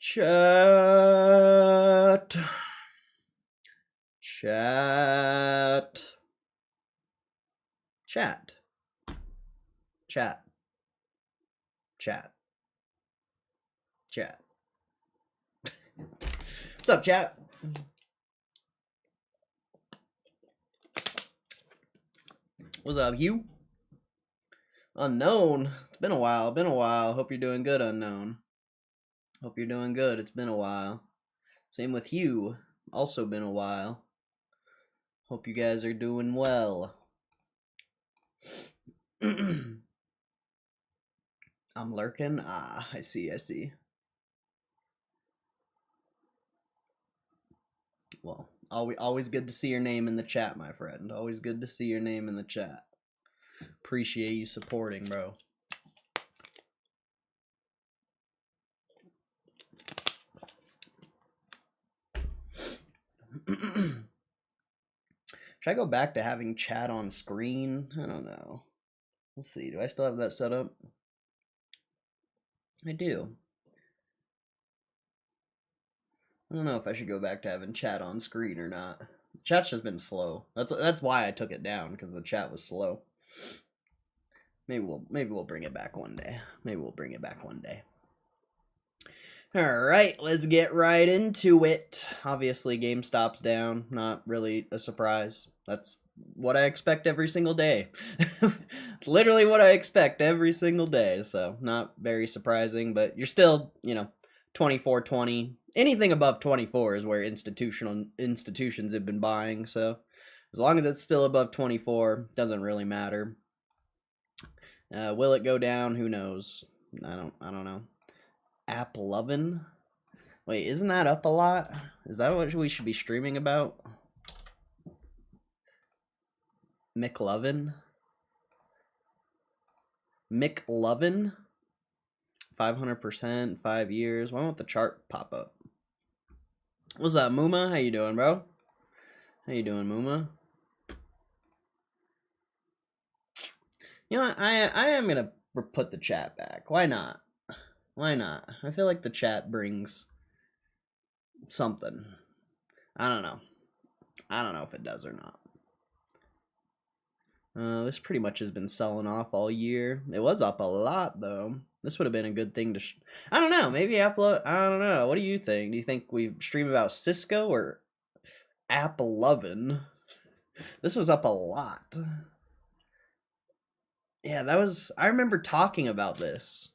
Chat. Chat. Chat. Chat. Chat. Chat. What's up, chat? What's up, Hugh? Unknown. It's been a while. Been a while. Hope you're doing good, Unknown. Hope you're doing good. It's been a while. Same with Hugh. Also been a while. Hope you guys are doing well. I'm lurking. Ah, I see. I see. Well, always good to see your name in the chat, my friend. Always good to see your name in the chat. Appreciate you supporting, bro. Should I go back to having chat on screen? I don't know. Let's see. Do I still have that set up? I do. I don't know if I should go back to having chat on screen or not. Chat's just been slow. That's why I took it down, because the chat was slow. Maybe we'll bring it back one day. Maybe we'll bring it back one day. All right, let's get right into it. Obviously, Gamestop's down. Not really a surprise. That's what I expect every single day. It's literally what I expect every single day. So not very surprising, but you're still, 24.20. Anything above 24 is where institutions have been buying. So as long as it's still above 24, doesn't really matter. Will it go down? Who knows? I don't know. Applovin? Wait, isn't that up a lot? Is that what we should be streaming about? McLovin? 500%, 5 years. Why won't the chart pop up? What's up, Muma? How you doing, bro? How you doing, Muma? You know what? I am gonna put the chat back. Why not? Why not? I feel like the chat brings something. I don't know. I don't know if it does or not. This pretty much has been selling off all year. It was up a lot, though. This would have been a good thing to... I don't know. Maybe Applo... I don't know. What do you think? Do you think we stream about Cisco or Applovin? This was up a lot. Yeah, that was... I remember talking about this.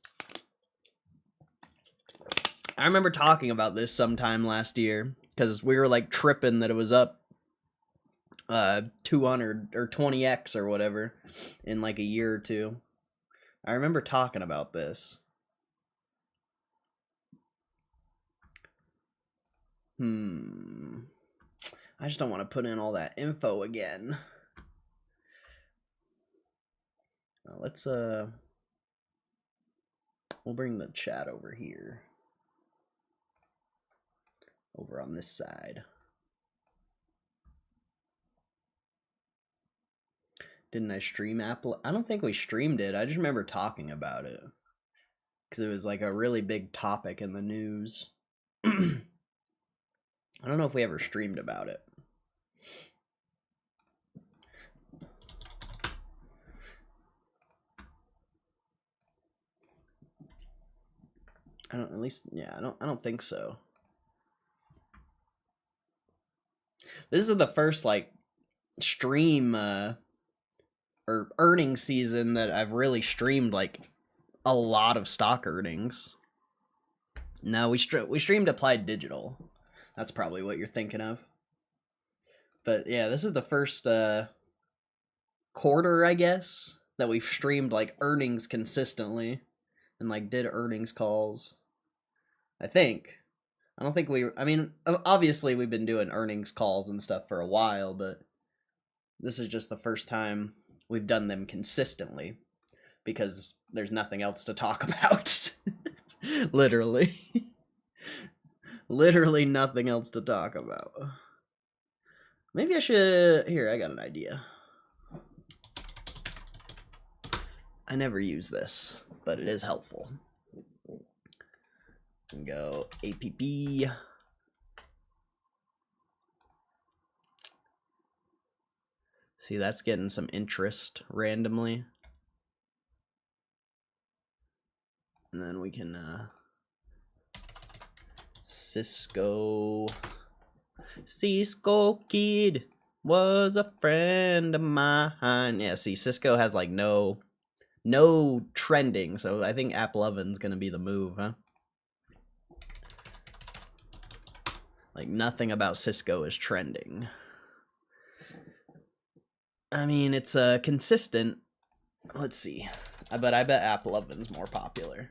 I remember talking about this sometime last year, because we were like tripping that it was up 200 or 20x or whatever in like a year or two. I remember talking about this. I just don't want to put in all that info again. Let's we'll bring the chat over here. Over on this side. Didn't I stream Apple? I don't think we streamed it. I just remember talking about it. Because it was like a really big topic in the news. I don't know if we ever streamed about it. I don't think so. This is the first like stream or earnings season that I've really streamed like a lot of stock earnings. No, we streamed Applied Digital. That's probably what you're thinking of. But yeah, this is the first quarter, I guess, that we've streamed like earnings consistently and like did earnings calls. I think. I don't think I mean, obviously we've been doing earnings calls and stuff for a while, but this is just the first time we've done them consistently because there's nothing else to talk about. Literally. Literally nothing else to talk about. Maybe I should... Here, I got an idea. I never use this, but it is helpful. can go APP. See, that's getting some interest randomly. And then we can Cisco Kid was a friend of mine. Yeah, see, Cisco has like no trending, so I think Applovin's gonna be the move, huh? Like, nothing about Cisco is trending. I mean, it's consistent. Let's see. But I bet Applovin's more popular.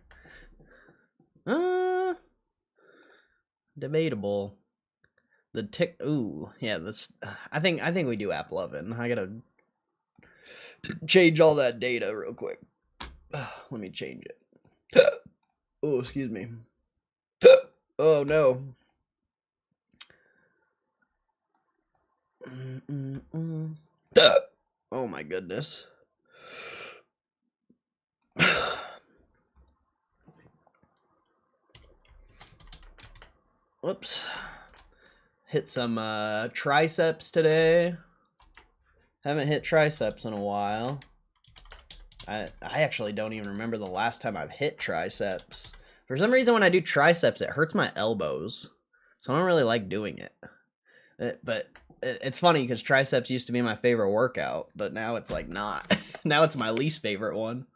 Debatable. The tick. Ooh, yeah. That's. I think we do Applovin. I gotta change all that data real quick. Let me change it. Oh, excuse me. Oh no. Oh my goodness. Whoops. Hit some triceps today. Haven't hit triceps in a while. I actually don't even remember the last time I've hit triceps. For some reason, when I do triceps, it hurts my elbows. So I don't really like doing it. But it's funny because triceps used to be my favorite workout, but now it's like not. Now it's my least favorite one.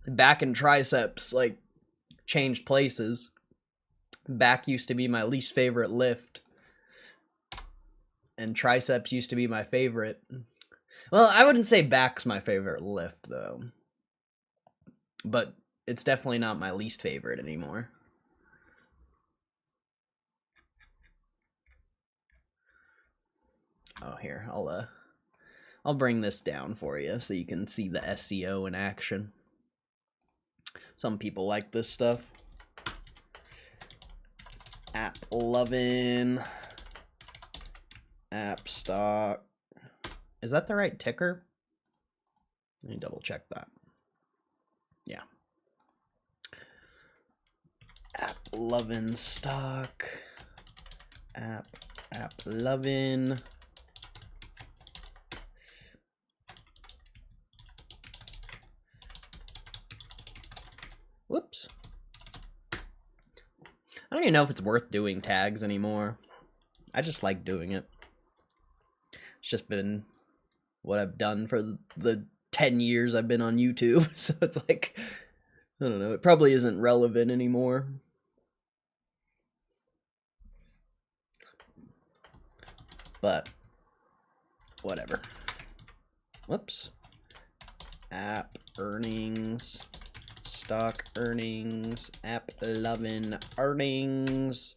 Back and triceps like changed places. Back used to be my least favorite lift, and triceps used to be my favorite. Well, I wouldn't say back's my favorite lift though, but it's definitely not my least favorite anymore. Oh, here, I'll bring this down for you so you can see the SEO in action. Some people like this stuff. Applovin. App stock. Is that the right ticker? Let me double check that. Yeah. Applovin stock. Applovin. Whoops. I don't even know if it's worth doing tags anymore. I just like doing it. It's just been what I've done for the 10 years I've been on YouTube. So it's like, I don't know, it probably isn't relevant anymore. But whatever. Whoops. App earnings. Stock earnings. Applovin earnings.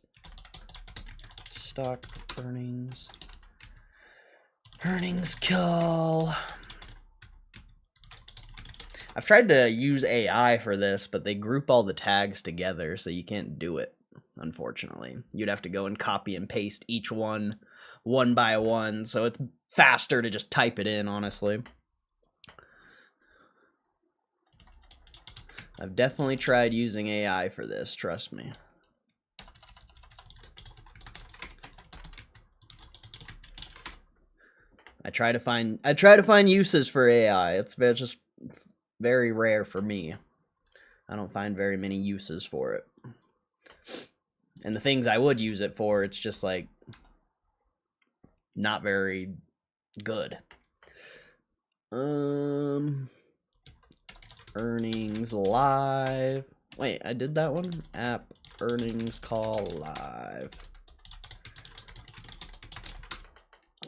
Stock earnings. Earnings call. I've tried to use AI for this, but they group all the tags together, so you can't do it, unfortunately. You'd have to go and copy and paste each one by one, so it's faster to just type it in, honestly. I've definitely tried using AI for this, trust me. I try to find uses for AI. It's just very rare for me. I don't find very many uses for it. And the things I would use it for, it's just like not very good. Earnings live. Wait, I did that one? App earnings call live.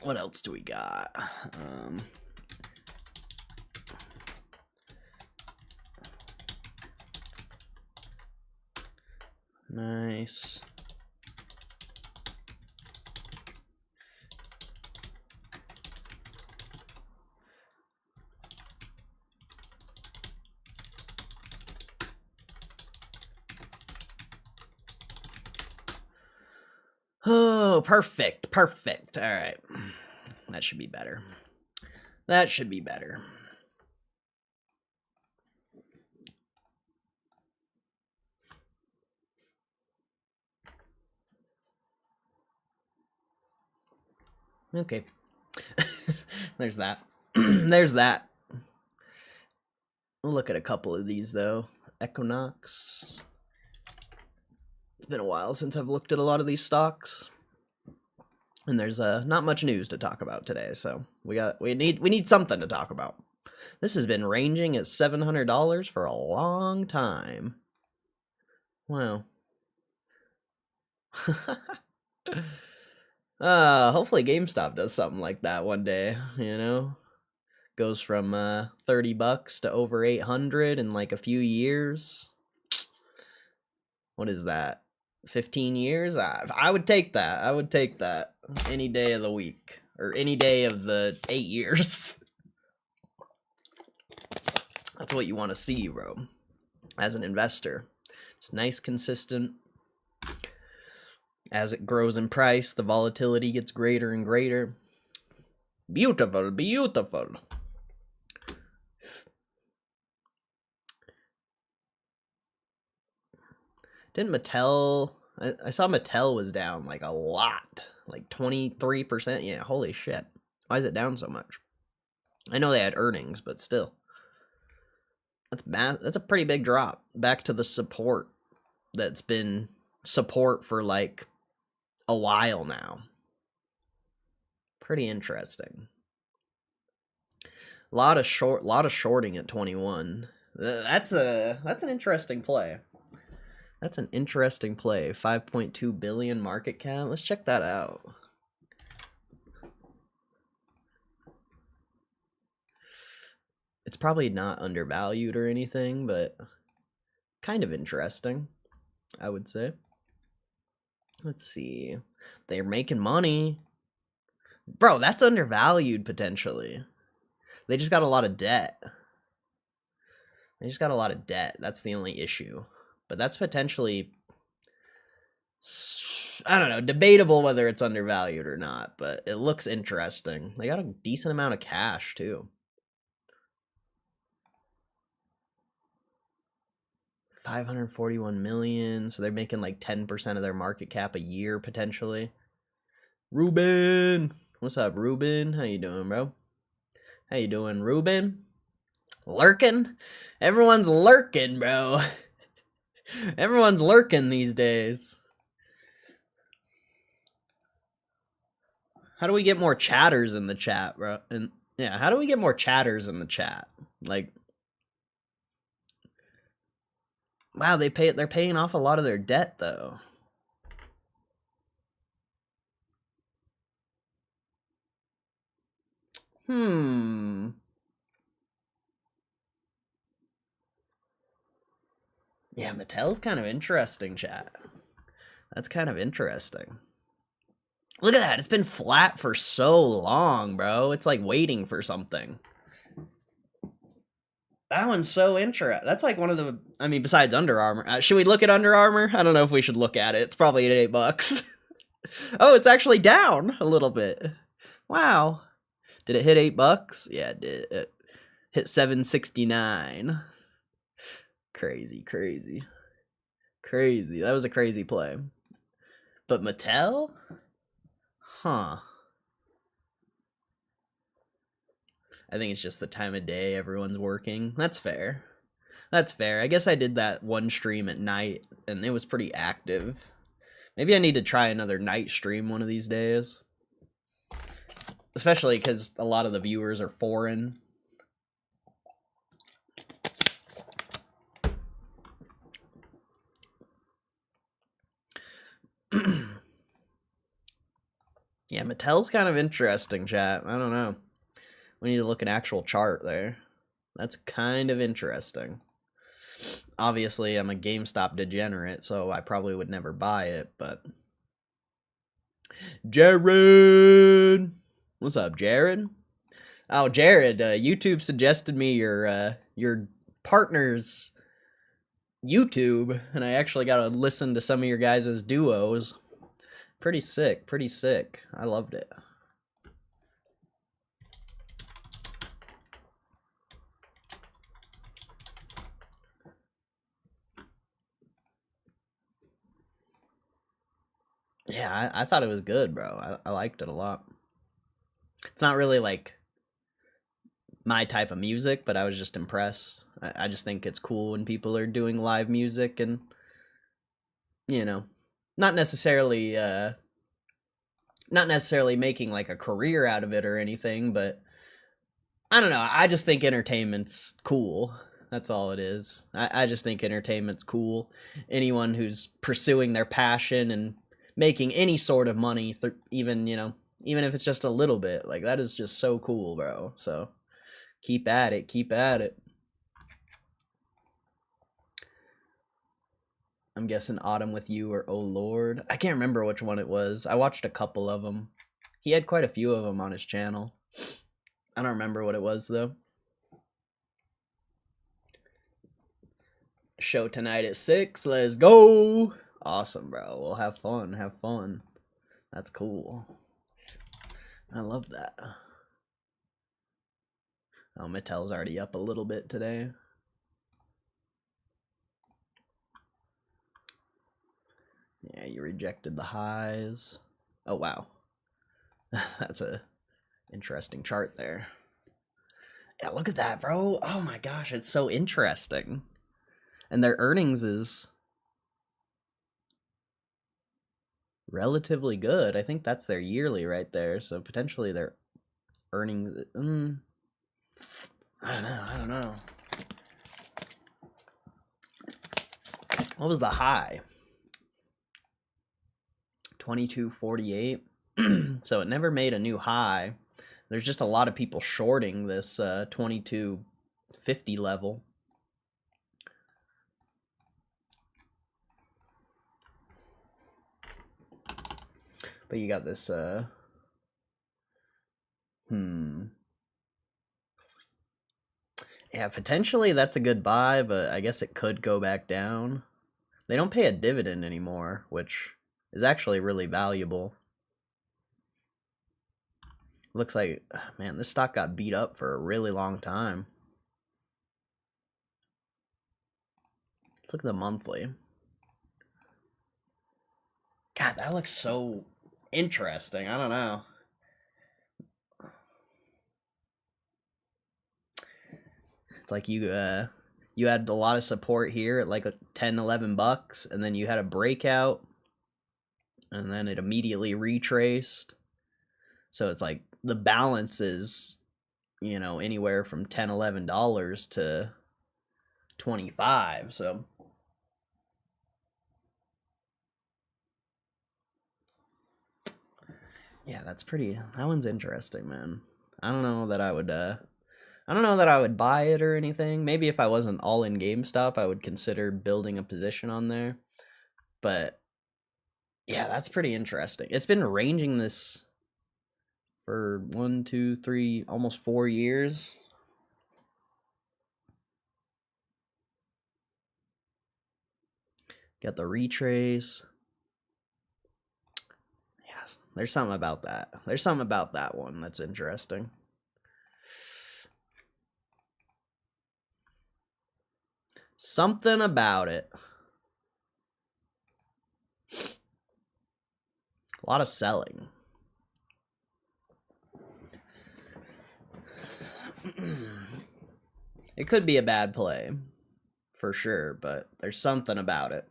What else do we got? Nice. Oh, perfect. Perfect. All right. That should be better. That should be better. Okay. There's that. There's that. We'll look at a couple of these, though. Equinox. It's been a while since I've looked at a lot of these stocks. And there's not much news to talk about today, so we need something to talk about. This has been ranging at $700 for a long time. Wow. Hopefully GameStop does something like that one day, you know? Goes from $30 to over 800 in like a few years. What is that? 15 years? I would take that. I would take that any day of the week or any day of the 8 years. That's what you want to see, bro. As an investor. It's nice, consistent. As it grows in price, the volatility gets greater and greater. Beautiful, beautiful. Didn't Mattel... I saw Mattel was down like a lot. Like 23%. Yeah, holy shit. Why is it down so much? I know they had earnings, but still. That's bad. That's a pretty big drop. Back to the support that's been support for like a while now. Pretty interesting. A lot of shorting at 21. That's an interesting play. That's an interesting play. 5.2 billion market cap. Let's check that out. It's probably not undervalued or anything, but kind of interesting, I would say. Let's see. They're making money. Bro, that's undervalued potentially. They just got a lot of debt. That's the only issue. But that's potentially, I don't know, debatable whether it's undervalued or not, but it looks interesting. They got a decent amount of cash, too. 541 million, so they're making like 10% of their market cap a year, potentially. Ruben! What's up, Ruben? How you doing, bro? How you doing, Ruben? Lurking? Everyone's lurking, bro. Everyone's lurking these days. How do we get more chatters in the chat, bro? And yeah, how do we get more chatters in the chat? Like, wow, they're paying off a lot of their debt though. Yeah, Mattel's kind of interesting, chat. That's kind of interesting. Look at that. It's been flat for so long, bro. It's like waiting for something. That one's so interesting. That's like one of the... I mean, besides Under Armour. Should we look at Under Armour? I don't know if we should look at it. It's probably at $8. Oh, it's actually down a little bit. Wow. Did it hit $8? Yeah, it did. It hit $7.69. Crazy, crazy. Crazy. That was a crazy play. But Mattel? Huh. I think it's just the time of day everyone's working. That's fair. That's fair. I guess I did that one stream at night, and it was pretty active. Maybe I need to try another night stream one of these days. Especially because a lot of the viewers are foreign. Yeah, Mattel's kind of interesting, chat. I don't know. We need to look at an actual chart there. That's kind of interesting. Obviously, I'm a GameStop degenerate, so I probably would never buy it, but... Jared! What's up, Jared? Oh, Jared, YouTube suggested me your partner's YouTube, and I actually got to listen to some of your guys' duos. Pretty sick, pretty sick. I loved it. Yeah, I thought it was good, bro. I liked it a lot. It's not really like my type of music, but I was just impressed. I just think it's cool when people are doing live music and, you know, not necessarily making like a career out of it or anything, but I don't know. I just think entertainment's cool. That's all it is. I just think entertainment's cool. Anyone who's pursuing their passion and making any sort of money, even, even if it's just a little bit, like that is just so cool, bro. So keep at it. Keep at it. I'm guessing Autumn with You or Oh Lord. I can't remember which one it was. I watched a couple of them. He had quite a few of them on his channel. I don't remember what it was, though. Show tonight at 6. Let's go. Awesome, bro. We'll have fun. Have fun. That's cool. I love that. Oh, Mattel's already up a little bit today. Yeah, you rejected the highs. Oh, wow. That's a interesting chart there. Yeah, look at that, bro. Oh my gosh, it's so interesting. And their earnings is relatively good. I think that's their yearly right there. So potentially their earnings. I don't know. What was the high? 2248. So it never made a new high. There's just a lot of people shorting this 2250 level. But you got this yeah, potentially that's a good buy, but I guess it could go back down. They don't pay a dividend anymore, which is actually really valuable. Looks like, man, this stock got beat up for a really long time. Let's look at the monthly. God, that looks so interesting. I don't know. It's like you had a lot of support here at like a 10, 11 bucks, and then you had a breakout, and then it immediately retraced. So it's like the balance is, anywhere from $10, $11 to 25. So yeah, that one's interesting, man. I don't know that I would buy it or anything. Maybe if I wasn't all in GameStop, I would consider building a position on there. But yeah, that's pretty interesting. It's been ranging this for 1, 2, 3, almost 4 years. Got the retrace. Yes, there's something about that. There's something about that one that's interesting. Something about it. A lot of selling. It could be a bad play, for sure, but there's something about it.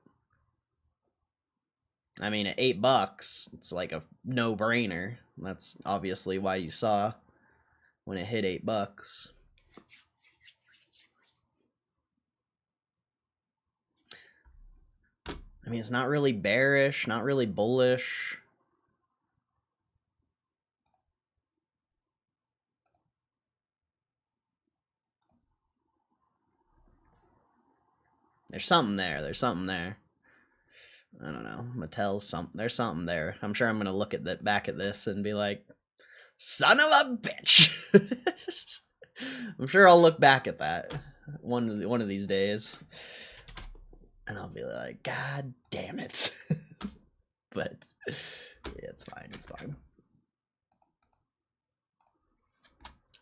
I mean, at $8, it's like a no-brainer. That's obviously why you saw when it hit $8. I mean, it's not really bearish, not really bullish. There's something there. There's something there. I don't know. Mattel's something. There's something there. I'm sure I'm gonna look at that back at this and be like, "Son of a bitch." I'm sure I'll look back at that one of these days, and I'll be like, "God damn it!" But yeah, it's fine. It's fine.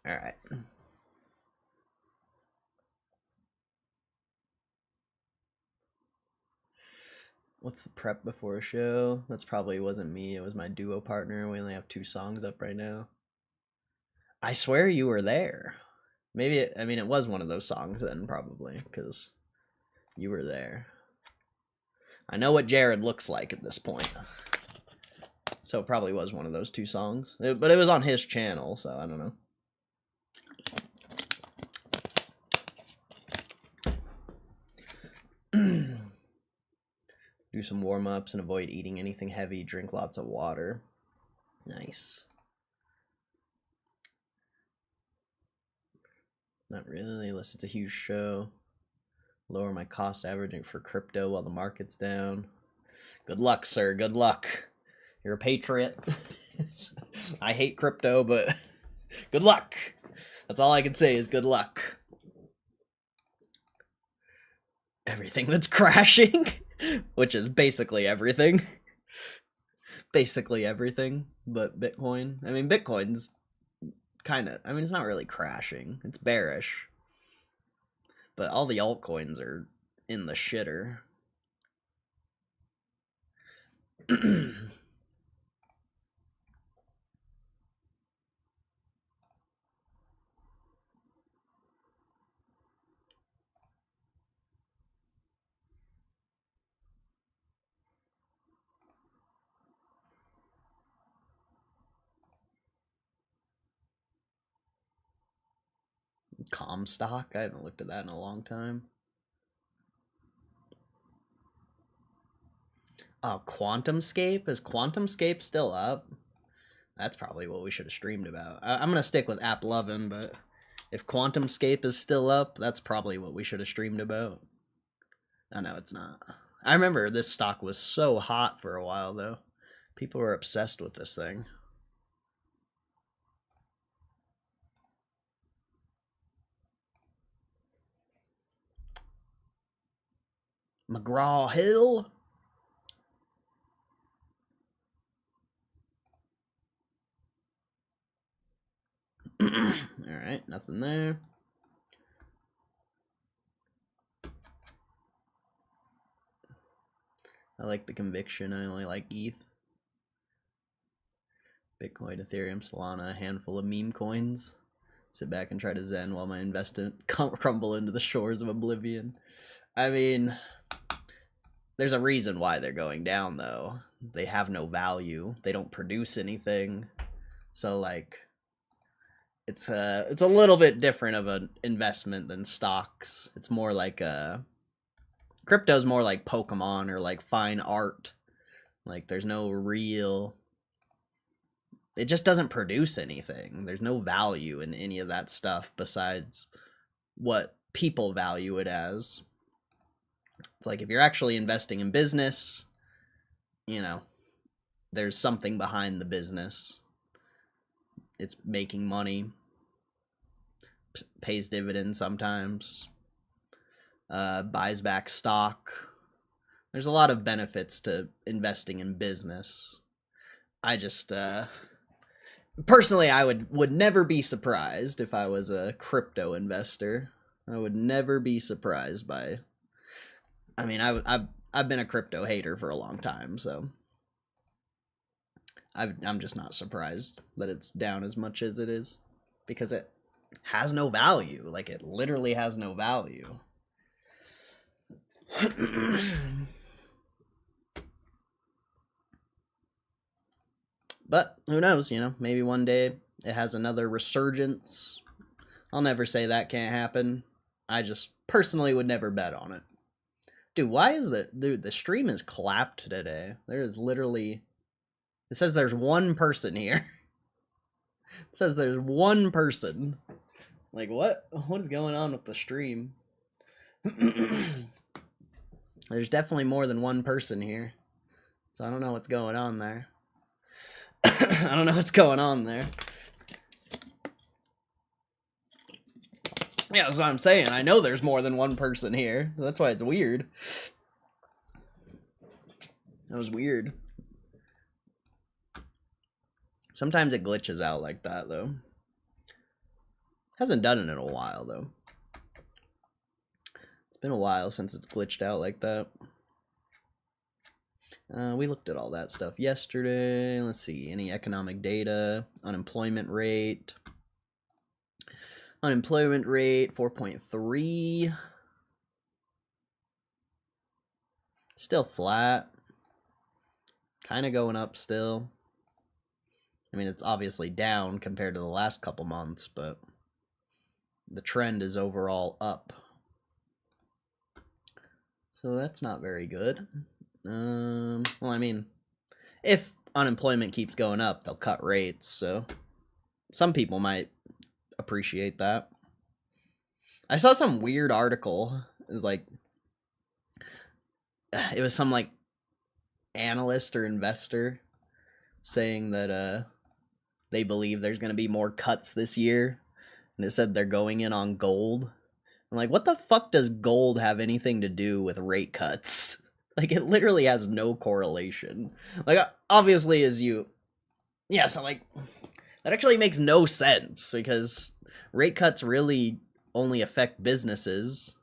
All right. What's the prep before a show? That's probably wasn't me. It was my duo partner. We only have 2 songs up right now. I swear you were there. Maybe it was one of those songs then, probably, because you were there. I know what Jared looks like at this point. So it probably was one of those 2 songs. But it was on his channel, so I don't know. Do some warm-ups and avoid eating anything heavy. Drink lots of water. Nice. Not really, unless it's a huge show. Lower my cost averaging for crypto while the market's down. Good luck, sir. Good luck. You're a patriot. I hate crypto, but good luck. That's all I can say is good luck. Everything that's crashing, which is basically everything. Basically everything but Bitcoin. I mean, Bitcoin's kind of, it's not really crashing. It's bearish. But all the altcoins are in the shitter. Comstock? I haven't looked at that in a long time. Oh, QuantumScape? Is QuantumScape still up? That's probably what we should have streamed about. I'm going to stick with Applovin, but if QuantumScape is still up, that's probably what we should have streamed about. Oh, no, it's not. I remember this stock was so hot for a while, though. People were obsessed with this thing. McGraw-Hill? Alright, nothing there. I like the conviction. I only like ETH. Bitcoin, Ethereum, Solana, a handful of meme coins. Sit back and try to zen while my investment crumble into the shores of oblivion. I mean, there's a reason why they're going down, though. They have no value. They don't produce anything. So, like, it's a little bit different of an investment than stocks. It's more like crypto's more like Pokemon or like fine art. Like, there's no real... It just doesn't produce anything. There's no value in any of that stuff besides what people value it as. It's like if you're actually investing in business, you know, there's something behind the business. It's making money, pays dividends sometimes, buys back stock. There's a lot of benefits to investing in business. I just, personally, I would never be surprised if I was a crypto investor. I would never be surprised by... I mean, I've been a crypto hater for a long time, so... I'm just not surprised that it's down as much as it is. Because it has no value. Like, it literally has no value. But, who knows, you know, maybe one day it has another resurgence. I'll never say that can't happen. I just personally would never bet on it. Dude, why is the stream is clapped today? There is literally... It says there's one person here. It says there's one person. Like, what? What is going on with the stream? There's definitely more than one person here. So I don't know what's going on there. I don't know what's going on there. Yeah, that's what I'm saying. I know there's more than one person here. That's why it's weird. That was weird. Sometimes it glitches out like that, though. Hasn't done it in a while, though. It's been a while since it's glitched out like that. We looked at all that stuff yesterday. Let's see. Any economic data, unemployment rate. Unemployment rate 4.3. Still flat. Kind of going up still. I mean, it's obviously down compared to the last couple months, but the trend is overall up. So that's not very good. Well, I mean, if unemployment keeps going up, they'll cut rates, so some people might appreciate that. I saw some weird article. It was like, it was some like analyst or investor saying that they believe there's going to be more cuts this year, and it said they're going in on gold. I'm like, what the fuck does gold have anything to do with rate cuts? Like, it literally has no correlation. Like, obviously, yeah, so like, that actually makes no sense, because rate cuts really only affect businesses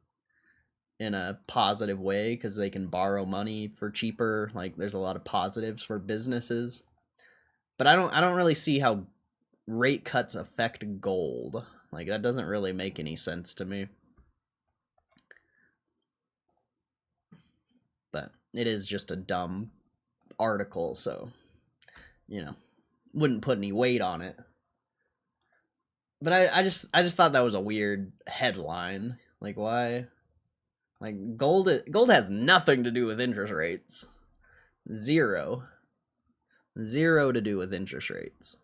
in a positive way, because they can borrow money for cheaper. Like, there's a lot of positives for businesses. But I don't really see how rate cuts affect gold. Like, that doesn't really make any sense to me. But it is just a dumb article, so, you know, wouldn't put any weight on it. But I just thought that was a weird headline. Like, why? Like, gold has nothing to do with interest rates. Zero to do with interest rates.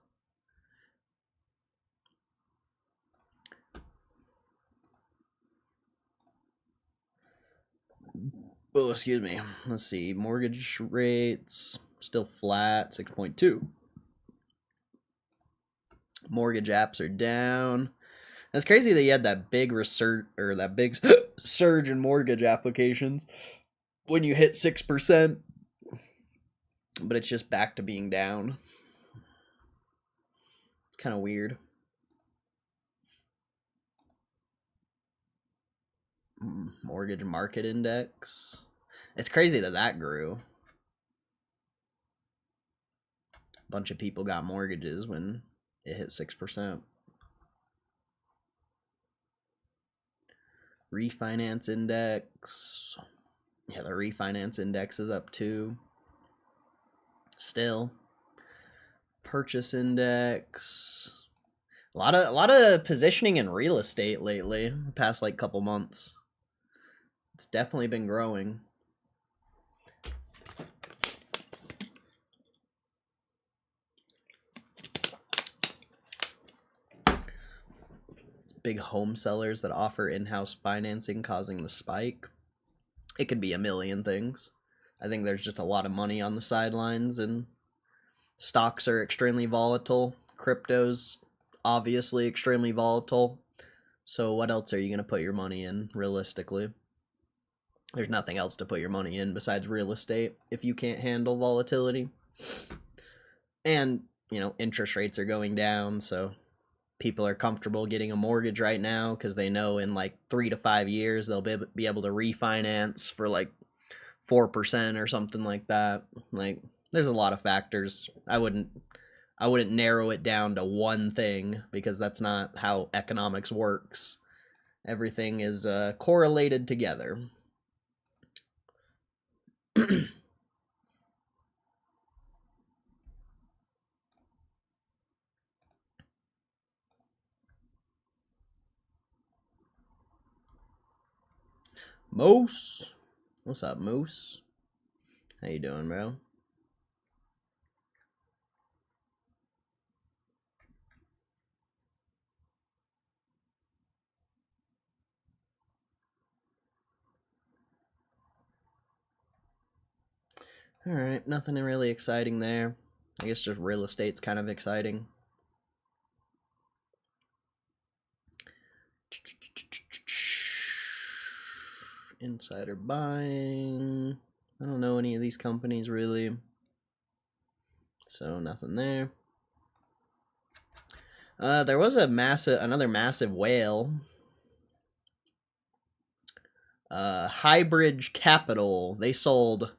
Oh, excuse me. Let's see. Mortgage rates still flat, 6.2. Mortgage apps are down. It's crazy that you had that big surge in mortgage applications when you hit 6%, but it's just back to being down. It's kind of weird. Mortgage market index. It's crazy that grew. A bunch of people got mortgages when it hit 6%. Refinance index. Yeah, the refinance index is up too. Still. Purchase index. A lot of positioning in real estate lately, the past like couple months. It's definitely been growing. It's big home sellers that offer in-house financing causing the spike. It could be a million things. I think there's just a lot of money on the sidelines, and stocks are extremely volatile. Crypto's obviously extremely volatile. So what else are you going to put your money in, realistically? There's nothing else to put your money in besides real estate if you can't handle volatility. And, you know, interest rates are going down, so people are comfortable getting a mortgage right now because they know in like 3 to 5 years they'll be able to refinance for like 4% or something like that. Like, there's a lot of factors. I wouldn't narrow it down to one thing, because that's not how economics works. Everything is correlated together. Moose, what's up, Moose? How you doing, bro? All right, nothing really exciting there. I guess just real estate's kind of exciting. Insider buying. I don't know any of these companies really, so nothing there. There was another massive whale. Highbridge Capital. They sold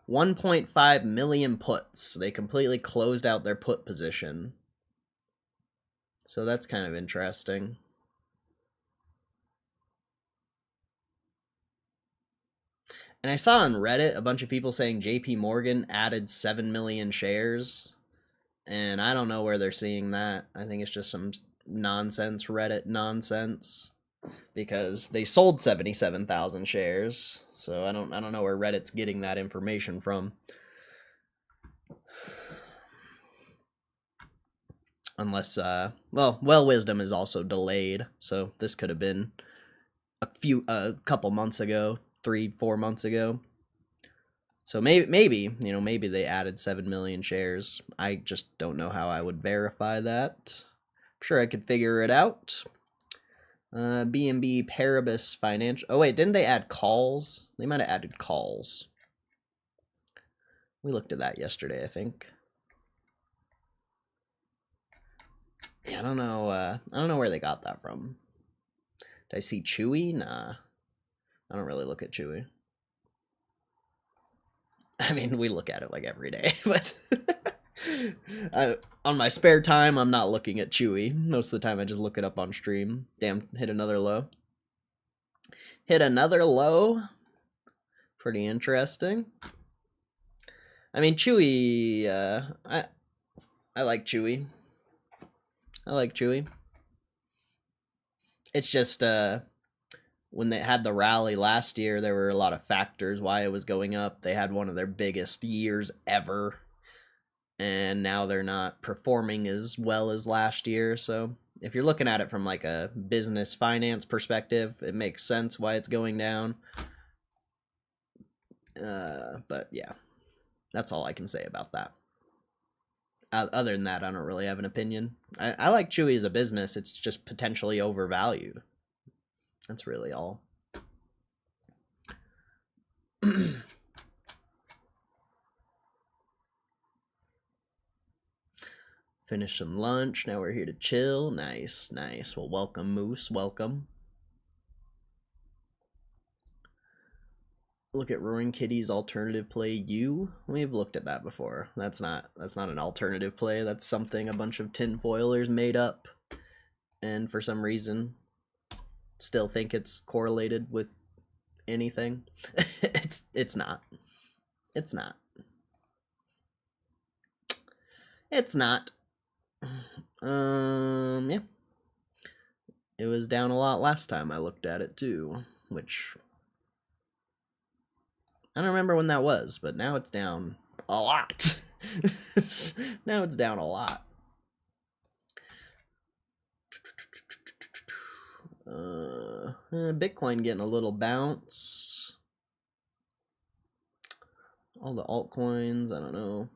1.5 million puts. They completely closed out their put position. So that's kind of interesting. And I saw on Reddit a bunch of people saying JP Morgan added 7 million shares. And I don't know where they're seeing that. I think it's just some nonsense Reddit nonsense. Because they sold 77,000 shares. So I don't know where Reddit's getting that information from. Unless well wisdom is also delayed, so this could have been a couple months ago, 3-4 months ago. So maybe maybe they added 7 million shares. I just don't know how I would verify that. I'm sure I could figure it out. BNB Paribas Financial. Oh wait, didn't they add calls? They might have added calls. We looked at that yesterday, I think. Yeah, I don't know where they got that from. Did I see Chewy? Nah. I don't really look at Chewy. I mean, we look at it like every day, but on my spare time, I'm not looking at Chewy. Most of the time, I just look it up on stream. Damn, hit another low. Hit another low. Pretty interesting. I mean, Chewy, I like Chewy. I like Chewy. It's just, when they had the rally last year, there were a lot of factors why it was going up. They had one of their biggest years ever, and now they're not performing as well as last year. So if you're looking at it from like a business finance perspective, it makes sense why it's going down. But yeah, that's all I can say about that. Other than that, I don't really have an opinion. I like Chewy as a business. It's just potentially overvalued. That's really all. Finish some lunch. Now we're here to chill. Nice, nice. Well, welcome, Moose. Welcome. Look at Roaring Kitty's alternative play. We've looked at that before. That's not an alternative play. That's something a bunch of tinfoilers made up, and for some reason, still think it's correlated with anything. It's not. It's not. It's not. Yeah. It was down a lot last time I looked at it too, which I don't remember when that was, but now it's down a lot. Now it's down a lot. Bitcoin getting a little bounce. All the altcoins, I don't know.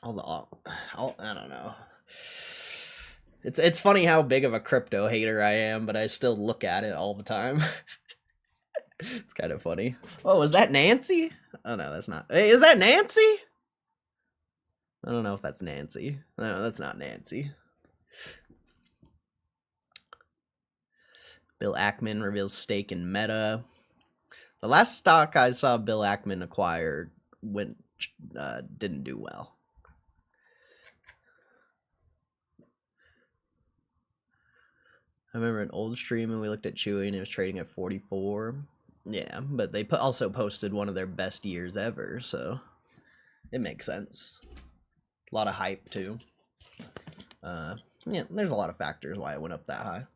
I don't know. It's funny how big of a crypto hater I am, but I still look at it all the time. It's kind of funny. Oh, is that Nancy? Oh no, that's not. Hey, is that Nancy? I don't know if that's Nancy. No, that's not Nancy. Bill Ackman reveals stake in Meta. The last stock I saw Bill Ackman acquired didn't do well. I remember an old stream and we looked at Chewy and it was trading at 44. Yeah, but they also posted one of their best years ever, so it makes sense. A lot of hype too. Yeah, there's a lot of factors why it went up that high.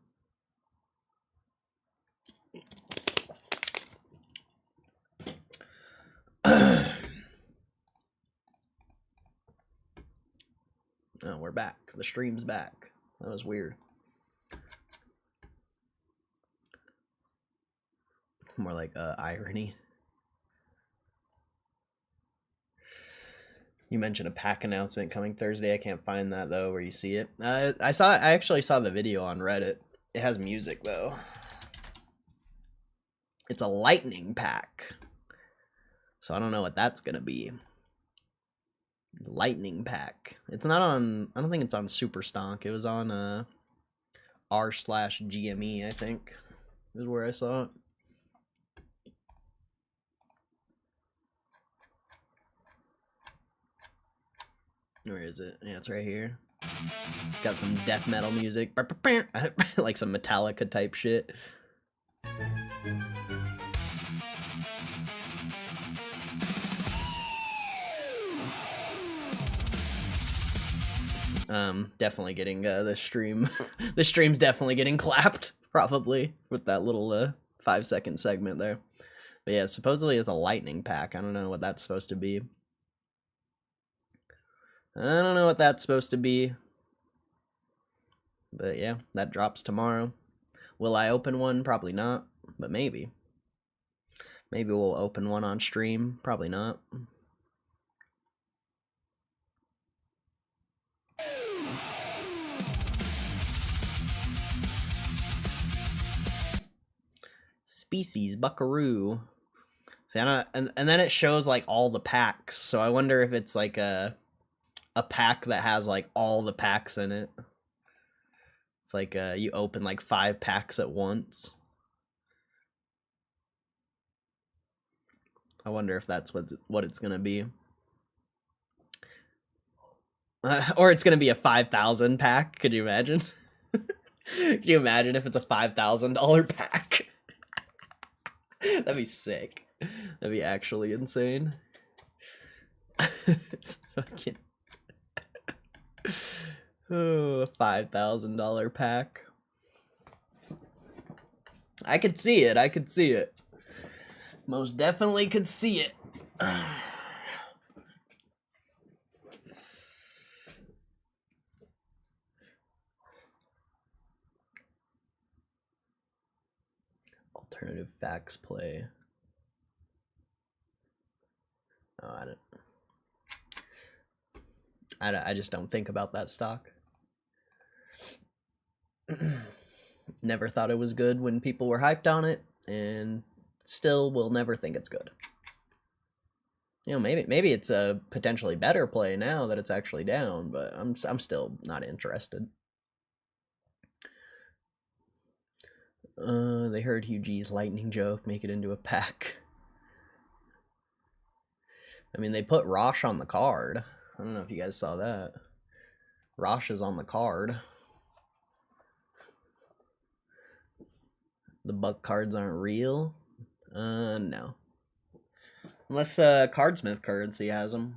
Oh, we're back. The stream's back. That was weird. More like irony. You mentioned a pack announcement coming Thursday. I can't find that though, where you see it. I actually saw the video on Reddit. It has music though. It's a lightning pack. So I don't know what that's gonna be. Lightning pack. It's not on. I don't think it's on Superstonk. It was on r/GME. I think is where I saw it. Where is it? Yeah, it's right here. It's got some death metal music, like some Metallica type shit. Definitely getting the stream. The stream's definitely getting clapped, probably, with that little 5-second segment there. But yeah, supposedly it's a lightning pack. I don't know what that's supposed to be. But yeah, that drops tomorrow. Will I open one? Probably not, but maybe. Maybe we'll open one on stream. Probably not. Species Buckaroo. See, I don't, and then it shows like all the packs. So I wonder if it's like a pack that has like all the packs in it. It's like you open like 5 packs at once. I wonder if that's what it's gonna be. Or it's gonna be a 5,000 pack. Could you imagine? Could you imagine if it's a $5,000 pack? That'd be sick. That'd be actually insane. Fucking oh, a $5,000 pack. I could see it. I could see it. Most definitely could see it. Alternative facts play. Oh, I just don't think about that stock. Never thought it was good when people were hyped on it, and still will never think it's good. You know, maybe it's a potentially better play now that it's actually down, but I'm still not interested. They heard Hugh G's lightning joke, make it into a pack. I mean, they put Rosh on the card. I don't know if you guys saw that. Rosh is on the card. The Buck cards aren't real? No. Unless Cardsmith Currency has them.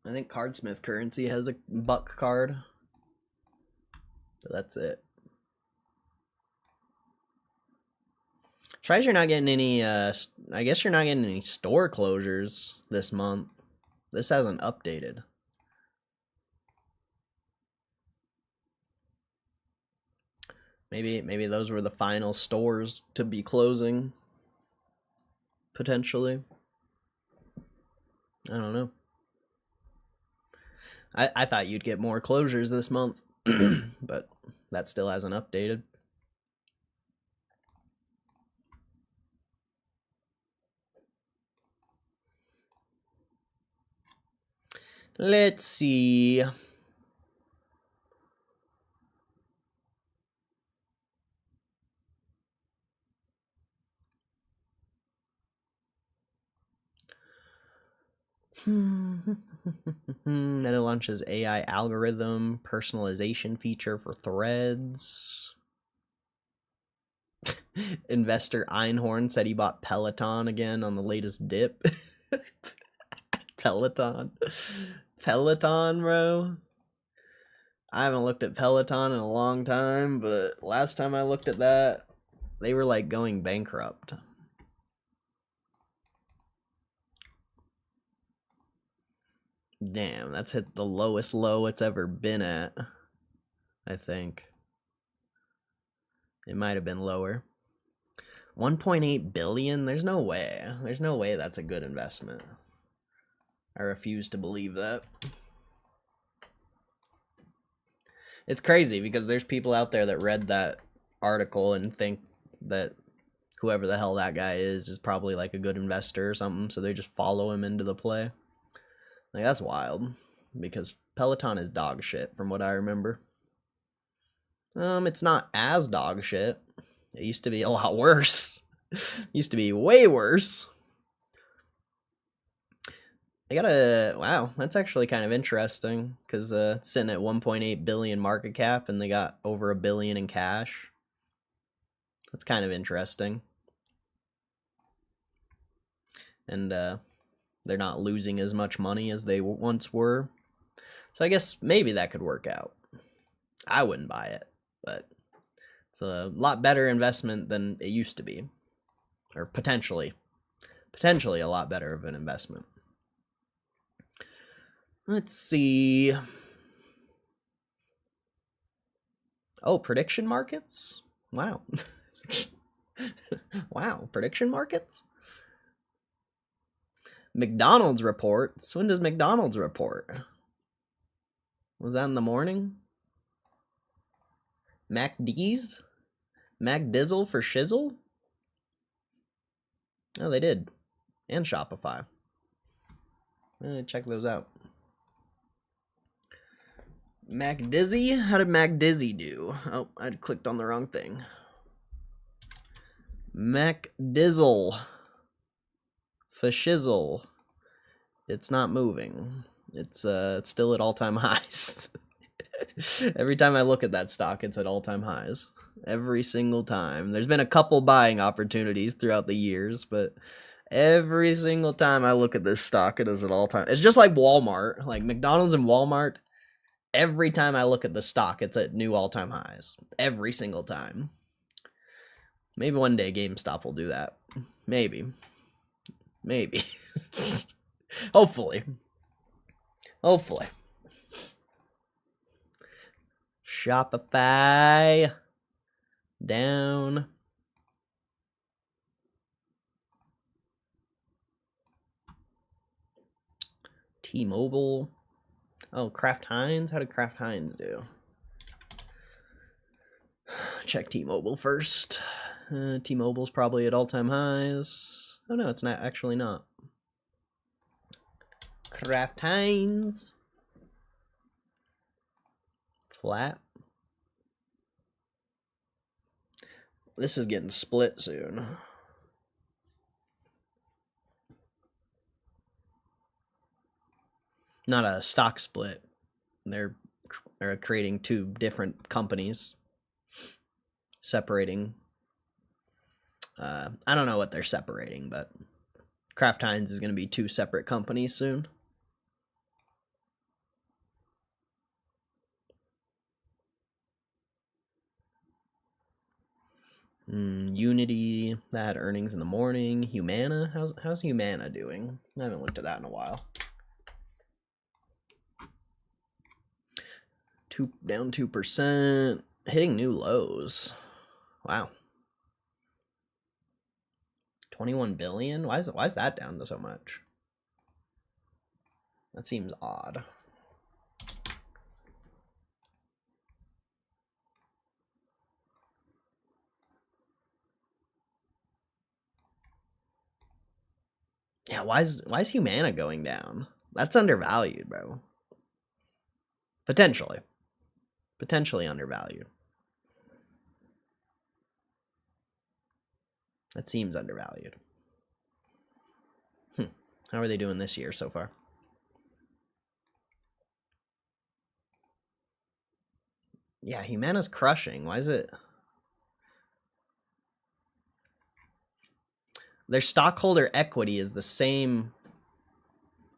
I think Cardsmith Currency has a Buck card. But that's it. Surprised you're not getting any, I guess you're not getting any store closures this month. This hasn't updated. Maybe those were the final stores to be closing. Potentially. I don't know. I thought you'd get more closures this month, but that still hasn't updated. Let's see. Meta launches AI algorithm personalization feature for threads. Investor Einhorn said he bought Peloton again on the latest dip. Peloton, bro. I haven't looked at Peloton in a long time, but last time I looked at that, they were like going bankrupt. Damn, that's hit the lowest low it's ever been at, I think. It might have been lower. 1.8 billion? There's no way. There's no way that's a good investment. I refuse to believe that. It's crazy because there's people out there that read that article and think that whoever the hell that guy is probably like a good investor or something, so they just follow him into the play. Like, that's wild, because Peloton is dog shit from what I remember. It's not as dog shit. It used to be a lot worse. It used to be way worse. I got a wow. That's actually kind of interesting because it's sitting at 1.8 billion market cap, and they got over $1 billion in cash. That's kind of interesting, and they're not losing as much money as they once were. So I guess maybe that could work out. I wouldn't buy it, but it's a lot better investment than it used to be, or potentially a lot better of an investment. Let's see. Oh, prediction markets? Wow. Wow, prediction markets? McDonald's reports. When does McDonald's report? Was that in the morning? MacD's? MacDizzle for shizzle? Oh, they did. And Shopify. Check those out. MacDizzy? How did MacDizzy do? Oh, I clicked on the wrong thing. MacDizzle. Fashizzle. It's not moving. It's still at all-time highs. Every time I look at that stock, it's at all-time highs. Every single time. There's been a couple buying opportunities throughout the years, but every single time I look at this stock, it is at all-time. It's just like Walmart, like McDonald's and Walmart. Every time I look at the stock, it's at new all-time highs. Every single time. Maybe one day GameStop will do that. Maybe. Hopefully. Shopify. Down. T-Mobile. Oh, Kraft Heinz? How did Kraft Heinz do? Check T-Mobile first. T-Mobile's probably at all-time highs. Oh no, it's not actually not. Kraft Heinz. Flat. This is getting split soon. Not a stock split. They're creating two different companies. Separating. I don't know what they're separating, but Kraft Heinz is going to be two separate companies soon. Unity, that had earnings in the morning. Humana, how's Humana doing? I haven't looked at that in a while. Down 2%, hitting new lows. Wow. 21 billion? Why is that down to so much? That seems odd. Yeah, why is Humana going down? That's undervalued, bro. Potentially undervalued. That seems undervalued. How are they doing this year so far? Yeah, Humana's crushing. Why is it? Their stockholder equity is the same,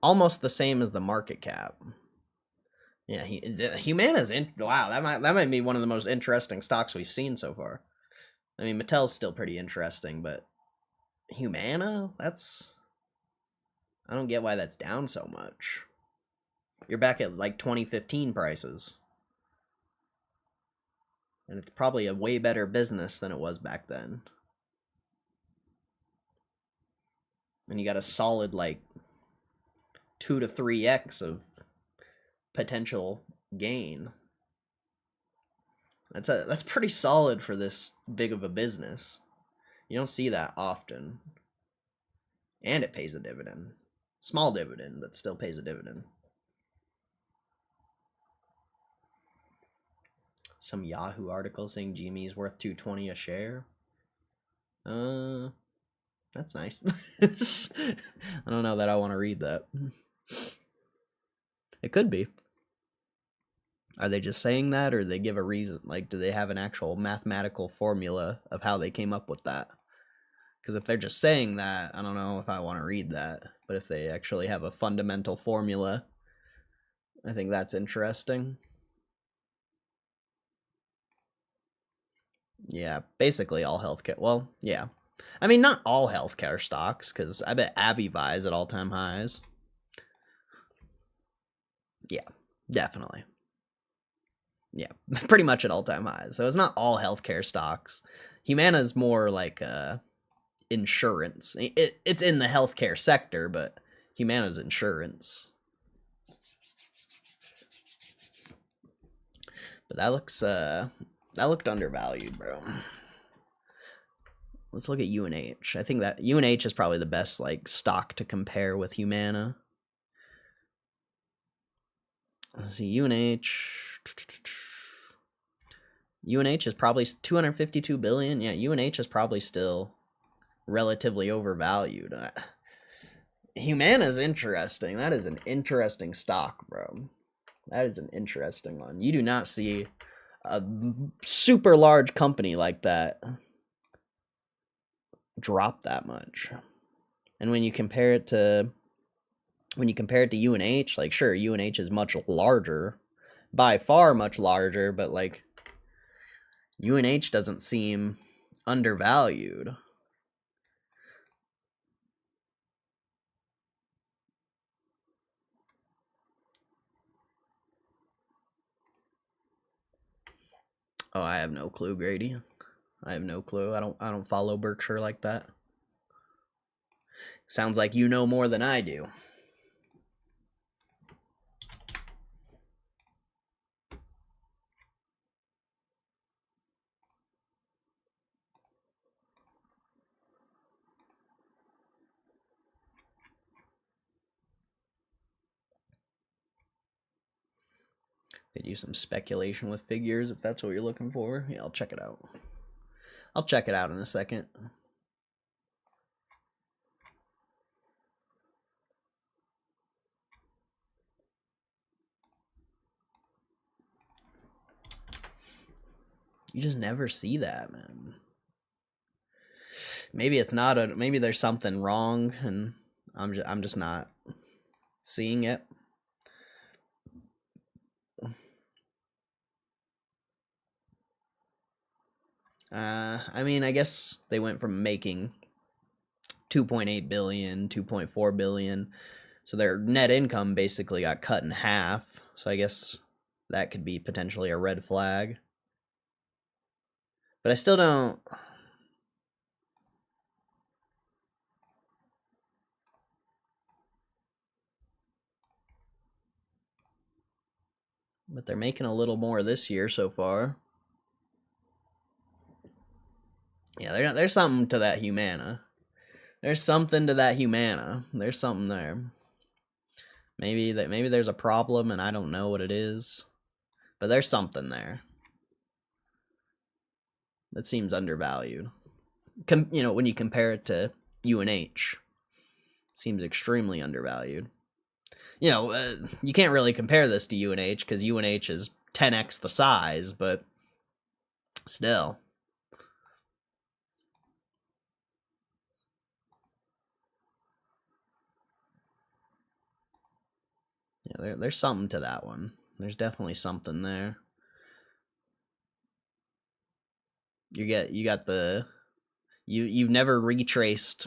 almost the same as the market cap. Yeah, Humana's wow. That might be one of the most interesting stocks we've seen so far. I mean, Mattel's still pretty interesting, but Humana, I don't get why that's down so much. You're back at like 2015 prices. And it's probably a way better business than it was back then. And you got a solid like 2 to 3x of potential gain. That's pretty solid for this big of a business. You don't see that often. And it pays a dividend. Small dividend, but still pays a dividend. Some Yahoo article saying GME is worth $2.20 a share. That's nice. I don't know that I want to read that. It could be. Are they just saying that, or do they give a reason? Like, do they have an actual mathematical formula of how they came up with that? Because if they're just saying that, I don't know if I want to read that. But if they actually have a fundamental formula, I think that's interesting. Yeah, basically all healthcare. Well, yeah. I mean, not all healthcare stocks, because I bet Avivi is at all-time highs. Yeah, definitely. Yeah, pretty much at all-time highs. So it's not all healthcare stocks. Humana's more like insurance. It's in the healthcare sector, but Humana's insurance. But that looked undervalued, bro. Let's look at UNH. I think that UNH is probably the best like stock to compare with Humana. Let's see, UNH. UNH is probably 252 billion. Yeah, UNH is probably still relatively overvalued. Humana's interesting. That is an interesting stock, bro. That is an interesting one. You do not see a super large company like that drop that much. And when you compare it to UNH, like sure, UNH is much larger, by far much larger, but like UNH doesn't seem undervalued. Oh, I have no clue, Grady. I have no clue. I don't follow Berkshire like that. Sounds like you know more than I do. They do some speculation with figures if that's what you're looking for. Yeah, I'll check it out. I'll check it out in a second. You just never see that, man. Maybe it's not a. Maybe there's something wrong, and I'm just not seeing it. I mean, I guess they went from making 2.8 billion, 2.4 billion, so their net income basically got cut in half. So I guess that could be potentially a red flag. But I still don't. But they're making a little more this year so far. Yeah, there's something to that Humana. There's something to that Humana. There's something there. Maybe there's a problem and I don't know what it is. But there's something there. That seems undervalued. When you compare it to UNH, seems extremely undervalued. You can't really compare this to UNH because UNH is 10x the size, but still. Yeah, there's something to that one. There's definitely something there. You've never retraced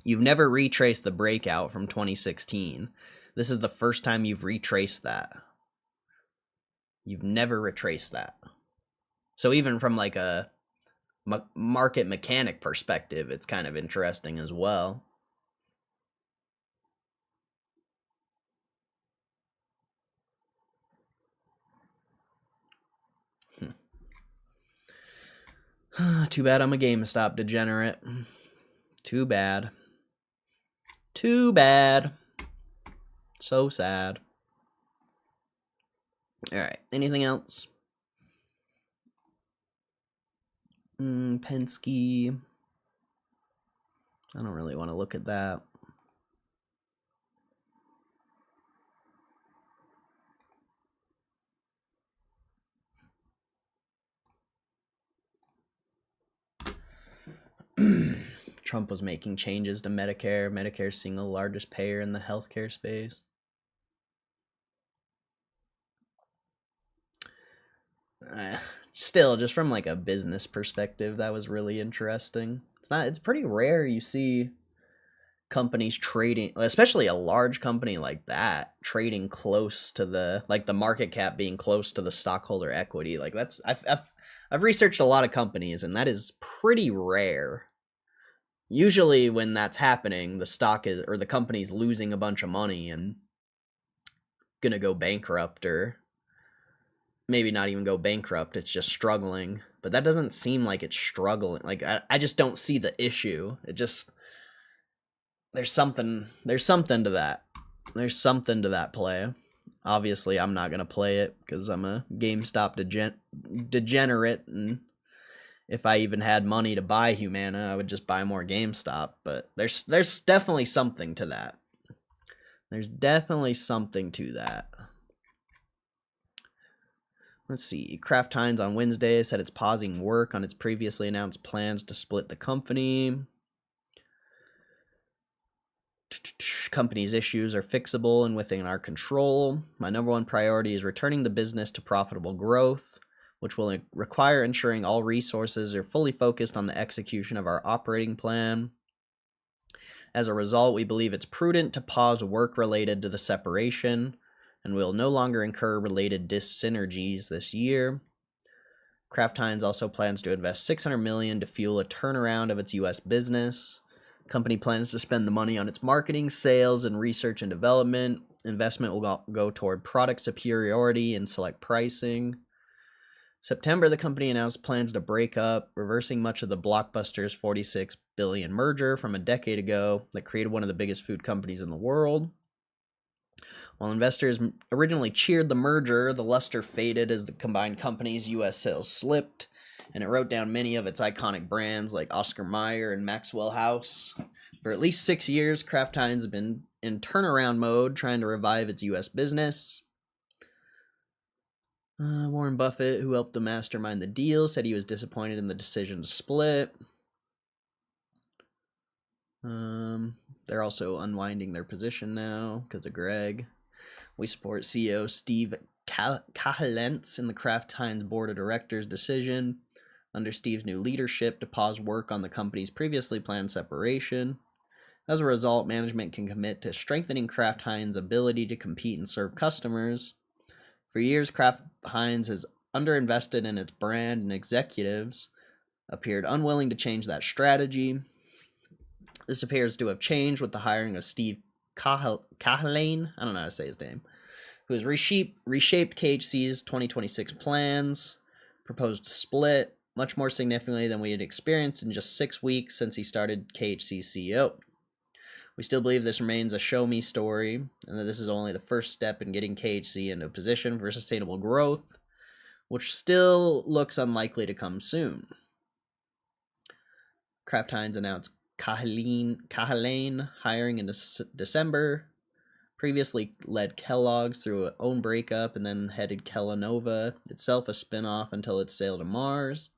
the breakout from 2016. This is the first time you've retraced that. You've never retraced that. So even from like a market mechanic perspective, it's kind of interesting as well. Too bad I'm a GameStop degenerate. Too bad. Too bad. So sad. Alright, anything else? Penske. I don't really want to look at that. Trump was making changes to Medicare. Medicare's single largest payer in the healthcare space. Still, just from like a business perspective, that was really interesting. It's pretty rare you see companies trading, especially a large company like that, trading close to the market cap being close to the stockholder equity. Like that's I've researched a lot of companies, and that is pretty rare. Usually when that's happening, the stock is, or the company's losing a bunch of money and gonna go bankrupt, or maybe not even go bankrupt, it's just struggling. But that doesn't seem like it's struggling. Like I just don't see the issue. It just, there's something to that. There's something to that play. Obviously, I'm not gonna play it because I'm a GameStop degenerate, and if I even had money to buy Humana, I would just buy more GameStop. But there's definitely something to that. There's definitely something to that. Let's see. Kraft Heinz on Wednesday said it's pausing work on its previously announced plans to split the company. Company's issues are fixable and within our control. My number one priority is returning the business to profitable growth, which will require ensuring all resources are fully focused on the execution of our operating plan. As a result, we believe it's prudent to pause work related to the separation, and will no longer incur related dyssynergies this year. Kraft Heinz also plans to invest $600 million to fuel a turnaround of its U.S. business. Company plans to spend the money on its marketing, sales, and research and development. Investment will go toward product superiority and select pricing. September, the company announced plans to break up, reversing much of the Blockbuster's $46 billion merger from a decade ago that created one of the biggest food companies in the world. While investors originally cheered the merger, the luster faded as the combined company's U.S. sales slipped, and it wrote down many of its iconic brands like Oscar Mayer and Maxwell House. For at least 6 years, Kraft Heinz has been in turnaround mode, trying to revive its U.S. business. Warren Buffett, who helped to mastermind the deal, said he was disappointed in the decision to split. They're also unwinding their position now because of Greg. We support CEO Steve Kahelentz in the Kraft Heinz board of directors' decision under Steve's new leadership to pause work on the company's previously planned separation. As a result, management can commit to strengthening Kraft Heinz' ability to compete and serve customers. For years, Kraft Heinz has underinvested in its brand, and executives appeared unwilling to change that strategy. This appears to have changed with the hiring of Steve Kahelane, I don't know how to say his name, who has reshaped KHC's 2026 plans, proposed to split, much more significantly than we had experienced in just 6 weeks since he started KHC's CEO. We still believe this remains a show-me story, and that this is only the first step in getting KHC into a position for sustainable growth, which still looks unlikely to come soon. Kraft Heinz announced Kahelane hiring in December, previously led Kellogg's through an own breakup and then headed Kellanova, itself a spin-off until its sale to Mars.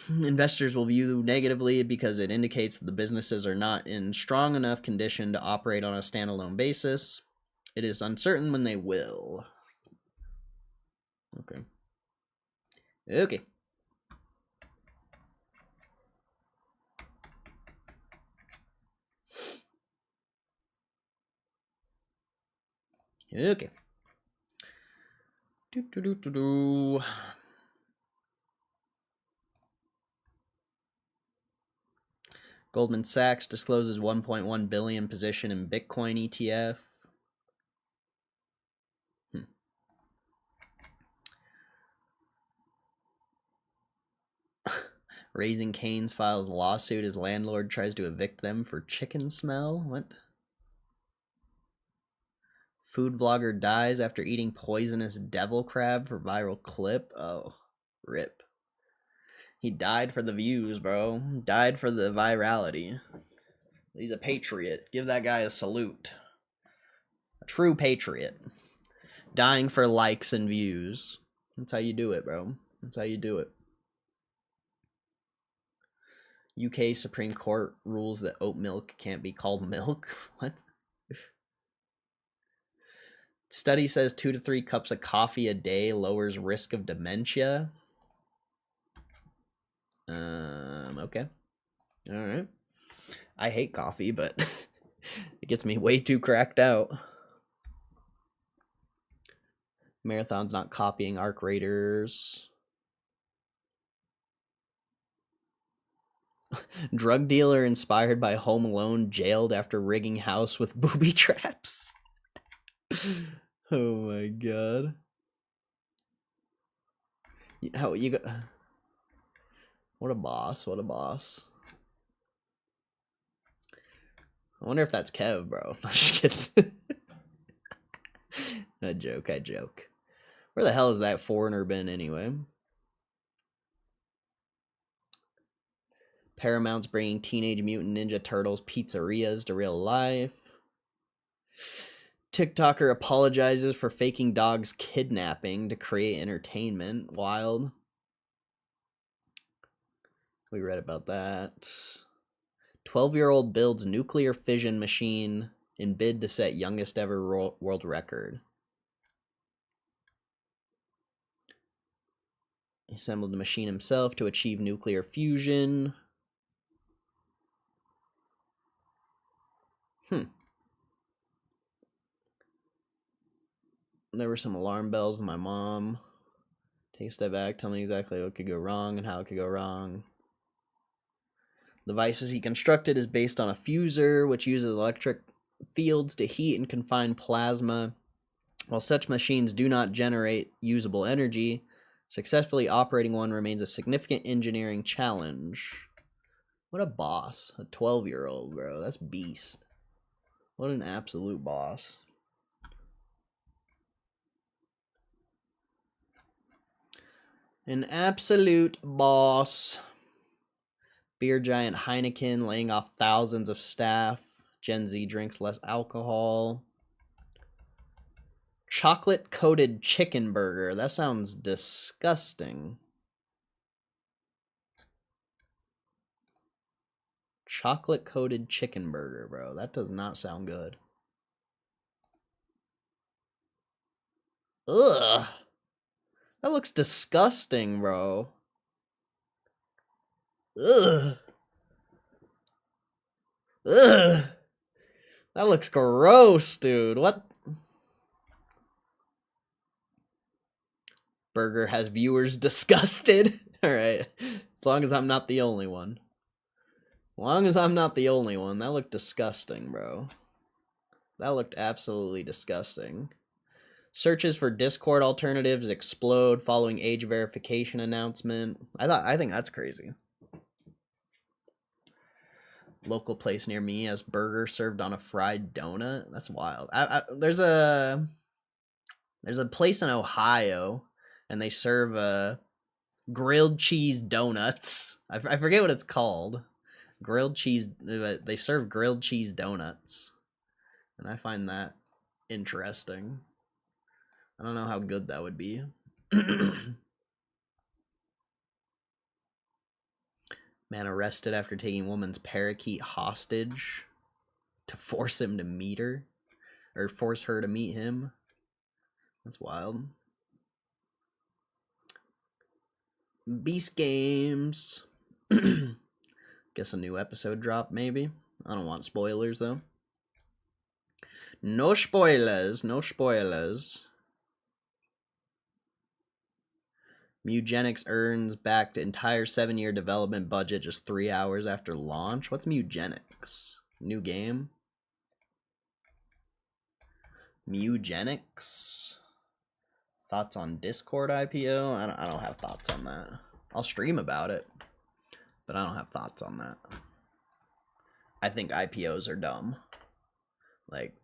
Investors will view negatively because it indicates that the businesses are not in strong enough condition to operate on a standalone basis. It is uncertain when they will. Okay. Okay. Goldman Sachs discloses 1.1 billion position in Bitcoin ETF. Raising Cane's files lawsuit as landlord tries to evict them for chicken smell. What? Food vlogger dies after eating poisonous devil crab for viral clip. Oh, rip. He died for the views, bro. Died for the virality. He's a patriot. Give that guy a salute. A true patriot. Dying for likes and views. That's how you do it, bro. That's how you do it. UK Supreme Court rules that oat milk can't be called milk. What? Study says 2 to 3 cups of coffee a day lowers risk of dementia. Okay. All right. I hate coffee, but it gets me way too cracked out. Marathon's not copying Arc Raiders. Drug dealer inspired by Home Alone jailed after rigging house with booby traps. Oh my god. How you got? What a boss! What a boss! I wonder if that's Kev, bro. I'm just kidding. I joke. I joke. Where the hell has that foreigner been anyway? Paramount's bringing Teenage Mutant Ninja Turtles pizzerias to real life. TikToker apologizes for faking dog's kidnapping to create entertainment. Wild. We read about that. 12-year-old builds nuclear fission machine in bid to set youngest ever world record. He assembled the machine himself to achieve nuclear fusion. There were some alarm bells with my mom. Take a step back, tell me exactly what could go wrong and how it could go wrong. The devices he constructed is based on a fuser, which uses electric fields to heat and confine plasma. While such machines do not generate usable energy, successfully operating one remains a significant engineering challenge. What a boss. A 12-year-old, bro. That's beast. What an absolute boss. An absolute boss. Beer giant Heineken laying off thousands of staff. Gen Z drinks less alcohol. Chocolate-coated chicken burger. That sounds disgusting. Chocolate-coated chicken burger, bro. That does not sound good. Ugh. That looks disgusting, bro. Ugh. Ugh. That looks gross, dude. What? Burger has viewers disgusted. Alright. As long as I'm not the only one. As long as I'm not the only one. That looked disgusting, bro. That looked absolutely disgusting. Searches for Discord alternatives explode following age verification announcement. I think that's crazy. Local place near me has burger served on a fried donut. That's wild. There's a place in Ohio, and they serve grilled cheese donuts. I forget what it's called. Grilled cheese. They serve grilled cheese donuts, and I find that interesting. I don't know how good that would be. Man arrested after taking woman's parakeet hostage to force him to meet her. Or force her to meet him. That's wild. Beast Games. Guess a new episode drop, maybe. I don't want spoilers, though. No spoilers. No spoilers. Mugenics earns back the entire 7-year development budget just 3 hours after launch. What's Mugenics? New game? Mugenics? Thoughts on Discord IPO? I don't have thoughts on that. I'll stream about it, but I don't have thoughts on that. I think IPOs are dumb. Like,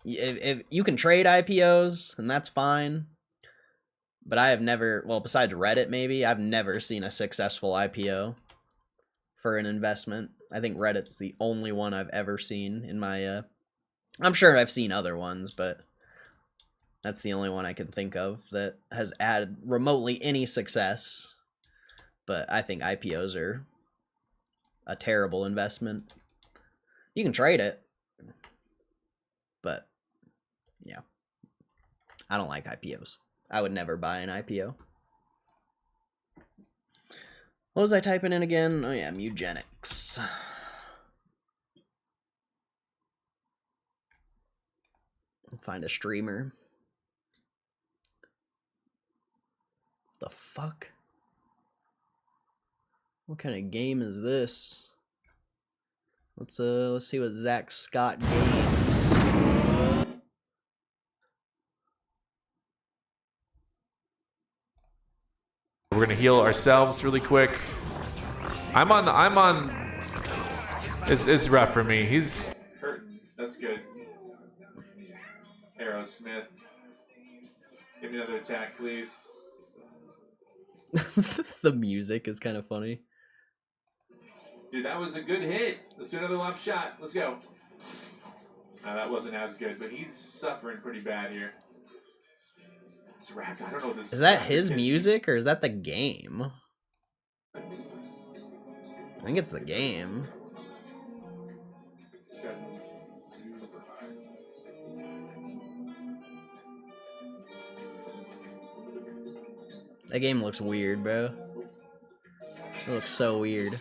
if you can trade IPOs, and that's fine. But I have never, well, besides Reddit maybe, I've never seen a successful IPO for an investment. I think Reddit's the only one I've ever seen in my, I'm sure I've seen other ones, but that's the only one I can think of that has added remotely any success. But I think IPOs are a terrible investment. You can trade it, but yeah, I don't like IPOs. I would never buy an IPO. What was I typing in again? Oh yeah, Mugenics. Find a streamer. The fuck? What kind of game is this? Let's see what Zach Scott games. We're gonna heal ourselves really quick. I'm on. It's rough for me. He's hurting. That's good. Aerosmith. Give me another attack, please. The music is kind of funny. Dude, that was a good hit. Let's do another lap shot. Let's go. That wasn't as good, but he's suffering pretty bad here. It's wrapped. I don't know what this is. That his music or is that the game? I think it's the game. That game looks weird, bro. It looks so weird.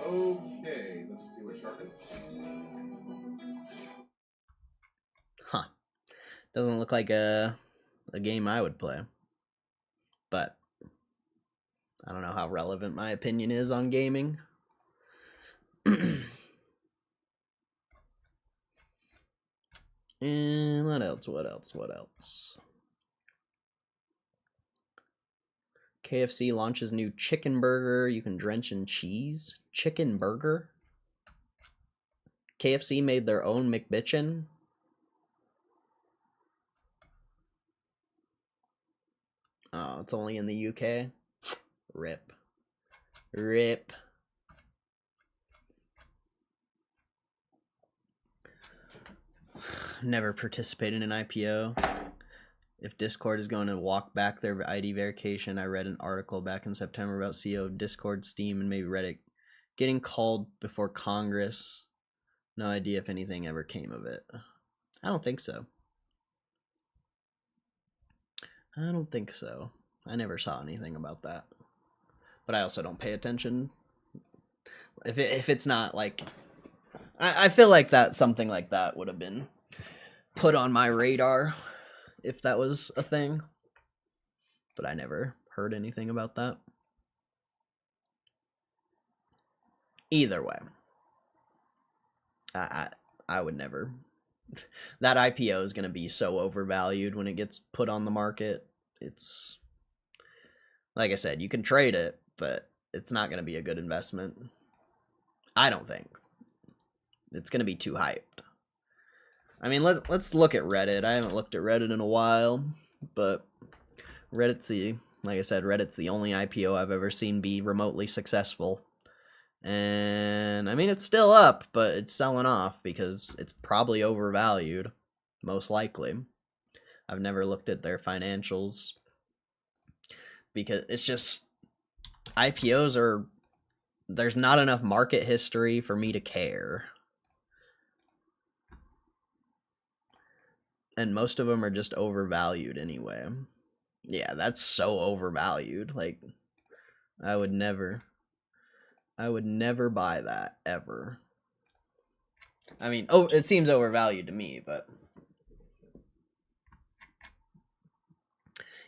Okay, let's do a sharpen. Huh. Doesn't look like a game I would play. But I don't know how relevant my opinion is on gaming. And what else? KFC launches new chicken burger you can drench in cheese. Chicken burger? KFC made their own McBitchin'. Oh, it's only in the UK? Rip. Rip. Never participated in an IPO. If Discord is going to walk back their ID verification, I read an article back in September about CEO of Discord, Steam, and maybe Reddit getting called before Congress. No idea if anything ever came of it. I don't think so. I don't think so. I never saw anything about that. But I also don't pay attention. If it's not like... I feel like that something like that would have been put on my radar if that was a thing. But I never heard anything about that. Either way. I would never. That IPO is going to be so overvalued when it gets put on the market. It's... Like I said, you can trade it, but it's not going to be a good investment. I don't think. It's going to be too hyped. I mean, let's look at Reddit. I haven't looked at Reddit in a while, but Reddit's like I said, Reddit's the only IPO I've ever seen be remotely successful. And I mean, it's still up, but it's selling off because it's probably overvalued, most likely. I've never looked at their financials because it's just IPOs are, there's not enough market history for me to care. And most of them are just overvalued anyway. Yeah, that's so overvalued. Like, I would never buy that, ever. I mean, oh, it seems overvalued to me, but...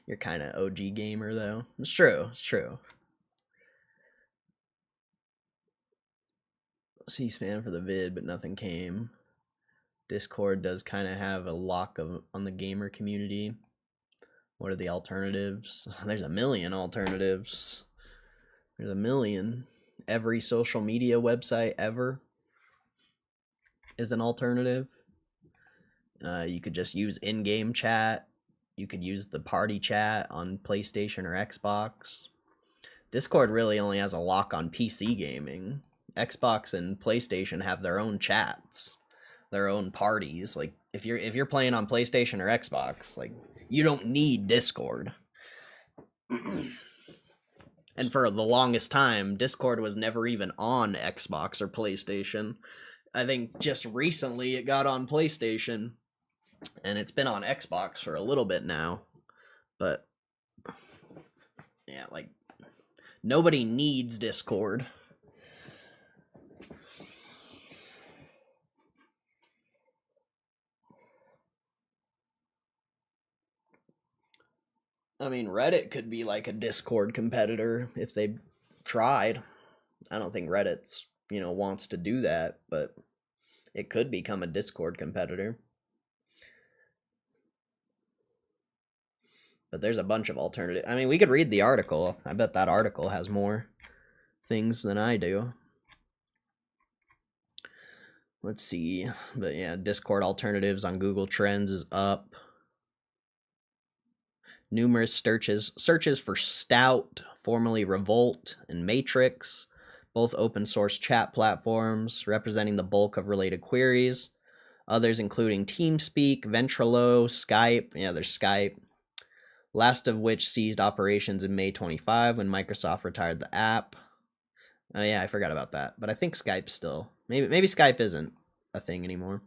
You're kind of OG gamer, though. It's true, it's true. C-SPAN for the vid, but nothing came. Discord does kind of have a lock on the gamer community. What are the alternatives? There's a million alternatives. There's a million. Every social media website ever is an alternative. You could just use in-game chat. You could use the party chat on PlayStation or Xbox. Discord really only has a lock on PC gaming. Xbox and PlayStation have their own chats, their own parties. Like, If you're playing on PlayStation or Xbox, like, you don't need Discord. And for the longest time, Discord was never even on Xbox or PlayStation. I think just recently it got on PlayStation, and it's been on Xbox for a little bit now. But yeah, like, nobody needs Discord. I mean, Reddit could be like a Discord competitor if they tried. I don't think Reddit's, wants to do that, but it could become a Discord competitor. But there's a bunch of alternatives. I mean, we could read the article. I bet that article has more things than I do. Let's see. But yeah, Discord alternatives on Google Trends is up. Numerous searches for Stout, formerly Revolt, and Matrix, both open source chat platforms representing the bulk of related queries. Others including TeamSpeak, Ventrilo, Skype. Yeah, there's Skype. Last of which ceased operations in May 25 when Microsoft retired the app. Oh yeah, I forgot about that. But I think Skype's still. Maybe Skype isn't a thing anymore.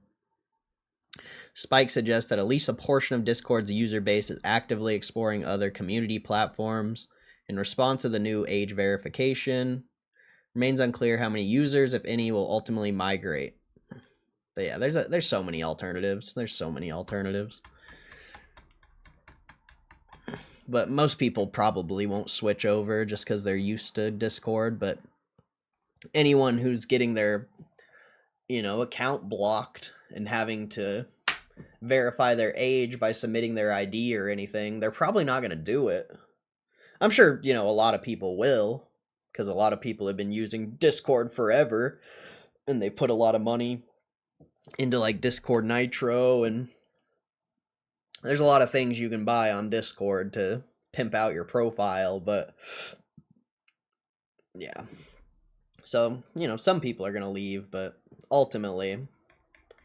Spike suggests that at least a portion of Discord's user base is actively exploring other community platforms. In response to the new age verification, remains unclear how many users, if any, will ultimately migrate. But yeah, there's so many alternatives. But most people probably won't switch over just because they're used to Discord. But anyone who's getting their, account blocked and having to verify their age by submitting their ID or anything, they're probably not going to do it. I'm sure, a lot of people will, because a lot of people have been using Discord forever, and they put a lot of money into, like, Discord Nitro, and there's a lot of things you can buy on Discord to pimp out your profile, but yeah. So, some people are going to leave, but ultimately,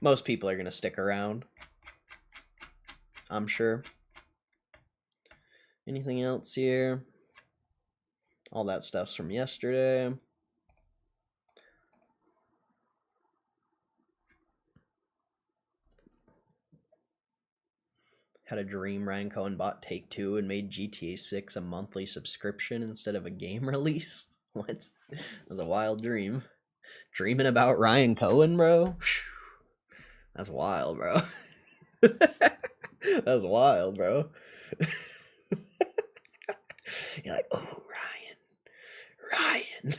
most people are going to stick around, I'm sure. Anything else here? All that stuff's from yesterday. Had a dream Ryan Cohen bought Take-Two and made GTA 6 a monthly subscription instead of a game release. What? That was a wild dream. Dreaming about Ryan Cohen, bro? That's wild, bro. That's wild, bro. You're like, oh, Ryan.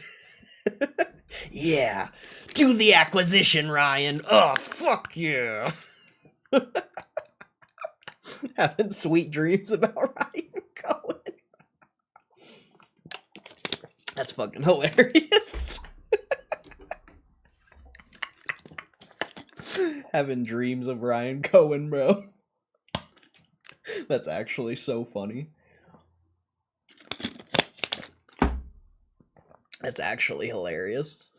Yeah. Do the acquisition, Ryan. Oh, fuck yeah. Having sweet dreams about Ryan Cohen. That's fucking hilarious. Having dreams of Ryan Cohen, bro. That's actually so funny. That's actually hilarious.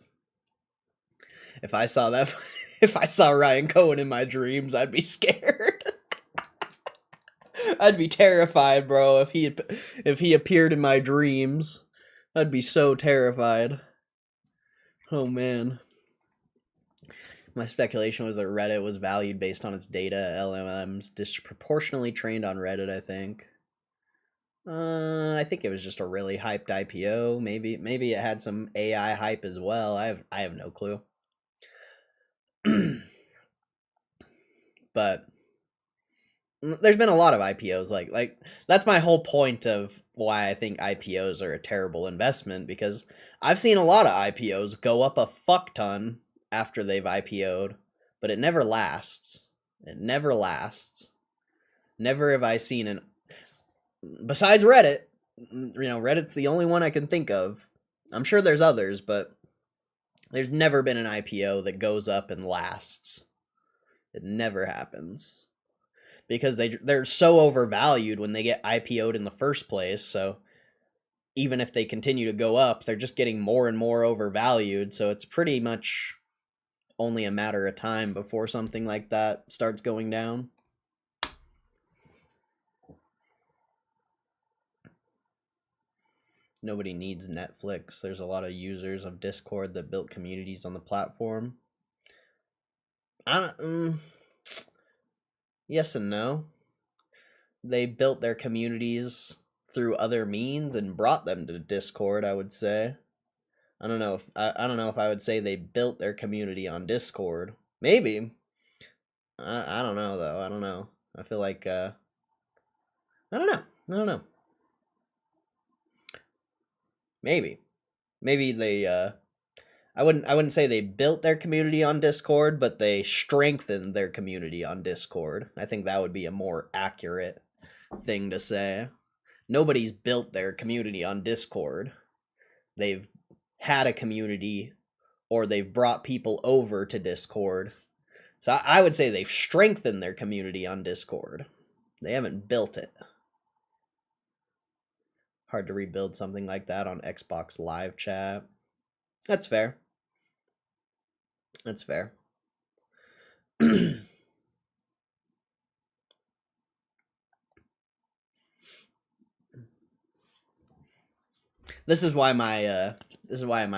If I saw that, if I saw Ryan Cohen in my dreams, I'd be scared. I'd be terrified, bro. If he appeared in my dreams, I'd be so terrified. Oh man. My speculation was that Reddit was valued based on its data. LLMs disproportionately trained on Reddit, I think. I think it was just a really hyped IPO. Maybe it had some AI hype as well. I have no clue. But there's been a lot of IPOs. Like that's my whole point of why I think IPOs are a terrible investment, because I've seen a lot of IPOs go up a fuck ton after they've IPO'd, but it never lasts. Never have I seen besides Reddit. Reddit's the only one I can think of. I'm sure there's others, but there's never been an IPO that goes up and lasts. It never happens. Because they're so overvalued when they get IPO'd in the first place, so even if they continue to go up, they're just getting more and more overvalued, so it's pretty much only a matter of time before something like that starts going down. Nobody needs Netflix. There's a lot of users of Discord that built communities on the platform. Yes and no. They built their communities through other means and brought them to Discord, I would say. I don't know if I would say they built their community on Discord. Maybe. I don't know though. I don't know. I feel like I don't know. Maybe they I wouldn't say they built their community on Discord, but they strengthened their community on Discord. I think that would be a more accurate thing to say. Nobody's built their community on Discord. They've had a community, or they've brought people over to Discord. So I would say they've strengthened their community on Discord. They haven't built it. Hard to rebuild something like that on Xbox Live Chat. That's fair. That's fair. This is why my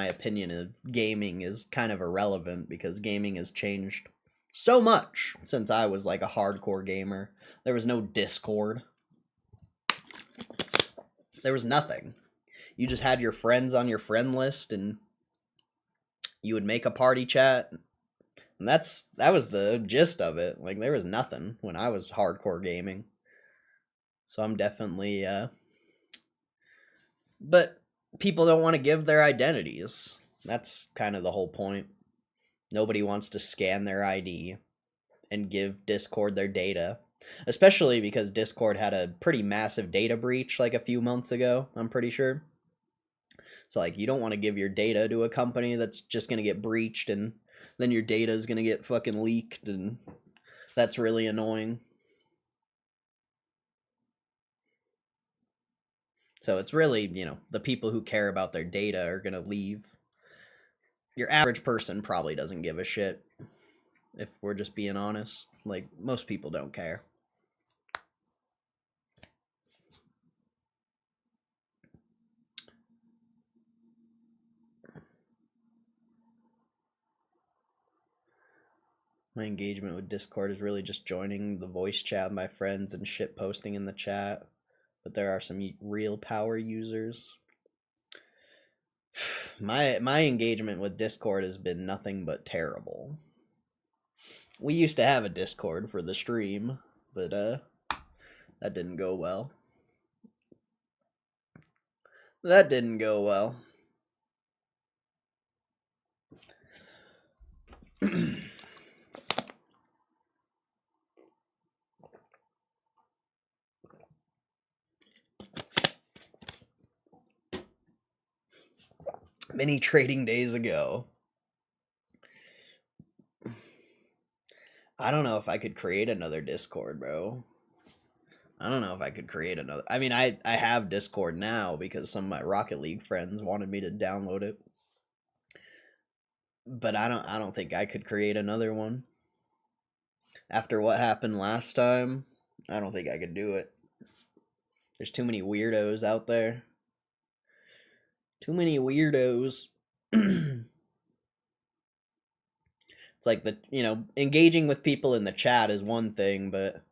opinion of gaming is kind of irrelevant, because gaming has changed so much since I was like a hardcore gamer. There was no Discord. There was nothing. You just had your friends on your friend list, and you would make a party chat. And that was the gist of it. Like, there was nothing when I was hardcore gaming. So I'm definitely but people don't want to give their identities. That's kind of the whole point. Nobody wants to scan their ID and give Discord their data. Especially because Discord had a pretty massive data breach like a few months ago, I'm pretty sure. So, like, you don't want to give your data to a company that's just going to get breached, and then your data is going to get fucking leaked, and that's really annoying. So it's really, the people who care about their data are going to leave. Your average person probably doesn't give a shit, if we're just being honest. Like, most people don't care. My engagement with Discord is really just joining the voice chat with my friends and shit posting in the chat. But there are some real power users. My engagement with Discord has been nothing but terrible. We used to have a Discord for the stream, but that didn't go well. That didn't go well. Many trading days ago. I don't know if I could create another Discord, bro. I don't know if I could create another. I mean, I have Discord now because some of my Rocket League friends wanted me to download it. But I don't think I could create another one. After what happened last time, I don't think I could do it. There's too many weirdos out there. Too many weirdos. It's like engaging with people in the chat is one thing, but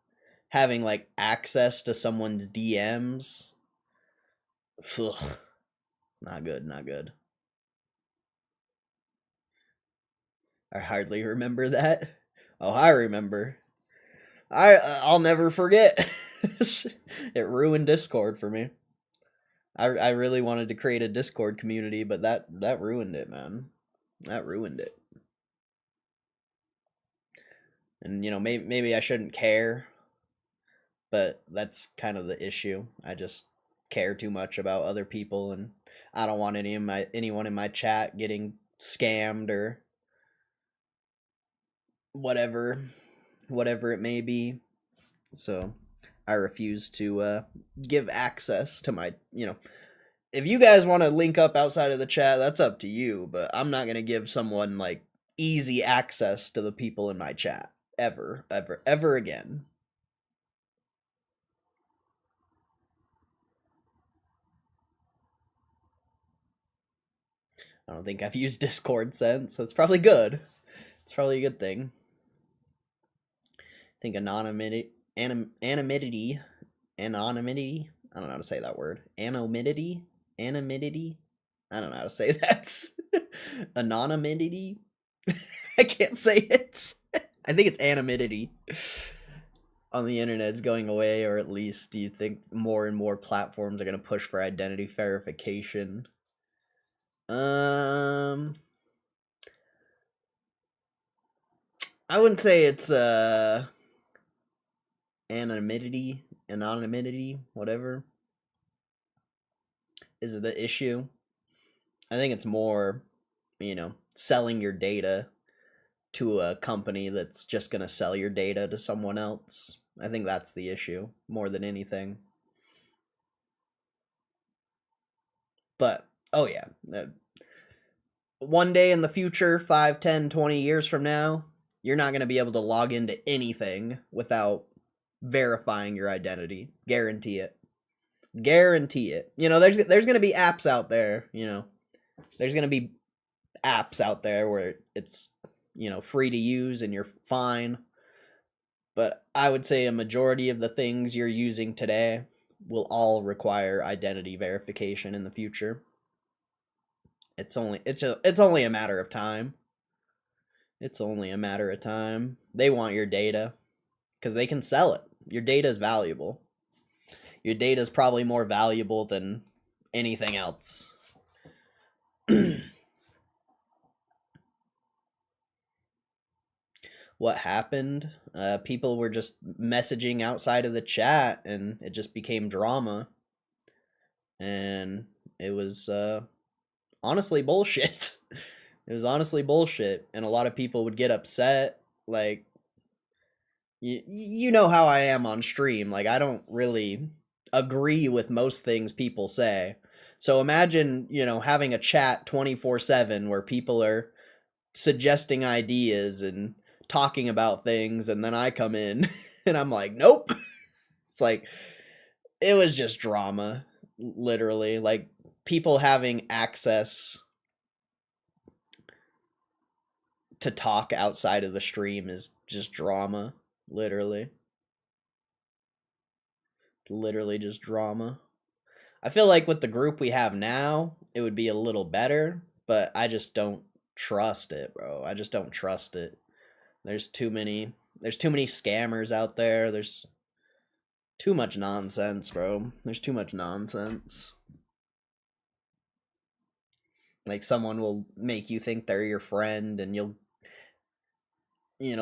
having like access to someone's DMs, ugh, not good. I hardly remember that. Oh, I remember. I'll never forget. It ruined Discord for me. I really wanted to create a Discord community, but that ruined it, man. That ruined it. And maybe I shouldn't care, but that's kind of the issue. I just care too much about other people, and I don't want anyone in my chat getting scammed or whatever it may be. So I refuse to give access to my, if you guys want to link up outside of the chat, that's up to you, but I'm not going to give someone like easy access to the people in my chat ever again. I don't think I've used Discord since. That's probably good. It's probably a good thing. I think anonymity. I don't know how to say that word. Anonymity. I don't know how to say that. Anonymity. I can't say it. I think it's anonymity. On the internet is going away, or at least do you think more and more platforms are going to push for identity verification? I wouldn't say it's anonymity, whatever is the issue. I think it's more, selling your data to a company that's just going to sell your data to someone else. I think that's the issue more than anything. But, oh yeah, one day in the future, 5, 10, 20 years from now, you're not going to be able to log into anything without verifying your identity. Guarantee it. Guarantee it. There's going to be apps out there, there's going to be apps out there where it's, free to use and you're fine. But I would say a majority of the things you're using today will all require identity verification in the future. It's only a matter of time. It's only a matter of time. They want your data because they can sell it. Your data is valuable. Your data is probably more valuable than anything else. What happened? People were just messaging outside of the chat and it just became drama. And it was honestly bullshit. It was honestly bullshit. And a lot of people would get upset. Like, you know how I am on stream. Like, I don't really agree with most things people say. So imagine, having a chat 24/7 where people are suggesting ideas and talking about things, and then I come in and I'm like, nope. It's like, it was just drama, literally. Like, people having access to talk outside of the stream is just drama, literally. Literally just drama. I feel like with the group we have now, it would be a little better, but I just don't trust it, bro. I just don't trust it. There's too many scammers out there. There's too much nonsense, bro. There's too much nonsense. Like, someone will make you think they're your friend and you'll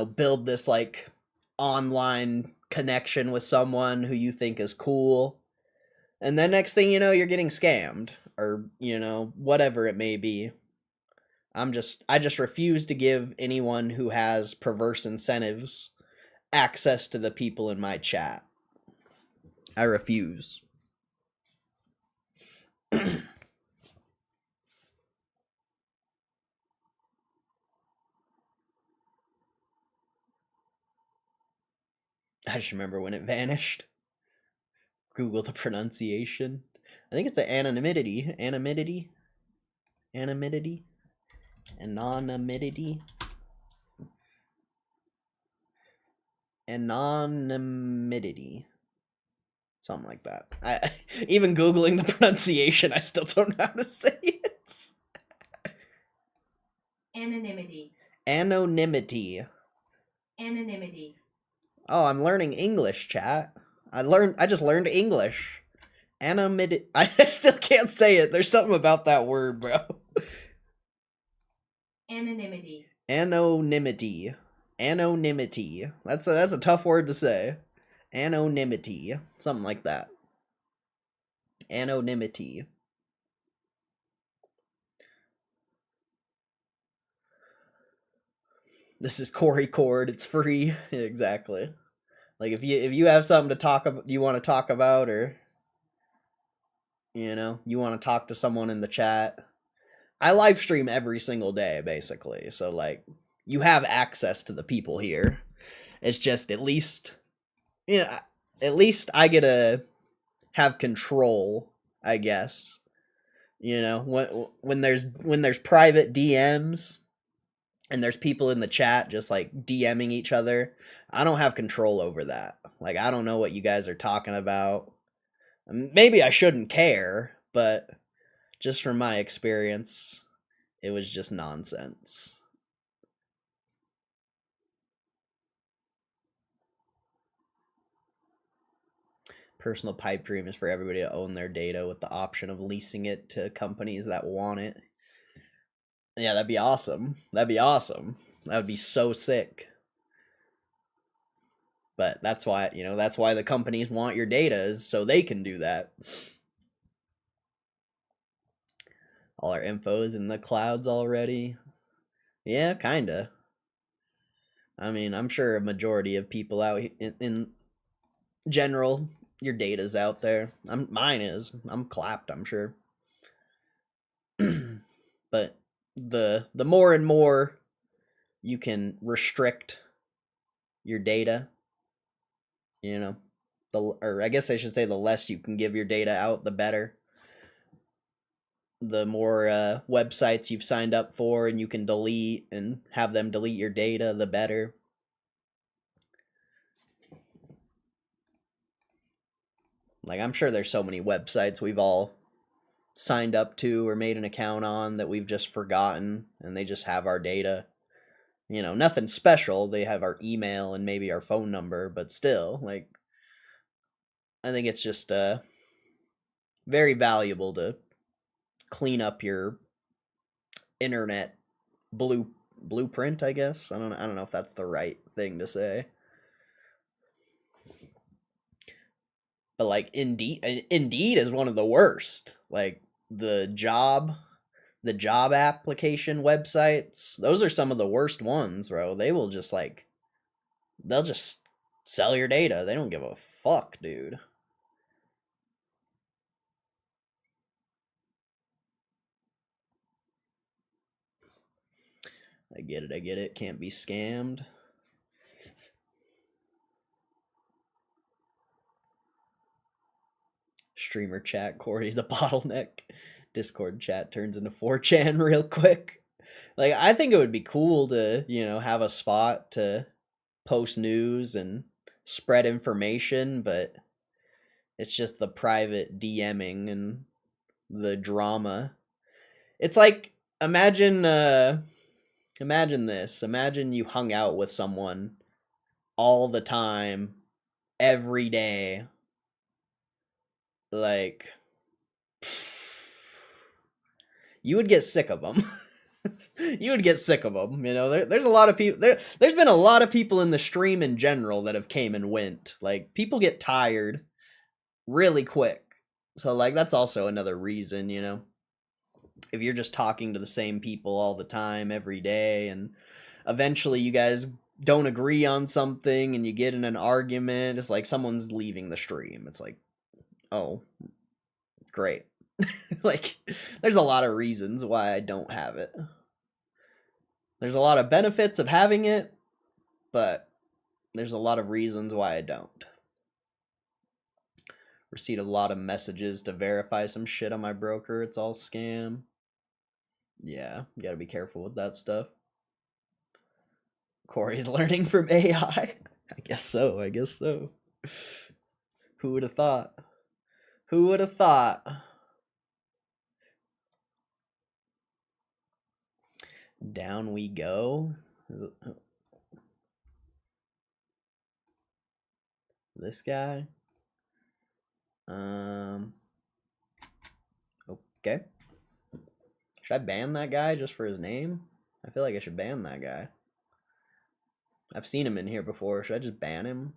build this like online connection with someone who you think is cool. And then next thing you know, you're getting scammed or, whatever it may be. I just refuse to give anyone who has perverse incentives access to the people in my chat. I refuse. I just remember when it vanished. Google the pronunciation. I think it's an anonymity. Anonymity. Something like that. Even Googling the pronunciation, I still don't know how to say it. Anonymity. Oh, I'm learning English, chat. I just learned English. Anonymity. I still can't say it. There's something about that word, bro. Anonymity. That's a tough word to say. Anonymity. Something like that. Anonymity. This is Corey Cord. It's free. Exactly. Like, if you have something to talk about, you want to talk about, or you want to talk to someone in the chat. I live stream every single day, basically. So, like, you have access to the people here. It's just at least, yeah, at least I get to have control, I guess. You know, when there's private DMs and there's people in the chat just like DMing each other, I don't have control over that. Like, I don't know what you guys are talking about. Maybe I shouldn't care, but just from my experience, it was just nonsense. Personal pipe dream is for everybody to own their data with the option of leasing it to companies that want it. Yeah, that'd be awesome. That'd be awesome. That would be so sick. But that's why, that's why the companies want your data, is so they can do that. All our info is in the clouds already. Yeah, kinda. I mean, I'm sure a majority of people out in general, your data's out there. Mine is. I'm clapped, I'm sure. But the more and more you can restrict your data, or I guess I should say the less you can give your data out, the better. The more websites you've signed up for and you can delete and have them delete your data, the better. Like, I'm sure there's so many websites we've all signed up to or made an account on that we've just forgotten, and they just have our data. Nothing special. They have our email and maybe our phone number, but still, like, I think it's just very valuable to clean up your internet blueprint, I guess. I don't know if that's the right thing to say. But like Indeed is one of the worst. Like the job application websites, those are some of the worst ones, bro. They'll just sell your data. They don't give a fuck, dude. I get it. Can't be scammed. Streamer chat, Corey's a bottleneck. Discord chat turns into 4chan real quick. Like, I think it would be cool to, have a spot to post news and spread information, but it's just the private DMing and the drama. It's like, imagine this. Imagine you hung out with someone all the time, every day. Like, you would get sick of them. You would get sick of them. There's a lot of people. There's been a lot of people in the stream in general that have came and went. Like, people get tired really quick. So, like, that's also another reason, if you're just talking to the same people all the time, every day, and eventually you guys don't agree on something and you get in an argument, it's like someone's leaving the stream. It's like, oh, great. Like, there's a lot of reasons why I don't have it. There's a lot of benefits of having it, but there's a lot of reasons why I don't. Received a lot of messages to verify some shit on my broker. It's all scam. Yeah, you gotta be careful with that stuff. Corey's learning from AI. I guess so. Who would have thought? Who would have thought? Down we go. This guy. Okay. Should I ban that guy just for his name? I feel like I should ban that guy. I've seen him in here before. Should I just ban him?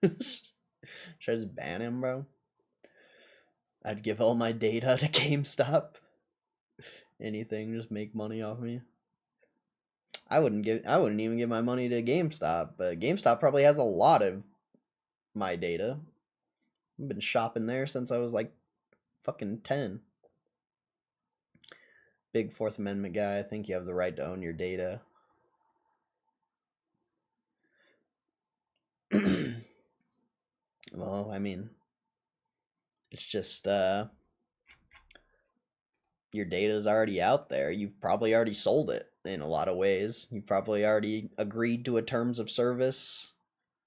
Should I just ban him, bro? I'd give all my data to GameStop. Anything, just make money off me. I wouldn't even give my money to GameStop, but GameStop probably has a lot of my data. I've been shopping there since I was like fucking 10. big Fourth Amendment guy. I think you have the right to own your data. Well, I mean, it's just your data is already out there. You've probably already sold it in a lot of ways. You've probably already agreed to a terms of service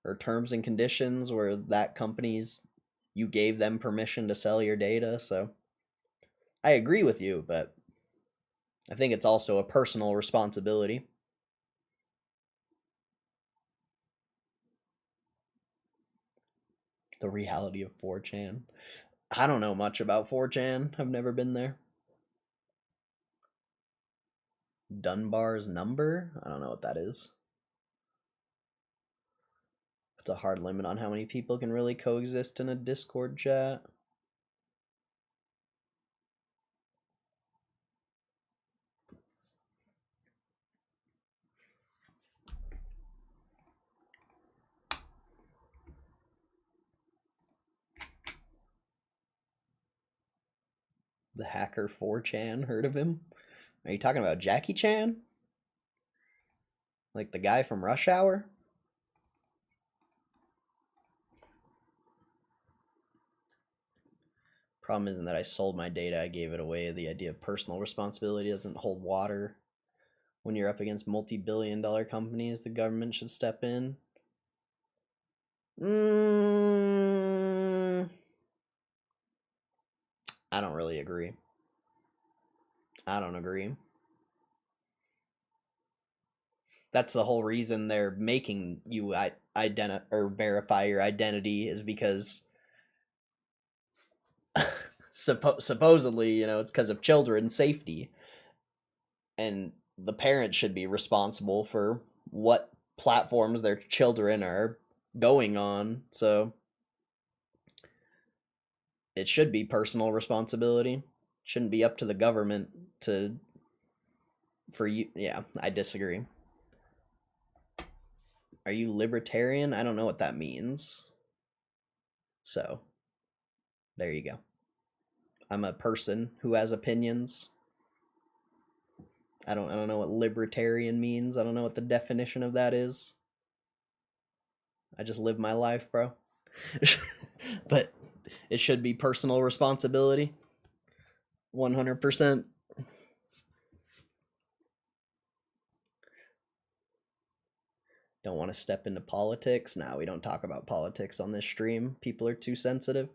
or terms and conditions where that company's you gave them permission to sell your data. So I agree with you, but I think it's also a personal responsibility. The reality of 4chan. I don't know much about 4chan. I've never been there. Dunbar's number? I don't know what that is. It's a hard limit on how many people can really coexist in a Discord chat. The hacker 4chan, heard of him? Are you talking about Jackie Chan? Like the guy from Rush Hour? Problem isn't that I sold my data, I gave it away. The idea of personal responsibility doesn't hold water. When you're up against multi-billion-dollar companies, the government should step in. I don't really agree. I don't agree. That's the whole reason they're making you verify your identity, is because supposedly, you know, it's because of children's safety, and the parents should be responsible for what platforms their children are going on. So it should be personal responsibility. It shouldn't be up to the government to for you. Yeah, I disagree. Are you libertarian? I don't know what that means. So there you go. I'm a person who has opinions. I don't know what libertarian means. I don't know what the definition of that is. I just live my life, bro. But it should be personal responsibility. 100%. Don't want to step into politics. No, we don't talk about politics on this stream. People are too sensitive.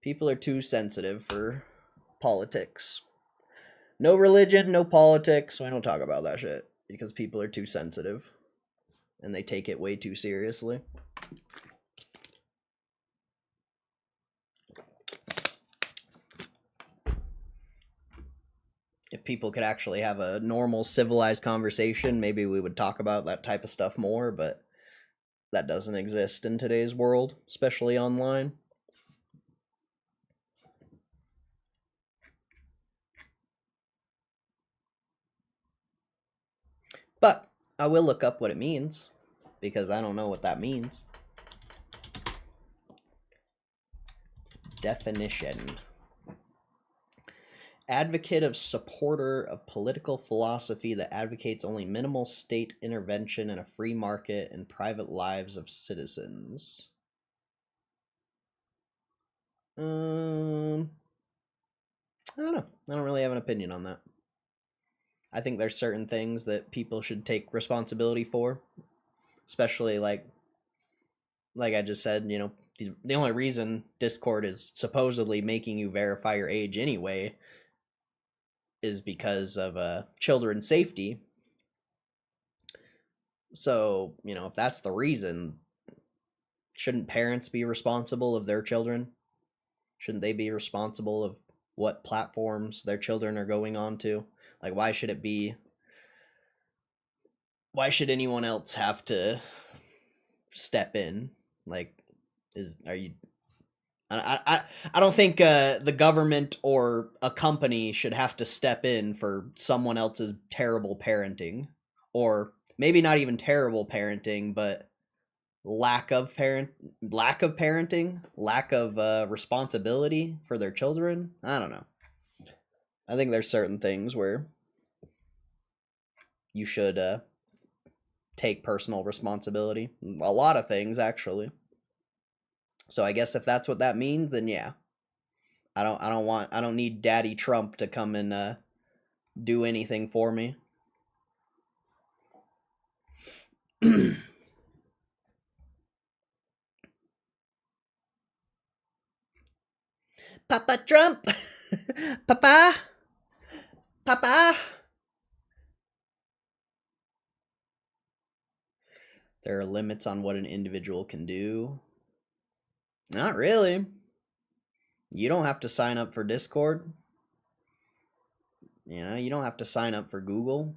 People are too sensitive for politics. No religion, no politics. We don't talk about that shit because people are too sensitive and they take it way too seriously. If people could actually have a normal, civilized conversation, maybe we would talk about that type of stuff more, but that doesn't exist in today's world, especially online. But I will look up what it means, because I don't know what that means. Definition. Advocate of supporter of political philosophy that advocates only minimal state intervention in a free market and private lives of citizens. I don't know. I don't really have an opinion on that. I think there's certain things that people should take responsibility for, especially like I just said, you know, the only reason Discord is supposedly making you verify your age anyway is because of children's safety. So, you know, if that's the reason, shouldn't parents be responsible of their children? Shouldn't they be responsible of what platforms their children are going on to? Like, why should anyone else have to step in? Like, I don't think the government or a company should have to step in for someone else's terrible parenting, or maybe not even terrible parenting, but lack of parenting, lack of responsibility for their children. I don't know. I think there's certain things where you should take personal responsibility. A lot of things, actually. So I guess if that's what that means, then yeah. I don't need Daddy Trump to come and do anything for me. Papa Trump! Papa! Papa! There are limits on what an individual can do. Not really. You don't have to sign up for Discord. You know, you don't have to sign up for Google.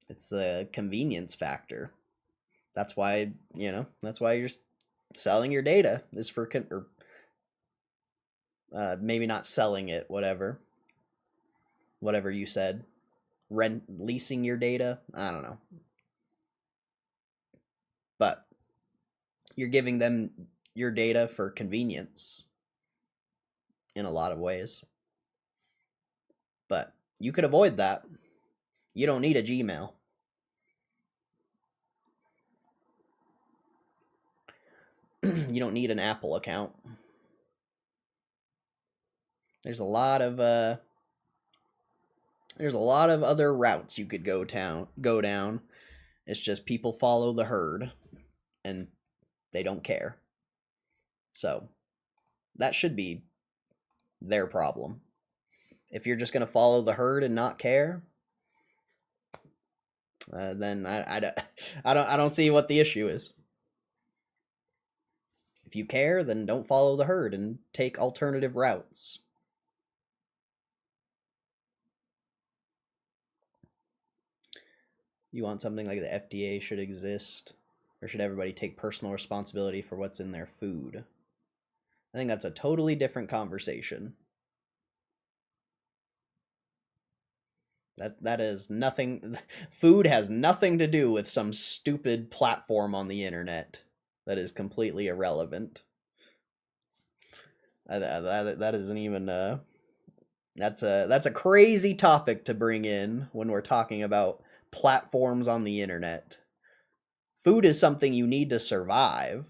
It's the convenience factor. That's why, you know, that's why you're selling your data. Is for maybe not selling it, whatever you said, leasing your data, I don't know, but you're giving them your data for convenience in a lot of ways, but you could avoid that. You don't need a Gmail. You don't need an Apple account. There's a lot of other routes you could go down. It's just people follow the herd and they don't care. So that should be their problem. If you're just going to follow the herd and not care, then I don't see what the issue is. If you care, then don't follow the herd and take alternative routes. You want something like the FDA should exist, or should everybody take personal responsibility for what's in their food? I think that's a totally different conversation. That is nothing. Food has nothing to do with some stupid platform on the internet that is completely irrelevant. That isn't even that's a crazy topic to bring in when we're talking about platforms on the internet. Food is something you need to survive.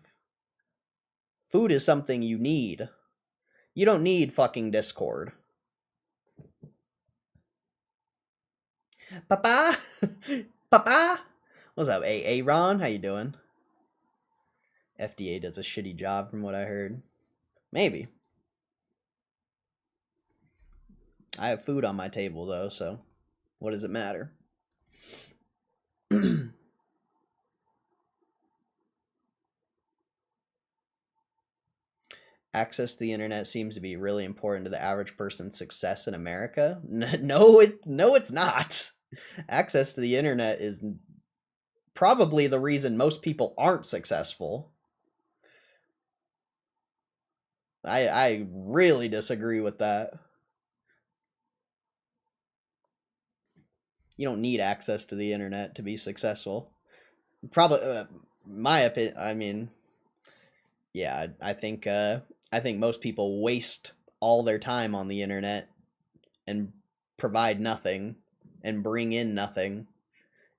Food is something you need. You don't need fucking Discord. Papa? Papa? What's up, Ron? How you doing? FDA does a shitty job from what I heard. Maybe. I have food on my table, though, so what does it matter? Access to the internet seems to be really important to the average person's success in America. No, it's not. Access to the internet is probably the reason most people aren't successful. I really disagree with that. You don't need access to the internet to be successful. Probably, my opinion. I mean, yeah, I think most people waste all their time on the internet and provide nothing and bring in nothing.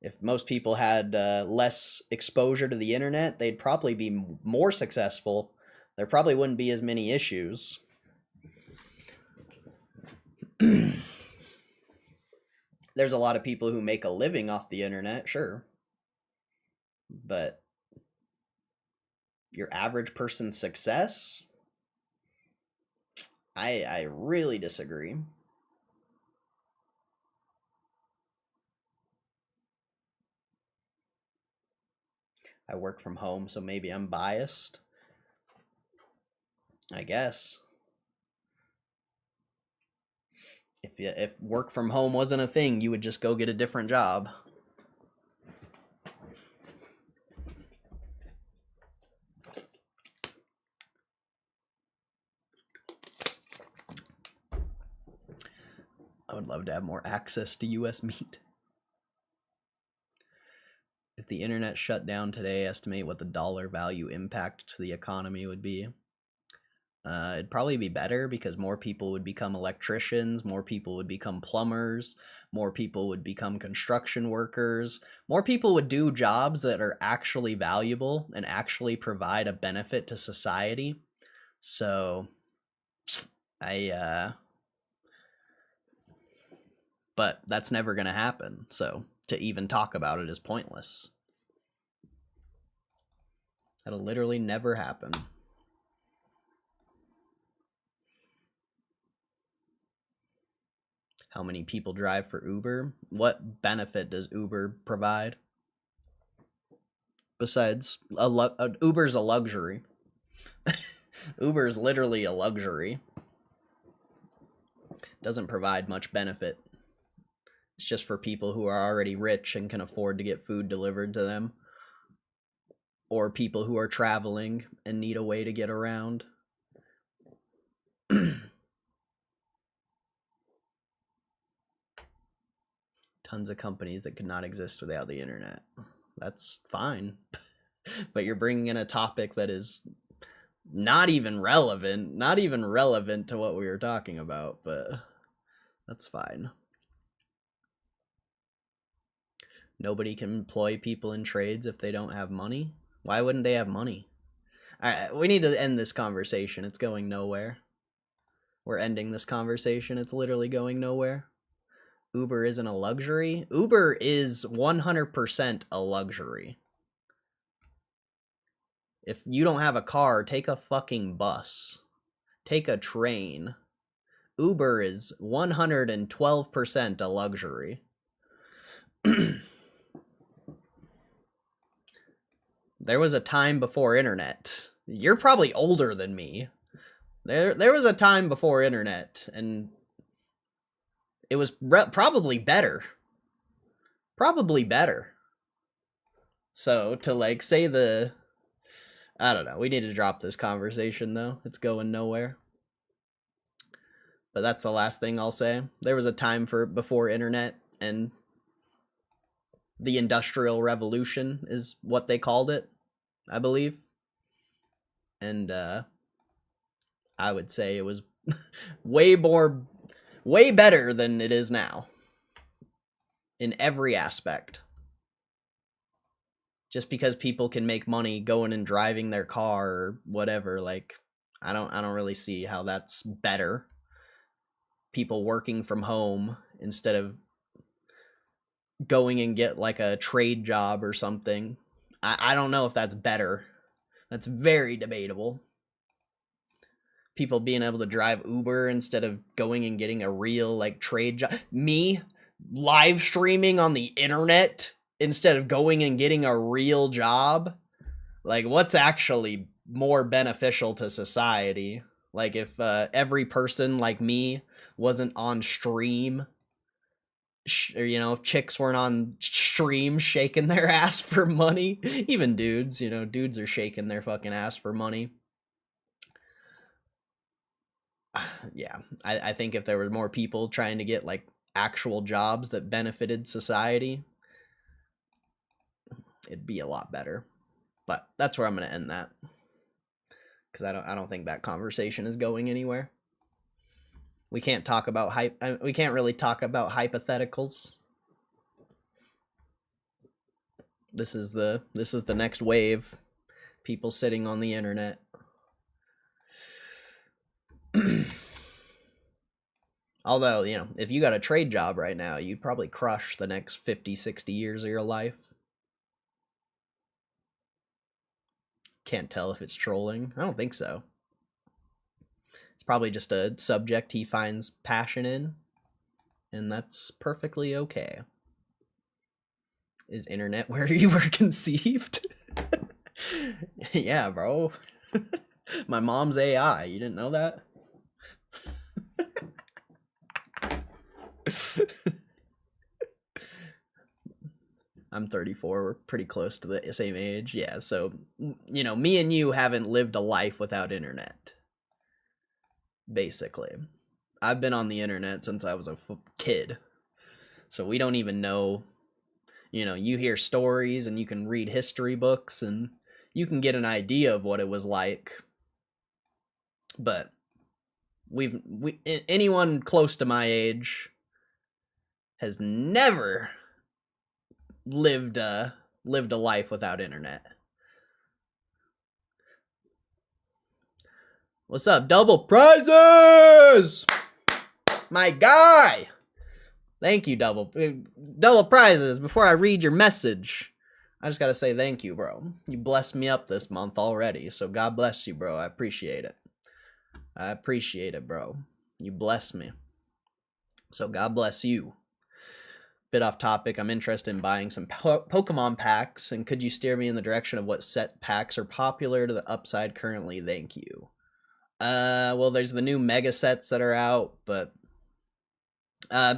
If most people had less exposure to the internet, they'd probably be more successful. There probably wouldn't be as many issues. There's a lot of people who make a living off the internet, sure. But your average person's success? I really disagree. I work from home, so maybe I'm biased. I guess. If work from home wasn't a thing, you would just go get a different job. I would love to have more access to US meat. If the internet shut down today, estimate what the dollar value impact to the economy would be. It'd probably be better because more people would become electricians, more people would become plumbers, more people would become construction workers, more people would do jobs that are actually valuable and actually provide a benefit to society. So but that's never going to happen. So to even talk about it is pointless. That'll literally never happen. How many people drive for Uber? What benefit does Uber provide? Besides, Uber's a luxury. Uber is literally a luxury. Doesn't provide much benefit. It's just for people who are already rich and can afford to get food delivered to them. Or people who are traveling and need a way to get around. Tons of companies that could not exist without the internet. That's fine. But you're bringing in a topic that is not even relevant to what we were talking about, but that's fine. Nobody can employ people in trades if they don't have money. Why wouldn't they have money? All right, we need to end this conversation. It's going nowhere. We're ending this conversation. It's literally going nowhere. Uber isn't a luxury. Uber is 100% a luxury. If you don't have a car, take a fucking bus. Take a train. Uber is 112% a luxury. There was a time before internet. You're probably older than me. There was a time before internet, and it was probably better. Probably better. So to like say I don't know. We need to drop this conversation though. It's going nowhere. But that's the last thing I'll say. There was a time before internet, and the Industrial Revolution is what they called it, I believe. And I would say it was way better than it is now. In every aspect. Just because people can make money going and driving their car or whatever, like I don't really see how that's better. People working from home instead of going and get like a trade job or something. I don't know if that's better. That's very debatable. People being able to drive Uber instead of going and getting a real like trade job. Me live streaming on the internet instead of going and getting a real job. Like, what's actually more beneficial to society? Like, if every person like me wasn't on stream, or, you know, if chicks weren't on stream shaking their ass for money, even dudes, you know, dudes are shaking their fucking ass for money. Yeah, I think if there were more people trying to get like actual jobs that benefited society, it'd be a lot better. But that's where I'm going to end that, because I don't think that conversation is going anywhere. We can't talk about we can't really talk about hypotheticals. This is the next wave. People sitting on the internet. Although, you know, if you got a trade job right now, you'd probably crush the next 50, 60 years of your life. Can't tell if it's trolling. I don't think so. It's probably just a subject he finds passion in, and that's perfectly okay. Is internet where you were conceived? Yeah, bro. My mom's AI. You didn't know that? I'm 34. We're pretty close to the same age. Yeah, so, you know, me and you haven't lived a life without internet. Basically. I've been on the internet since I was a kid. So we don't even know, you know, you hear stories and you can read history books and you can get an idea of what it was like. But anyone close to my age has never lived a life without internet. What's up, double prizes? My guy. Thank you, double prizes. Before I read your message, I just gotta say thank you, bro. You blessed me up this month already, so God bless you, bro. I appreciate it. I appreciate it, bro. You bless me. So God bless you. Bit off topic, I'm interested in buying some Pokemon packs, and could you steer me in the direction of what set packs are popular to the upside currently? Thank you. Well, there's the new mega sets that are out, but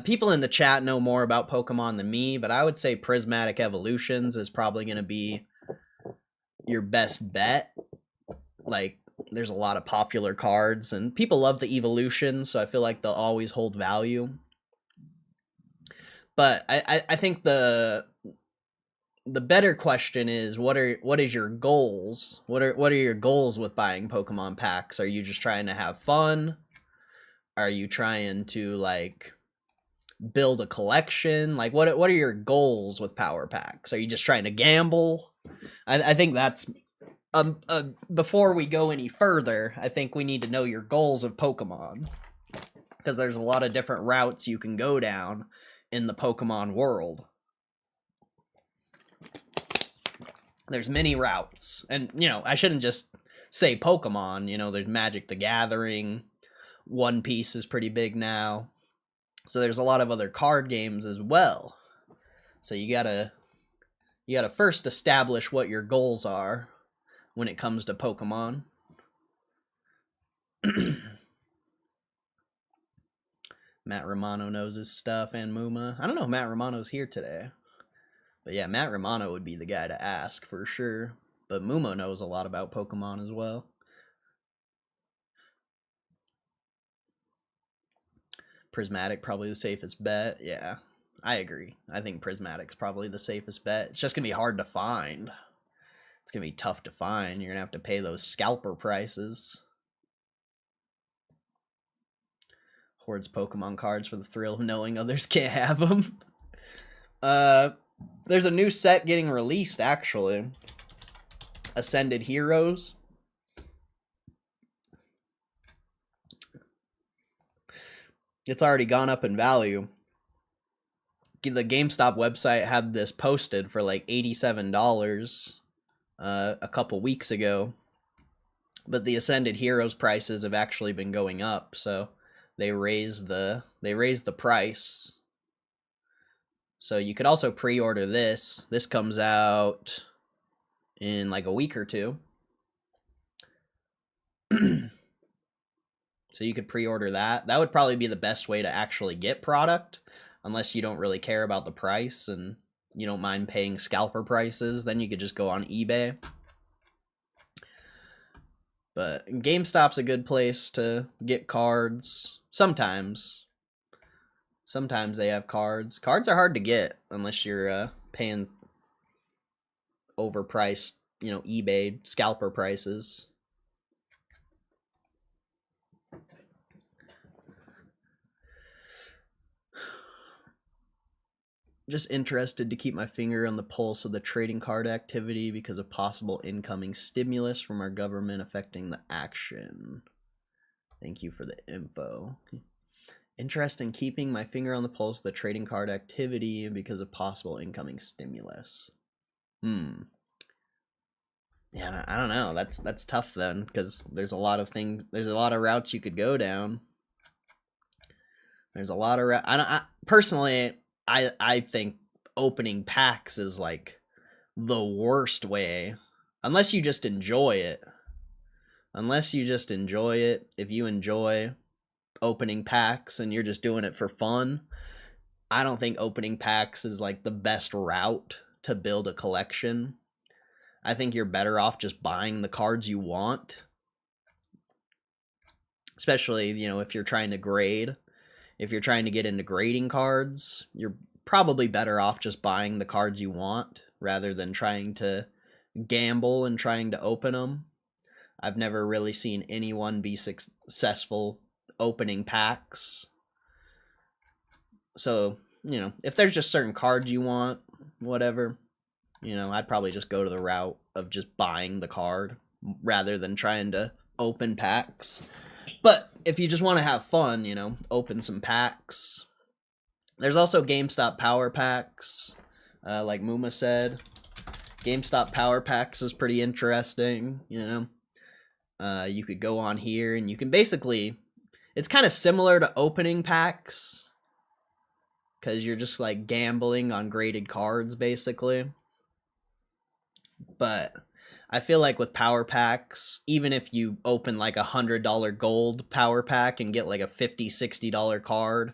people in the chat know more about Pokemon than me, but I would say Prismatic Evolutions is probably going to be your best bet. Like, there's a lot of popular cards, and people love the evolutions, so I feel like they'll always hold value. But I think the better question is what is your goals? What are your goals with buying Pokemon packs? Are you just trying to have fun? Are you trying to like build a collection? Like what are your goals with power packs? Are you just trying to gamble? I think that's before we go any further, I think we need to know your goals of Pokemon, because there's a lot of different routes you can go down in the Pokemon world. There's many routes, and you know, I shouldn't just say Pokemon. You know, there's Magic the Gathering, One Piece is pretty big now, so there's a lot of other card games as well. So you gotta first establish what your goals are when it comes to Pokemon. Matt Romano knows his stuff, and Muma. I don't know if Matt Romano's here today. But yeah, Matt Romano would be the guy to ask for sure. But Mumo knows a lot about Pokemon as well. Prismatic, probably the safest bet. Yeah, I agree. I think Prismatic's probably the safest bet. It's just going to be hard to find. It's going to be tough to find. You're going to have to pay those scalper prices. Hoards Pokemon cards for the thrill of knowing others can't have them. There's a new set getting released, actually. Ascended Heroes. It's already gone up in value. The GameStop website had this posted for like $87 a couple weeks ago. But the Ascended Heroes prices have actually been going up, so they raised the price. So you could also pre-order this. This comes out in like a week or two. So you could pre-order that. That would probably be the best way to actually get product, unless you don't really care about the price and you don't mind paying scalper prices. Then you could just go on eBay. But GameStop's a good place to get cards. Sometimes they have cards. Cards are hard to get unless you're paying overpriced, you know, eBay scalper prices. Just interested to keep my finger on the pulse of the trading card activity because of possible incoming stimulus from our government affecting the action. Thank you for the info. Interest in keeping my finger on the pulse of the trading card activity because of possible incoming stimulus. Yeah, I don't know. That's tough then, because there's a lot of routes you could go down. There's a lot of personally, I think opening packs is like the worst way, unless you just enjoy it. If you enjoy opening packs and you're just doing it for fun, I don't think opening packs is like the best route to build a collection. I think you're better off just buying the cards you want. Especially, you know, if you're trying to grade. If you're trying to get into grading cards, you're probably better off just buying the cards you want rather than trying to gamble and trying to open them. I've never really seen anyone be successful opening packs. So, you know, if there's just certain cards you want, whatever, you know, I'd probably just go to the route of just buying the card rather than trying to open packs. But if you just want to have fun, you know, open some packs. There's also GameStop power packs, like Muma said. GameStop power packs is pretty interesting, you know. You could go on here and you can basically, it's kind of similar to opening packs, because you're just like gambling on graded cards basically. But I feel like with power packs, even if you open like $100 gold power pack and get like a $50, $60 card,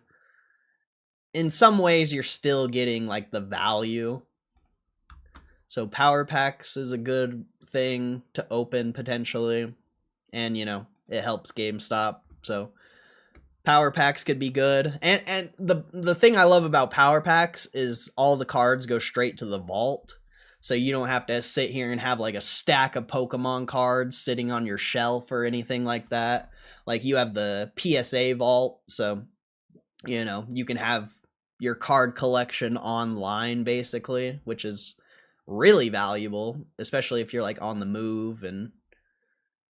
in some ways you're still getting like the value. So power packs is a good thing to open potentially. And, you know, it helps GameStop. So power packs could be good. And the thing I love about power packs is all the cards go straight to the vault. So you don't have to sit here and have like a stack of Pokemon cards sitting on your shelf or anything like that. Like you have the PSA vault, so you know, you can have your card collection online basically, which is really valuable, especially if you're like on the move and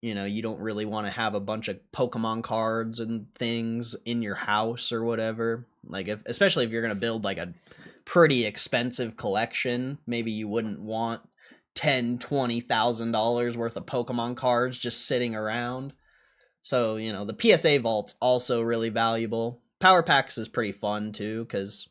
you know, you don't really want to have a bunch of Pokemon cards and things in your house or whatever. Like especially if you're going to build like a pretty expensive collection, maybe you wouldn't want $10,000-$20,000 worth of Pokemon cards just sitting around. So, you know, the PSA vault's also really valuable. Power packs is pretty fun too, because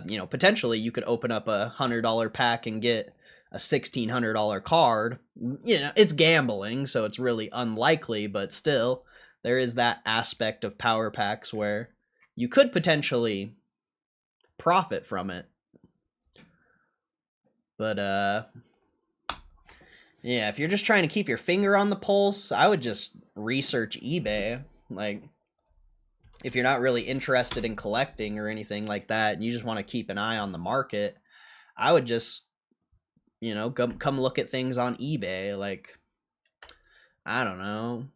you know, potentially you could open up a $100 pack and get a $1,600 card. You know, it's gambling, so it's really unlikely, but still, there is that aspect of power packs where you could potentially profit from it. But yeah, if you're just trying to keep your finger on the pulse, I would just research eBay. Like, if you're not really interested in collecting or anything like that, and you just want to keep an eye on the market, I would just, you know, come look at things on eBay. Like, I don't know.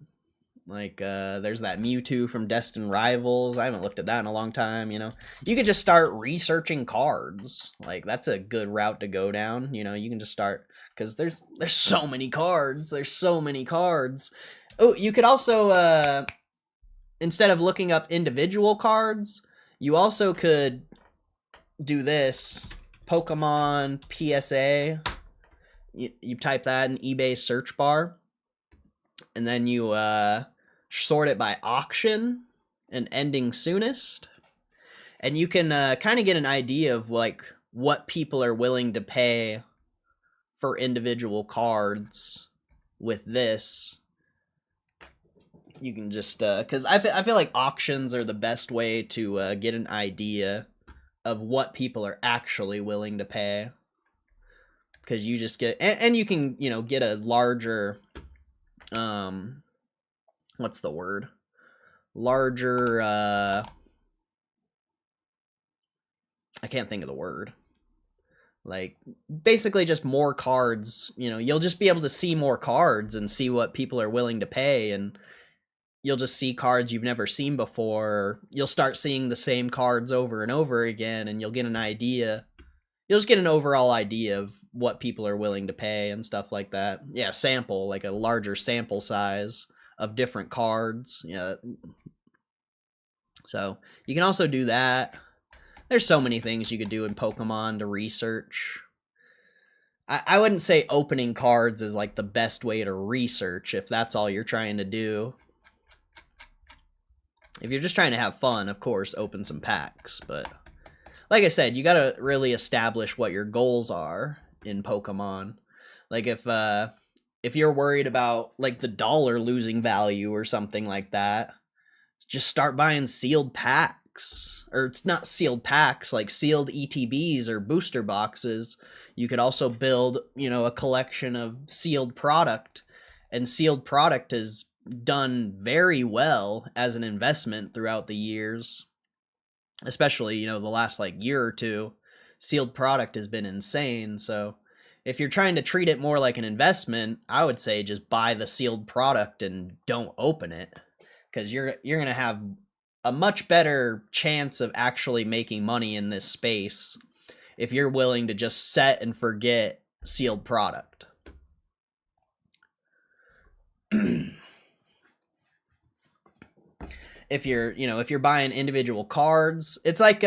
Like, there's that Mewtwo from Destined Rivals. I haven't looked at that in a long time, you know. You could just start researching cards. Like, that's a good route to go down. You know, you can just start, because there's so many cards. There's so many cards. Oh, you could also, instead of looking up individual cards, you also could do this. Pokemon PSA. You type that in eBay's search bar. And then you sort it by auction and ending soonest. And you can kind of get an idea of like what people are willing to pay for individual cards with this. You can just, because I feel like auctions are the best way to get an idea of what people are actually willing to pay. Because you just get, and you can, you know, get a larger, what's the word? Larger, I can't think of the word. Like, basically just more cards, you know, you'll just be able to see more cards and see what people are willing to pay, and you'll just see cards you've never seen before. You'll start seeing the same cards over and over again, and you'll get an idea. You'll just get an overall idea of what people are willing to pay and stuff like that. Yeah, sample, like a larger sample size of different cards. Yeah. So you can also do that. There's so many things you could do in Pokemon to research. I wouldn't say opening cards is like the best way to research if that's all you're trying to do. If you're just trying to have fun, of course, open some packs. But like I said, you gotta really establish what your goals are in Pokemon. Like if you're worried about like the dollar losing value or something like that, just start buying sealed packs. Or it's not sealed packs, like sealed ETBs or booster boxes. You could also build, you know, a collection of sealed product. And sealed product has done very well as an investment throughout the years. Especially, you know, the last like year or two. Sealed product has been insane. So if you're trying to treat it more like an investment, I would say just buy the sealed product and don't open it, because you're going to have a much better chance of actually making money in this space if you're willing to just set and forget sealed product. If you're buying individual cards, it's like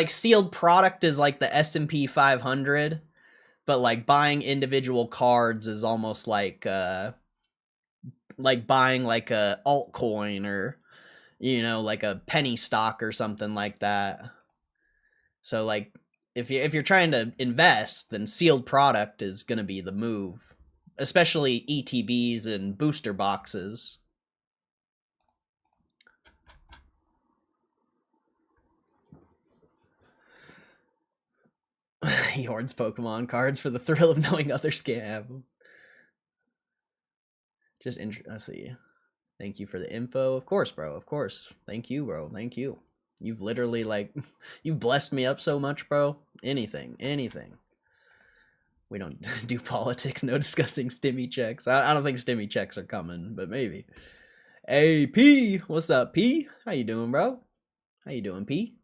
sealed product is like the S&P 500, but like buying individual cards is almost like buying like a altcoin, or like a penny stock or something like that. So like if you're trying to invest, then sealed product is going to be the move, especially ETBs and booster boxes. He hoards Pokemon cards for the thrill of knowing others can't have them. Let's see. Thank you for the info. Of course, bro. Of course. Thank you, bro. Thank you. You've literally, you've blessed me up so much, bro. Anything. We don't do politics. No discussing stimmy checks. I don't think stimmy checks are coming, but maybe. Hey, P. What's up, P? How you doing, bro? How you doing, P?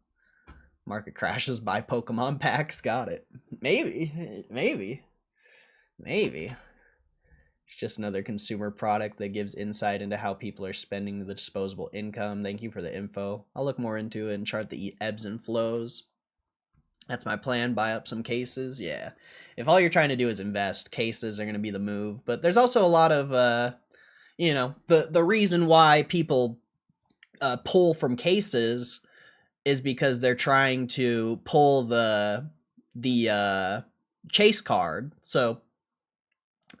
Market crashes, buy Pokemon packs. Got it. Maybe. It's just another consumer product that gives insight into how people are spending the disposable income. Thank you for the info. I'll look more into it and chart the ebbs and flows. That's my plan. Buy up some cases. Yeah. If all you're trying to do is invest, cases are going to be the move. But there's also a lot of, the reason why people pull from cases is because they're trying to pull the chase card. So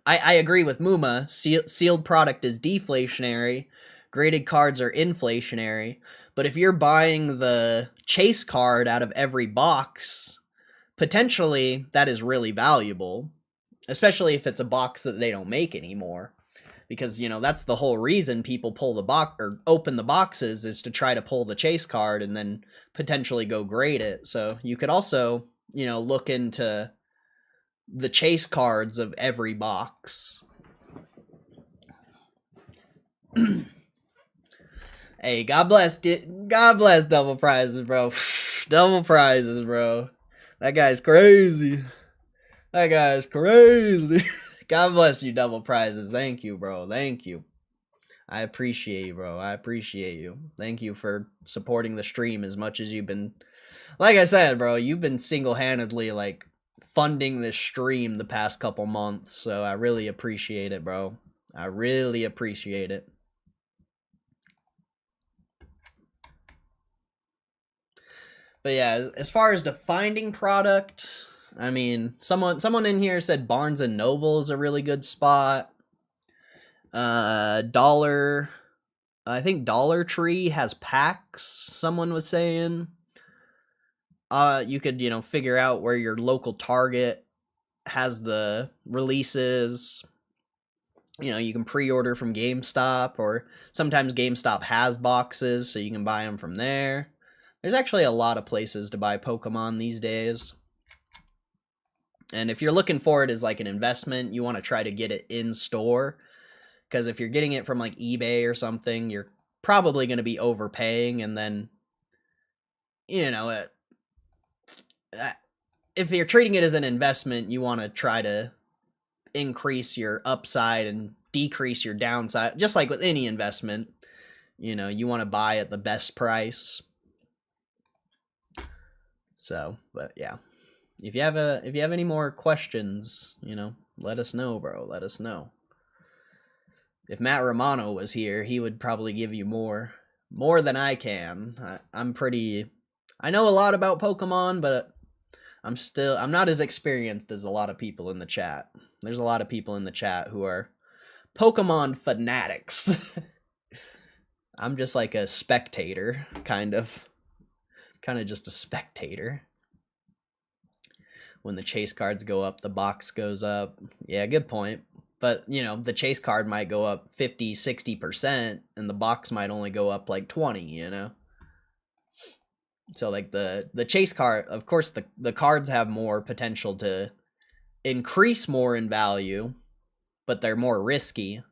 I agree with Muma. Sealed product is deflationary. Graded cards are inflationary. But if you're buying the chase card out of every box, potentially that is really valuable, especially if it's a box that they don't make anymore. Because, that's the whole reason people pull the box or open the boxes, is to try to pull the chase card and then potentially go grade it. So you could also, look into the chase cards of every box. Hey, God bless double prizes, bro. Double prizes, bro. That guy's crazy. God bless you, double prizes. Thank you, bro. Thank you. I appreciate you, bro. I appreciate you. Thank you for supporting the stream as much as you've been. Like I said, bro, you've been single-handedly, funding this stream the past couple months. So I really appreciate it, bro. I really appreciate it. But yeah, as far as the finding product, I mean, someone in here said Barnes and Noble is a really good spot. I think Dollar Tree has packs, someone was saying. You could, figure out where your local Target has the releases. You can pre-order from Gamestop, or sometimes Gamestop has boxes, so you can buy them from there. There's actually a lot of places to buy Pokemon these days. And if you're looking for it as an investment, you want to try to get it in store. Because if you're getting it from eBay or something, you're probably going to be overpaying. And then, if you're treating it as an investment, you want to try to increase your upside and decrease your downside. Just like with any investment, you want to buy at the best price. So, but yeah, if you have any more questions, let us know, bro. Let us know. If Matt Romano was here, he would probably give you more than I can. I know a lot about Pokemon, but I'm not as experienced as a lot of people in the chat. There's a lot of people in the chat who are Pokemon fanatics. I'm just like a spectator, kind of just a spectator. When the chase cards go up, the box goes up. Yeah, good point. But, the chase card might go up 50, 60%, and the box might only go up 20, So, the chase card, of course, the cards have more potential to increase more in value, but they're more risky.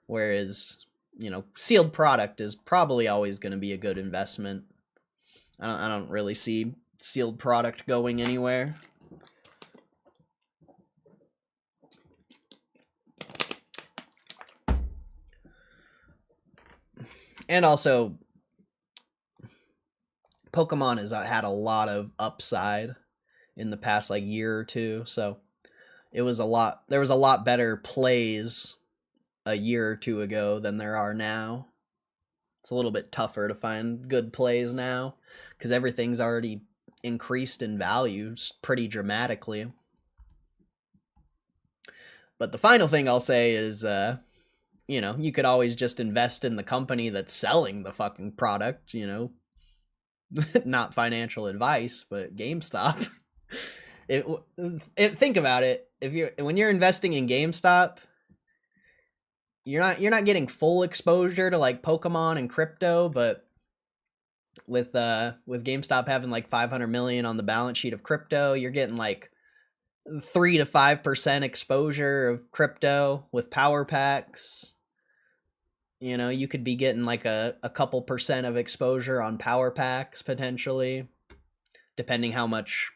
Whereas, sealed product is probably always going to be a good investment. I don't really see sealed product going anywhere. And also, Pokemon has had a lot of upside in the past year or two, so there was a lot better plays a year or two ago than there are now. It's a little bit tougher to find good plays now because everything's already increased in values pretty dramatically. But the final thing I'll say is, you could always just invest in the company that's selling the fucking product, not financial advice, but GameStop. Think about it. When you're investing in GameStop, you're not getting full exposure to Pokemon and crypto, but with GameStop having 500 million on the balance sheet of crypto, you're getting 3 to 5% exposure of crypto with power packs. You could be getting a couple percent of exposure on power packs potentially, depending how much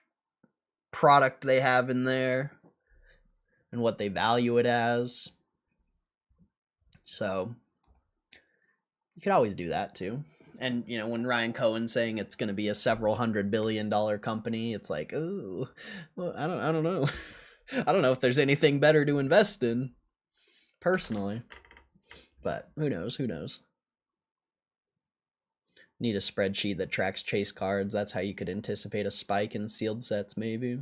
product they have in there and what they value it as. So you could always do that too. And when Ryan Cohen's saying it's going to be a several $100 billion company, it's ooh, well, I don't know. I don't know if there's anything better to invest in personally. But who knows? Need a spreadsheet that tracks chase cards. That's how you could anticipate a spike in sealed sets, maybe.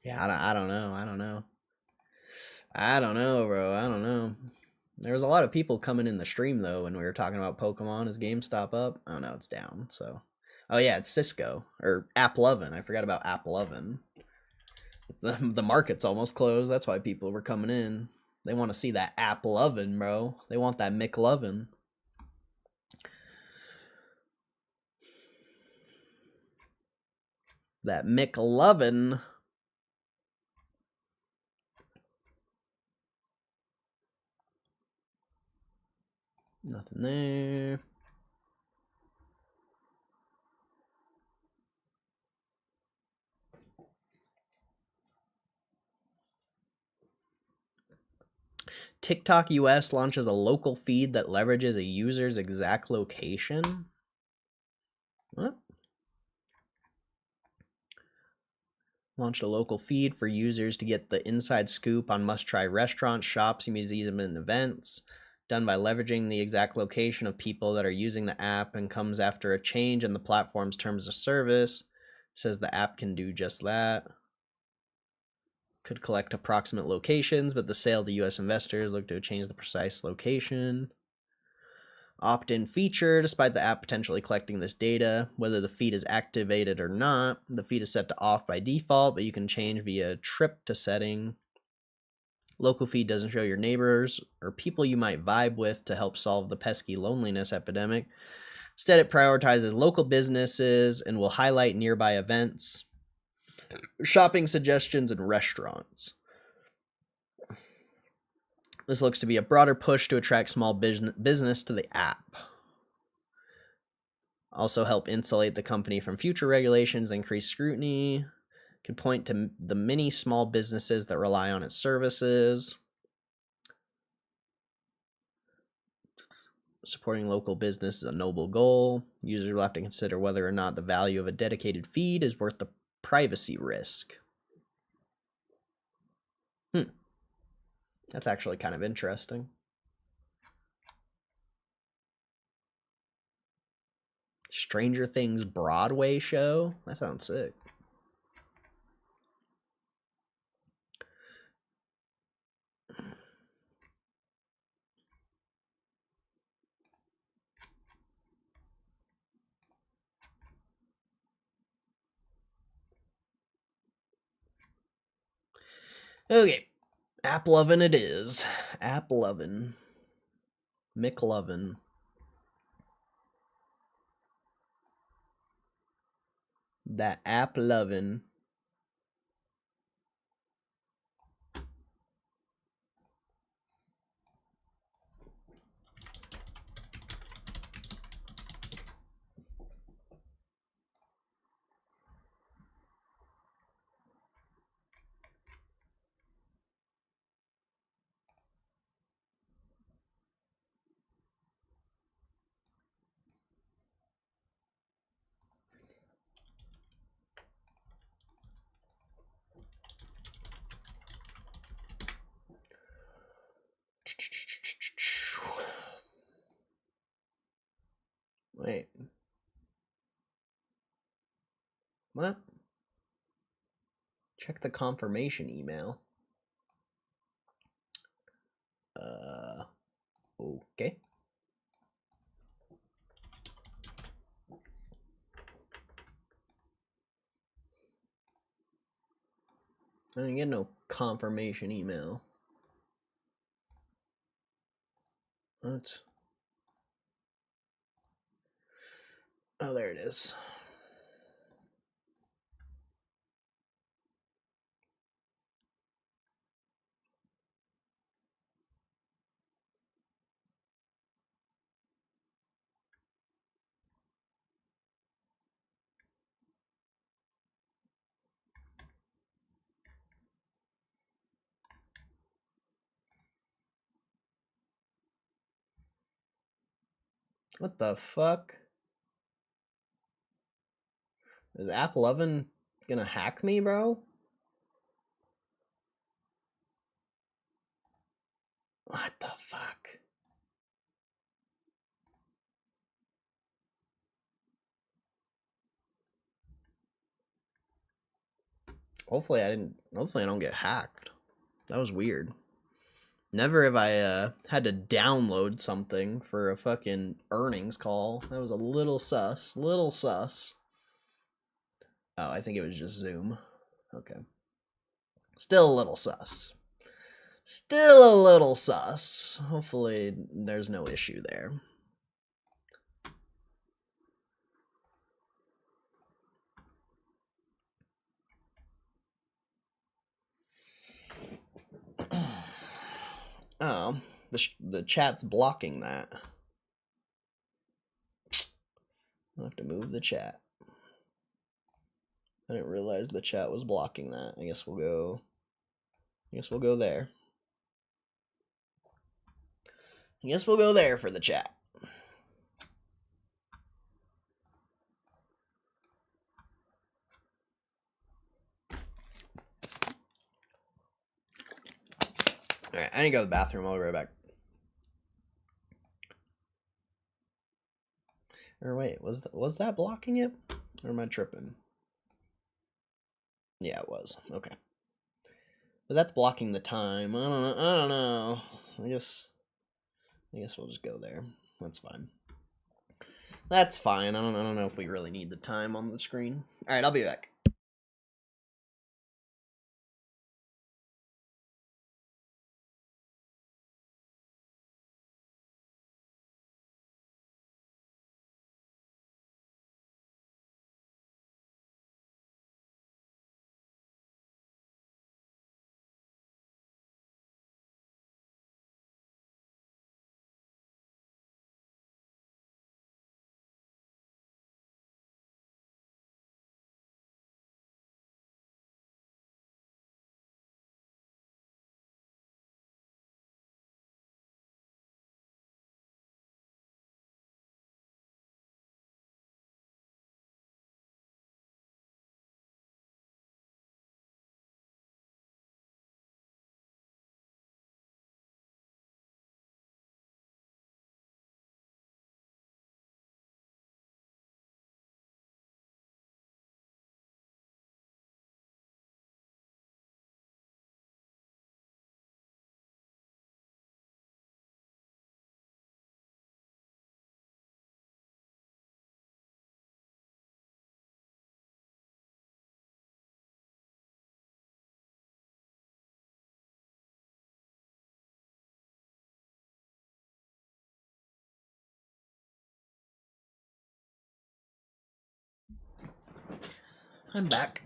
Yeah, I don't know, bro. I don't know. There was a lot of people coming in the stream, though, when we were talking about Pokemon. Is GameStop up? Oh, no, it's down, so... Oh, yeah, it's Cisco. Or Applovin. I forgot about Applovin. The market's almost closed. That's why people were coming in. They want to see that Applovin, bro. They want that McLovin. That McLovin. Nothing there. TikTok US launches a local feed that leverages a user's exact location. What? Launched a local feed for users to get the inside scoop on must-try restaurants, shops, museums, and events. Done by leveraging the exact location of people that are using the app, and comes after a change in the platform's terms of service. Says the app can do just that. Could collect approximate locations, but the sale to U.S. investors look to change the precise location. Opt-in feature, despite the app potentially collecting this data, whether the feed is activated or not. The feed is set to off by default, but you can change via trip to setting. Local feed doesn't show your neighbors or people you might vibe with to help solve the pesky loneliness epidemic. Instead, it prioritizes local businesses and will highlight nearby events, shopping suggestions, and restaurants. This looks to be a broader push to attract small business to the app. Also help insulate the company from future regulations, increased scrutiny. Could point to the many small businesses that rely on its services. Supporting local business is a noble goal. Users will have to consider whether or not the value of a dedicated feed is worth the privacy risk. That's actually kind of interesting. Stranger Things Broadway show? That sounds sick. Okay. Applovin it is. Applovin. McLovin. That Applovin. Wait. What? Check the confirmation email. Okay. I didn't get no confirmation email. What? Oh, there it is. What the fuck? Is Applovin gonna hack me, bro? What the fuck? Hopefully I don't get hacked. That was weird. Never have I had to download something for a fucking earnings call. That was a little sus. Little sus. Oh, I think it was just Zoom. Okay. Still a little sus. Still a little sus. Hopefully there's no issue there. Oh, the chat's blocking that. I'll have to move the chat. I didn't realize the chat was blocking that. I guess we'll go there. I guess we'll go there for the chat. Alright, I need to go to the bathroom. I'll be right back. Or wait, was that blocking it? Or am I tripping? Yeah, it was. Okay. But that's blocking the time. I don't know. I guess we'll just go there. That's fine. That's fine. I don't know if we really need the time on the screen. Alright, I'll be back. I'm back.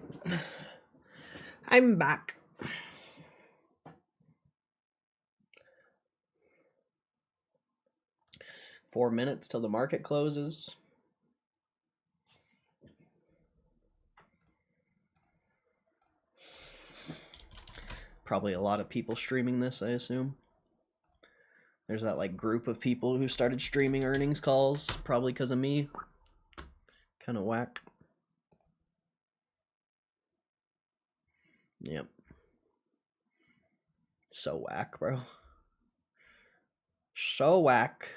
I'm back. Four minutes till the market closes. Probably a lot of people streaming this, I assume. There's that like group of people who started streaming earnings calls, probably because of me. Kind of whack. Yep. So whack, bro. So whack.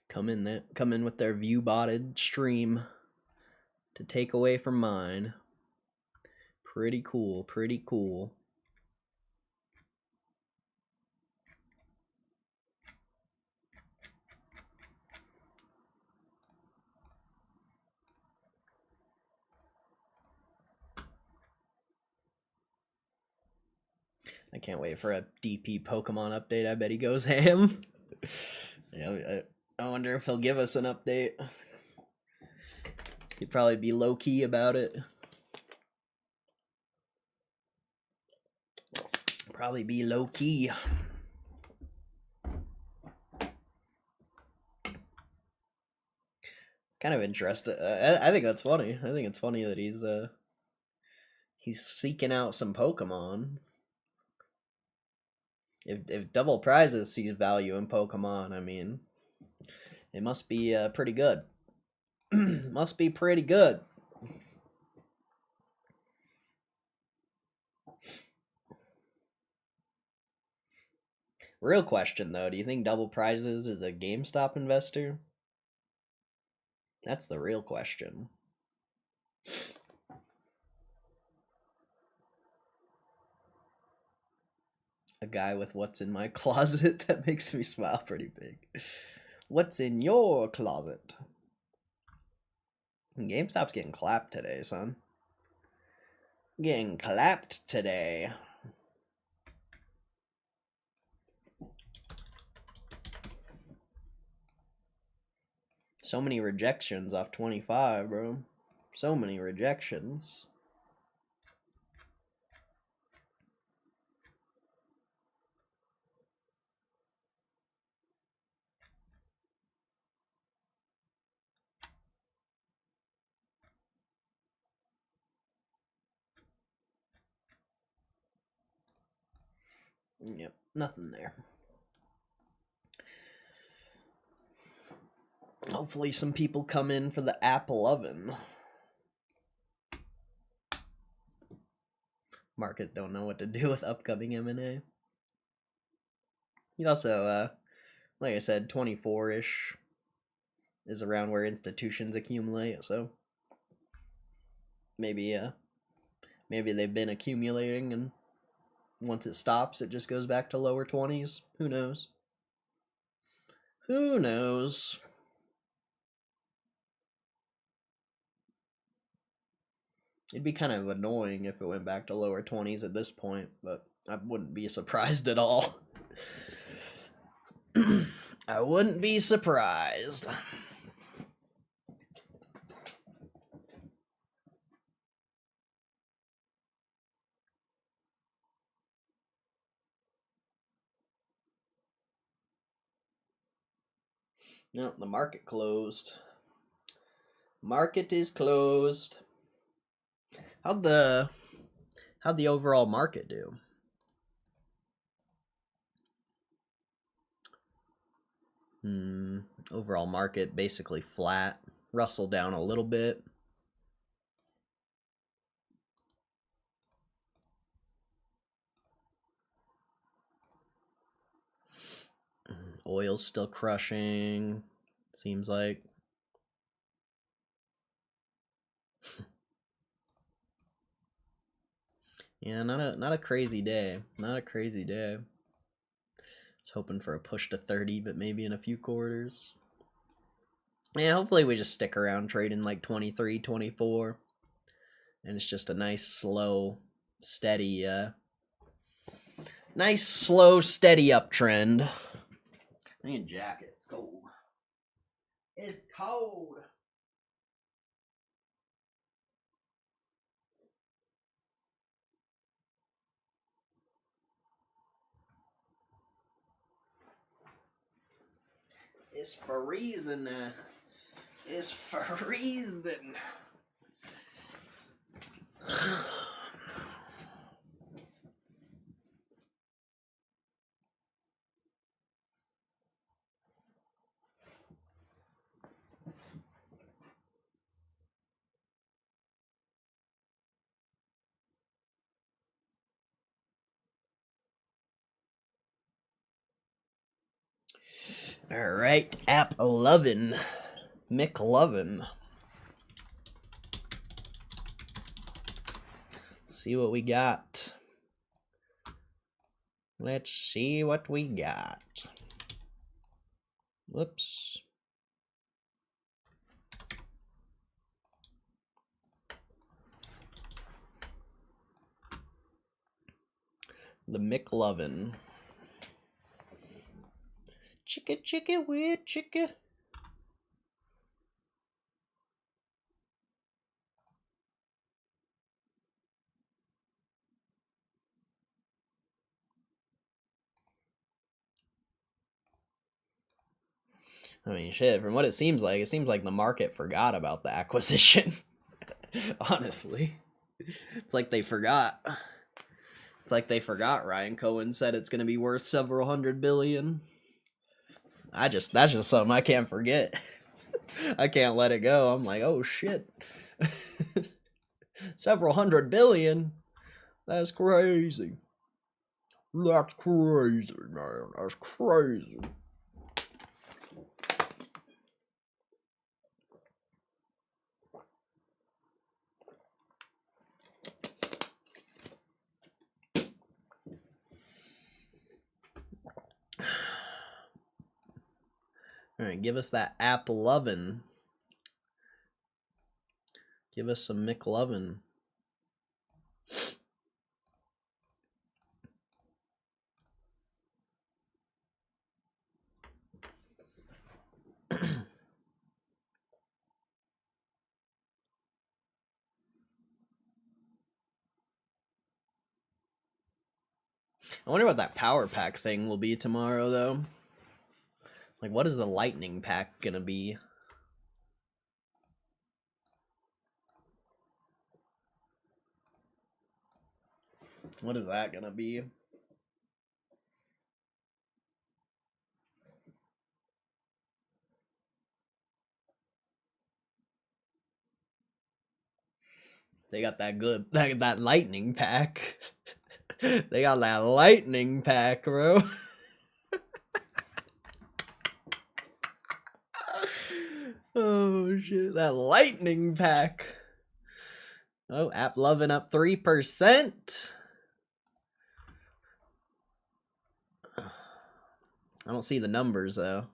Come in with their view botted stream to take away from mine. Pretty cool, pretty cool. I can't wait for a DP Pokemon update. I bet he goes ham. Yeah, I wonder if he'll give us an update. He'd probably be low-key about it. Probably be low-key. It's kind of interesting. I think that's funny. I think it's funny that he's seeking out some Pokemon. If double prizes sees value in Pokemon, I mean, it must be pretty good. Must be pretty good. Real question though, do you think double prizes is a GameStop investor? That's the real question. A guy with what's in my closet, that makes me smile pretty big. What's in your closet? GameStop's getting clapped today, son. Getting clapped today. So many rejections off 25, bro. So many rejections. Yep, nothing there. Hopefully some people come in for the Applovin. Market don't know what to do with upcoming M&A. He also, like I said, 24-ish is around where institutions accumulate, so maybe they've been accumulating, and once it stops, it just goes back to lower 20s. Who knows? Who knows? It'd be kind of annoying if it went back to lower 20s at this point, but I wouldn't be surprised at all. I wouldn't be surprised. No, the market closed. Market is closed. How'd the overall market do? Overall market basically flat. Russell down a little bit. Oil's still crushing, seems like. Yeah, not a crazy day. Not a crazy day. I was hoping for a push to 30, but maybe in a few quarters. Yeah, hopefully we just stick around trading like 23, 24. And it's just a nice, slow, steady, uptrend. I need a jacket. It's cold. It's cold. It's freezing. It's freezing. All right, Applovin, McLovin. See what we got. Let's see what we got. Whoops. The McLovin. Chicka, weird chicka. I mean, shit, from what it seems like the market forgot about the acquisition. Honestly. It's like they forgot. It's like they forgot Ryan Cohen said it's going to be worth several hundred billion. That's just something I can't forget. I can't let it go. I'm like, oh shit. Several hundred billion? That's crazy. That's crazy, man. That's crazy. Alright, give us that Applovin. Give us some McLovin. I wonder what that power pack thing will be tomorrow, though. Like, what is the lightning pack gonna be? What is that gonna be? They got that good, that lightning pack. They got that lightning pack, bro. Oh shit, that lightning pack. Oh, Applovin up 3%. I don't see the numbers though.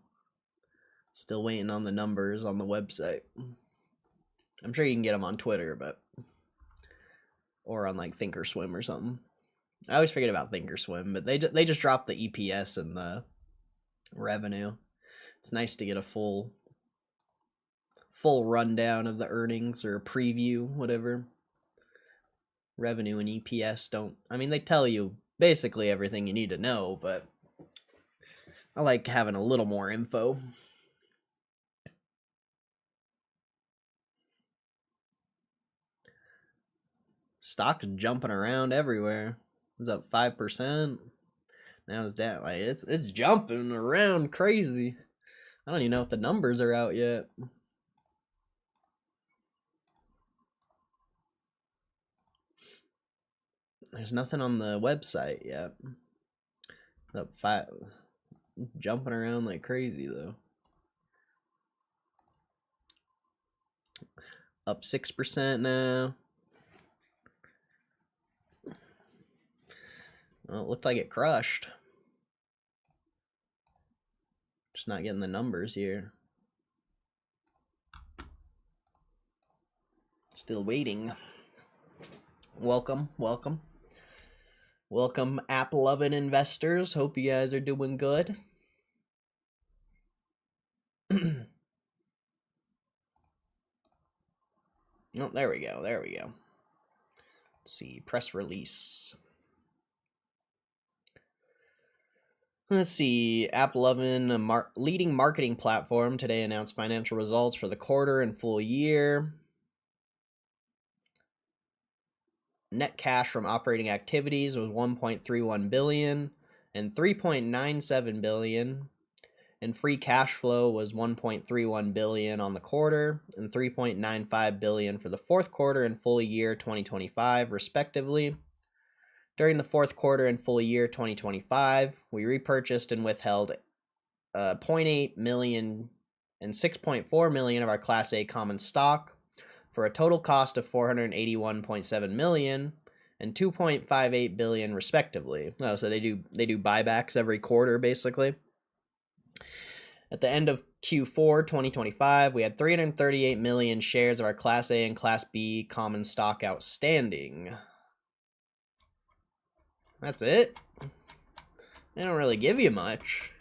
Still waiting on the numbers on the website. I'm sure you can get them on Twitter, but or on like Thinkorswim or something. I always forget about Thinkorswim, but they just dropped the EPS and the revenue. It's nice to get a full rundown of the earnings or a preview, whatever. Revenue and EPS don't. I mean, they tell you basically everything you need to know, but I like having a little more info. Stock's jumping around everywhere. It was up 5%. Now it's down. Like it's jumping around crazy. I don't even know if the numbers are out yet. There's nothing on the website yet. Up 5, jumping around like crazy though. Up 6% now. Well, it looked like it crushed. Just not getting the numbers here. Still waiting. Welcome, welcome. Welcome, Applovin investors. Hope you guys are doing good. Oh, there we go. There we go. Let's see. Press release. Let's see. Applovin, a leading marketing platform, today announced financial results for the quarter and full year. Net cash from operating activities was 1.31 billion and 3.97 billion, and free cash flow was 1.31 billion on the quarter and 3.95 billion for the fourth quarter and full year 2025 respectively. During the fourth quarter and full year 2025, we repurchased and withheld 0.8 million and 6.4 million of our Class A common stock for a total cost of 481.7 million and 2.58 billion respectively. Oh, so they do buybacks every quarter basically. At the end of Q4 2025, we had 338 million shares of our Class A and Class B common stock outstanding. That's it? They don't really give you much.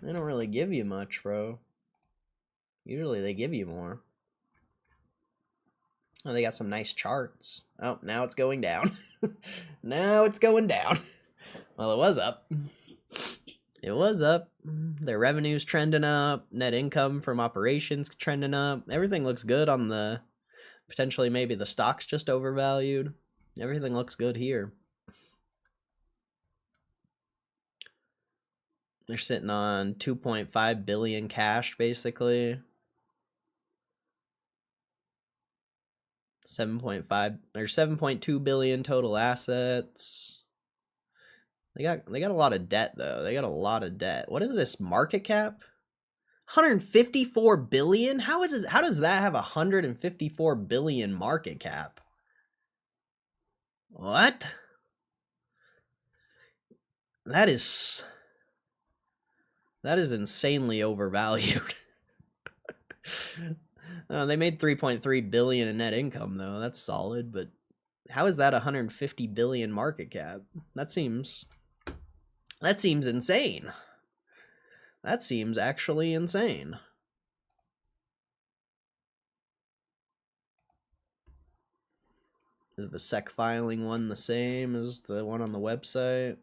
They don't really give you much, bro. Usually they give you more. Oh, they got some nice charts. Oh, now it's going down. Now it's going down. Well, it was up. It was up. Their revenue's trending up. Net income from operations trending up. Everything looks good on the... Potentially maybe the stock's just overvalued. Everything looks good here. They're sitting on 2.5 billion cash, basically. 7.5 or 7.2 billion total assets. They got a lot of debt though. They got a lot of debt. What is this market cap? 154 billion? How does that have 154 billion market cap? What? That is insanely overvalued. They made 3.3 billion in net income though. That's solid, but how is that 150 billion market cap? That seems insane. That seems actually insane. Is the SEC filing one the same as the one on the website?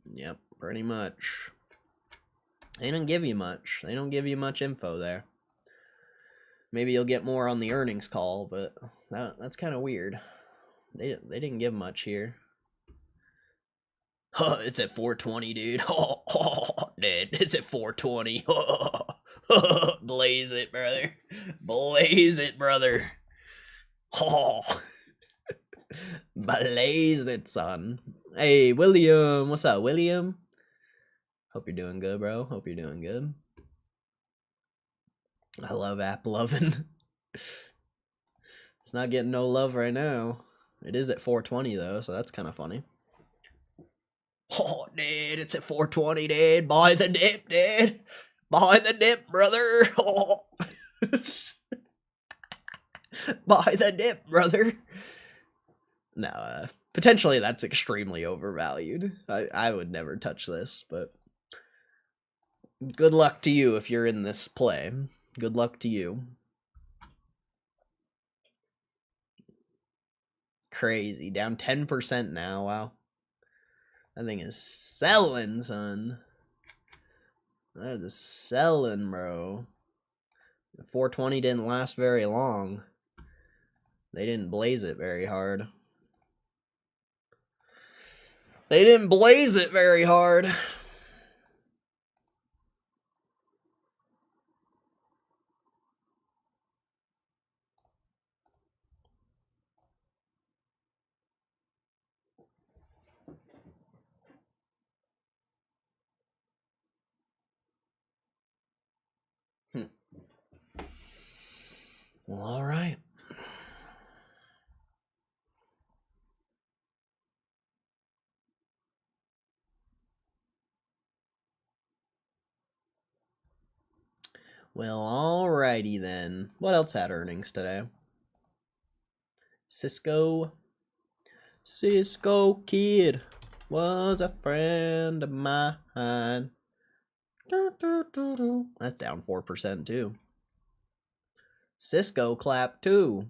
Yep, pretty much. They don't give you much. They don't give you much info there. Maybe you'll get more on the earnings call, but that's kind of weird. They didn't give much here. It's at 420, dude. Dude, it's at 420. Blaze it, brother. Blaze it, brother. Blaze it, son. Hey, William. What's up, William? Hope you're doing good, bro. Hope you're doing good. I love Applovin. It's not getting no love right now. It is at 420 though, so that's kind of funny. Oh, dude, it's at 420, dude. Buy the dip, dude. Buy the dip, brother. Oh. Buy the dip, brother. No, potentially that's extremely overvalued. I would never touch this, but good luck to you if you're in this play. Good luck to you. Crazy. Down 10% now. Wow. That thing is selling, son. That is selling, bro. 420 didn't last very long. They didn't blaze it very hard. They didn't blaze it very hard. Well, all right. Well, alrighty then. What else had earnings today? Cisco Kid was a friend of mine. That's down 4% too. Cisco clap too.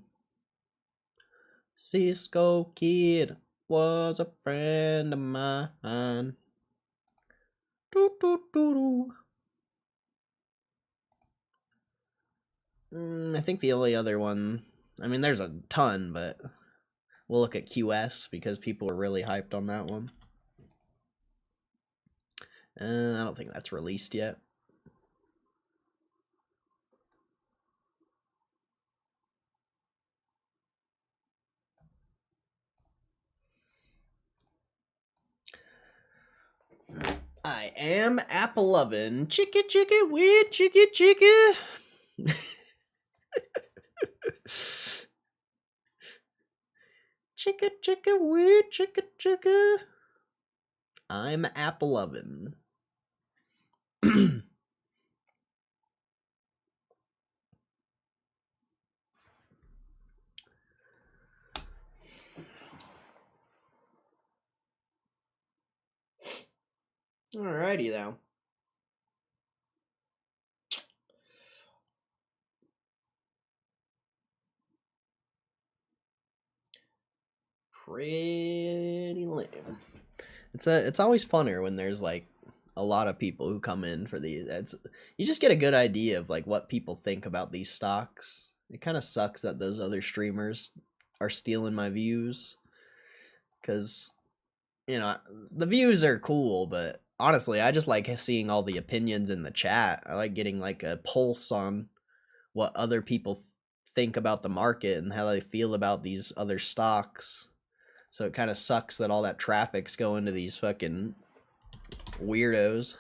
Cisco Kid was a friend of mine. I think the only other one, I mean, there's a ton, but we'll look at QS because people are really hyped on that one. I don't think that's released yet. I am Applovin. Chicka chicka weird chicka chicka. Chicka chicka weird chicka chicka. I'm Applovin. Alrighty now. Pretty lame. It's always funner when there's like a lot of people who come in for these. You just get a good idea of like what people think about these stocks. It kind of sucks that those other streamers are stealing my views, because you know the views are cool, but honestly I just like seeing all the opinions in the chat. I like getting like a pulse on what other people think about the market and how they feel about these other stocks. So it kind of sucks that all that traffic's going to these fucking weirdos.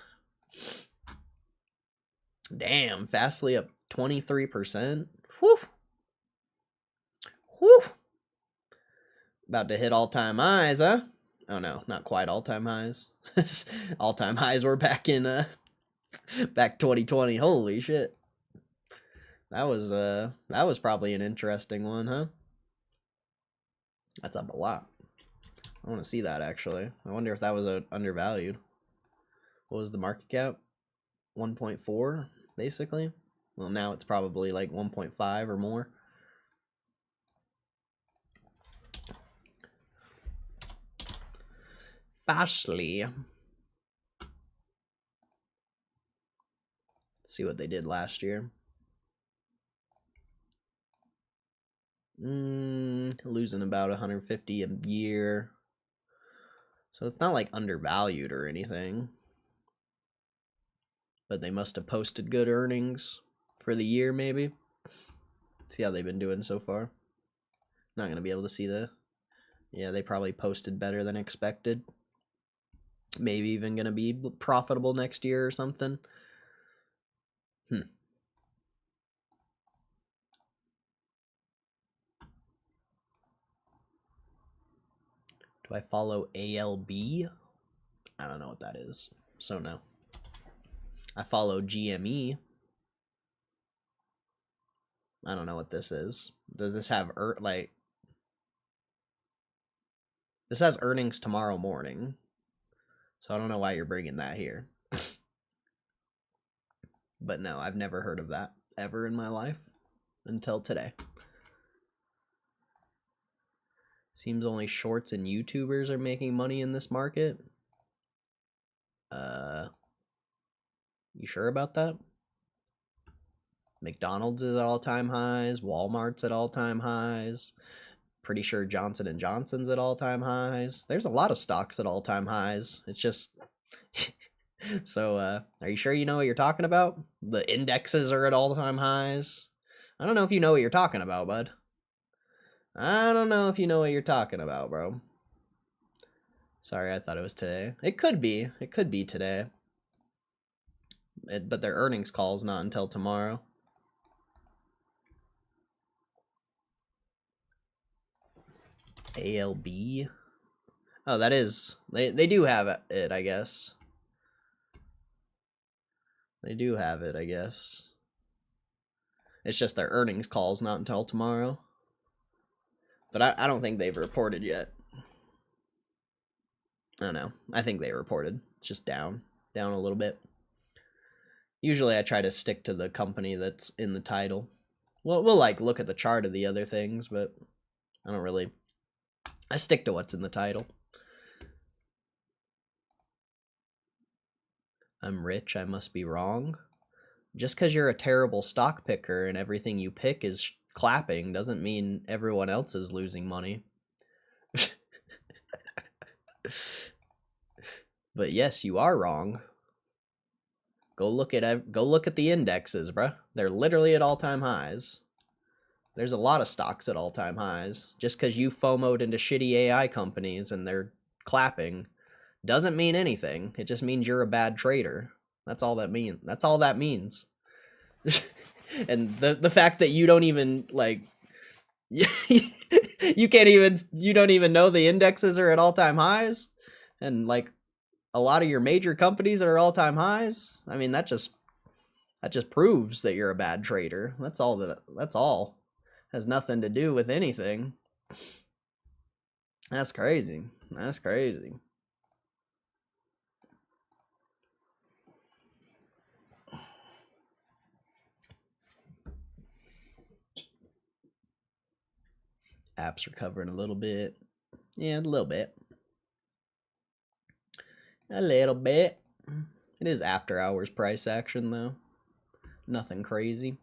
Damn, Fastly up 23%. Whew. Whew. About to hit all-time highs, huh? Oh no, not quite all-time highs. All-time highs were back in back 2020. Holy shit. That was probably an interesting one, huh? That's up a lot. I want to see that actually. I wonder if that was undervalued. What was the market cap? 1.4 basically. Well, now it's probably like 1.5 or more. Fastly. Let's see what they did last year. Losing about 150 a year. So it's not like undervalued or anything. But they must have posted good earnings for the year, maybe. See how they've been doing so far. Not going to be able to see the... Yeah, they probably posted better than expected. Maybe even going to be profitable next year or something. Do I follow ALB? I don't know what that is. So no. I follow GME. I don't know what this is. Does this have like... This has earnings tomorrow morning. So I don't know why you're bringing that here. But no, I've never heard of that ever in my life until today. Seems only shorts and YouTubers are making money in this market. You sure about that? McDonald's is at all-time highs. Walmart's at all-time highs. Pretty sure Johnson & Johnson's at all-time highs. There's a lot of stocks at all-time highs. It's just... So, are you sure you know what you're talking about? The indexes are at all-time highs. I don't know if you know what you're talking about, bud. I don't know if you know what you're talking about, bro. Sorry, I thought it was today. It could be. It could be today. But their earnings call's not until tomorrow. ALB. Oh, that is... They do have it, I guess. They do have it, I guess. It's just their earnings call's not until tomorrow. But I don't think they've reported yet. I don't know. I think they reported. It's just down a little bit. Usually I try to stick to the company that's in the title. Well, we'll like look at the chart of the other things, but I don't really... I stick to what's in the title. I'm rich, I must be wrong. Just because you're a terrible stock picker and everything you pick is clapping doesn't mean everyone else is losing money. But yes, you are wrong. Go look at the indexes, bruh. They're literally at all-time highs. There's a lot of stocks at all-time highs. Just because you FOMO'd into shitty AI companies and they're clapping doesn't mean anything. It just means you're a bad trader. That's all that means. That's all that means. And the fact that you don't even like you don't even know the indexes are at all-time highs, and like a lot of your major companies are all-time highs. I mean, that just proves that you're a bad trader. That's all. Has nothing to do with anything. That's crazy. That's crazy. Apps recovering a little bit. Yeah, a little bit. A little bit. It is after hours price action though. Nothing crazy.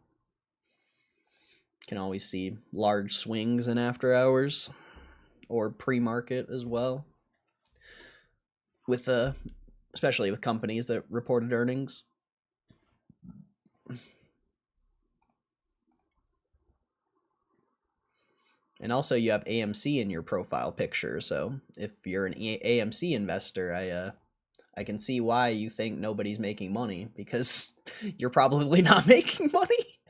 Can always see large swings in after hours or pre-market as well. With especially with companies that reported earnings. And also you have AMC in your profile picture, so if you're an AMC investor, I can see why you think nobody's making money, because you're probably not making money.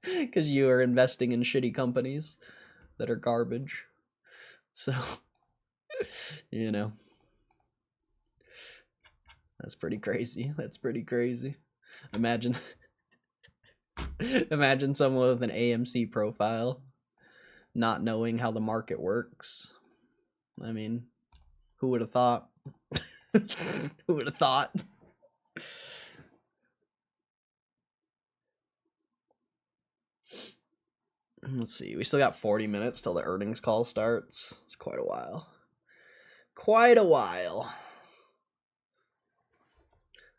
Because you are investing in shitty companies that are garbage. So, you know. That's pretty crazy. That's pretty crazy. Imagine someone with an AMC profile not knowing how the market works. I mean, who would have thought? Who would have thought? Let's see. We still got 40 minutes till the earnings call starts. It's quite a while. Quite a while.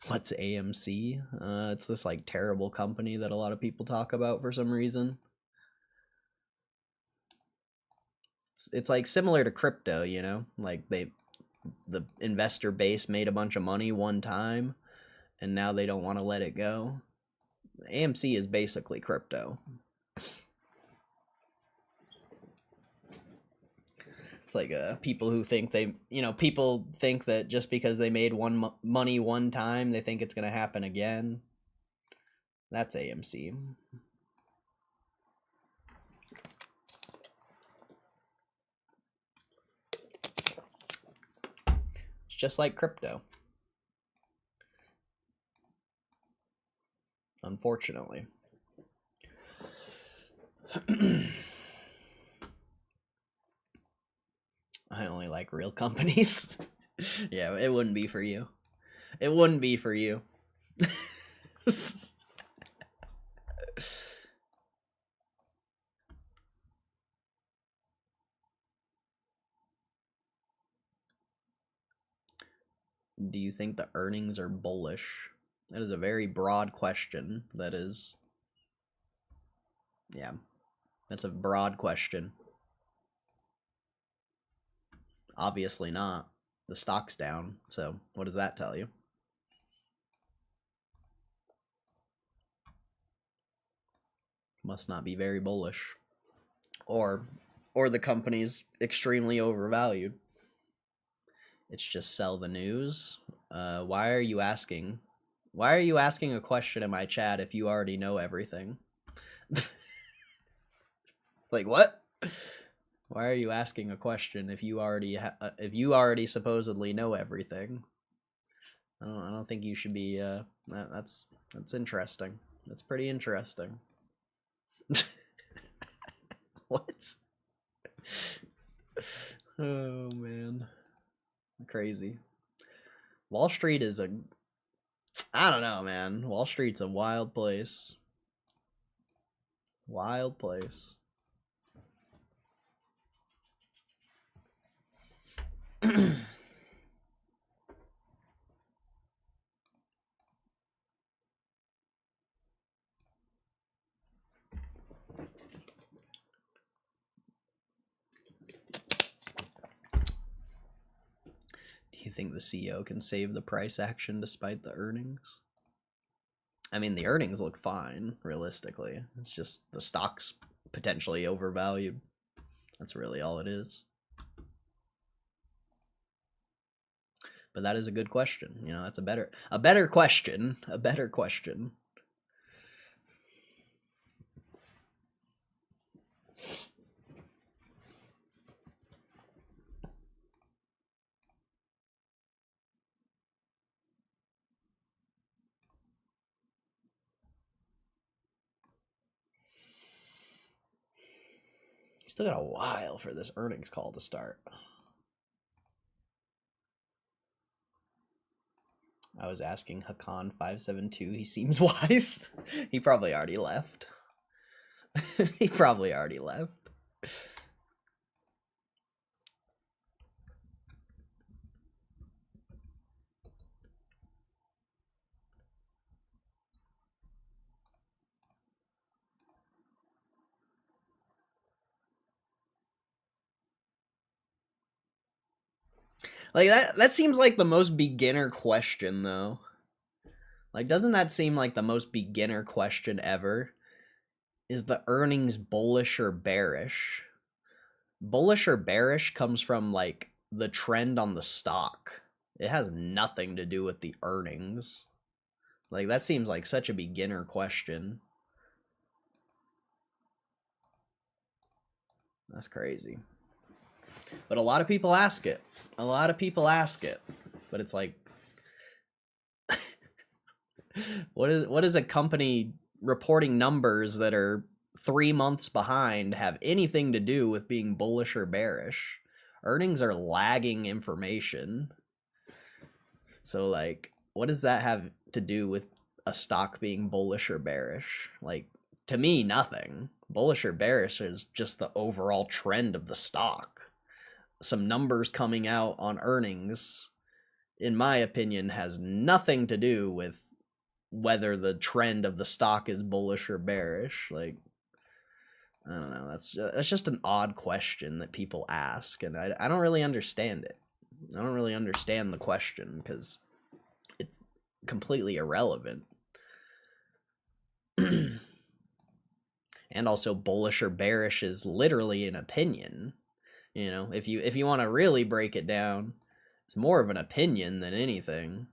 What's AMC? It's this like terrible company that a lot of people talk about for some reason. It's like similar to crypto, you know? Like the investor base made a bunch of money one time and now they don't want to let it go. AMC is basically crypto. It's like people who think people think that just because they made money one time, they think it's going to happen again. That's AMC. It's just like crypto. Unfortunately. I only like real companies. Yeah, it wouldn't be for you. It wouldn't be for you. Do you think the earnings are bullish? That is a very broad question. That is... Yeah. That's a broad question. Obviously not. The stock's down, so what does that tell you? Must not be very bullish. Or the company's extremely overvalued. It's just sell the news. Why are you asking? Why are you asking a question in my chat if you already know everything? Like what? Why are you asking a question if you already supposedly know everything? I don't think you should be. That's interesting. That's pretty interesting. What? Oh man, crazy. Wall Street is I don't know, man. Wall Street's a wild place. Wild place. Do you think the CEO can save the price action despite the earnings? I mean, the earnings look fine, realistically. It's just the stock's potentially overvalued. That's really all it is. But that is a good question. You know, that's a better question. A better question. Still got a while for this earnings call to start. I was asking Hakan572. He seems wise. He probably already left. He probably already left. Like that seems like the most beginner question though. Like doesn't that seem like the most beginner question ever? Is the earnings bullish or bearish? Bullish or bearish comes from like the trend on the stock. It has nothing to do with the earnings. Like that seems like such a beginner question. That's crazy. But a lot of people ask it. A lot of people ask it. But it's like what is a company reporting numbers that are 3 months behind have anything to do with being bullish or bearish? Earnings are lagging information. So like what does that have to do with a stock being bullish or bearish? Like to me, nothing. Bullish or bearish is just the overall trend of the stock. Some numbers coming out on earnings, in my opinion, has nothing to do with whether the trend of the stock is bullish or bearish. Like, I don't know. That's just an odd question that people ask, and I don't really understand it. I don't really understand the question because it's completely irrelevant. And also, bullish or bearish is literally an opinion. You know, if you want to really break it down, it's more of an opinion than anything.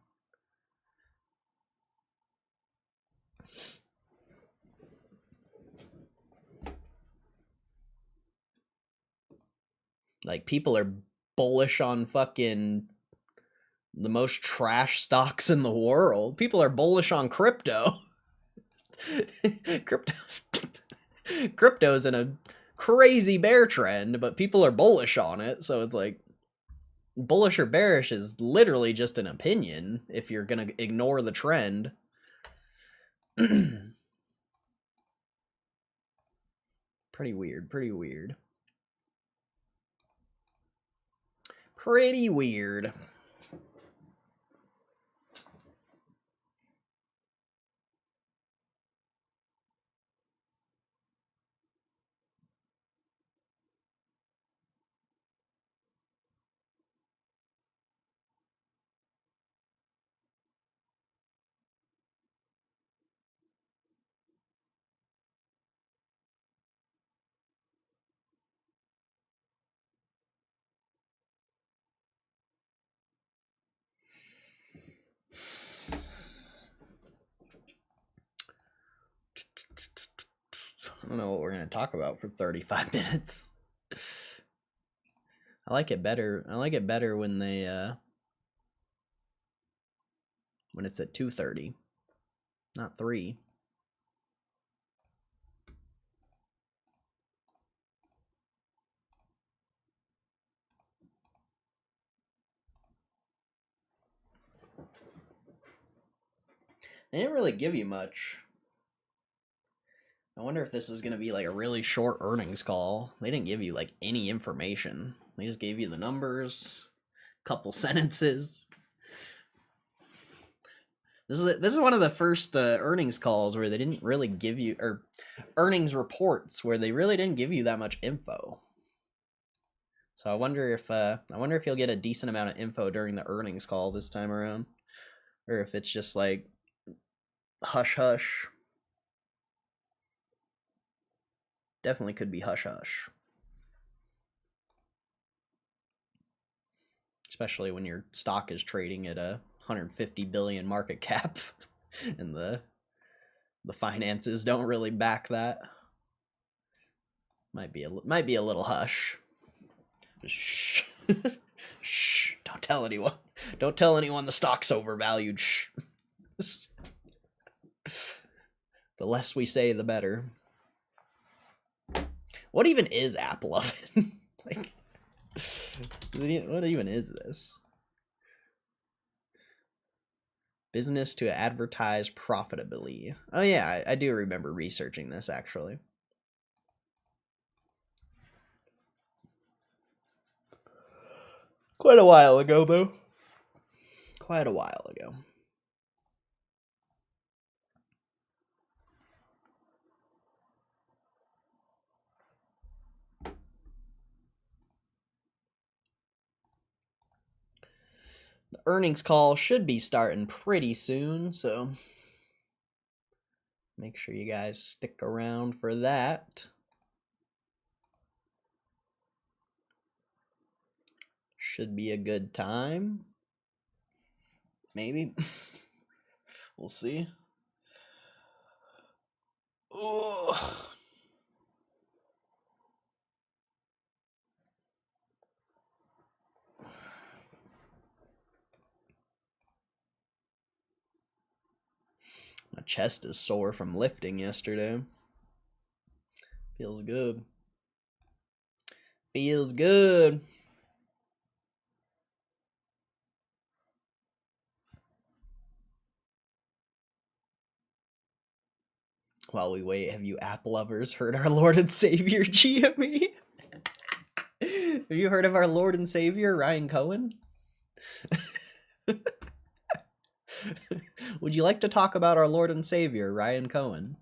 Like people are bullish on fucking the most trash stocks in the world. People are bullish on crypto. Crypto's in a crazy bear trend, but people are bullish on it, so it's like bullish or bearish is literally just an opinion if you're gonna ignore the trend. Pretty weird, pretty weird. Pretty weird. I don't know what we're going to talk about for 35 minutes. I like it better. I like it better when they when it's at 2:30, not 3. They didn't really give you much. I wonder if this is going to be like a really short earnings call. They didn't give you like any information. They just gave you the numbers, couple sentences. This is one of the first earnings calls where they didn't really give you, or earnings reports where they really didn't give you that much info. So I wonder if you'll get a decent amount of info during the earnings call this time around, or if it's just like hush hush. Definitely could be hush hush. especially when your stock is trading at a 150 billion market cap, and the finances don't really back that. Might be a little hush. Shh. Shh. Don't tell anyone. Don't tell anyone the stock's overvalued. Shh. The less we say, the better. What even is Applovin? Like, what even is this? Business to advertise profitably. Oh yeah, I do remember researching this actually. Quite a while ago, though. Quite a while ago. The earnings call should be starting pretty soon, so make sure you guys stick around for that. Should be a good time. Maybe. We'll see. Oh. My chest is sore from lifting yesterday. Feels good. Feels good. While we wait, have you app lovers heard our Lord and Savior GME? Have you heard of our Lord and Savior, Ryan Cohen? Would you like to talk about our Lord and Savior, Ryan Cohen?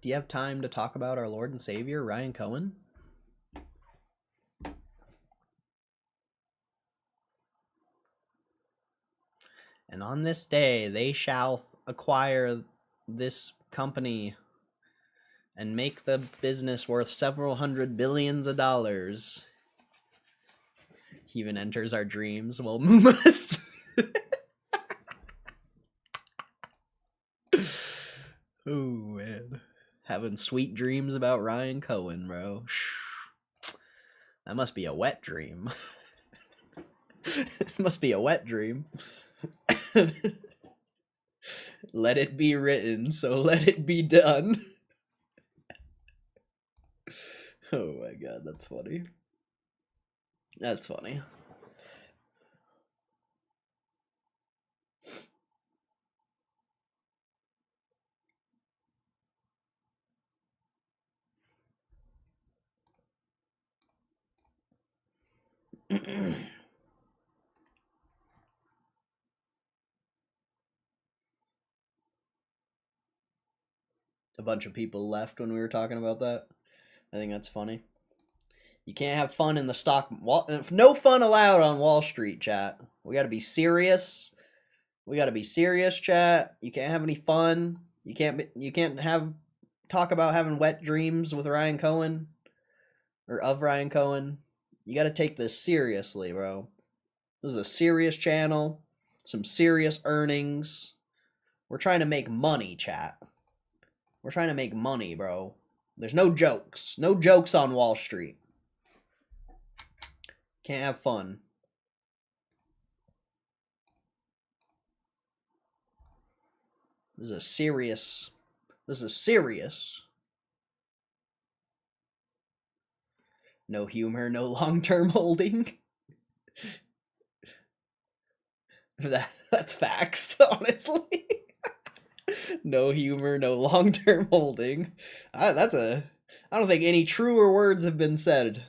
Do you have time to talk about our Lord and Savior, Ryan Cohen? And on this day, they shall acquire this company and make the business worth several hundred billions of dollars. He even enters our dreams. Well, Moomas. Oh, man. Having sweet dreams about Ryan Cohen, bro. That must be a wet dream. It must be a wet dream. Let it be written, so let it be done. Oh my god, that's funny. That's funny. A bunch of people left when we were talking about that. I think that's funny. You can't have fun in the stock. No fun allowed on Wall Street, chat. We gotta be serious. We gotta be serious, chat. You can't have any fun. You can't have talk about having wet dreams with Ryan Cohen or of Ryan Cohen. You gotta take this seriously, bro. This is a serious channel. Some serious earnings. We're trying to make money, chat. We're trying to make money, bro. There's no jokes. No jokes on Wall Street. Can't have fun. This is serious. No humor, no long-term holding. That's facts, honestly. No humor, no long-term holding. I don't think any truer words have been said.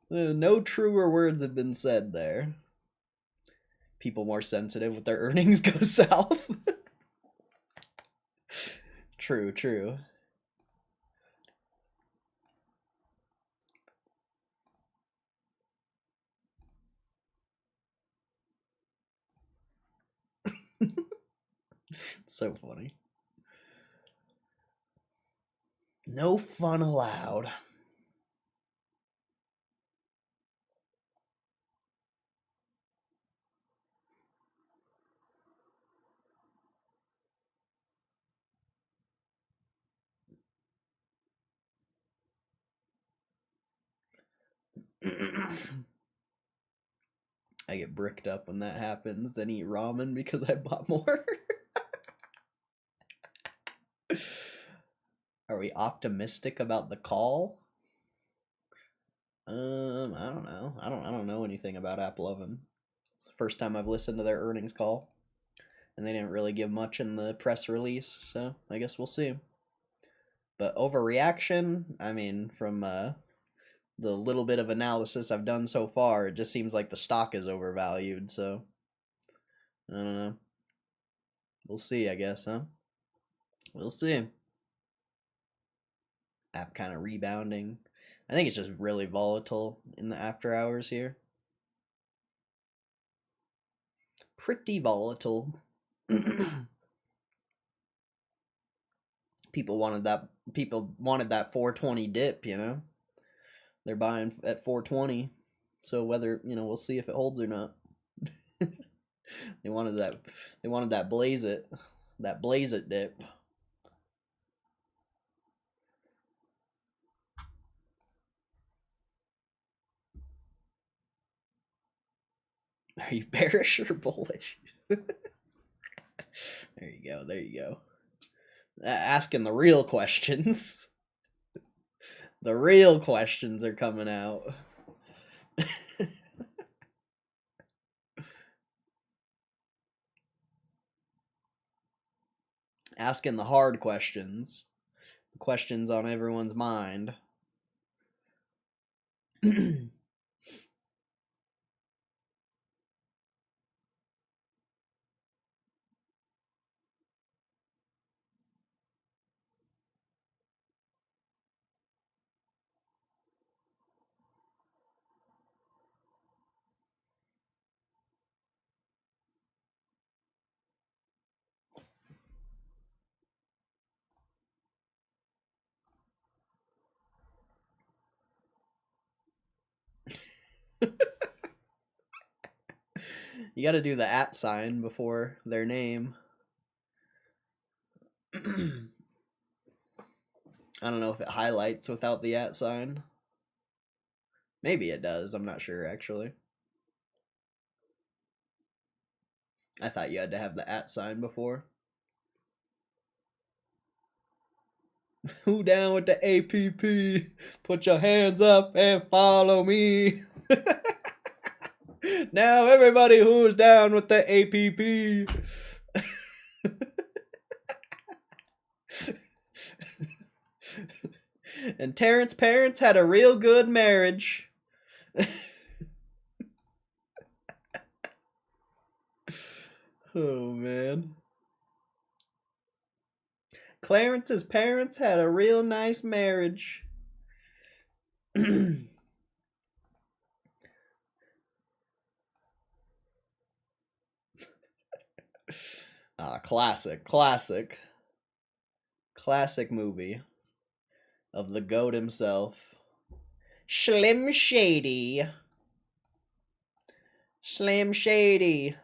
No truer words have been said there. People more sensitive with their earnings go south. True. So funny. No fun allowed. I get bricked up when that happens, then eat ramen because I bought more. Are we optimistic about the call? I don't know. I don't know anything about Applovin. It's the first time I've listened to their earnings call, and they didn't really give much in the press release, so I guess we'll see. But overreaction, I mean, from the little bit of analysis I've done so far, it just seems like the stock is overvalued, so I don't know. We'll see, I guess, huh? We'll see. App kind of rebounding. I think it's just really volatile in the after hours here. Pretty volatile. People wanted that 420 dip, you know. They're buying at 420. So whether, we'll see if it holds or not. They wanted that blaze it dip. Are you bearish or bullish? There you go. Asking the real questions. The real questions are coming out. Asking the hard questions. The questions on everyone's mind. You gotta do the @ sign before their name. I don't know if it highlights without the @ sign. Maybe it does, I'm not sure actually. I thought you had to have the @ sign before. Who down with the APP? Put your hands up and follow me. Now everybody who's down with the APP. And Terrence's parents had a real good marriage. Oh, man. Clarence's parents had a real nice marriage. Classic movie of the GOAT himself. Slim Shady. Slim Shady.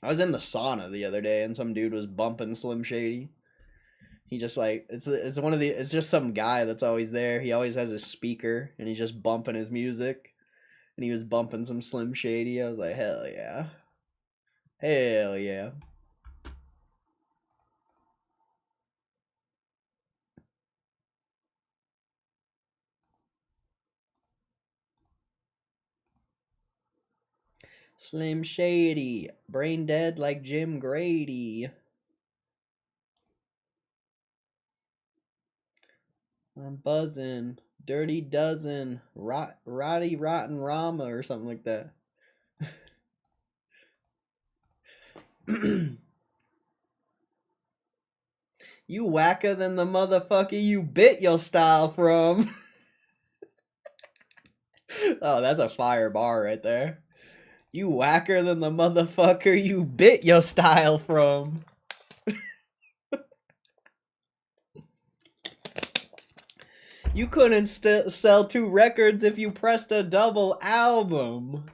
I was in the sauna the other day and some dude was bumping Slim Shady. He just like it's just some guy that's always there. He always has his speaker and he's just bumping his music. And he was bumping some Slim Shady. I was like, hell yeah. Hell yeah. Slim Shady, brain dead like Jim Grady. I'm buzzing, dirty dozen, Roddy Rotten Rama or something like that. You whacker than the motherfucker you bit your style from. Oh, that's a fire bar right there. You whacker than the motherfucker you bit your style from. You couldn't sell 2 records if you pressed a double album.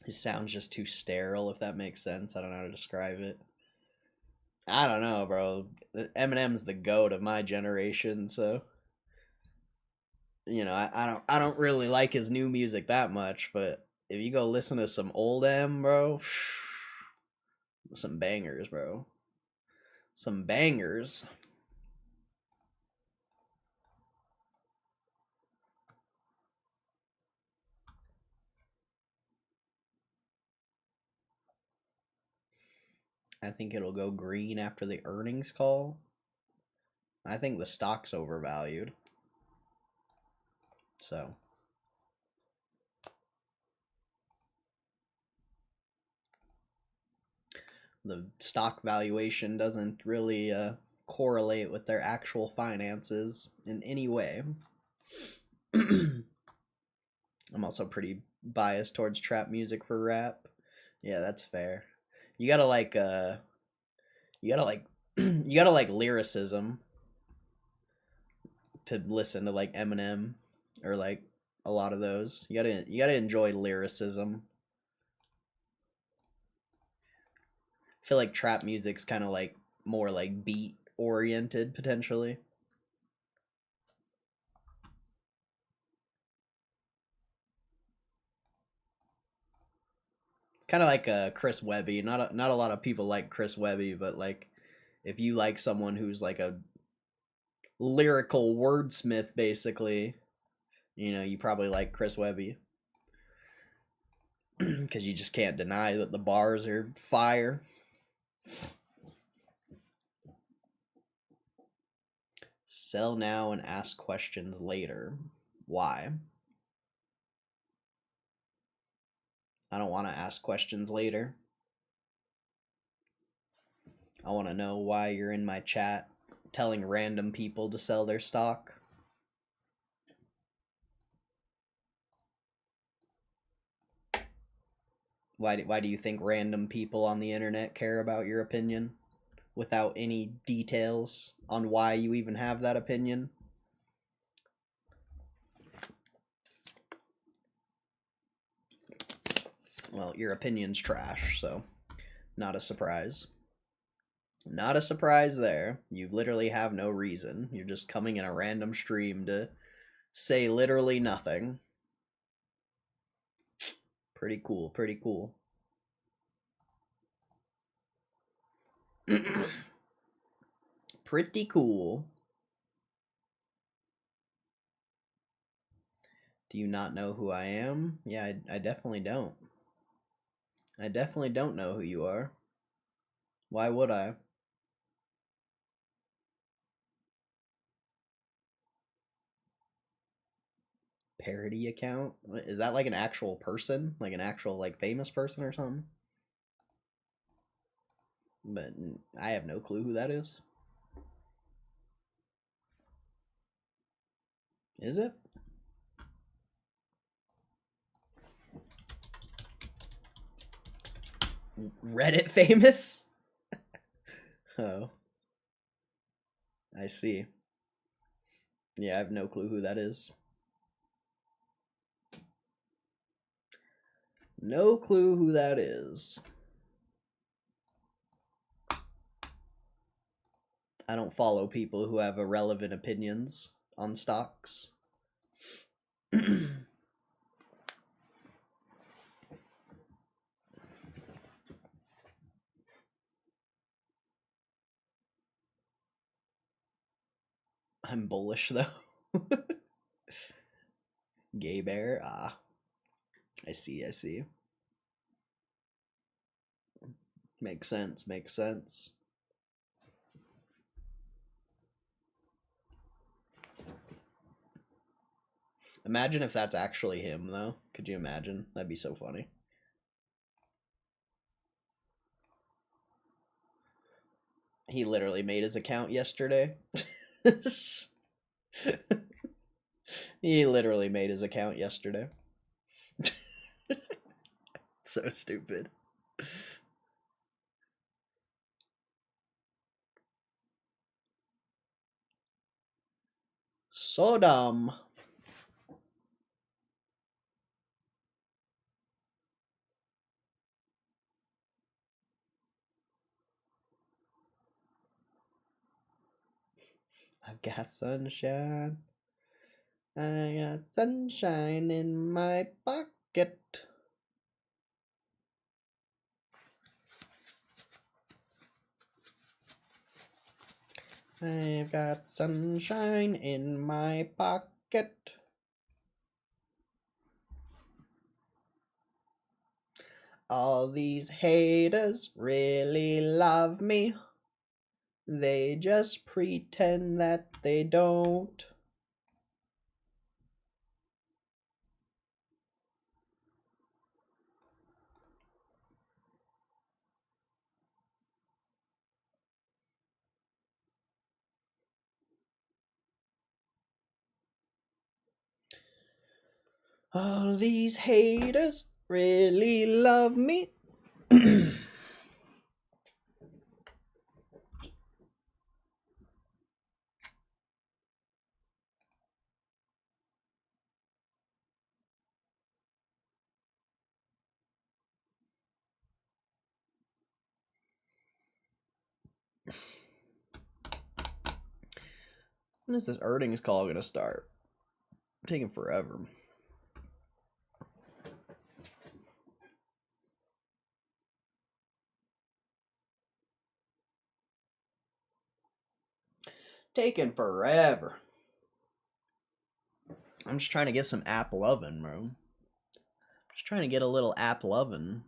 His sound's just too sterile, if that makes sense. I don't know how to describe it. I don't know, bro. Eminem's the goat of my generation, so you know, I don't really like his new music that much, but if you go listen to some old M, bro, some bangers, bro. Some bangers. I think it'll go green after the earnings call. I think the stock's overvalued. So the stock valuation doesn't really correlate with their actual finances in any way. I'm also pretty biased towards trap music for rap. Yeah, that's fair. You gotta like you gotta like you gotta like lyricism to listen to like Eminem or like a lot of those. You gotta enjoy lyricism. I feel like trap music's kind of like more like beat oriented potentially. It's kind of like Chris Webby. Not a lot of people like Chris Webby, but like if you like someone who's like a lyrical wordsmith, basically, you know, you probably like Chris Webby because you just can't deny that the bars are fire. Sell now and ask questions later. Why? I don't want to ask questions later. I want to know why you're in my chat telling random people to sell their stock. Why do you think random people on the internet care about your opinion without any details on why you even have that opinion? Well, your opinion's trash, so not a surprise. Not a surprise there. You literally have no reason. You're just coming in a random stream to say literally nothing. Pretty cool, pretty cool. Pretty cool. Do you not know who I am? Yeah, I definitely don't. I definitely don't know who you are. Why would I? Parody account? Is that like an actual person? Like an actual like famous person or something? But I have no clue who that is. Is it? Reddit famous? Oh. I see. Yeah, I have no clue who that is. No clue who that is. I don't follow people who have irrelevant opinions on stocks. I'm bullish though. Gay bear? Ah. I see, I see. Makes sense, makes sense. Imagine if that's actually him, though. Could you imagine? That'd be so funny. He literally made his account yesterday. He literally made his account yesterday. So stupid. So dumb. I've got sunshine. I got sunshine in my pocket. I've got sunshine in my pocket. All these haters really love me. They just pretend that they don't. All these haters really love me. When is this earnings call gonna start? Taking forever. Taking forever. I'm just trying to get some Applovin, bro. Just trying to get a little Applovin.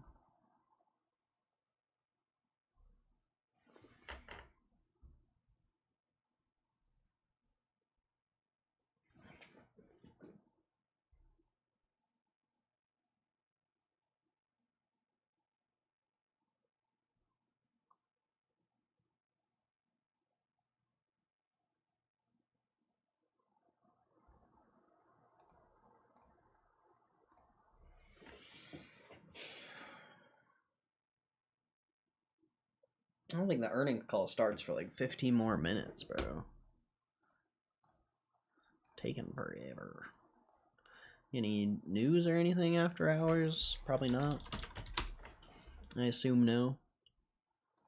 I don't think the earnings call starts for like 15 more minutes, bro. Taking forever. Any news or anything after hours? Probably not. I assume no.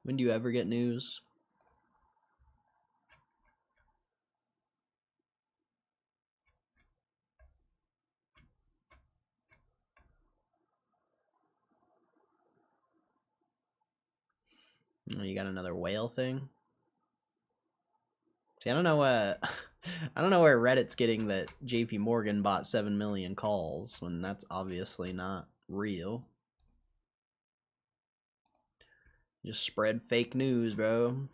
When do you ever get news? Oh, you got another whale thing? See, I don't know I don't know where Reddit's getting that JP Morgan bought 7 million calls when that's obviously not real. Just spread fake news, bro.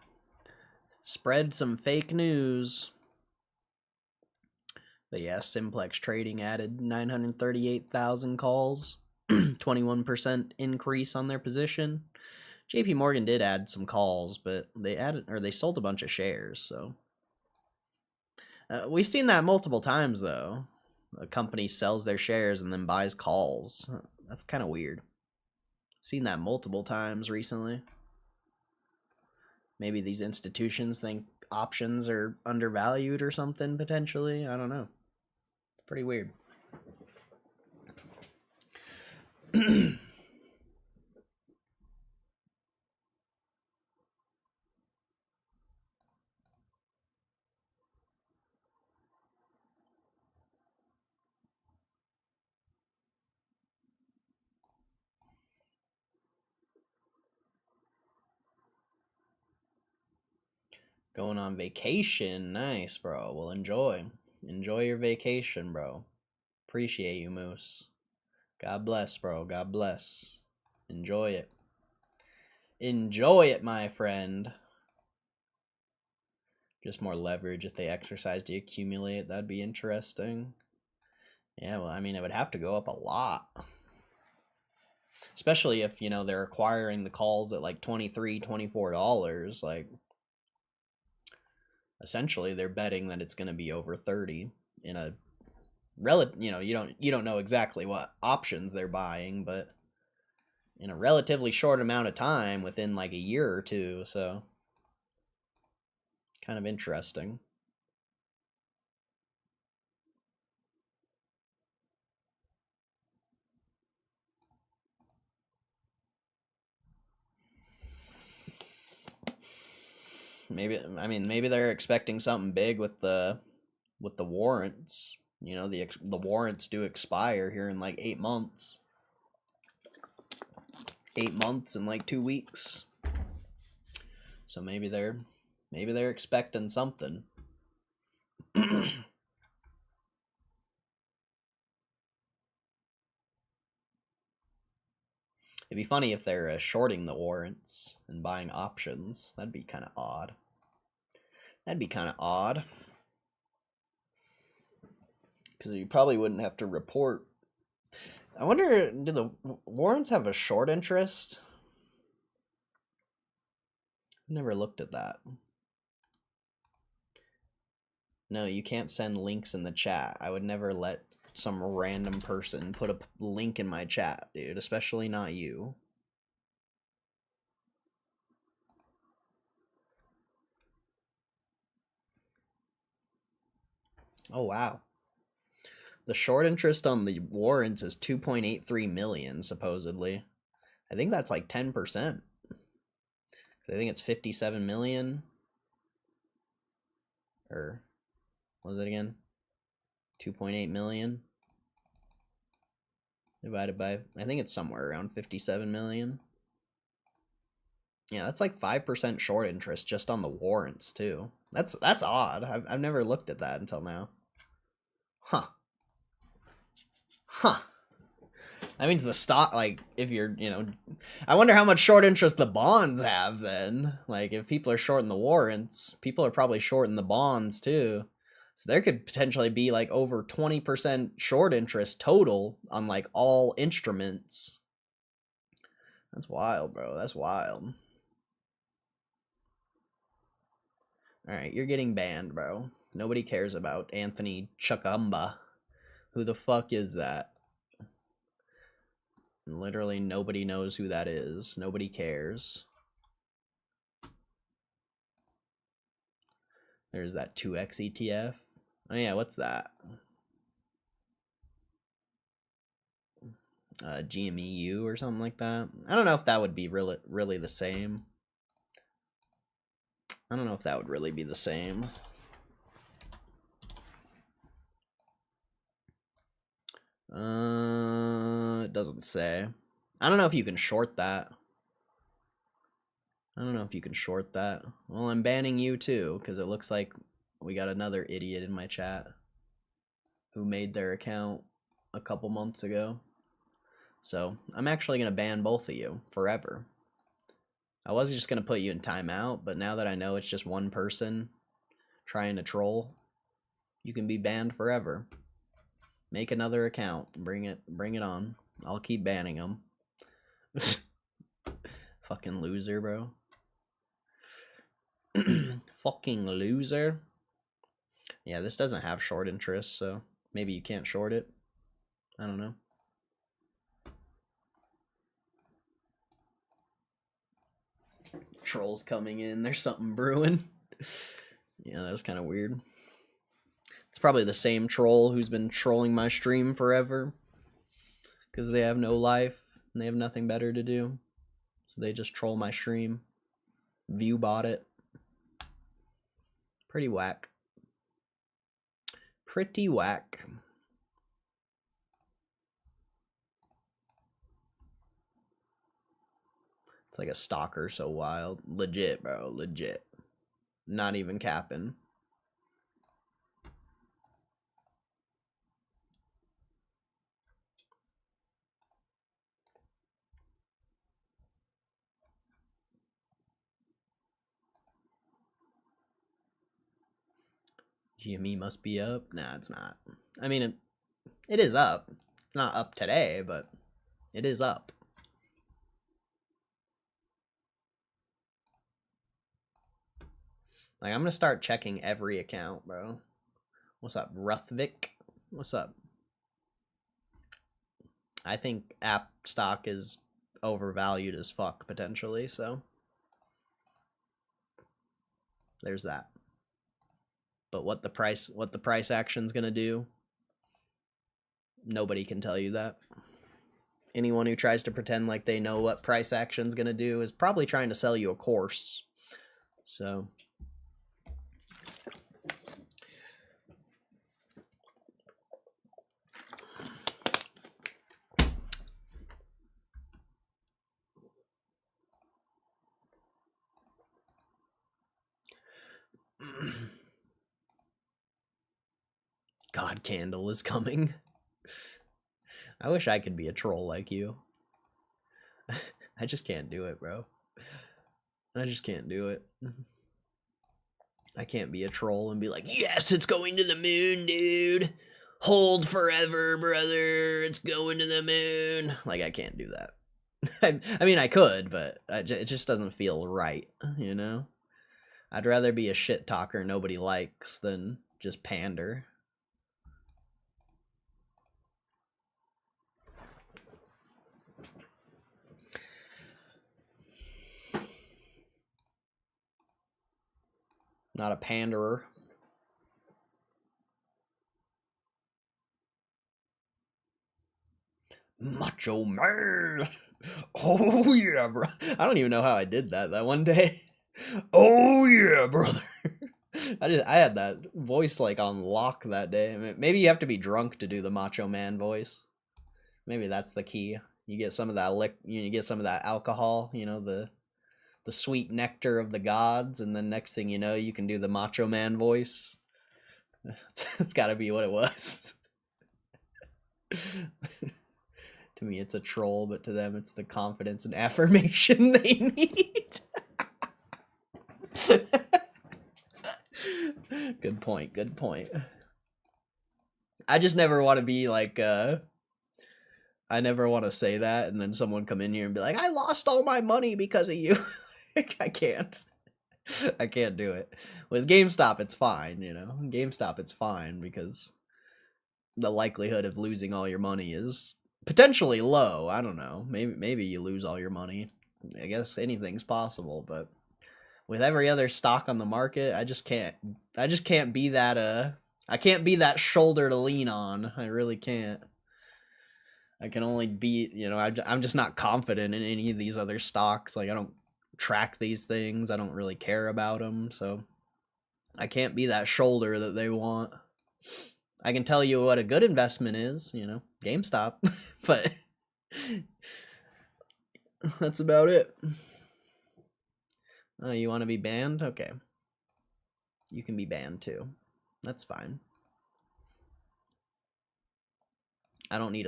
Spread some fake news. But yeah, Simplex Trading added 938,000 calls, 21% increase on their position. JP Morgan did add some calls, but they sold a bunch of shares, so we've seen that multiple times, though. A company sells their shares and then buys calls. That's kind of weird. Seen that multiple times recently. Maybe these institutions think options are undervalued or something, potentially. I don't know. It's pretty weird. Going on vacation. Nice, bro. Well, enjoy. Enjoy your vacation, bro. Appreciate you, Moose. God bless, bro. God bless. Enjoy it. Enjoy it, my friend. Just more leverage if they exercise to accumulate. That'd be interesting. Yeah, well, I mean, it would have to go up a lot. Especially if, you know, they're acquiring the calls at like $23, $24. Like, essentially, they're betting that it's going to be over 30 in a you know, you don't know exactly what options they're buying, but in a relatively short amount of time, within like a year or two, so kind of interesting. Maybe, I mean, maybe they're expecting something big with the warrants. You know, the warrants do expire here in like 8 months. 8 months and like 2 weeks. So maybe they're expecting something. It'd be funny if they're shorting the warrants and buying options. That'd be kind of odd. That'd be kind of odd. Because you probably wouldn't have to report. I wonder, do the warrants have a short interest? I've never looked at that. No, you can't send links in the chat. I would never let some random person put a link in my chat, dude. Especially not you. Oh, wow. The short interest on the warrants is 2.83 million, supposedly. I think that's like 10%. I think it's 57 million. Or, what was it again? 2.8 million. Divided by, I think it's somewhere around 57 million. Yeah, that's like 5% short interest just on the warrants, too. That's odd. I've never looked at that until now. Huh. Huh. That means the stock, like, if you're, you know, I wonder how much short interest the bonds have then. Like, if people are shorting the warrants, people are probably shorting the bonds too. So there could potentially be like over 20% short interest total on like all instruments. That's wild, bro. That's wild. Alright, you're getting banned, bro. Nobody cares about Anthony Chukumba. Who the fuck is that? Literally nobody knows who that is. Nobody cares. There's that 2x ETF. Oh yeah, what's that? GMEU or something like that. I don't know if that would be really the same. I don't know if that would really be the same. It doesn't say. I don't know if you can short that. I don't know if you can short that. Well, I'm banning you too, because it looks like we got another idiot in my chat who made their account a couple months ago. So I'm actually going to ban both of you forever. I was just going to put you in timeout, but now that I know it's just one person trying to troll, you can be banned forever. Make another account. Bring it on. I'll keep banning them. Fucking loser, bro. Fucking loser. Yeah, this doesn't have short interest, so maybe you can't short it. I don't know. Trolls coming in. There's something brewing. Yeah, that was kind of weird. It's probably the same troll who's been trolling my stream forever. Because they have no life and they have nothing better to do. So they just troll my stream. View bought it. Pretty whack. Pretty whack. It's like a stalker so wild. Legit, bro. Legit. Not even capping. GME must be up. Nah, it's not. I mean, It is up. It's not up today, but it is up. Like, I'm gonna start checking every account, bro. What's up, Ruthvik? What's up? I think app stock is overvalued as fuck, potentially, so there's that. But what the price action's gonna do, nobody can tell you that. Anyone who tries to pretend like they know what price action's gonna do is probably trying to sell you a course. So God Candle is coming. I wish I could be a troll like you. I just can't do it, bro. I just can't do it. I can't be a troll and be like, yes, it's going to the moon, dude. Hold forever, brother. It's going to the moon. Like, I can't do that. I mean, I could, but it just doesn't feel right, you know? I'd rather be a shit talker nobody likes than just pander. Not a panderer. Macho Man. Oh yeah, bro. I don't even know how I did that one day. Oh yeah, brother. I had that voice like on lock that day. I mean, maybe you have to be drunk to do the Macho Man voice. Maybe that's the key. You get some of that you get some of that alcohol, you know, the sweet nectar of the gods, and then next thing you know, you can do the Macho Man voice. It's got to be what it was. To me, it's a troll, but to them, it's the confidence and affirmation they need. Good point. Good point. I just never want to be like, I never want to say that, and then someone come in here and be like, I lost all my money because of you. I can't. I can't do it. With GameStop, it's fine, you know? GameStop, it's fine because the likelihood of losing all your money is potentially low. I don't know. Maybe you lose all your money. I guess anything's possible, but with every other stock on the market, I just can't be that I can't be that shoulder to lean on. I really can't. I can only be, you know, I'm just not confident in any of these other stocks. Like, I don't track these things. I don't really care about them, so I can't be that shoulder that they want. I can tell you what a good investment is, you know, GameStop, but that's about it. Oh, you want to be banned? Okay. You can be banned too. That's fine. I don't need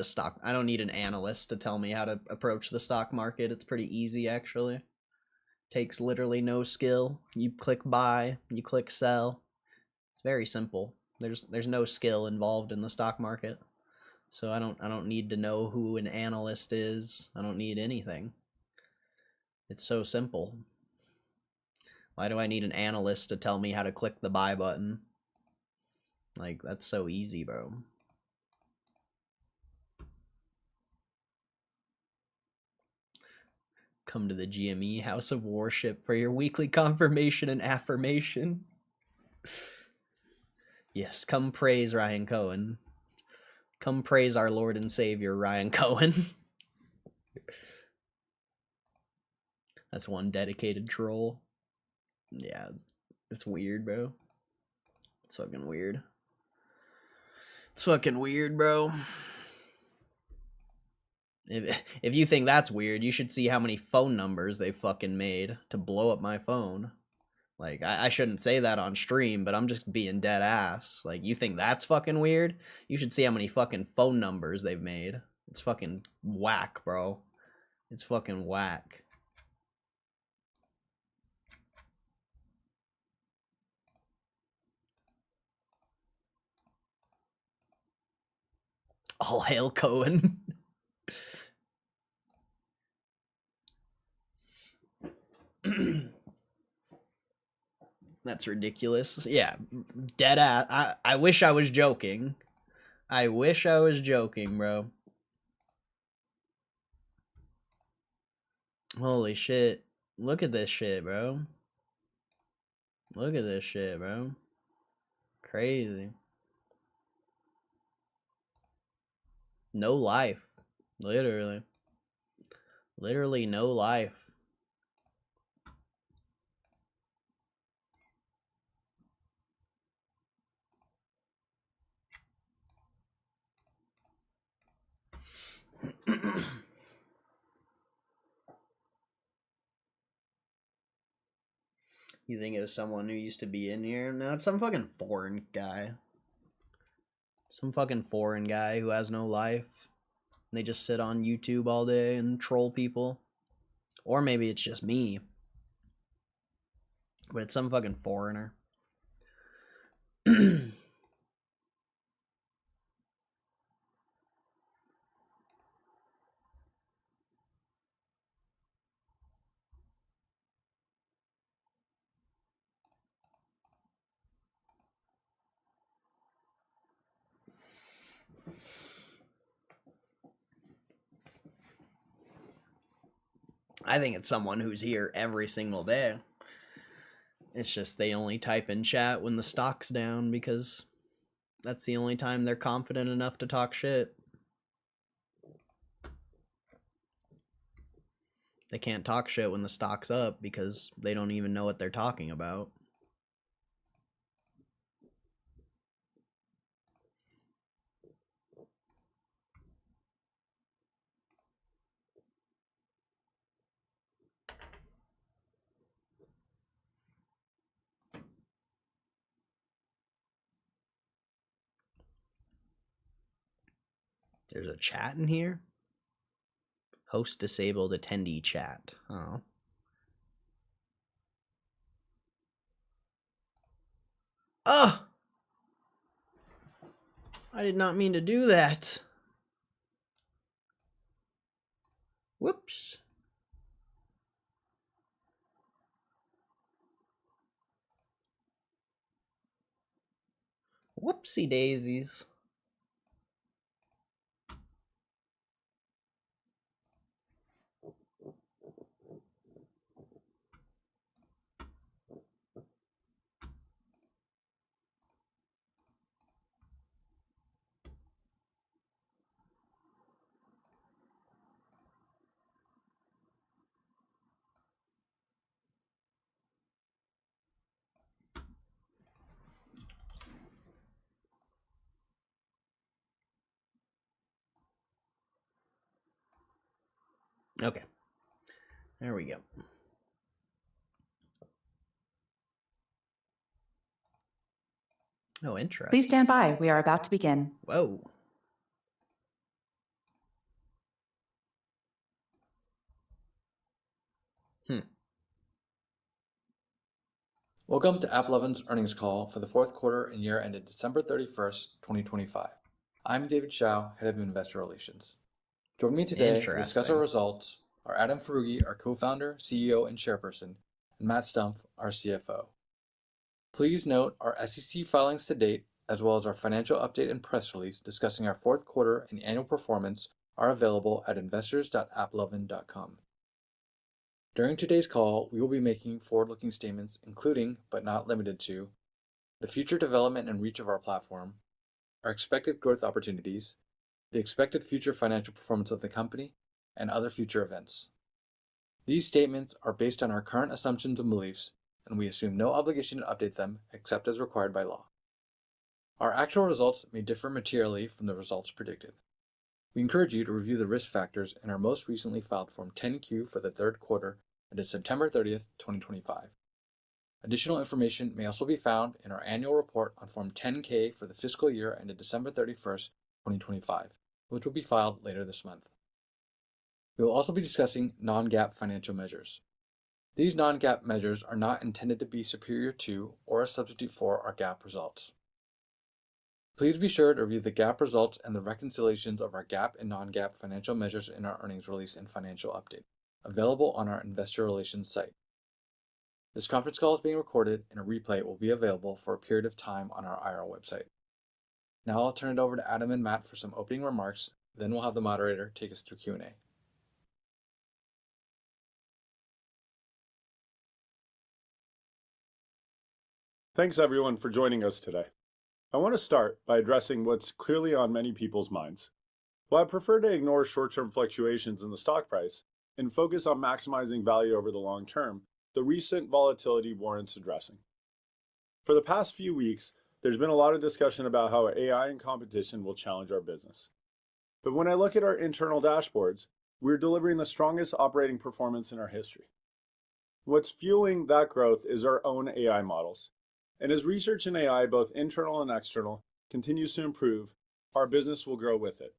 an analyst to tell me how to approach the stock market. It's pretty easy, actually. Takes literally no skill. You click buy, you click sell. It's very simple. There's no skill involved in the stock market. So I don't need to know who an analyst is. I don't need anything. It's so simple. Why do I need an analyst to tell me how to click the buy button? Like, that's so easy, bro. Come to the GME House of Worship for your weekly confirmation and affirmation. Yes, come praise Ryan Cohen. Come praise our Lord and Savior, Ryan Cohen. That's one dedicated troll. Yeah, it's weird, bro. It's fucking weird. It's fucking weird, bro. If you think that's weird, you should see how many phone numbers they fucking made to blow up my phone. Like, I shouldn't say that on stream, but I'm just being dead ass. Like, you think that's fucking weird? You should see how many fucking phone numbers they've made. It's fucking whack, bro. It's fucking whack. All hail Cohen. That's ridiculous. Yeah, dead ass. I wish I was joking. I wish I was joking, bro. Holy shit. Look at this shit, bro. Look at this shit, bro. Crazy. No life. Literally. Literally no life. You think it was someone who used to be in here? No, it's some fucking foreign guy. Some fucking foreign guy who has no life. They just sit on YouTube all day and troll people. Or maybe it's just me. But it's some fucking foreigner. I think it's someone who's here every single day. It's just they only type in chat when the stock's down because that's the only time they're confident enough to talk shit. They can't talk shit when the stock's up because they don't even know what they're talking about. There's a chat in here? Host disabled attendee chat. Oh. Oh! I did not mean to do that. Whoops. Whoopsie daisies. Okay. There we go. Oh, interesting. Please stand by. We are about to begin. Whoa. Welcome to Applovin's earnings call for the fourth quarter and year ended December 31st, 2025. I'm David Shao, Head of Investor Relations. Joining me today to discuss our results are Adam Ferrugi, our co-founder, CEO, and chairperson, and Matt Stumpf, our CFO. Please note our SEC filings to date, as well as our financial update and press release discussing our fourth quarter and annual performance are available at investors.applovin.com. During today's call, we will be making forward-looking statements including, but not limited to, the future development and reach of our platform, our expected growth opportunities, the expected future financial performance of the company, and other future events. These statements are based on our current assumptions and beliefs, and we assume no obligation to update them except as required by law. Our actual results may differ materially from the results predicted. We encourage you to review the risk factors in our most recently filed Form 10-Q for the third quarter ended September 30th, 2025. Additional information may also be found in our annual report on Form 10-K for the fiscal year ended December 31st, 2025, which will be filed later this month. We will also be discussing non-GAAP financial measures. These non-GAAP measures are not intended to be superior to or a substitute for our GAAP results. Please be sure to review the GAAP results and the reconciliations of our GAAP and non-GAAP financial measures in our earnings release and financial update, available on our investor relations site. This conference call is being recorded and a replay will be available for a period of time on our IR website. Now I'll turn it over to Adam and Matt for some opening remarks, then we'll have the moderator take us through Q&A. Thanks everyone for joining us today. I want to start by addressing what's clearly on many people's minds. While I prefer to ignore short-term fluctuations in the stock price and focus on maximizing value over the long term, the recent volatility warrants addressing. For the past few weeks, there's been a lot of discussion about how AI and competition will challenge our business. But when I look at our internal dashboards, we're delivering the strongest operating performance in our history. What's fueling that growth is our own AI models. And as research in AI, both internal and external, continues to improve, our business will grow with it.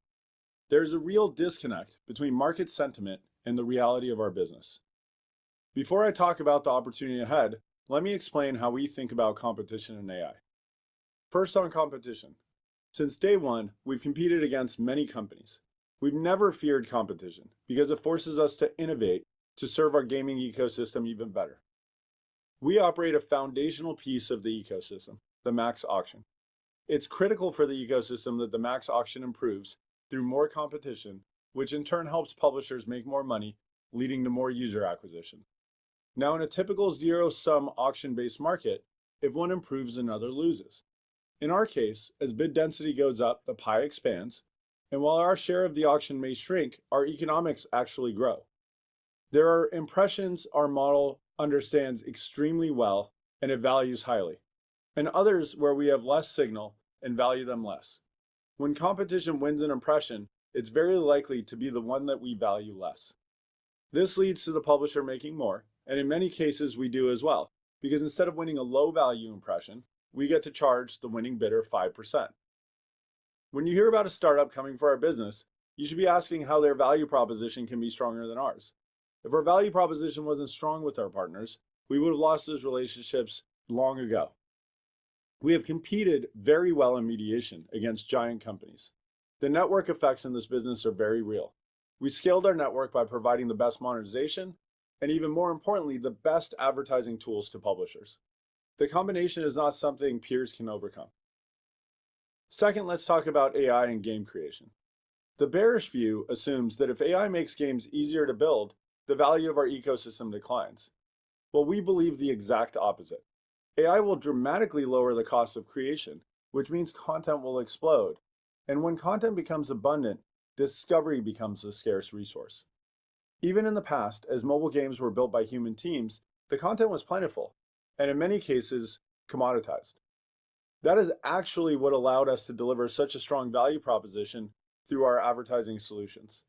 There's a real disconnect between market sentiment and the reality of our business. Before I talk about the opportunity ahead, let me explain how we think about competition in AI. First on competition. Since day one, we've competed against many companies. We've never feared competition because it forces us to innovate to serve our gaming ecosystem even better. We operate a foundational piece of the ecosystem, the Max Auction. It's critical for the ecosystem that the Max Auction improves through more competition, which in turn helps publishers make more money, leading to more user acquisition. Now, in a typical zero-sum auction-based market, if one improves, another loses. In our case, as bid density goes up, the pie expands, and while our share of the auction may shrink, our economics actually grow. There are impressions our model understands extremely well and it values highly, and others where we have less signal and value them less. When competition wins an impression, it's very likely to be the one that we value less. This leads to the publisher making more, and in many cases we do as well, because instead of winning a low value impression, we get to charge the winning bidder 5%. When you hear about a startup coming for our business, you should be asking how their value proposition can be stronger than ours. If our value proposition wasn't strong with our partners, we would have lost those relationships long ago. We have competed very well in mediation against giant companies. The network effects in this business are very real. We scaled our network by providing the best monetization and, even more importantly, the best advertising tools to publishers. The combination is not something peers can overcome. Second, let's talk about AI and game creation. The bearish view assumes that if AI makes games easier to build, the value of our ecosystem declines. Well, we believe the exact opposite. AI will dramatically lower the cost of creation, which means content will explode. And when content becomes abundant, discovery becomes a scarce resource. Even in the past, as mobile games were built by human teams, the content was plentiful, and in many cases, commoditized. That is actually what allowed us to deliver such a strong value proposition through our advertising solutions.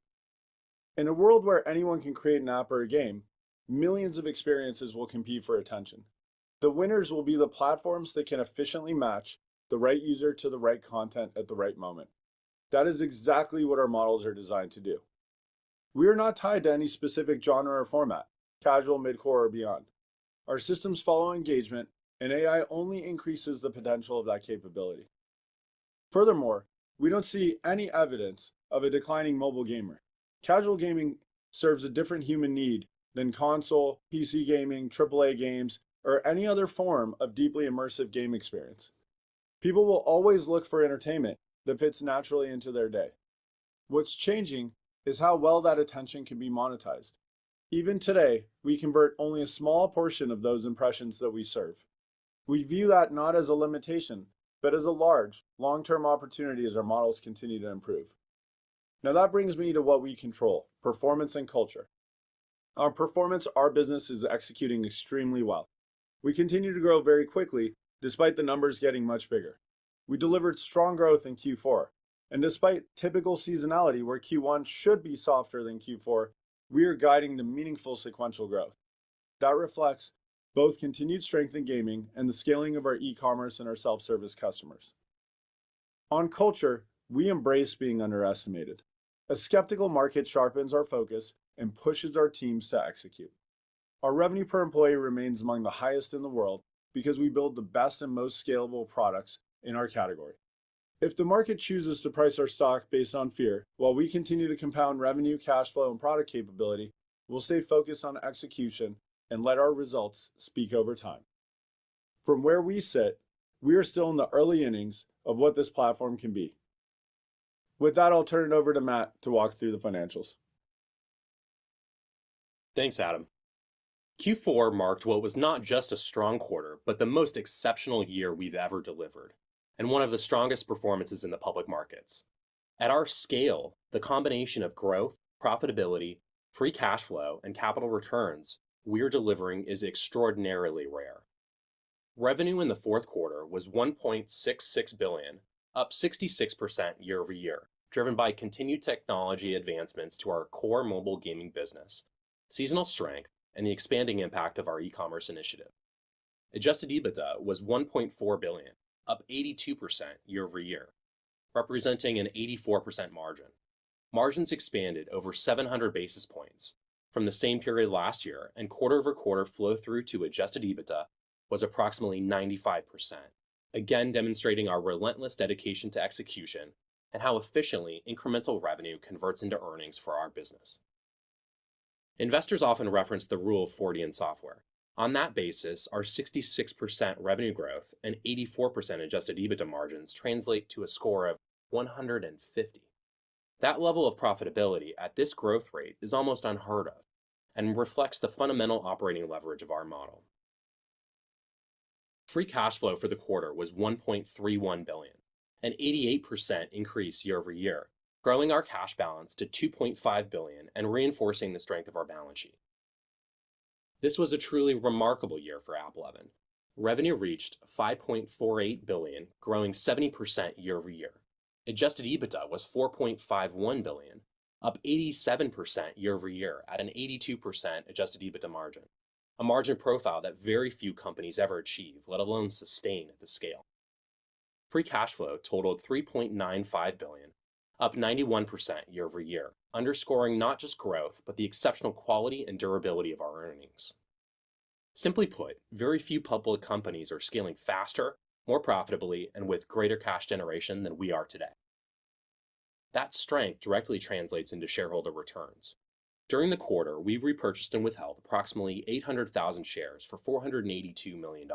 In a world where anyone can create an app or a game, millions of experiences will compete for attention. The winners will be the platforms that can efficiently match the right user to the right content at the right moment. That is exactly what our models are designed to do. We are not tied to any specific genre or format, casual, mid-core, or beyond. Our systems follow engagement, and AI only increases the potential of that capability. Furthermore, we don't see any evidence of a declining mobile gamer. Casual gaming serves a different human need than console, PC gaming, AAA games, or any other form of deeply immersive game experience. People will always look for entertainment that fits naturally into their day. What's changing is how well that attention can be monetized. Even today, we convert only a small portion of those impressions that we serve. We view that not as a limitation, but as a large, long-term opportunity as our models continue to improve. Now that brings me to what we control, performance and culture. On performance, our business is executing extremely well. We continue to grow very quickly, despite the numbers getting much bigger. We delivered strong growth in Q4, and despite typical seasonality where Q1 should be softer than Q4, we are guiding to meaningful sequential growth. That reflects both continued strength in gaming and the scaling of our e-commerce and our self-service customers. On culture, we embrace being underestimated. A skeptical market sharpens our focus and pushes our teams to execute. Our revenue per employee remains among the highest in the world because we build the best and most scalable products in our category. If the market chooses to price our stock based on fear, while we continue to compound revenue, cash flow, and product capability, we'll stay focused on execution and let our results speak over time. From where we sit, we are still in the early innings of what this platform can be. With that, I'll turn it over to Matt to walk through the financials. Thanks, Adam. Q4 marked what was not just a strong quarter, but the most exceptional year we've ever delivered, and one of the strongest performances in the public markets. At our scale, the combination of growth, profitability, free cash flow, and capital returns we're delivering is extraordinarily rare. Revenue in the fourth quarter was $1.66 billion, up 66% year over year, driven by continued technology advancements to our core mobile gaming business, seasonal strength, and the expanding impact of our e-commerce initiative. Adjusted EBITDA was $1.4 billion, up 82% year over year, representing an 84% margin. Margins expanded over 700 basis points from the same period last year, and quarter-over-quarter flow through to adjusted EBITDA was approximately 95%, again demonstrating our relentless dedication to execution and how efficiently incremental revenue converts into earnings for our business. Investors often reference the Rule of 40 in software. On that basis, our 66% revenue growth and 84% adjusted EBITDA margins translate to a score of 150. That level of profitability at this growth rate is almost unheard of and reflects the fundamental operating leverage of our model. Free cash flow for the quarter was $1.31 billion, an 88% increase year over year, growing our cash balance to $2.5 billion and reinforcing the strength of our balance sheet. This was a truly remarkable year for Applovin. Revenue reached $5.48 billion, growing 70% year over year. Adjusted EBITDA was $4.51 billion, up 87% year over year at an 82% adjusted EBITDA margin, a margin profile that very few companies ever achieve, let alone sustain at this scale. Free cash flow totaled $3.95 billion, up 91% year over year, underscoring not just growth, but the exceptional quality and durability of our earnings. Simply put, very few public companies are scaling faster, more profitably, and with greater cash generation than we are today. That strength directly translates into shareholder returns. During the quarter, we repurchased and withheld approximately 800,000 shares for $482 million.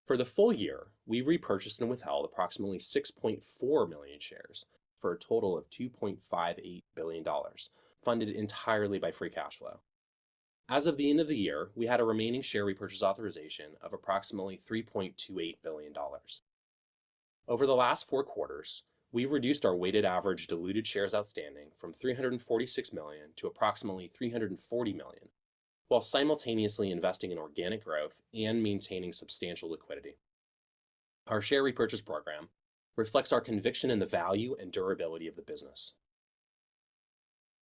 For the full year, we repurchased and withheld approximately 6.4 million shares for a total of $2.58 billion, funded entirely by free cash flow. As of the end of the year, we had a remaining share repurchase authorization of approximately $3.28 billion. Over the last 4 quarters, we reduced our weighted average diluted shares outstanding from 346 million to approximately 340 million, while simultaneously investing in organic growth and maintaining substantial liquidity. Our share repurchase program reflects our conviction in the value and durability of the business.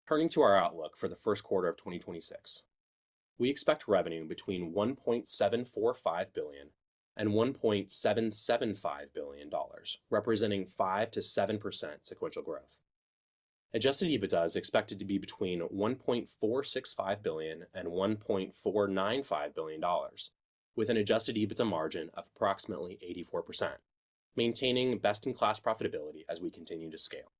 Turning to our outlook for the first quarter of 2026, we expect revenue between $1.745 billion and $1.775 billion, representing 5 to 7% sequential growth. Adjusted EBITDA is expected to be between $1.465 billion and $1.495 billion, with an adjusted EBITDA margin of approximately 84%, maintaining best-in-class profitability as we continue to scale.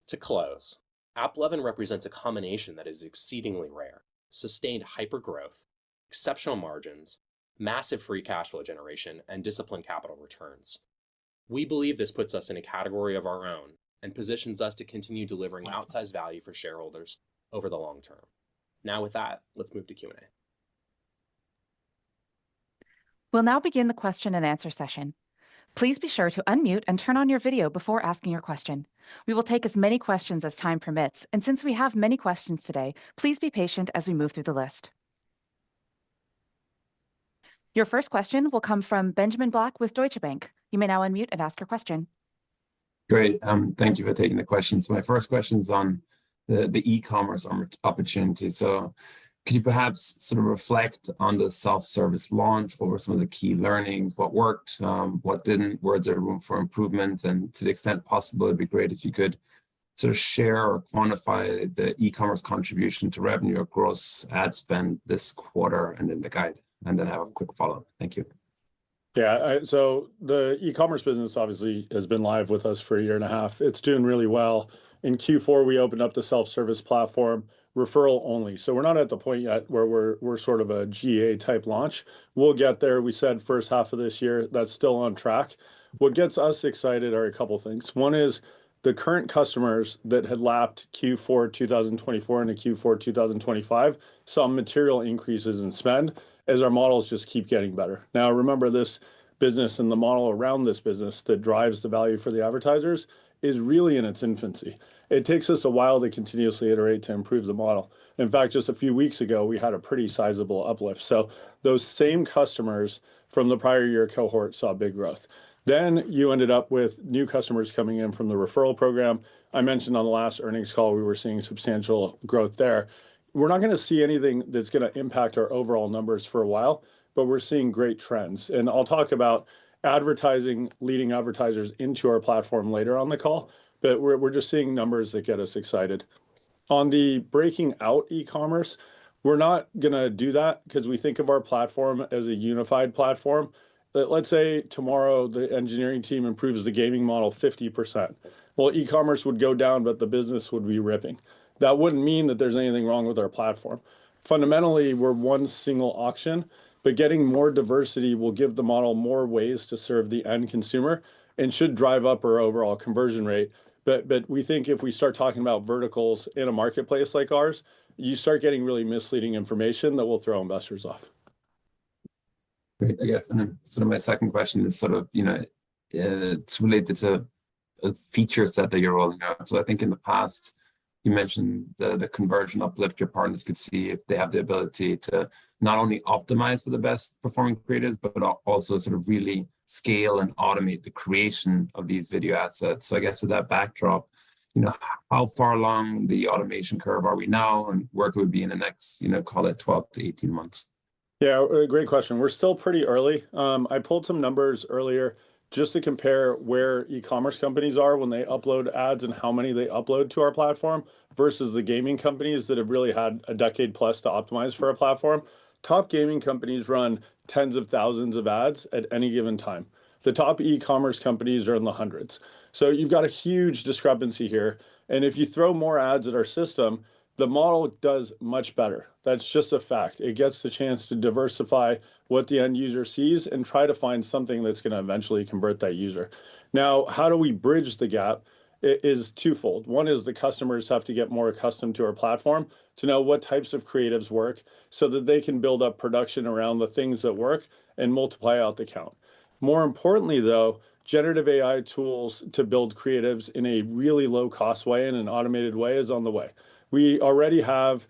To close, Applovin represents a combination that is exceedingly rare: sustained hypergrowth, exceptional margins, massive free cash flow generation, and disciplined capital returns. We believe this puts us in a category of our own and positions us to continue delivering outsized value for shareholders over the long term. Now with that, let's move to Q&A. We'll now begin the question and answer session. Please be sure to unmute and turn on your video before asking your question. We will take as many questions as time permits, and since we have many questions today, please be patient as we move through the list. Your first question will come from Benjamin Black with Deutsche Bank. You may now unmute and ask your question. Great. Thank you for taking the question. So my first question is on the e-commerce opportunity. So could you perhaps sort of reflect on the self-service launch? What were some of the key learnings? What worked? What didn't? Where is there room for improvement? And to the extent possible, it'd be great if you could sort of share or quantify the e-commerce contribution to revenue or gross ad spend this quarter and in the guide. And then I have a quick follow-up. Thank you. Yeah, so the e-commerce business obviously has been live with us for a year and a half. It's doing really well. In Q4, we opened up the self-service platform, referral only. So we're not at the point yet where we're sort of a GA type launch. We'll get there. We said first half of this year. That's still on track. What gets us excited are a couple things. One is the current customers that had lapped Q4 2024 into Q4 2025 saw material increases in spend as our models just keep getting better. Now, remember, this business and the model around this business that drives the value for the advertisers is really in its infancy. It takes us a while to continuously iterate to improve the model. In fact, just a few weeks ago, we had a pretty sizable uplift. So those same customers from the prior year cohort saw big growth. Then you ended up with new customers coming in from the referral program. I mentioned on the last earnings call, we were seeing substantial growth there. We're not going to see anything that's going to impact our overall numbers for a while, but we're seeing great trends. And I'll talk about advertising, leading advertisers into our platform later on the call, but we're just seeing numbers that get us excited. On the breaking out e-commerce, we're not going to do that because we think of our platform as a unified platform. Let's say tomorrow the engineering team improves the gaming model 50%. Well, e-commerce would go down, but the business would be ripping. That wouldn't mean that there's anything wrong with our platform. Fundamentally, we're one single auction, but getting more diversity will give the model more ways to serve the end consumer and should drive up our overall conversion rate. But we think if we start talking about verticals in a marketplace like ours, you start getting really misleading information that will throw investors off. Great, I guess. And then sort of my second question is sort of, it's related to a feature set that you're rolling out. So I think in the past, you mentioned the conversion uplift your partners could see if they have the ability to not only optimize for the best performing creators, but also sort of really scale and automate the creation of these video assets. So I guess with that backdrop, how far along the automation curve are we now, and where could we be in the next, call it 12 to 18 months? Yeah, great question. We're still pretty early. I pulled some numbers earlier just to compare where e-commerce companies are when they upload ads and how many they upload to our platform versus the gaming companies that have really had a decade plus to optimize for our platform. Top gaming companies run tens of thousands of ads at any given time. The top e-commerce companies are in the hundreds. So you've got a huge discrepancy here. And if you throw more ads at our system, the model does much better. That's just a fact. It gets the chance to diversify what the end user sees and try to find something that's going to eventually convert that user. Now, how do we bridge the gap? It is twofold. One is the customers have to get more accustomed to our platform to know what types of creatives work so that they can build up production around the things that work and multiply out the count. More importantly, though, generative AI tools to build creatives in a really low cost way and an automated way is on the way. We already have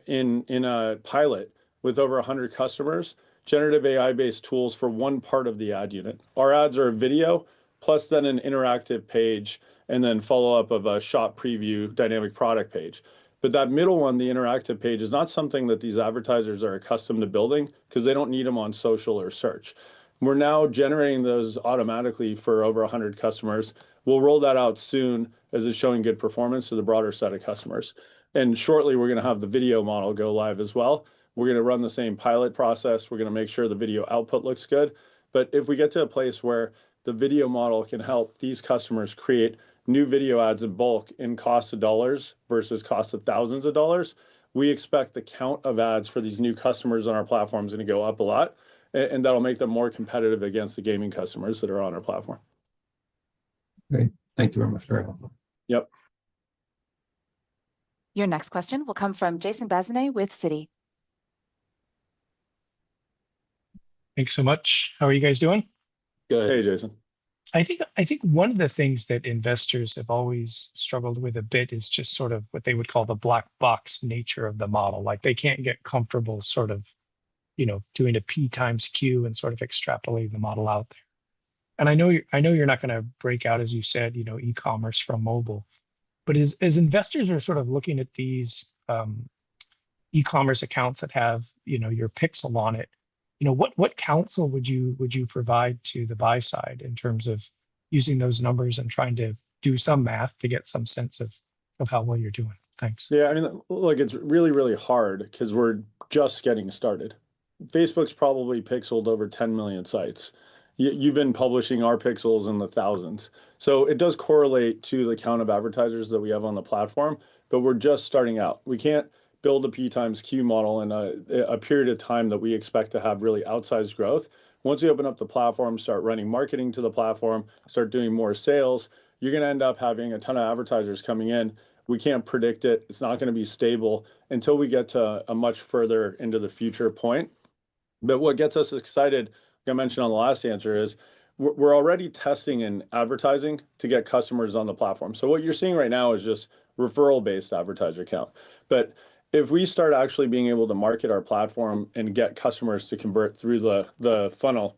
in a pilot with over 100 customers, generative AI-based tools for one part of the ad unit. Our ads are a video, plus then an interactive page, and then follow-up of a shot preview dynamic product page. But that middle one, the interactive page, is not something that these advertisers are accustomed to building because they don't need them on social or search. We're now generating those automatically for over 100 customers. We'll roll that out soon as it's showing good performance to the broader set of customers. And shortly, we're going to have the video model go live as well. We're going to run the same pilot process. We're going to make sure the video output looks good. But if we get to a place where the video model can help these customers create new video ads in bulk in cost of dollars versus cost of thousands of dollars, we expect the count of ads for these new customers on our platform is going to go up a lot. And that'll make them more competitive against the gaming customers that are on our platform. Great. Thank you very much. Very helpful. Yep. Your next question will come from Jason Bazinet with Citi. Thanks so much. How are you guys doing? Good. Hey, Jason. I think one of the things that investors have always struggled with a bit is just sort of what they would call the black box nature of the model. Like they can't get comfortable sort of, doing a P times Q and sort of extrapolating the model out there. And I know you're not going to break out, as you said, e-commerce from mobile, but as investors are sort of looking at these e-commerce accounts that have, your pixel on it, what counsel would you provide to the buy side in terms of using those numbers and trying to do some math to get some sense of how well you're doing? Thanks. Yeah, I mean, look, it's really, really hard because we're just getting started. Facebook's probably pixeled over 10 million sites. you've been publishing our pixels in the thousands. So it does correlate to the count of advertisers that we have on the platform, but we're just starting out. We can't build a P times Q model in a period of time that we expect to have really outsized growth. Once we open up the platform, start running marketing to the platform, start doing more sales, you're going to end up having a ton of advertisers coming in. We can't predict it. It's not going to be stable until we get to a much further into the future point. But what gets us excited, like I mentioned on the last answer, is we're already testing in advertising to get customers on the platform. So what you're seeing right now is just referral-based advertiser count. But if we start actually being able to market our platform and get customers to convert through the funnel,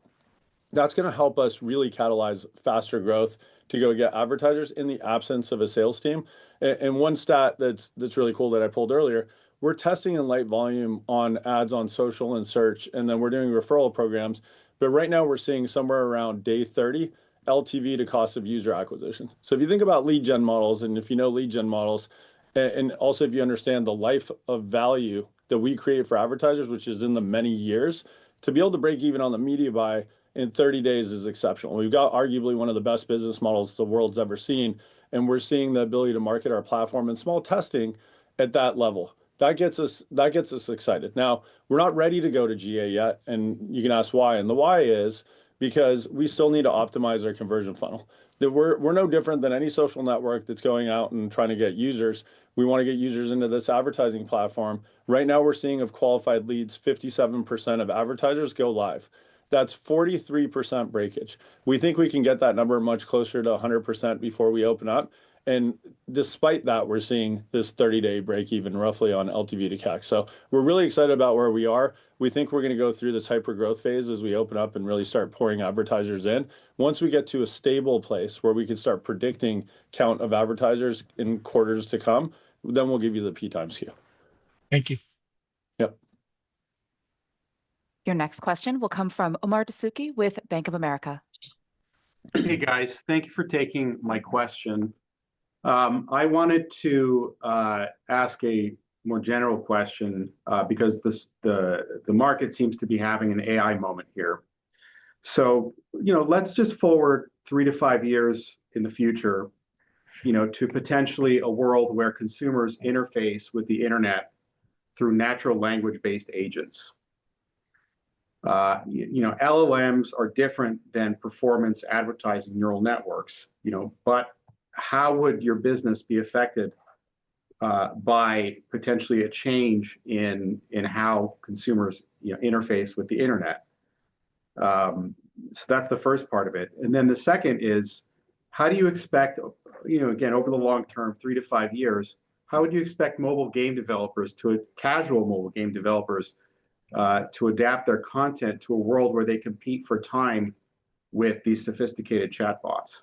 that's going to help us really catalyze faster growth to go get advertisers in the absence of a sales team. And one stat that's really cool that I pulled earlier, we're testing in light volume on ads on social and search, and then we're doing referral programs. But right now we're seeing somewhere around day 30 LTV to cost of user acquisition. So if you think about lead gen models, and if you know lead gen models, and also if you understand the life of value that we create for advertisers, which is in the many years, to be able to break even on the media buy in 30 days is exceptional. We've got arguably one of the best business models the world's ever seen, and we're seeing the ability to market our platform in small testing at that level. That gets us excited. Now, we're not ready to go to GA yet, and you can ask why. And the why is because we still need to optimize our conversion funnel. That we're no different than any social network that's going out and trying to get users. We want to get users into this advertising platform. Right now, we're seeing of qualified leads, 57% of advertisers go live. That's 43% breakage. We think we can get that number much closer to 100% before we open up. And despite that, we're seeing this 30-day break even roughly on LTV to CAC. So we're really excited about where we are. We think we're going to go through this hyper growth phase as we open up and really start pouring advertisers in. Once we get to a stable place where we can start predicting count of advertisers in quarters to come, then we'll give you the P times Q. Thank you. Yep. Your next question will come from Omar Dessouky with Bank of America. Hey guys, thank you for taking my question. I wanted to ask a more general question because the market seems to be having an AI moment here. So, let's just forward 3 to 5 years in the future, to potentially a world where consumers interface with the internet through natural language-based agents. LLMs are different than performance advertising neural networks, but how would your business be affected by potentially a change in how consumers interface with the internet? So that's the first part of it. And then the second is, how do you expect, again, over the long term, 3 to 5 years, how would you expect casual mobile game developers to adapt their content to a world where they compete for time with these sophisticated chatbots?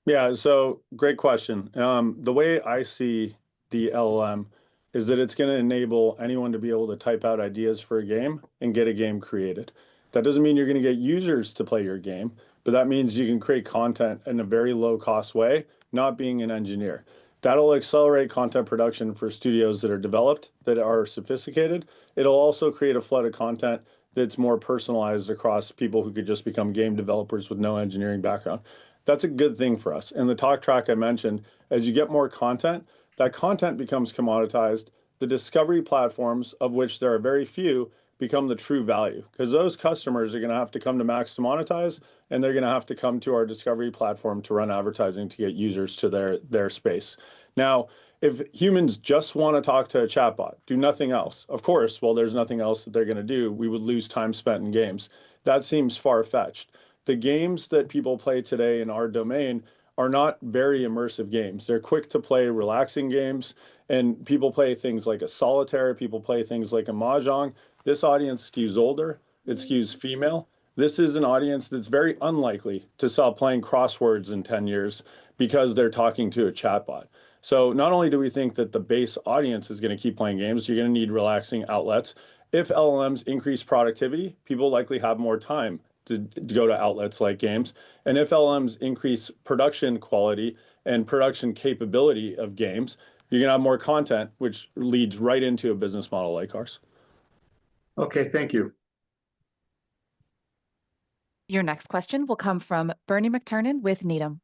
Yeah, so great question. The way I see the LLM is that it's going to enable anyone to be able to type out ideas for a game and get a game created. That doesn't mean you're going to get users to play your game, but that means you can create content in a very low cost way, not being an engineer. That'll accelerate content production for studios that are developed, that are sophisticated. It'll also create a flood of content that's more personalized across people who could just become game developers with no engineering background. That's a good thing for us. In the talk track I mentioned, as you get more content, that content becomes commoditized. The discovery platforms, of which there are very few, become the true value, because those customers are going to have to come to Max to monetize, and they're going to have to come to our discovery platform to run advertising to get users to their space. Now, if humans just want to talk to a chatbot, do nothing else, of course, well, there's nothing else that they're going to do, we would lose time spent in games. That seems far-fetched. The games that people play today in our domain are not very immersive games. They're quick to play, relaxing games, and people play things like a solitaire, people play things like a mahjong. This audience skews older, it skews female. This is an audience that's very unlikely to stop playing crosswords in 10 years because they're talking to a chatbot. So not only do we think that the base audience is going to keep playing games, you're going to need relaxing outlets. If LLMs increase productivity, people likely have more time to go to outlets like games. And if LLMs increase production quality and production capability of games, you're going to have more content, which leads right into a business model like ours. Okay, thank you. Your next question will come from Bernie McTernan with Needham.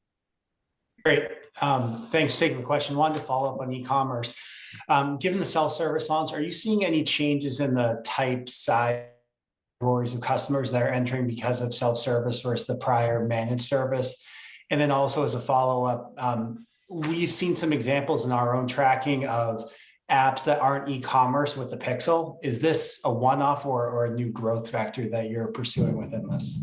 Great. Thanks for taking the question. Wanted to follow up on e-commerce. Given the self-service launch, are you seeing any changes in the type, size, categories of customers that are entering because of self-service versus the prior managed service? And then also as a follow-up, we've seen some examples in our own tracking of apps that aren't e-commerce with the Pixel. Is this a one-off or a new growth vector that you're pursuing within this?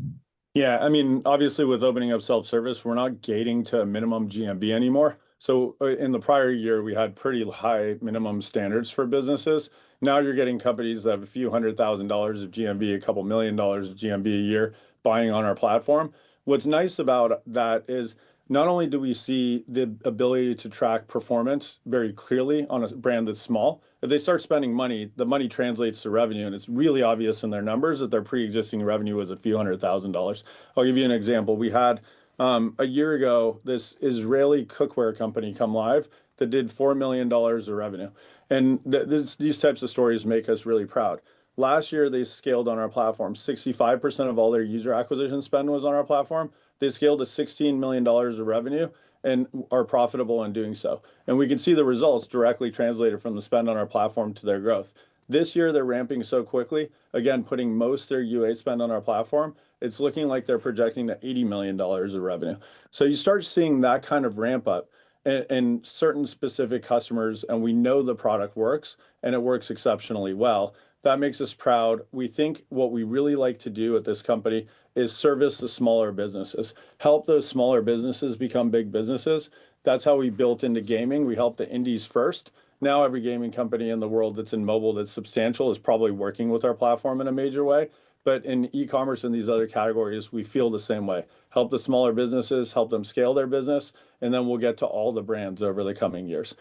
Yeah, I mean, obviously with opening up self-service, we're not gating to a minimum GMV anymore. So in the prior year, we had pretty high minimum standards for businesses. Now you're getting companies that have a few $100,000 of GMV, a couple $1 million of GMV a year buying on our platform. What's nice about that is not only do we see the ability to track performance very clearly on a brand that's small, if they start spending money, the money translates to revenue, and it's really obvious in their numbers that their pre-existing revenue was a few $100,000. I'll give you an example. We had a year ago this Israeli cookware company come live that did $4 million of revenue, and these types of stories make us really proud. Last year, they scaled on our platform. 65% of all their user acquisition spend was on our platform. They scaled to $16 million of revenue and are profitable in doing so. And we can see the results directly translated from the spend on our platform to their growth. This year, they're ramping so quickly, again, putting most of their UA spend on our platform. It's looking like they're projecting to $80 million of revenue. So you start seeing that kind of ramp up and certain specific customers, and we know the product works and it works exceptionally well. That makes us proud. We think what we really like to do at this company is service the smaller businesses, help those smaller businesses become big businesses. That's how we built into gaming. We helped the indies first. Now every gaming company in the world that's in mobile that's substantial is probably working with our platform in a major way. But in e-commerce and these other categories, we feel the same way. Help the smaller businesses, help them scale their business, and then we'll get to all the brands over the coming years.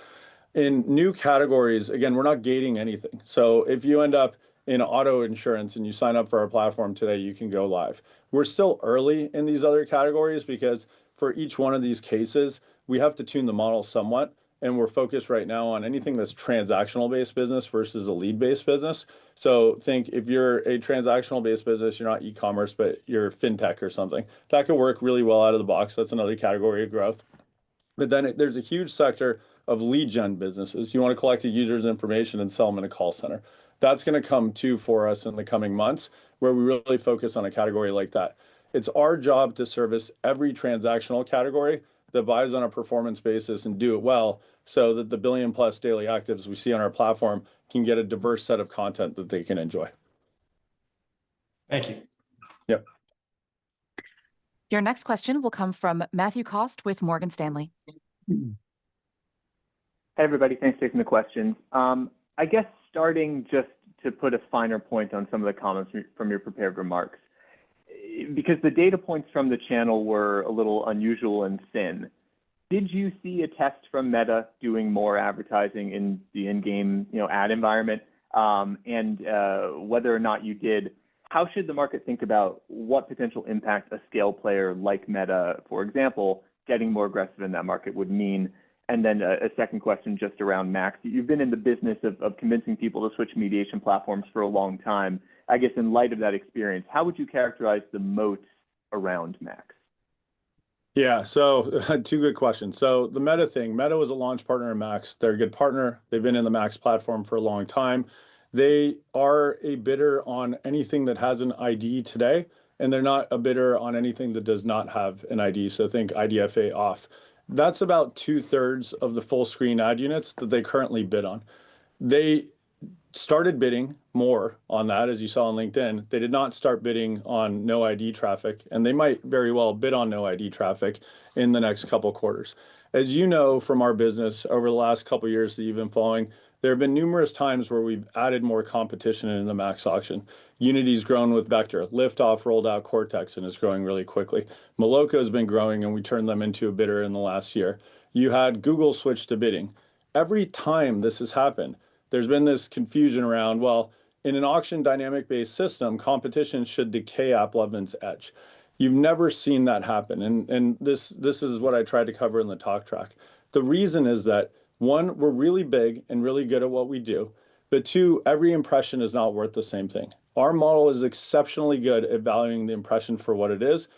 In new categories, again, we're not gating anything. So if you end up in auto insurance and you sign up for our platform today, you can go live. We're still early in these other categories because for each one of these cases, we have to tune the model somewhat. And we're focused right now on anything that's transactional-based business versus a lead-based business. So think if you're a transactional-based business, you're not e-commerce, but you're fintech or something. That could work really well out of the box. That's another category of growth. But then there's a huge sector of lead gen businesses. You want to collect a user's information and sell them in a call center. That's going to come too for us in the coming months, where we really focus on a category like that. It's our job to service every transactional category that buys on a performance basis and do it well so that the billion-plus daily actives we see on our platform can get a diverse set of content that they can enjoy. Thank you. Yep. Your next question will come from Matthew Cost with Morgan Stanley. Hey, everybody. Thanks for taking the questions. I guess starting just to put a finer point on some of the comments from your prepared remarks, because the data points from the channel were a little unusual and thin. Did you see a test from Meta doing more advertising in the in-game, ad environment? And whether or not you did, how should the market think about what potential impact a scale player like Meta, for example, getting more aggressive in that market would mean? And then a second question just around Max. You've been in the business of convincing people to switch mediation platforms for a long time. I guess in light of that experience, how would you characterize the moats around Max? Yeah, so two good questions. So the Meta thing, Meta was a launch partner in Max. They're a good partner. They've been in the Max platform for a long time. They are a bidder on anything that has an ID today, and they're not a bidder on anything that does not have an ID. So think IDFA off. That's about 2/3 of the full screen ad units that they currently bid on. They started bidding more on that, as you saw on LinkedIn. They did not start bidding on no ID traffic, and they might very well bid on no ID traffic in the next couple quarters. As you know from our business over the last couple of years that you've been following, there have been numerous times where we've added more competition in the Max auction. Unity's grown with Vector. Liftoff rolled out Cortex and is growing really quickly. Moloko has been growing, and we turned them into a bidder in the last year. You had Google switch to bidding. Every time this has happened, there's been this confusion around, well, in an auction dynamic-based system, competition should decay Applovin's edge. You've never seen that happen, and this is what I tried to cover in the talk track. The reason is that, one, we're really big and really good at what we do, but two, every impression is not worth the same thing. Our model is exceptionally good at valuing the impression for what it is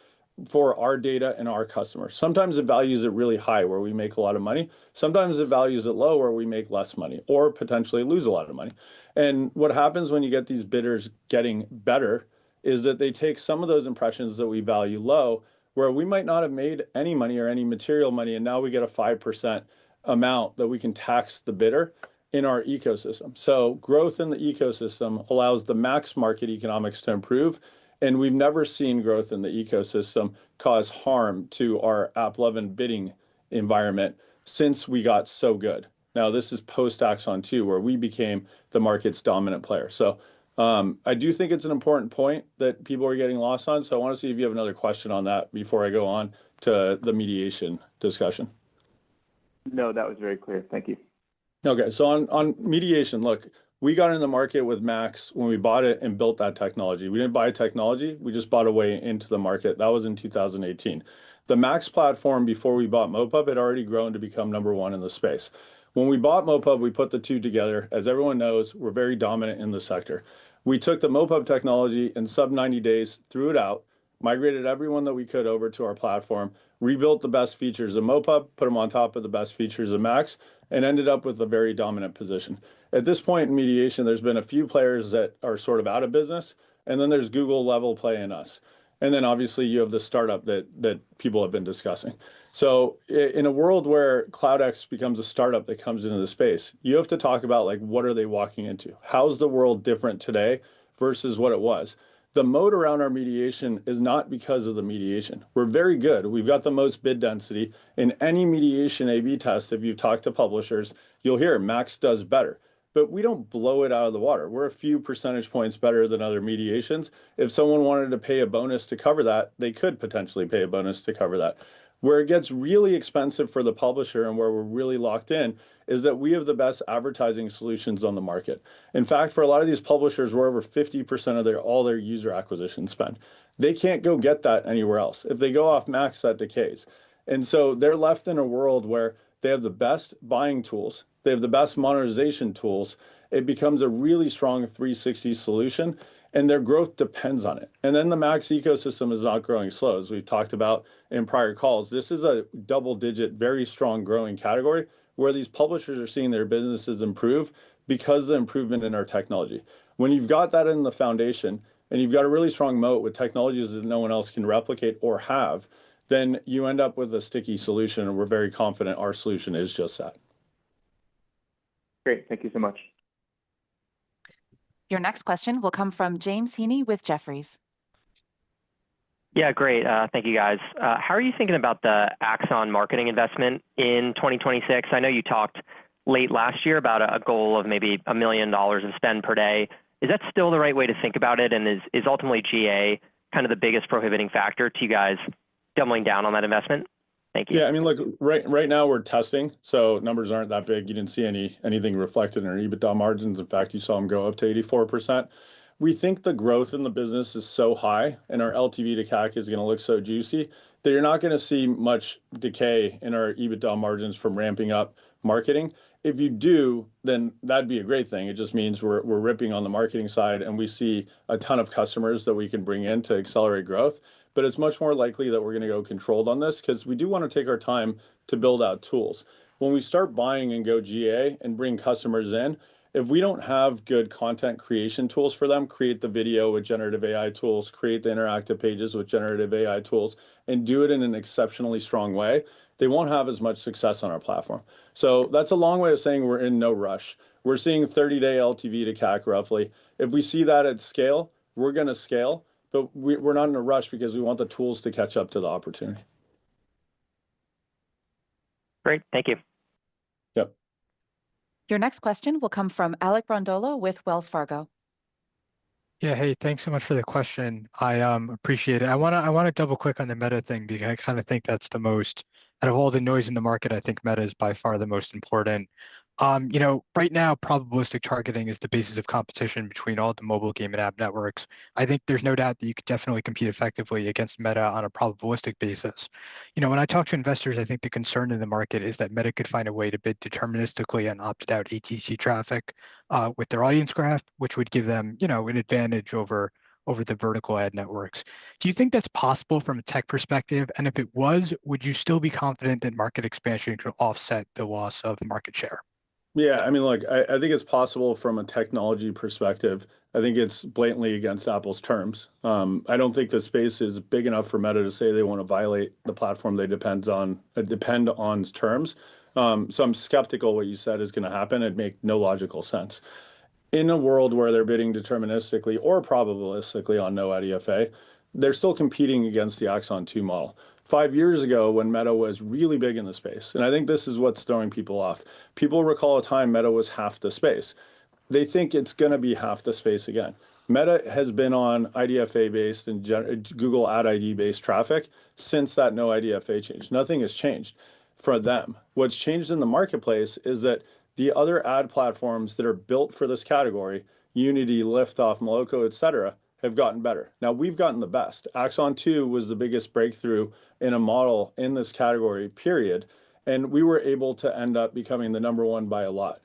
for our data and our customers. Sometimes it values it really high where we make a lot of money. Sometimes it values it low where we make less money or potentially lose a lot of money. And what happens when you get these bidders getting better is that they take some of those impressions that we value low where we might not have made any money or any material money, and now we get a 5% amount that we can tax the bidder in our ecosystem. So growth in the ecosystem allows the max market economics to improve. And we've never seen growth in the ecosystem cause harm to our Applovin bidding environment since we got so good. Now, this is post-Axon 2, where we became the market's dominant player. So I do think it's an important point that people are getting lost on. So I want to see if you have another question on that before I go on to the mediation discussion. No, that was very clear. Thank you. Okay, so on mediation, look, we got in the market with Max when we bought it and built that technology. We didn't buy technology, we just bought a way into the market. That was in 2018. The Max platform before we bought MoPub had already grown to become #1 in the space. When we bought MoPub, we put the two together. As everyone knows, we're very dominant in the sector. We took the MoPub technology in sub 90 days, threw it out, migrated everyone that we could over to our platform, rebuilt the best features of MoPub, put them on top of the best features of Max, and ended up with a very dominant position. At this point in mediation, there's been a few players that are sort of out of business, and then there's Google level play in us. And then obviously you have the startup that people have been discussing. So in a world where CloudX becomes a startup that comes into the space, you have to talk about like, what are they walking into? How's the world different today versus what it was? The moat around our mediation is not because of the mediation. We're very good. We've got the most bid density. In any mediation A/B test, if you've talked to publishers, you'll hear Max does better. But we don't blow it out of the water. We're a few percentage points better than other mediations. If someone wanted to pay a bonus to cover that, they could potentially pay a bonus to cover that. Where it gets really expensive for the publisher and where we're really locked in is that we have the best advertising solutions on the market. In fact, for a lot of these publishers, we're over 50% of all their user acquisition spend. They can't go get that anywhere else. If they go off Max, that decays. And so they're left in a world where they have the best buying tools, they have the best monetization tools. It becomes a really strong 360 solution, and their growth depends on it. And then the Max ecosystem is not growing slow, as we've talked about in prior calls. This is a double-digit, very strong growing category where these publishers are seeing their businesses improve because of the improvement in our technology. When you've got that in the foundation and you've got a really strong moat with technologies that no one else can replicate or have, then you end up with a sticky solution, and we're very confident our solution is just that. Great, thank you so much. Your next question will come from James Heaney with Jefferies. Yeah, great. Thank you, guys. How are you thinking about the Axon marketing investment in 2026? I know you talked late last year about a goal of maybe $1 million in spend per day. Is that still the right way to think about it? And is ultimately GA kind of the biggest prohibiting factor to you guys doubling down on that investment? Thank you. Yeah, I mean, look, right now we're testing, so numbers aren't that big. You didn't see anything reflected in our EBITDA margins. In fact, you saw them go up to 84%. We think the growth in the business is so high and our LTV to CAC is going to look so juicy that you're not going to see much decay in our EBITDA margins from ramping up marketing. If you do, then that'd be a great thing. It just means we're ripping on the marketing side and we see a ton of customers that we can bring in to accelerate growth. But it's much more likely that we're going to go controlled on this because we do want to take our time to build out tools. When we start buying and go GA and bring customers in, if we don't have good content creation tools for them, create the video with generative AI tools, create the interactive pages with generative AI tools, and do it in an exceptionally strong way, they won't have as much success on our platform. So that's a long way of saying we're in no rush. We're seeing 30-day LTV to CAC roughly. If we see that at scale, we're going to scale. But we're not in a rush because we want the tools to catch up to the opportunity. Great, thank you. Yep. Your next question will come from Alec Brondolo with Wells Fargo. Yeah, hey, thanks so much for the question. I appreciate it. I wanna double click on the Meta thing because I kind of think that's the most, out of all the noise in the market, I think Meta is by far the most important. Right now, probabilistic targeting is the basis of competition between all the mobile game and app networks. I think there's no doubt that you could definitely compete effectively against Meta on a probabilistic basis. When I talk to investors, I think the concern in the market is that Meta could find a way to bid deterministically on opted out ATC traffic with their audience graph, which would give them, an advantage over the vertical ad networks. Do you think that's possible from a tech perspective? And if it was, would you still be confident that market expansion could offset the loss of market share? Yeah, I mean, look, I think it's possible from a technology perspective. I think it's blatantly against Apple's terms. I don't think the space is big enough for Meta to say they want to violate the platform they depend on's terms. So I'm skeptical what you said is going to happen. It'd make no logical sense. In a world where they're bidding deterministically or probabilistically on no IDFA, they're still competing against the Axon 2 model. 5 years ago, when Meta was really big in the space, and I think this is what's throwing people off, people recall a time Meta was half the space. They think it's going to be half the space again. Meta has been on IDFA-based and Google Ad ID-based traffic since that no IDFA change. Nothing has changed for them. What's changed in the marketplace is that the other ad platforms that are built for this category, Unity, Liftoff, Moloco, etc., have gotten better. Now, we've gotten the best. Axon 2 was the biggest breakthrough in a model in this category, period. And we were able to end up becoming the #1 by a lot.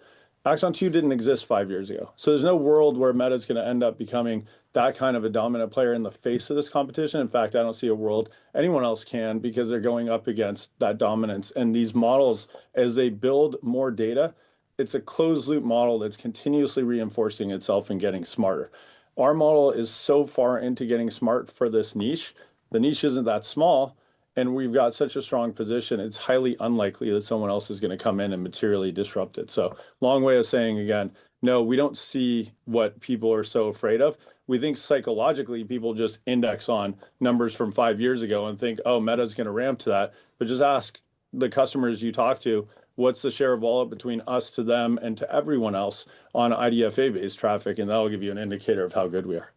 Axon 2 didn't exist 5 years ago. So there's no world where Meta is going to end up becoming that kind of a dominant player in the face of this competition. In fact, I don't see a world anyone else can, because they're going up against that dominance. And these models, as they build more data, it's a closed loop model that's continuously reinforcing itself and getting smarter. Our model is so far into getting smart for this niche. The niche isn't that small, and we've got such a strong position. It's highly unlikely that someone else is going to come in and materially disrupt it. So, long way of saying again, no, we don't see what people are so afraid of. We think psychologically people just index on numbers from 5 years ago and think, oh, Meta's going to ramp to that. But just ask the customers you talk to, what's the share of wallet between us to them and to everyone else on IDFA-based traffic, and that'll give you an indicator of how good we are.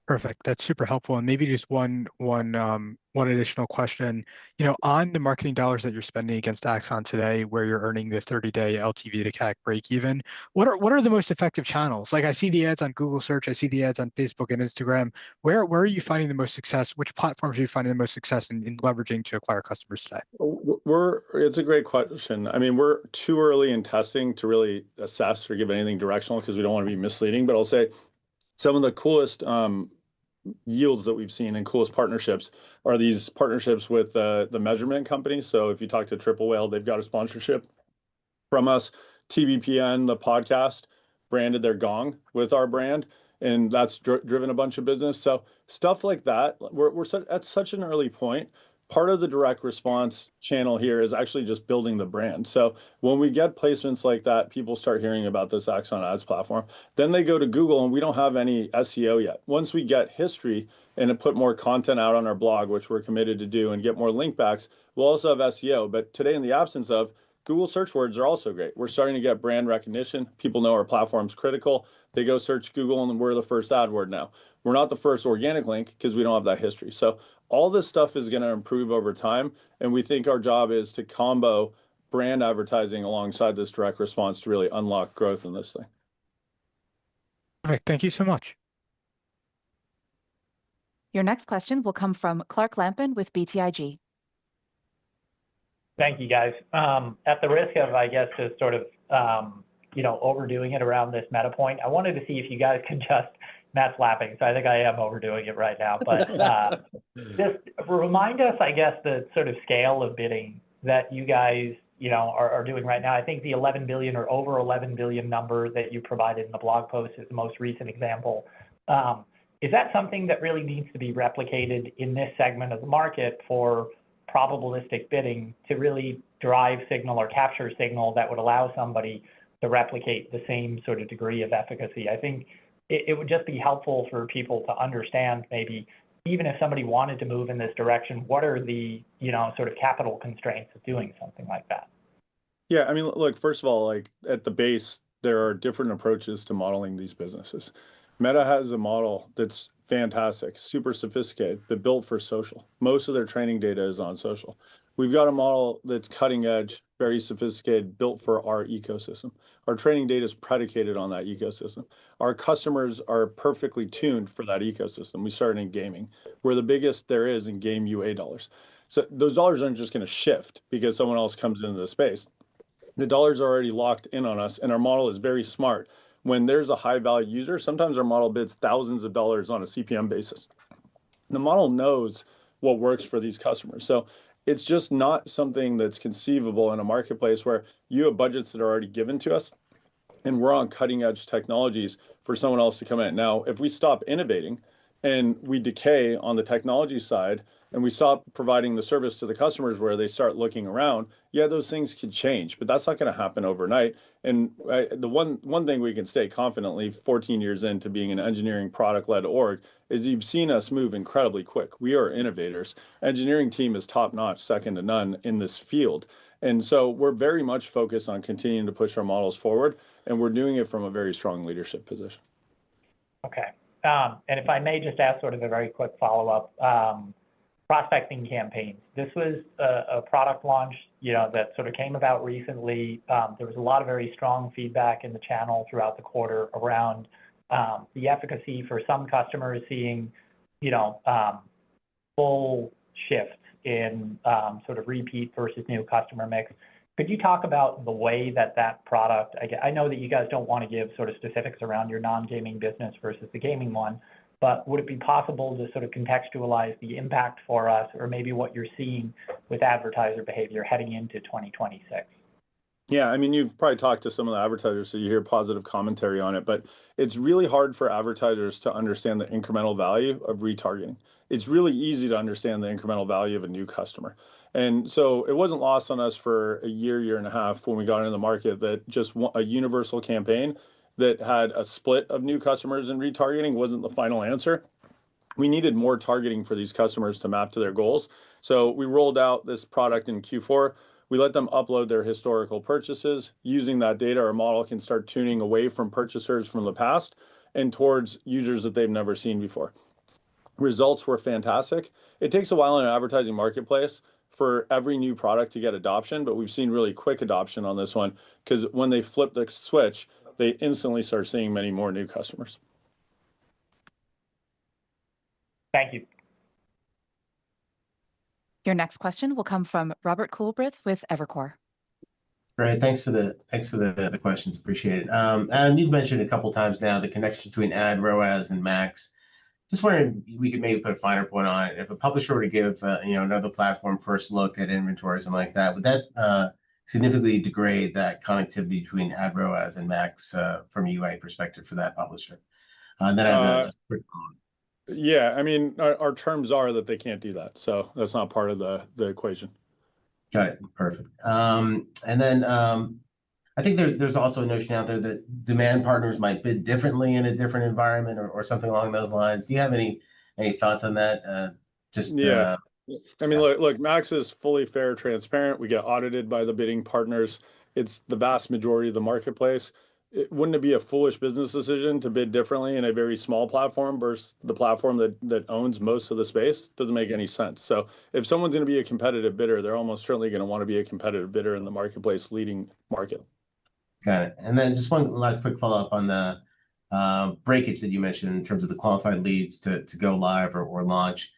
Perfect. That's super helpful. And maybe just one additional question. On the marketing dollars that you're spending against Axon today, where you're earning the 30-day LTV to CAC break even, what are the most effective channels? Like, I see the ads on Google search, I see the ads on Facebook and Instagram. Where are you finding the most success? Which platforms are you finding the most success in leveraging to acquire customers today? It's a great question. I mean, we're too early in testing to really assess or give anything directional because we don't want to be misleading. But I'll say some of the coolest yields that we've seen and coolest partnerships are these partnerships with the measurement companies. So if you talk to Triple Whale, they've got a sponsorship from us. TBPN, the podcast, branded their gong with our brand, and that's driven a bunch of business. So stuff like that, we're at such an early point. Part of the direct response channel here is actually just building the brand. So when we get placements like that, people start hearing about this Axon Ads platform. Then they go to Google, and we don't have any SEO yet. Once we get history and put more content out on our blog, which we're committed to do, and get more link backs, we'll also have SEO. But today, in the absence of, Google search words are also great. We're starting to get brand recognition. People know our platform's critical. They go search Google, and we're the first ad word now. We're not the first organic link because we don't have that history. So all this stuff is going to improve over time, and we think our job is to combo brand advertising alongside this direct response to really unlock growth in this thing. All right, thank you so much. Your next question will come from Clark Lampen with BTIG. Thank you, guys. At the risk of, I guess, just sort of, overdoing it around this meta point, I wanted to see if you guys could just, Matt's laughing, so I think I am overdoing it right now, but just remind us, I guess, the sort of scale of bidding that you guys, are doing right now. I think the 11 billion or over 11 billion number that you provided in the blog post is the most recent example. Is that something that really needs to be replicated in this segment of the market for probabilistic bidding to really drive signal or capture signal that would allow somebody to replicate the same sort of degree of efficacy? I think it would just be helpful for people to understand, maybe even if somebody wanted to move in this direction, what are the sort of capital constraints of doing something like that? Yeah, I mean, look, first of all, like at the base, there are different approaches to modeling these businesses. Meta has a model that's fantastic, super sophisticated, but built for social. Most of their training data is on social. we've got a model that's cutting edge, very sophisticated, built for our ecosystem. Our training data is predicated on that ecosystem. Our customers are perfectly tuned for that ecosystem. We started in gaming. We're the biggest there is in game UA dollars. So those dollars aren't just going to shift because someone else comes into the space. The dollars are already locked in on us, and our model is very smart. When there's a high value user, sometimes our model bids thousands of dollars on a CPM basis. The model knows what works for these customers. So it's just not something that's conceivable in a marketplace where you have budgets that are already given to us and we're on cutting edge technologies for someone else to come in. Now, if we stop innovating and we decay on the technology side and we stop providing the service to the customers where they start looking around, yeah, those things could change, but that's not going to happen overnight. And the one thing we can say confidently 14 years into being an engineering product-led org is you've seen us move incredibly quick. We are innovators. Engineering team is top-notch, second to none in this field. And so we're very much focused on continuing to push our models forward, and we're doing it from a very strong leadership position. Okay. And if I may just ask sort of a very quick follow-up, prospecting campaigns. This was a product launch, that sort of came about recently. There was a lot of very strong feedback in the channel throughout the quarter around the efficacy for some customers seeing, full shifts in sort of repeat versus new customer mix. Could you talk about the way that product, I know that you guys don't want to give sort of specifics around your non-gaming business versus the gaming one, but would it be possible to sort of contextualize the impact for us or maybe what you're seeing with advertiser behavior heading into 2026? Yeah, I mean, you've probably talked to some of the advertisers, so you hear positive commentary on it, but it's really hard for advertisers to understand the incremental value of retargeting. It's really easy to understand the incremental value of a new customer. And so it wasn't lost on us for a year and a half when we got into the market that just a universal campaign that had a split of new customers and retargeting wasn't the final answer. We needed more targeting for these customers to map to their goals. So we rolled out this product in Q4. We let them upload their historical purchases. Using that data, our model can start tuning away from purchasers from the past and towards users that they've never seen before. Results were fantastic. It takes a while in an advertising marketplace for every new product to get adoption, but we've seen really quick adoption on this one because when they flip the switch, they instantly start seeing many more new customers. Thank you. Your next question will come from Robert Coolbrith with Evercore. Great. Thanks for the questions. Appreciate it. Adam, you've mentioned a couple times now the connection between ad ROAS and Max. Just wondering if we could maybe put a finer point on it. If a publisher were to give another platform first look at inventory, something like that, would that significantly degrade that connectivity between ad ROAS and Max from a UA perspective for that publisher? And then I have just a quick follow-up. Yeah, I mean, our terms are that they can't do that, so that's not part of the equation. Got it. Perfect. And then I think there's also a notion out there that demand partners might bid differently in a different environment or something along those lines. Do you have any thoughts on that? Yeah. I mean, look, Max is fully fair, transparent. We get audited by the bidding partners. It's the vast majority of the marketplace. Wouldn't it be a foolish business decision to bid differently in a very small platform versus the platform that owns most of the space? Doesn't make any sense. So if someone's going to be a competitive bidder, they're almost certainly going to want to be a competitive bidder in the marketplace leading market. Got it. And then just one last quick follow-up on the breakage that you mentioned in terms of the qualified leads to go live or launch.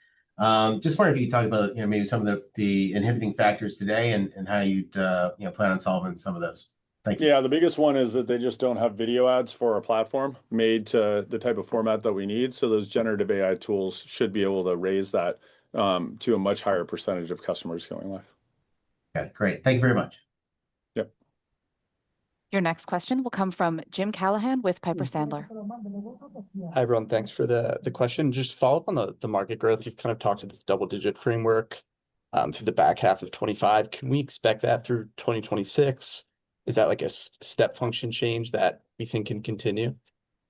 Just wondering if you could talk about maybe some of the inhibiting factors today and how you'd plan on solving some of those. Thank you. Yeah, the biggest one is that they just don't have video ads for our platform made to the type of format that we need. So those generative AI tools should be able to raise that to a much higher percentage of customers going live. Okay, great. Thank you very much. Yep. Your next question will come from Jim Callahan with Piper Sandler. Hi, everyone. Thanks for the question. Just follow up on the market growth. You've kind of talked to this double-digit framework through the back half of 25. Can we expect that through 2026? Is that like a step function change that we think can continue?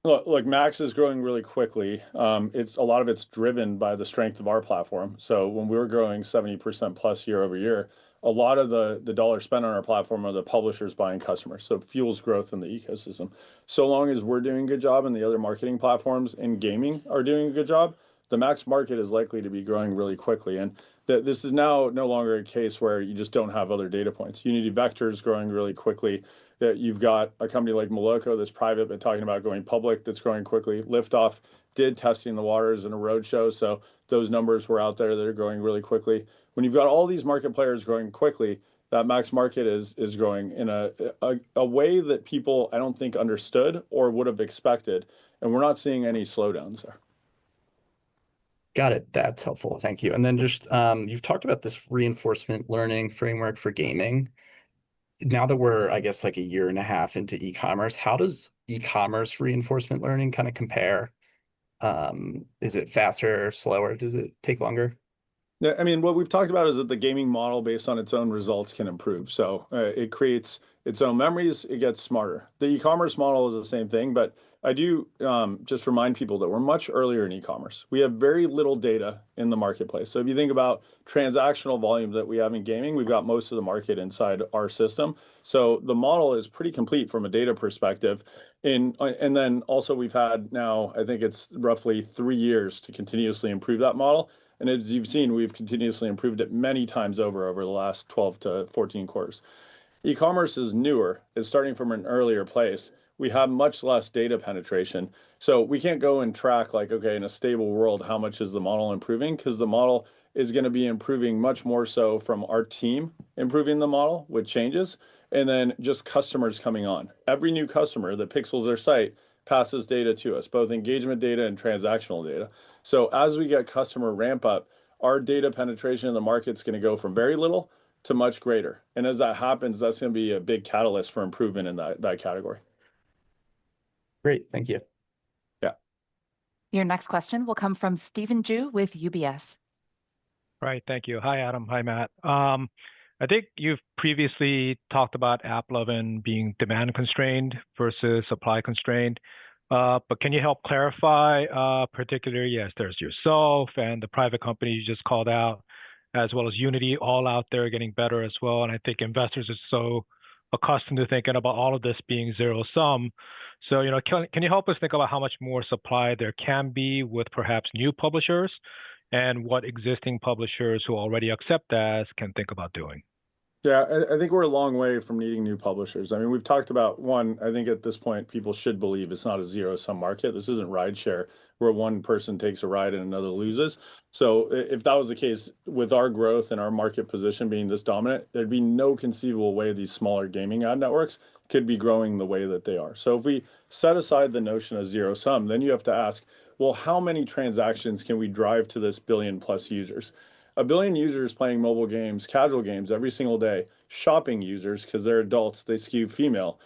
Look, Max is growing really quickly. A lot of it's driven by the strength of our platform. So when we were growing 70% plus year over year, a lot of the dollars spent on our platform are the publishers buying customers. So it fuels growth in the ecosystem. So long as we're doing a good job and the other marketing platforms in gaming are doing a good job, the max market is likely to be growing really quickly. And this is now no longer a case where you just don't have other data points. Unity Vector is growing really quickly. That you've got a company like Moloko that's private, but talking about going public, that's growing quickly. Liftoff did testing the waters in a roadshow, so those numbers were out there that are growing really quickly. When you've got all these market players growing quickly, that max market is growing in a way that people, I don't think, understood or would have expected, and we're not seeing any slowdowns there. Got it. That's helpful. Thank you. And then just you've talked about this reinforcement learning framework for gaming. Now that we're, I guess, like a year and a half into e-commerce, how does e-commerce reinforcement learning kind of compare? Is it faster or slower? Does it take longer? Yeah, I mean, what we've talked about is that the gaming model based on its own results can improve. So it creates its own memories, it gets smarter. The e-commerce model is the same thing, but I do just remind people that we're much earlier in e-commerce. We have very little data in the marketplace. So if you think about transactional volume that we have in gaming, we've got most of the market inside our system. So the model is pretty complete from a data perspective. And then also we've had now, I think it's roughly 3 years to continuously improve that model. And as you've seen, we've continuously improved it many times over the last 12 to 14 quarters. E-commerce is newer. It's starting from an earlier place. We have much less data penetration. So we can't go and track like, okay, in a stable world, how much is the model improving? Because the model is going to be improving much more so from our team improving the model with changes, and then just customers coming on. Every new customer that pixels their site passes data to us, both engagement data and transactional data. So as we get customer ramp up, our data penetration in the market is going to go from very little to much greater. And as that happens, that's going to be a big catalyst for improvement in that category. Great, thank you. Yeah. Your next question will come from Stephen Ju with UBS. Right, thank you. Hi, Adam. Hi, Matt. I think you've previously talked about Applovin being demand constrained versus supply constrained. But can you help clarify, particularly, yes, there's yourself and the private company you just called out, as well as Unity, all out there getting better as well. And I think investors are so accustomed to thinking about all of this being zero sum. So, can you help us think about how much more supply there can be with perhaps new publishers and what existing publishers who already accept that can think about doing? Yeah, I think we're a long way from needing new publishers. I mean, we've talked about one, I think at this point, people should believe it's not a zero-sum market. This isn't rideshare where one person takes a ride and another loses. So if that was the case with our growth and our market position being this dominant, there'd be no conceivable way these smaller gaming ad networks could be growing the way that they are. So if we set aside the notion of zero sum, then you have to ask, well, how many transactions can we drive to this billion plus users? A billion users playing mobile games, casual games every single day, shopping users, because they're adults, they skew female,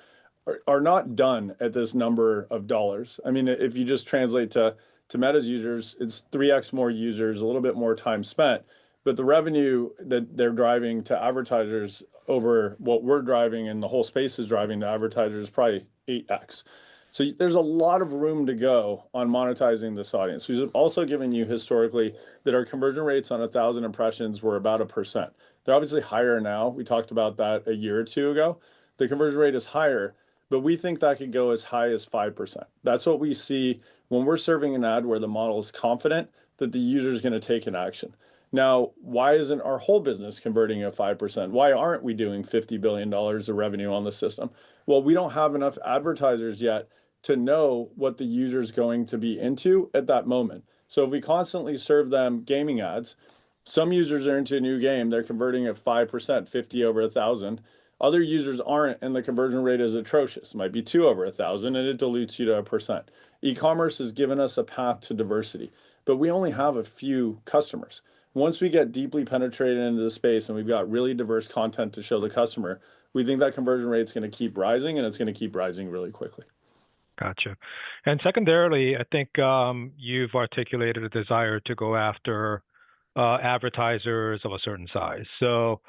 are not done at this number of dollars. I mean, if you just translate to Meta's users, it's 3x more users, a little bit more time spent, but the revenue that they're driving to advertisers over what we're driving and the whole space is driving to advertisers is probably 8x. So there's a lot of room to go on monetizing this audience. We've also given you historically that our conversion rates on 1,000 impressions were about 1%. They're obviously higher now. We talked about that a year or two ago. The conversion rate is higher, but we think that could go as high as 5%. That's what we see when we're serving an ad where the model is confident that the user is going to take an action. Now, why isn't our whole business converting at 5%? Why aren't we doing $50 billion of revenue on the system? Well, we don't have enough advertisers yet to know what the user is going to be into at that moment. So if we constantly serve them gaming ads, some users are into a new game, they're converting at 5%, 50 over 1,000. Other users aren't, and the conversion rate is atrocious. It might be 2 over 1,000, and it dilutes you to 1%. E-commerce has given us a path to diversity, but we only have a few customers. Once we get deeply penetrated into the space and we've got really diverse content to show the customer, we think that conversion rate is going to keep rising, and it's going to keep rising really quickly. Gotcha. And secondarily, I think you've articulated a desire to go after advertisers of a certain size. So,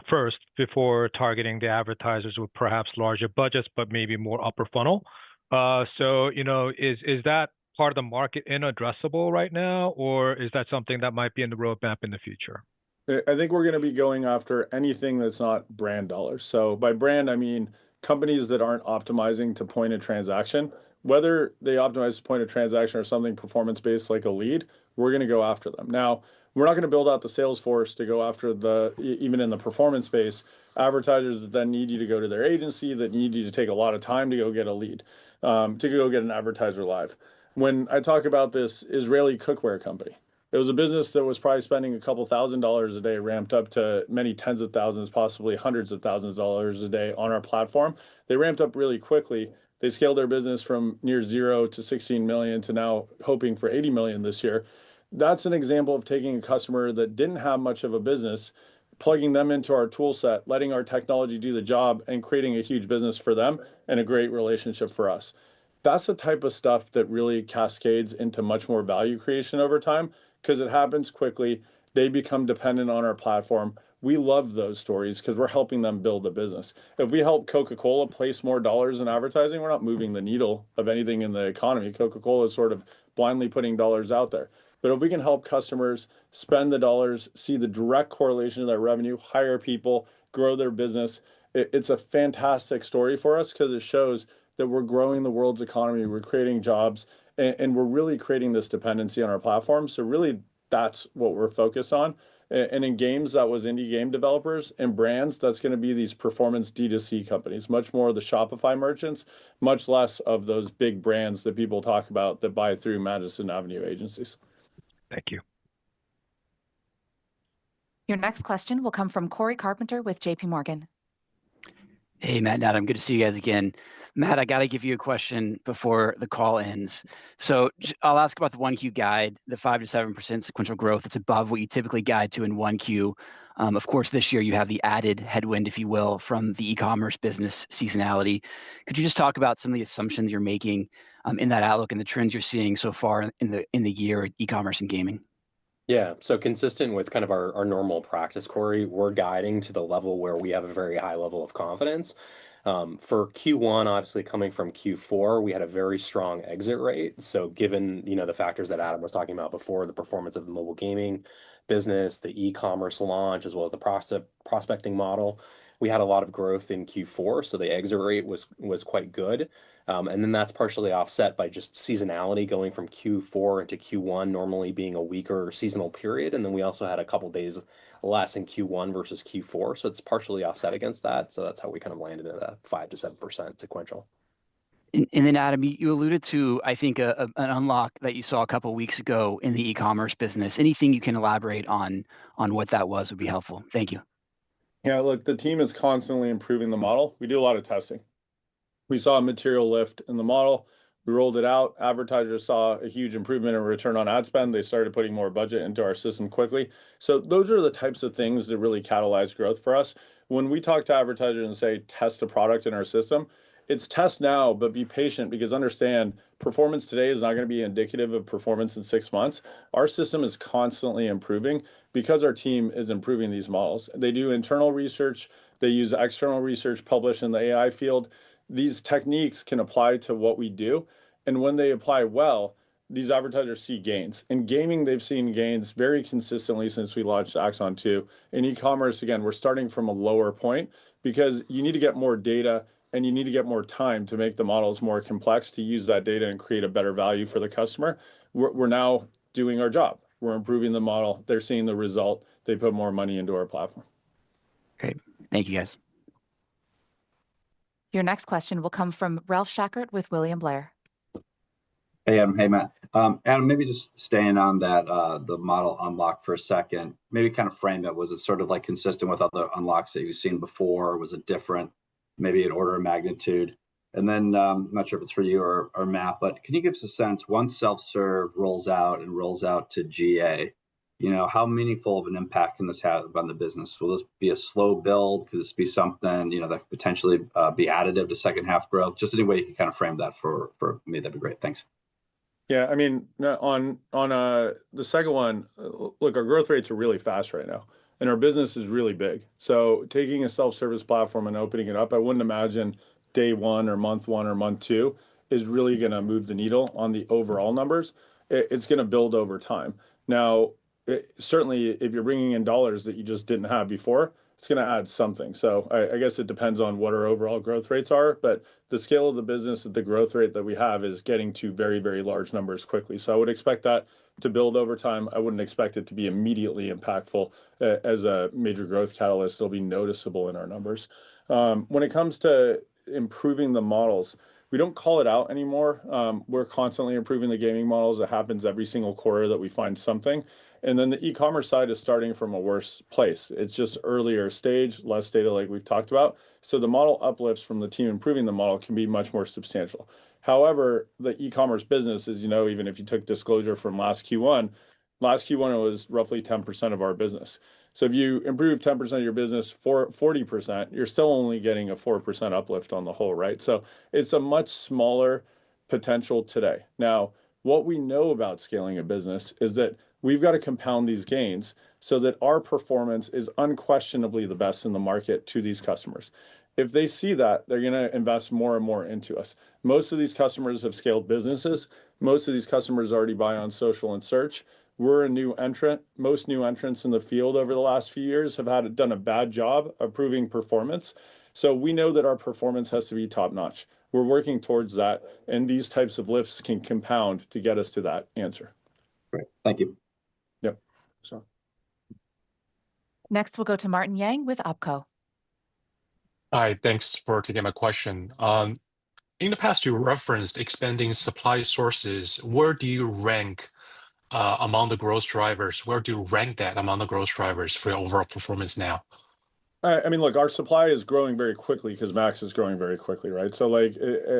first, before targeting the advertisers with perhaps larger budgets, but maybe more upper funnel. So, is that part of the market inaddressable right now, or is that something that might be in the roadmap in the future? I think we're going to be going after anything that's not brand dollars. So by brand, I mean companies that aren't optimizing to point a transaction. whether they optimize the point of transaction or something performance-based like a lead, we're going to go after them. Now, we're not going to build out the sales force to go after even in the performance space, advertisers that then need you to go to their agency, that need you to take a lot of time to go get a lead, to go get an advertiser live. When I talk about this Israeli cookware company, it was a business that was probably spending a couple $1,000s a day, ramped up to many tens of thousands, possibly hundreds of thousands of dollars a day on our platform. They ramped up really quickly. They scaled their business from near 0 to 16 million to now hoping for 80 million this year. That's an example of taking a customer that didn't have much of a business, plugging them into our tool set, letting our technology do the job, and creating a huge business for them and a great relationship for us. That's the type of stuff that really cascades into much more value creation over time because it happens quickly. They become dependent on our platform. We love those stories because we're helping them build a business. If we help Coca-Cola place more dollars in advertising, we're not moving the needle of anything in the economy. Coca-Cola is sort of blindly putting dollars out there. But if we can help customers spend the dollars, see the direct correlation to their revenue, hire people, grow their business, it's a fantastic story for us because it shows that we're growing the world's economy, we're creating jobs, and we're really creating this dependency on our platform. So really, that's what we're focused on. And in games, that was indie game developers, and brands, that's going to be these performance D2C companies, much more of the Shopify merchants, much less of those big brands that people talk about that buy through Madison Avenue agencies. Thank you. Your next question will come from Corey Carpenter with JP Morgan. Hey, Matt and Adam, good to see you guys again. Matt, I got to give you a question before the call ends. So I'll ask about the 1Q guide, the 5 to 7% sequential growth. It's above what you typically guide to in 1Q. Of course, this year you have the added headwind, if you will, from the e-commerce business seasonality. Could you just talk about some of the assumptions you're making in that outlook and the trends you're seeing so far in the year in e-commerce and gaming? Yeah, so consistent with kind of our normal practice, Corey, we're guiding to the level where we have a very high level of confidence. For Q1, obviously coming from Q4, we had a very strong exit rate. So given, the factors that Adam was talking about before, the performance of the mobile gaming business, the e-commerce launch, as well as the prospecting model, we had a lot of growth in Q4. So the exit rate was quite good. And then that's partially offset by just seasonality going from Q4 into Q1, normally being a weaker seasonal period. And then we also had a couple days less in Q1 versus Q4. So it's partially offset against that. So that's how we kind of landed at a 5 to 7% sequential. And then, Adam, you alluded to, I think, an unlock that you saw a couple of weeks ago in the e-commerce business. Anything you can elaborate on what that was would be helpful. Thank you. Yeah, look, the team is constantly improving the model. We do a lot of testing. We saw a material lift in the model. We rolled it out. Advertisers saw a huge improvement in return on ad spend. They started putting more budget into our system quickly. So those are the types of things that really catalyze growth for us. When we talk to advertisers and say, test a product in our system, it's test now, but be patient because understand performance today is not going to be indicative of performance in 6 months. Our system is constantly improving because our team is improving these models. They do internal research. They use external research published in the AI field. These techniques can apply to what we do. And when they apply well, these advertisers see gains. In gaming, they've seen gains very consistently since we launched Axon 2. In e-commerce, again, we're starting from a lower point because you need to get more data and you need to get more time to make the models more complex to use that data and create a better value for the customer. We're now doing our job. We're improving the model. They're seeing the result. They put more money into our platform. Great. Thank you, guys. Your next question will come from Ralph Schackart with William Blair. Hey, Adam. Hey, Matt. Adam, maybe just staying on that, the model unlock for a second, maybe kind of frame it. Was it sort of like consistent with other unlocks that you've seen before? Was it different, maybe an order of magnitude? And then I'm not sure if it's for you or Matt, but can you give us a sense, once self-serve rolls out to GA, how meaningful of an impact can this have on the business? Will this be a slow build? Could this be something, that could potentially be additive to second half growth? Just any way you can kind of frame that for me, that'd be great. Thanks. Yeah, I mean, on the second one, look, our growth rates are really fast right now, and our business is really big. So taking a self-service platform and opening it up, I wouldn't imagine day one or month 2 is really going to move the needle on the overall numbers. It's going to build over time. Now, certainly, if you're bringing in dollars that you just didn't have before, it's going to add something. So I guess it depends on what our overall growth rates are, but the scale of the business at the growth rate that we have is getting to very, very large numbers quickly. So I would expect that to build over time. I wouldn't expect it to be immediately impactful as a major growth catalyst. It'll be noticeable in our numbers. When it comes to improving the models, we don't call it out anymore. We're constantly improving the gaming models. It happens every single quarter that we find something. And then the e-commerce side is starting from a worse place. It's just earlier stage, less data like we've talked about. So the model uplifts from the team improving the model can be much more substantial. However, the e-commerce business, as you know, even if you took disclosure from last Q1 it was roughly 10% of our business. So if you improve 10% of your business for 40%, you're still only getting a 4% uplift on the whole, right? So it's a much smaller potential today. Now, what we know about scaling a business is that we've got to compound these gains so that our performance is unquestionably the best in the market to these customers. If they see that, they're going to invest more and more into us. Most of these customers have scaled businesses. Most of these customers already buy on social and search. We're a new entrant. Most new entrants in the field over the last few years have done a bad job of proving performance. So we know that our performance has to be top notch. We're working towards that, and these types of lifts can compound to get us to that answer. Great. Thank you. Yep. So. Next, we'll go to Martin Yang with OpCo. Hi, thanks for taking my question. In the past, you referenced expanding supply sources. Where do you rank among the growth drivers? Where do you rank that among the growth drivers for your overall performance now? I mean, look, our supply is growing very quickly because Max is growing very quickly, right? So like,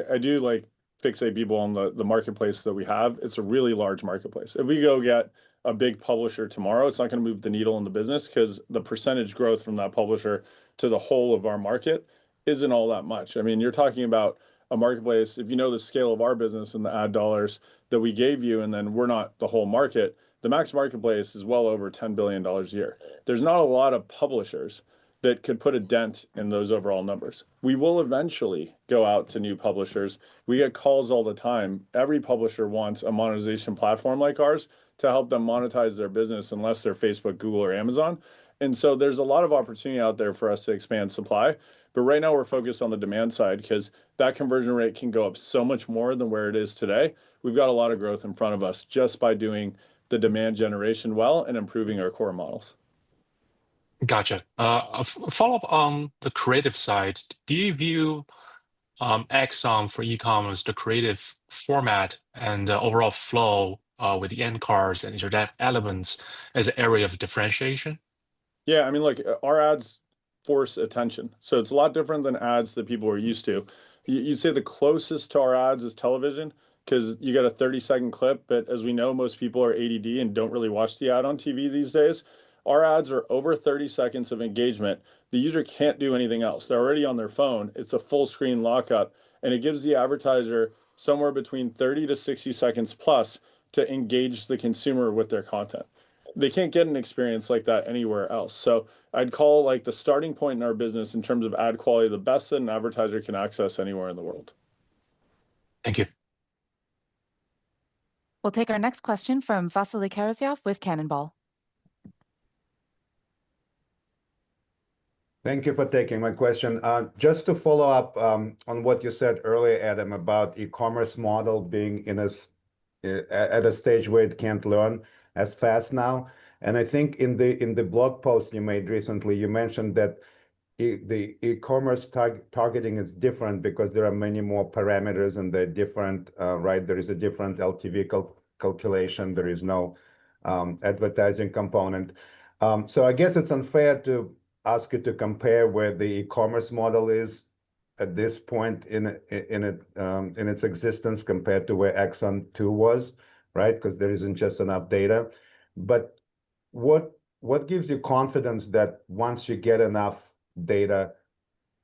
I do like fixate people on the marketplace that we have. It's a really large marketplace. If we go get a big publisher tomorrow, it's not going to move the needle in the business because the percentage growth from that publisher to the whole of our market isn't all that much. I mean, you're talking about a marketplace, if you know the scale of our business and the ad dollars that we gave you, and then we're not the whole market, the Max marketplace is well over $10 billion a year. There's not a lot of publishers that could put a dent in those overall numbers. We will eventually go out to new publishers. We get calls all the time. Every publisher wants a monetization platform like ours to help them monetize their business unless they're Facebook, Google, or Amazon. And so there's a lot of opportunity out there for us to expand supply. But right now we're focused on the demand side because that conversion rate can go up so much more than where it is today. We've got a lot of growth in front of us just by doing the demand generation well and improving our core models. Gotcha. A follow-up on the creative side. Do you view Axon for e-commerce, the creative format and the overall flow with the end cards and interactive elements as an area of differentiation? Yeah, I mean, look, our ads force attention. So it's a lot different than ads that people are used to. You'd say the closest to our ads is television because you get a 30-second clip. But as we know, most people are ADD and don't really watch the ad on TV these days. Our ads are over 30 seconds of engagement. The user can't do anything else. They're already on their phone. It's a full screen lockup, and it gives the advertiser somewhere between 30 to 60 seconds plus to engage the consumer with their content. They can't get an experience like that anywhere else. So I'd call like the starting point in our business in terms of ad quality the best that an advertiser can access anywhere in the world. Thank you. We'll take our next question from Vasily Karasyov with Cannonball. Thank you for taking my question. Just to follow up on what you said earlier, Adam, about e-commerce model being at a stage where it can't learn as fast now. And I think in the blog post you made recently, you mentioned that the e-commerce targeting is different because there are many more parameters and they're different, right? There is a different LTV calculation. There is no advertising component. So I guess it's unfair to ask you to compare where the e-commerce model is at this point in its existence compared to where Axon 2 was, right? Because there isn't just enough data. But what gives you confidence that once you get enough data,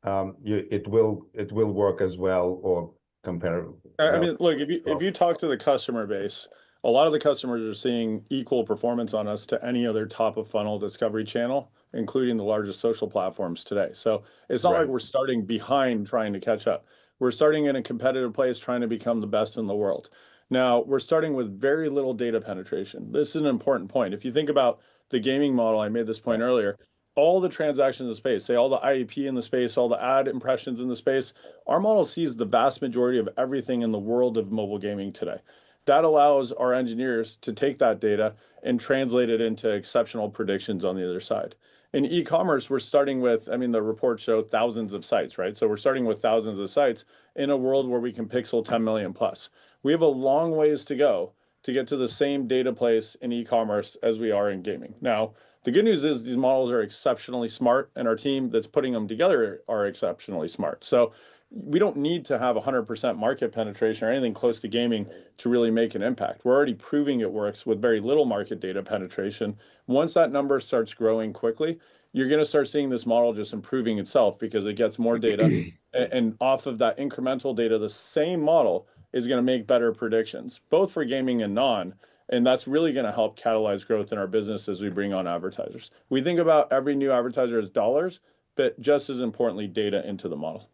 it will work as well or compare? I mean, look, if you talk to the customer base, a lot of the customers are seeing equal performance on us to any other top of funnel discovery channel, including the largest social platforms today. So it's not like we're starting behind trying to catch up. We're starting in a competitive place trying to become the best in the world. Now, we're starting with very little data penetration. This is an important point. If you think about the gaming model, I made this point earlier, all the transactions in the space, say all the IEP in the space, all the ad impressions in the space, our model sees the vast majority of everything in the world of mobile gaming today. That allows our engineers to take that data and translate it into exceptional predictions on the other side. In e-commerce, we're starting with, I mean, the reports show thousands of sites, right? So we're starting with thousands of sites in a world where we can pixel 10 million plus. We have a long ways to go to get to the same data place in e-commerce as we are in gaming. Now, the good news is these models are exceptionally smart, and our team that's putting them together are exceptionally smart. So we don't need to have 100% market penetration or anything close to gaming to really make an impact. We're already proving it works with very little market data penetration. Once that number starts growing quickly, you're going to start seeing this model just improving itself because it gets more data. And off of that incremental data, the same model is going to make better predictions, both for gaming and non. And that's really going to help catalyze growth in our business as we bring on advertisers. We think about every new advertiser as dollars, but just as importantly, data into the model.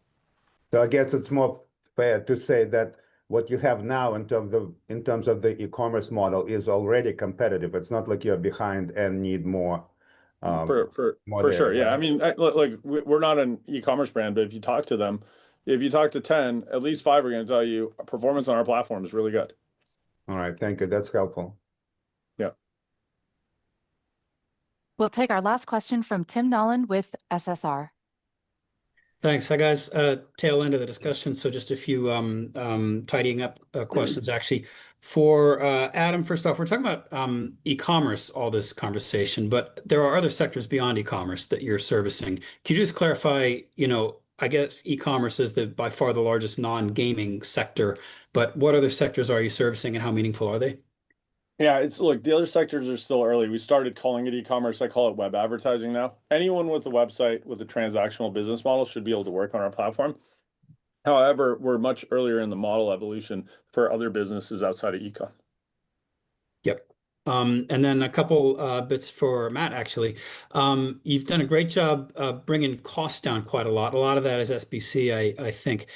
So I guess it's more fair to say that what you have now in terms of the e-commerce model is already competitive. It's not like you're behind and need more. For sure, yeah. I mean, like we're not an e-commerce brand, but if you talk to them, if you talk to 10, at least 5 are going to tell you performance on our platform is really good. All right, thank you. That's helpful. Yeah. We'll take our last question from Tim Nollen with SSR. Thanks. Hi, guys. Tail end of the discussion. So just a few tidying up questions, actually. For Adam, first off, we're talking about e-commerce, all this conversation, but there are other sectors beyond e-commerce that you're servicing. Can you just clarify, I guess e-commerce is by far the largest non-gaming sector, but what other sectors are you servicing and how meaningful are they? Yeah, look, the other sectors are still early. We started calling it e-commerce. I call it web advertising now. Anyone with a website with a transactional business model should be able to work on our platform. However, we're much earlier in the model evolution for other businesses outside of e-com. Yep. And then a couple bits for Matt, actually. You've done a great job bringing costs down quite a lot. A lot of that is SBC, I think.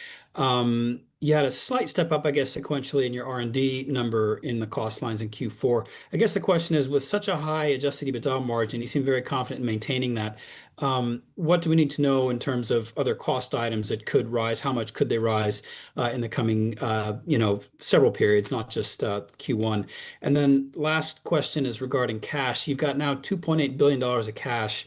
You had a slight step up, I guess, sequentially in your R&D number in the cost lines in Q4. I guess the question is, with such a high adjusted EBITDA margin, you seem very confident in maintaining that. What do we need to know in terms of other cost items that could rise? How much could they rise in the coming, several periods, not just Q1? And then last question is regarding cash. You've got now $2.8 billion of cash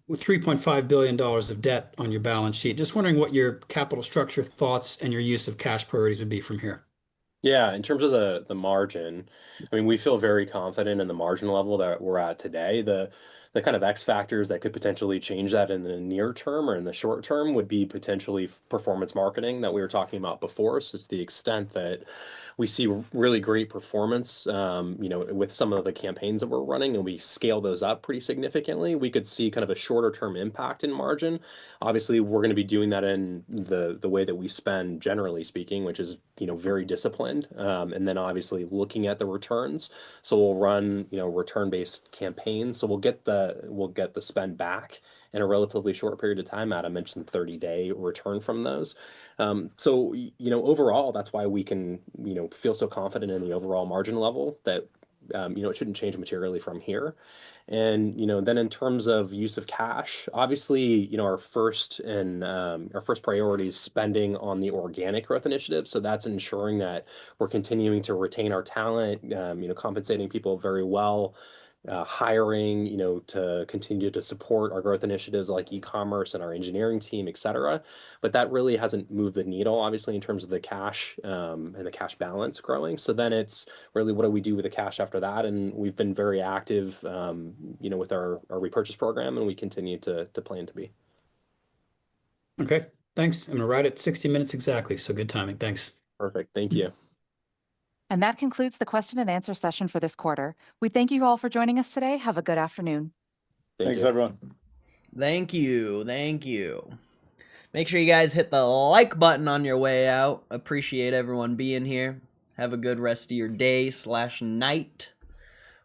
with $3.5 billion of debt on your balance sheet. Just wondering what your capital structure thoughts and your use of cash priorities would be from here. Yeah, in terms of the margin, I mean, we feel very confident in the margin level that we're at today. The kind of X factors that could potentially change that in the near term or in the short term would be potentially performance marketing that we were talking about before. So to the extent that we see really great performance, with some of the campaigns that we're running, and we scale those up pretty significantly, we could see kind of a shorter term impact in margin. Obviously, we're going to be doing that in the way that we spend, generally speaking, which is very disciplined, and then obviously looking at the returns. So we'll run return-based campaigns. So we'll get the spend back in a relatively short period of time. Adam mentioned 30-day return from those. So overall, that's why we can feel so confident in the overall margin level that it shouldn't change materially from here. And then in terms of use of cash, obviously our first priority is spending on the organic growth initiative. So that's ensuring that we're continuing to retain our talent, compensating people very well, hiring, to continue to support our growth initiatives like e-commerce and our engineering team, et cetera. But that really hasn't moved the needle, obviously, in terms of the cash and the cash balance growing. So then it's really, what do we do with the cash after that? And we've been very active, with our repurchase program, and we continue to plan to be. Okay, thanks. I'm going to write it 60 minutes exactly. So good timing. Thanks. Perfect. Thank you. And that concludes the question and answer session for this quarter. We thank you all for joining us today. Have a good afternoon. Thanks, everyone. Thank you. Thank you. Make sure you guys hit the like button on your way out. Appreciate everyone being here. Have a good rest of your day / night,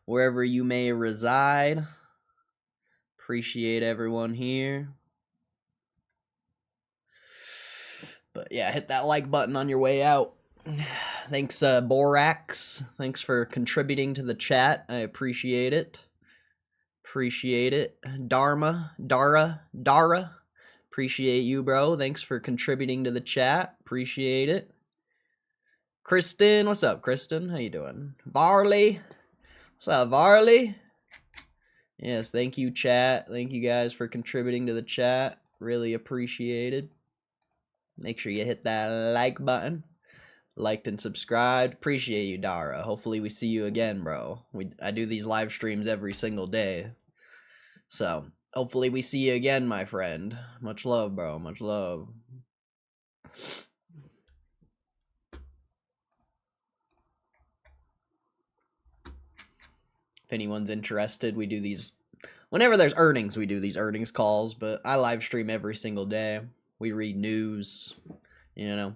wherever you may reside. Appreciate everyone here. But yeah, hit that like button on your way out. Thanks, Borax. Thanks for contributing to the chat. I appreciate it. Appreciate it. Dara. Appreciate you, bro. Thanks for contributing to the chat. Appreciate it. Kristen, what's up, Kristen? How you doing? Varley. What's up, Varley? Yes, thank you, chat. Thank you guys for contributing to the chat. Really appreciated. Make sure you hit that like button. Liked and subscribed. Appreciate you, Dara. Hopefully we see you again, bro. I do these live streams every single day. So, hopefully we see you again, my friend. Much love, bro. Much love. If anyone's interested, we do these whenever there's earnings, we do these earnings calls, but I live stream every single day. We read news, you know,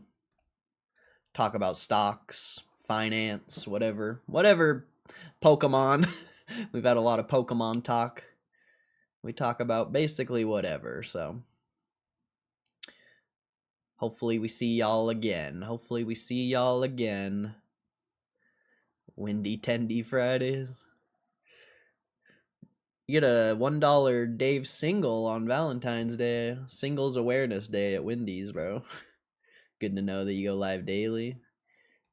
talk about stocks, finance, whatever Pokemon. We've had a lot of Pokemon talk. We talk about basically whatever, so hopefully we see y'all again. Hopefully we see y'all again. Windy Tendy Fridays. You get a $1 Dave single on Valentine's Day. Singles Awareness Day at Wendy's, bro. Good to know that you go live daily.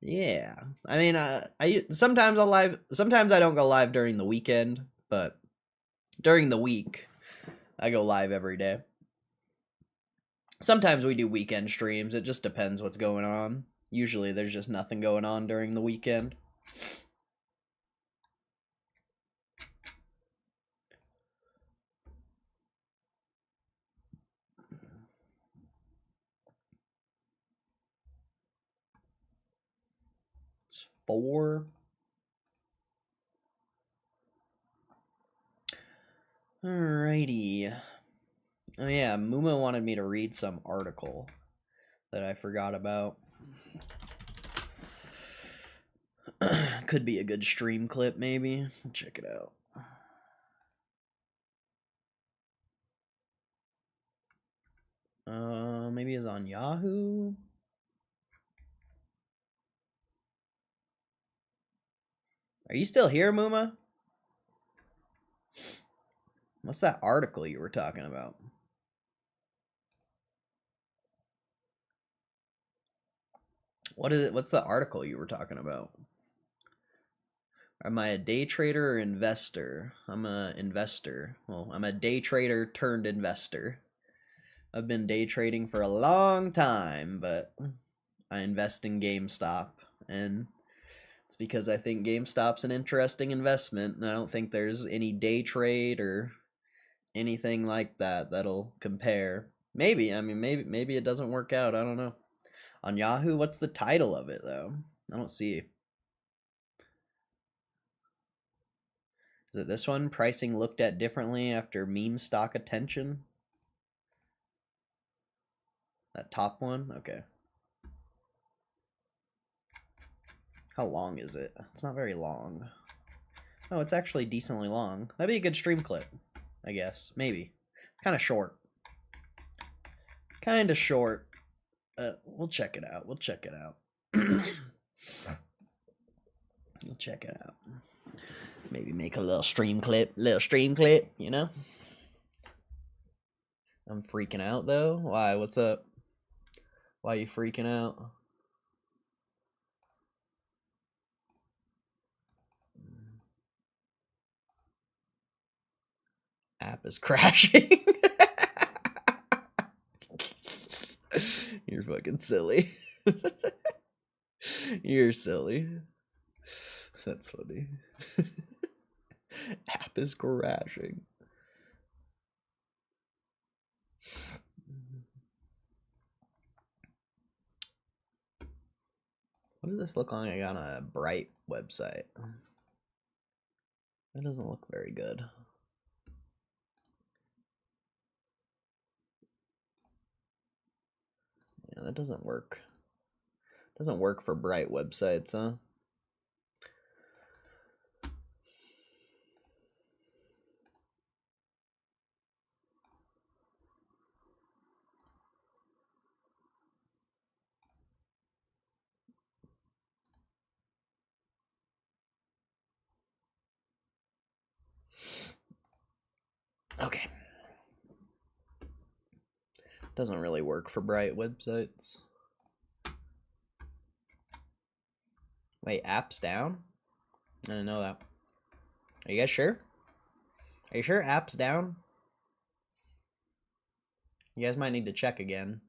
Yeah. I mean, I sometimes I'll live, sometimes I don't go live during the weekend, but during the week, I go live every day. Sometimes we do weekend streams. It just depends what's going on. Usually there's just nothing going on during the weekend. It's 4. Alrighty. Oh yeah, Muma wanted me to read some article that I forgot about. Could be a good stream clip, maybe. Check it out. Maybe it's on Yahoo. Are you still here, Muma? What's that article you were talking about? What is it? What's the article you were talking about? Am I a day trader or investor? I'm a investor. Well, I'm a day trader turned investor. I've been day trading for a long time, but I invest in Gamestop, and it's because I think GameStop's an interesting investment, and I don't think there's any day trade or anything like that that'll compare. Maybe, I mean, maybe it doesn't work out. I don't know. On Yahoo, what's the title of it though? I don't see. Is it this one? Pricing looked at differently after meme stock attention? That top one? Okay. How long is it? It's not very long. Oh, it's actually decently long. That'd be a good stream clip, I guess. Maybe. Kind of short. Kind of short. We'll check it out. We'll check it out. We'll check it out. Maybe make a little stream clip, you know? I'm freaking out though. Why? What's up? Why are you freaking out? App is crashing. You're fucking silly. You're silly. That's funny. App is crashing. What does this look like on a Bright website? That doesn't look very good. Yeah, that doesn't work. Doesn't work for Bright websites, huh? Okay. Doesn't really work for Bright websites. Wait, app's down? I didn't know that. Are you guys sure? Are you sure app's down? You guys might need to check again.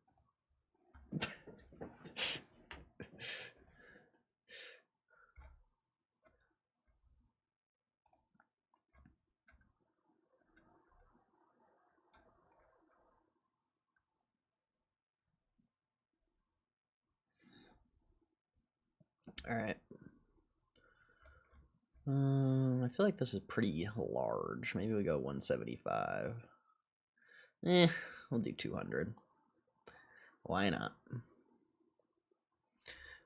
All right. I feel like this is pretty large. Maybe we go 175. We'll do 200. Why not?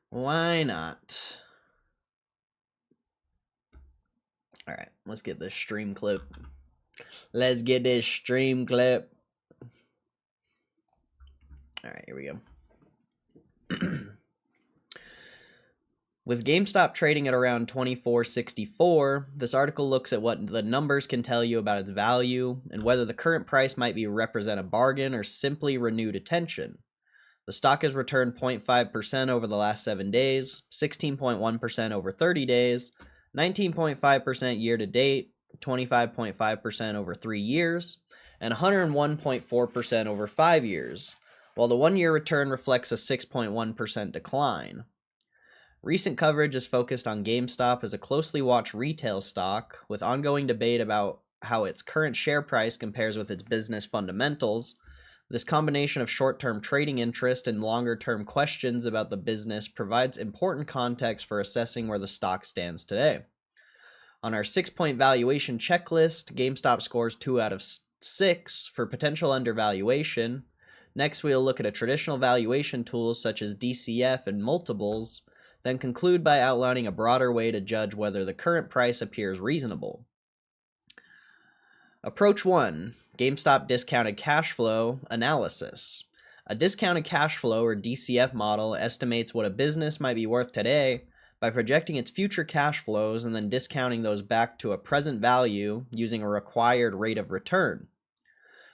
Why not? All right, let's get this stream clip. Let's get this stream clip. All right, here we go. With GameStop trading at around $24.64, this article looks at what the numbers can tell you about its value and whether the current price might represent a bargain or simply renewed attention. The stock has returned 0.5% over the last 7 days, 16.1% over 30 days, 19.5% year to date, 25.5% over 3 years, and 101.4% over 5 years, while the 1-year return reflects a 6.1% decline. Recent coverage is focused on GameStop as a closely watched retail stock, with ongoing debate about how its current share price compares with its business fundamentals. This combination of short-term trading interest and longer-term questions about the business provides important context for assessing where the stock stands today. On our 6-point valuation checklist, GameStop scores 2 out of 6 for potential undervaluation. Next, we'll look at a traditional valuation tools such as DCF and multiples, then conclude by outlining a broader way to judge whether the current price appears reasonable. Approach 1. GameStop Discounted Cash Flow Analysis. A discounted cash flow or DCF model estimates what a business might be worth today by projecting its future cash flows and then discounting those back to a present value using a required rate of return.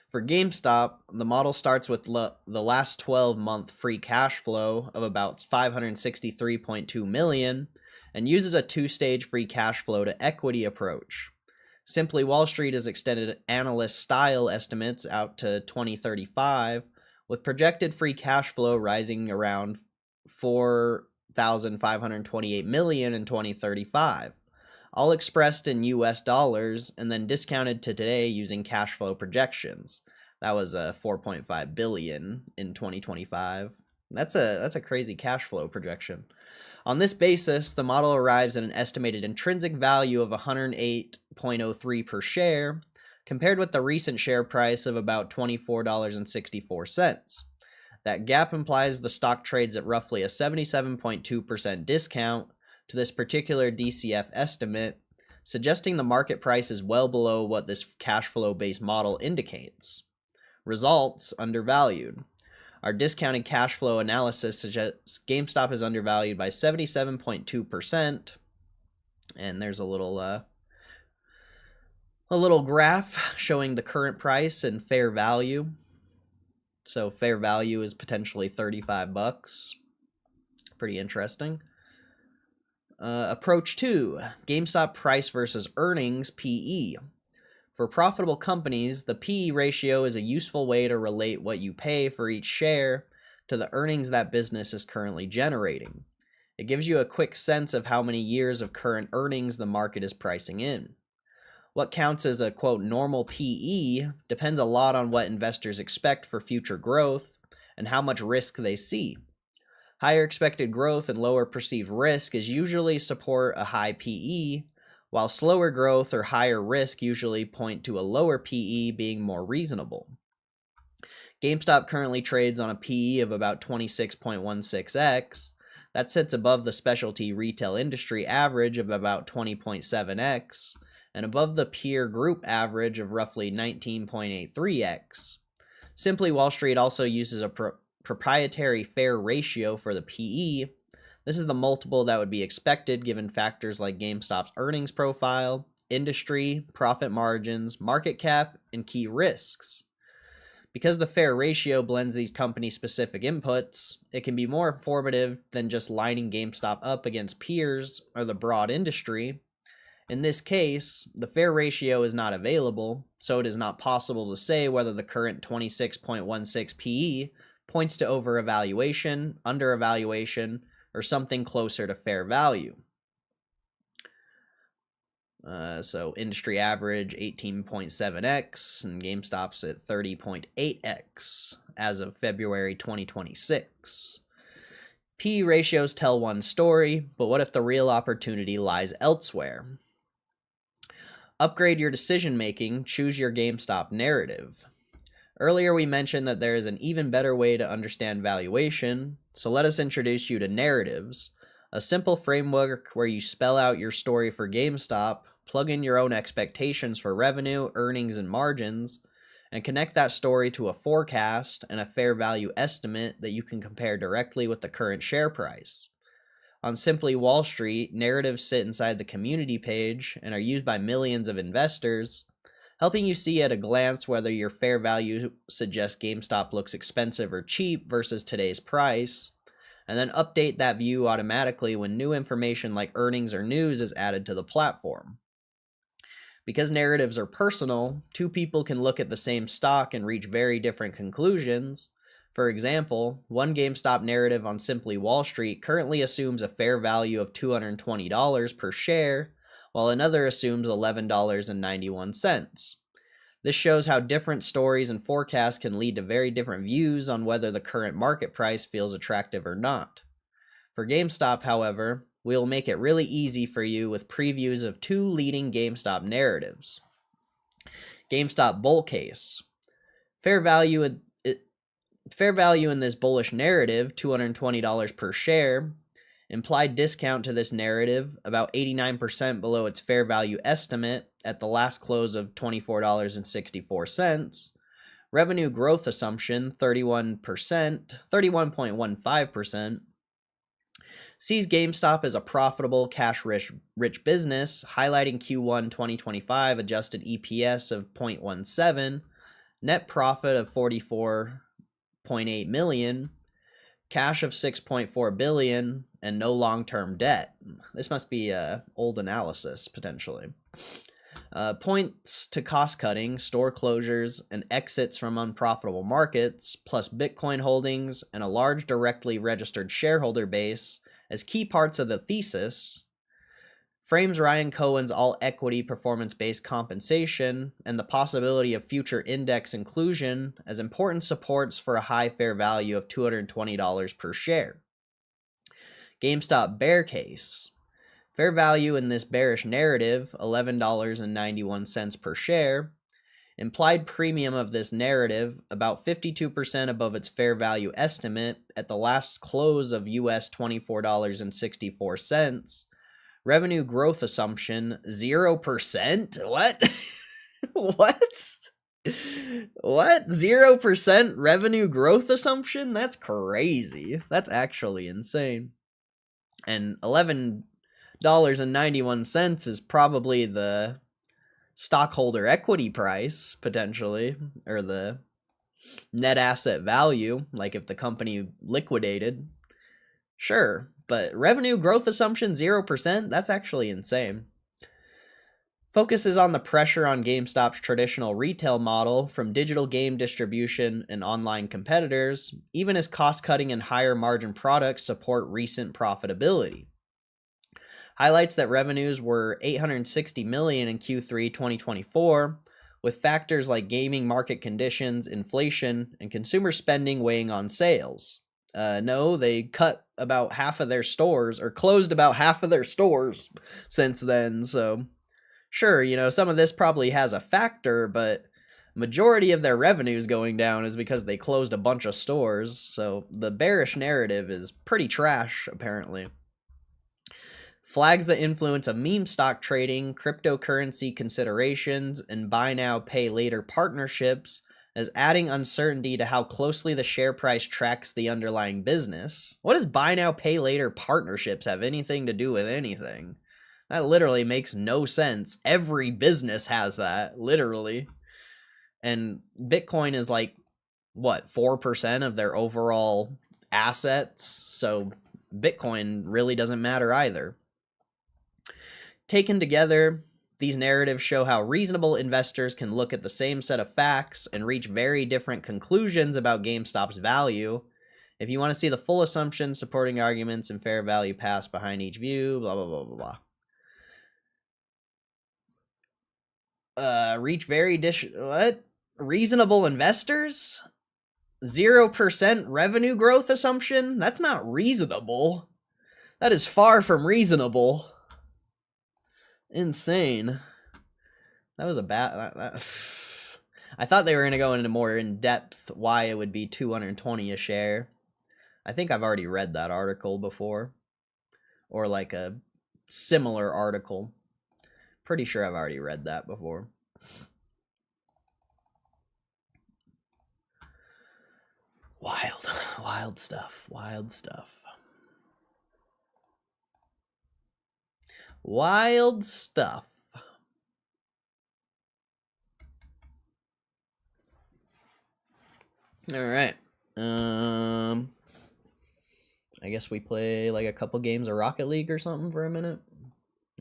For GameStop, the model starts with the last 12-month free cash flow of about $563.2 million and uses a 2-stage free cash flow to equity approach. Simply Wall Street has extended analyst-style estimates out to 2035, with projected free cash flow rising around $4,528 million in 2035, all expressed in US dollars and then discounted to today using cash flow projections. That was $4.5 billion in 2025. That's a crazy cash flow projection. On this basis, the model arrives at an estimated intrinsic value of 108.03 per share, compared with the recent share price of about $24.64. That gap implies the stock trades at roughly a 77.2% discount to this particular DCF estimate, suggesting the market price is well below what this cash flow-based model indicates. Results: undervalued. Our discounted cash flow analysis suggests GameStop is undervalued by 77.2%, and there's a little graph showing the current price and fair value. So fair value is potentially $35. Pretty interesting. Approach 2, GameStop price versus earnings, PE. For profitable companies, the PE ratio is a useful way to relate what you pay for each share to the earnings that business is currently generating. It gives you a quick sense of how many years of current earnings the market is pricing in. What counts as a, quote, normal PE depends a lot on what investors expect for future growth and how much risk they see. Higher expected growth and lower perceived risk is usually support a high PE, while slower growth or higher risk usually point to a lower PE being more reasonable. GameStop currently trades on a PE of about 26.16x. That sits above the specialty retail industry average of about 20.7x, and above the peer group average of roughly 19.83x. Simply Wall Street also uses a proprietary fair ratio for the PE. This is the multiple that would be expected given factors like GameStop's earnings profile, industry, profit margins, market cap, and key risks. Because the fair ratio blends these company-specific inputs, it can be more informative than just lining GameStop up against peers or the broad industry. In this case, the fair ratio is not available, so it is not possible to say whether the current 26.16 PE points to over-evaluation, under-evaluation, or something closer to fair value. So industry average 18.7x and GameStop's at 30.8x as of February 2026. P ratios tell one story, but what if the real opportunity lies elsewhere? Upgrade your decision making, choose your GameStop narrative. Earlier we mentioned that there is an even better way to understand valuation, so let us introduce you to narratives, a simple framework where you spell out your story for GameStop, plug in your own expectations for revenue, earnings, and margins, and connect that story to a forecast and a fair value estimate that you can compare directly with the current share price. On Simply Wall Street, narratives sit inside the community page and are used by millions of investors, helping you see at a glance whether your fair value suggests GameStop looks expensive or cheap versus today's price, and then update that view automatically when new information like earnings or news is added to the platform. Because narratives are personal, two people can look at the same stock and reach very different conclusions. For example, one GameStop narrative on Simply Wall Street currently assumes a fair value of $220 per share, while another assumes $11.91. This shows how different stories and forecasts can lead to very different views on whether the current market price feels attractive or not. For GameStop, however, we will make it really easy for you with previews of two leading GameStop narratives. GameStop bull case. Fair value in this bullish narrative, $220 per share. Implied discount to this narrative, about 89% below its fair value estimate at the last close of $24.64. Revenue growth assumption, 31.15%. Sees GameStop as a profitable, cash-rich business, highlighting Q1 2025 adjusted EPS of 0.17, net profit of $44.8 million, cash of $6.4 billion, and no long-term debt. This must be old analysis, potentially. Points to cost-cutting, store closures, and exits from unprofitable markets, plus Bitcoin holdings and a large directly registered shareholder base as key parts of the thesis, frames Ryan Cohen's all-equity performance-based compensation and the possibility of future index inclusion as important supports for a high fair value of $220 per share. GameStop bear case. Fair value in this bearish narrative, $11.91 per share. Implied premium of this narrative, about 52% above its fair value estimate at the last close of US $24.64. Revenue growth assumption, 0%? What? What? 0% revenue growth assumption? That's crazy. That's actually insane. And $11.91 is probably the stockholder equity price, potentially, or the net asset value, like if the company liquidated. Sure, but revenue growth assumption 0%? That's actually insane. Focuses on the pressure on GameStop's traditional retail model from digital game distribution and online competitors, even as cost-cutting and higher margin products support recent profitability. Highlights that revenues were $860 million in Q3 2024, with factors like gaming market conditions, inflation, and consumer spending weighing on sales. No, they cut about half of their stores, or closed about half of their stores since then, so sure, some of this probably has a factor, but majority of their revenues going down is because they closed a bunch of stores, so the bearish narrative is pretty trash, apparently. Flags the influence of meme stock trading, cryptocurrency considerations, and buy now, pay later partnerships as adding uncertainty to how closely the share price tracks the underlying business. What does buy now, pay later partnerships have anything to do with anything? That literally makes no sense. Every business has that, literally. And Bitcoin is like, what, 4% of their overall assets? So Bitcoin really doesn't matter either. Taken together, these narratives show how reasonable investors can look at the same set of facts and reach very different conclusions about GameStop's value. If you want to see the full assumptions, supporting arguments, and fair value paths behind each view, blah, blah, blah, blah, blah. Reach very what? Reasonable investors? 0% revenue growth assumption? That's not reasonable. That is far from reasonable. Insane. That was a bad... I thought they were going to go into more in-depth why it would be 220 a share. I think I've already read that article before. Or like a similar article. Pretty sure I've already read that before. Wild stuff. Wild stuff. Wild stuff. All right. I guess we play like a couple games of Rocket League or something for a minute.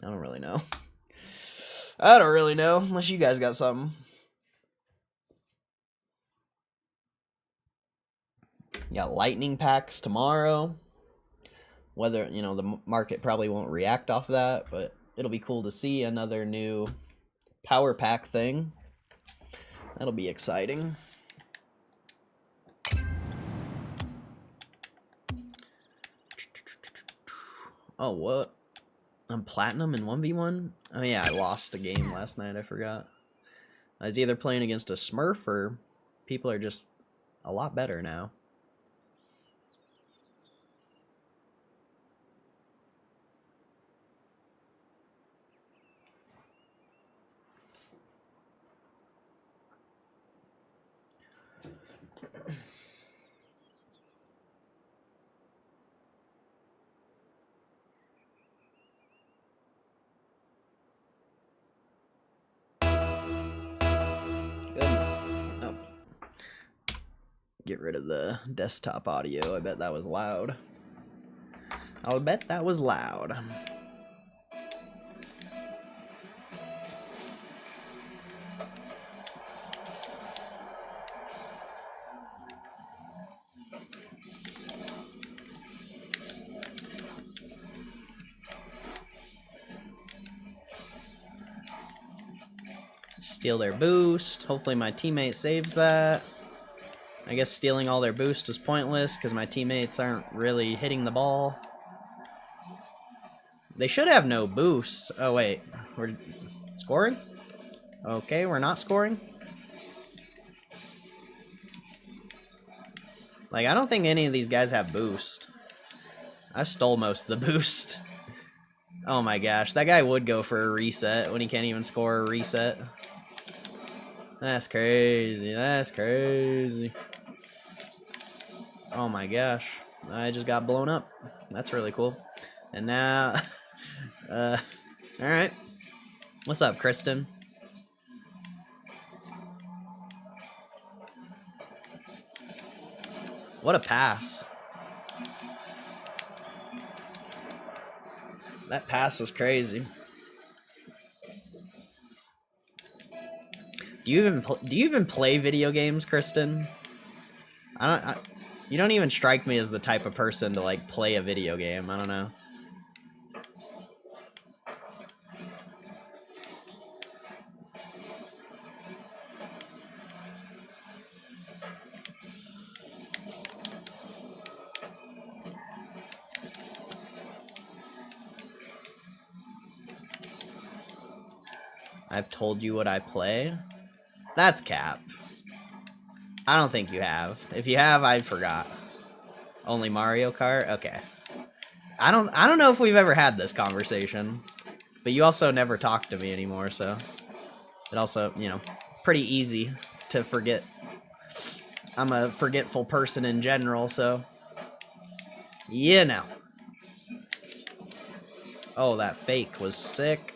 I don't really know. I don't really know, unless you guys got something. Got lightning packs tomorrow. Whether, you know, the market probably won't react off that, but it'll be cool to see another new power pack thing. That'll be exciting. Oh, what? I'm platinum in 1v1? Oh yeah, I lost a game last night, I forgot. I was either playing against a Smurf or people are just a lot better now. Get rid of the desktop audio. I bet that was loud. I'll bet that was loud. Steal their boost. Hopefully my teammate saves that. I guess stealing all their boost is pointless because my teammates aren't really hitting the ball. They should have no boost. Oh, wait. We're scoring? Okay, we're not scoring. Like, I don't think any of these guys have boost. I stole most of the boost. Oh my gosh, that guy would go for a reset when he can't even score a reset. That's crazy. That's crazy. Oh my gosh. I just got blown up. That's really cool. And now... alright. What's up, Kristen? What a pass. That pass was crazy. Do you even play video games, Kristen? You don't even strike me as the type of person to like play a video game. I don't know. I've told you what I play? That's cap. I don't think you have. If you have, I forgot. Only Mario Kart? Okay. I don't know if we've ever had this conversation. But you also never talk to me anymore, so it also, you know, pretty easy to forget. I'm a forgetful person in general, so you know. Oh, that fake was sick.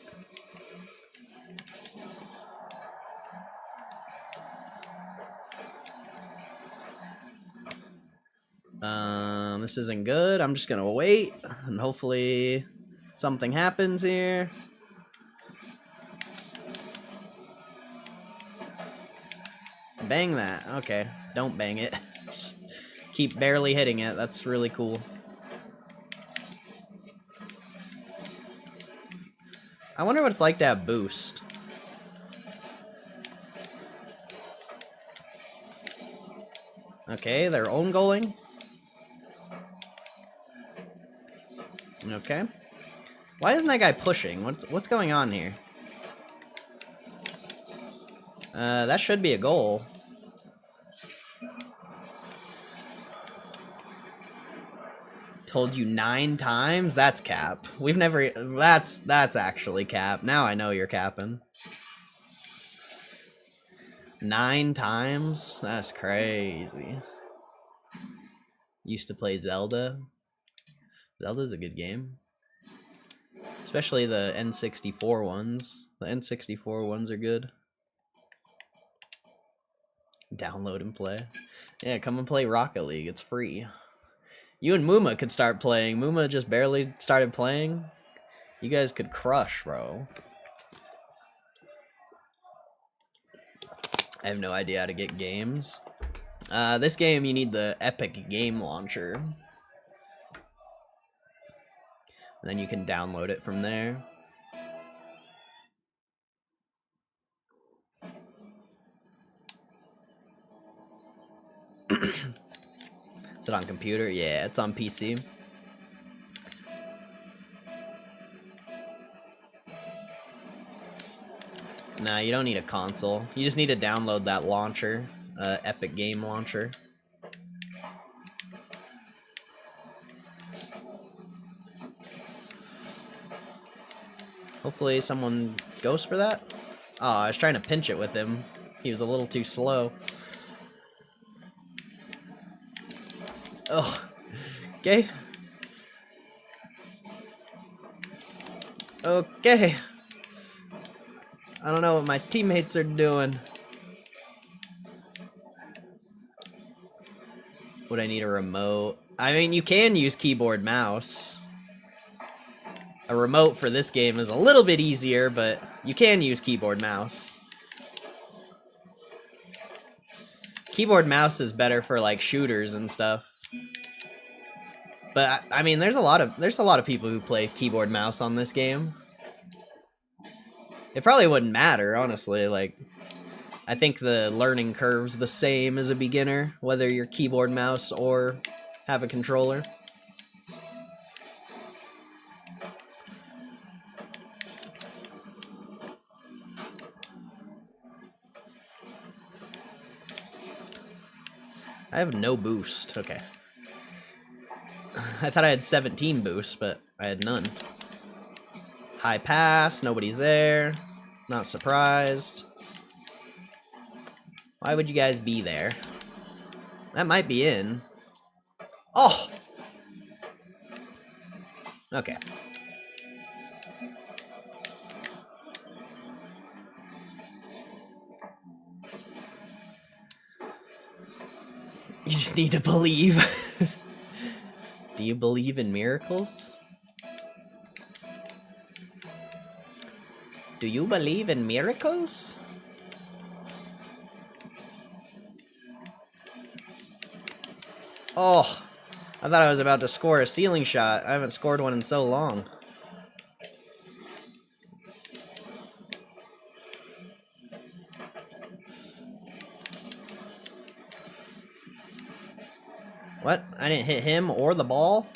This isn't good. I'm just gonna wait, and hopefully something happens here. Bang that. Okay, don't bang it. Just keep barely hitting it. That's really cool. I wonder what it's like to have boost. Okay, they're own goaling. Okay. Why isn't that guy pushing? What's going on here? That should be a goal. Told you 9 times? That's cap. We've never... That's actually cap. Now I know you're capping. 9 times? That's crazy. Used to play Zelda. Zelda's a good game. Especially the N64 ones. The N64 ones are good. Download and play. Yeah, come and play Rocket League. It's free. You and Muma could start playing. Muma just barely started playing. You guys could crush, bro. I have no idea how to get games. This game, you need the Epic Game Launcher. And then you can download it from there. Is it on computer? Yeah, it's on PC. Nah, you don't need a console. You just need to download that launcher, Epic Game Launcher. Hopefully someone goes for that. Oh, I was trying to pinch it with him. He was a little too slow. Oh, okay. Okay. I don't know what my teammates are doing. Would I need a remote? I mean, you can use keyboard mouse. A remote for this game is a little bit easier, but you can use keyboard mouse. Keyboard mouse is better for like shooters and stuff. But I mean, there's a lot of people who play keyboard mouse on this game. It probably wouldn't matter, honestly. Like, I think the learning curve's the same as a beginner, whether you're keyboard mouse or have a controller. I have no boost. Okay. I thought I had 17 boosts, but I had none. High pass, nobody's there. Not surprised. Why would you guys be there? That might be in. Oh! Okay. You just need to believe. Do you believe in miracles? Do you believe in miracles? Oh, I thought I was about to score a ceiling shot. I haven't scored one in so long. What? I didn't hit him or the ball?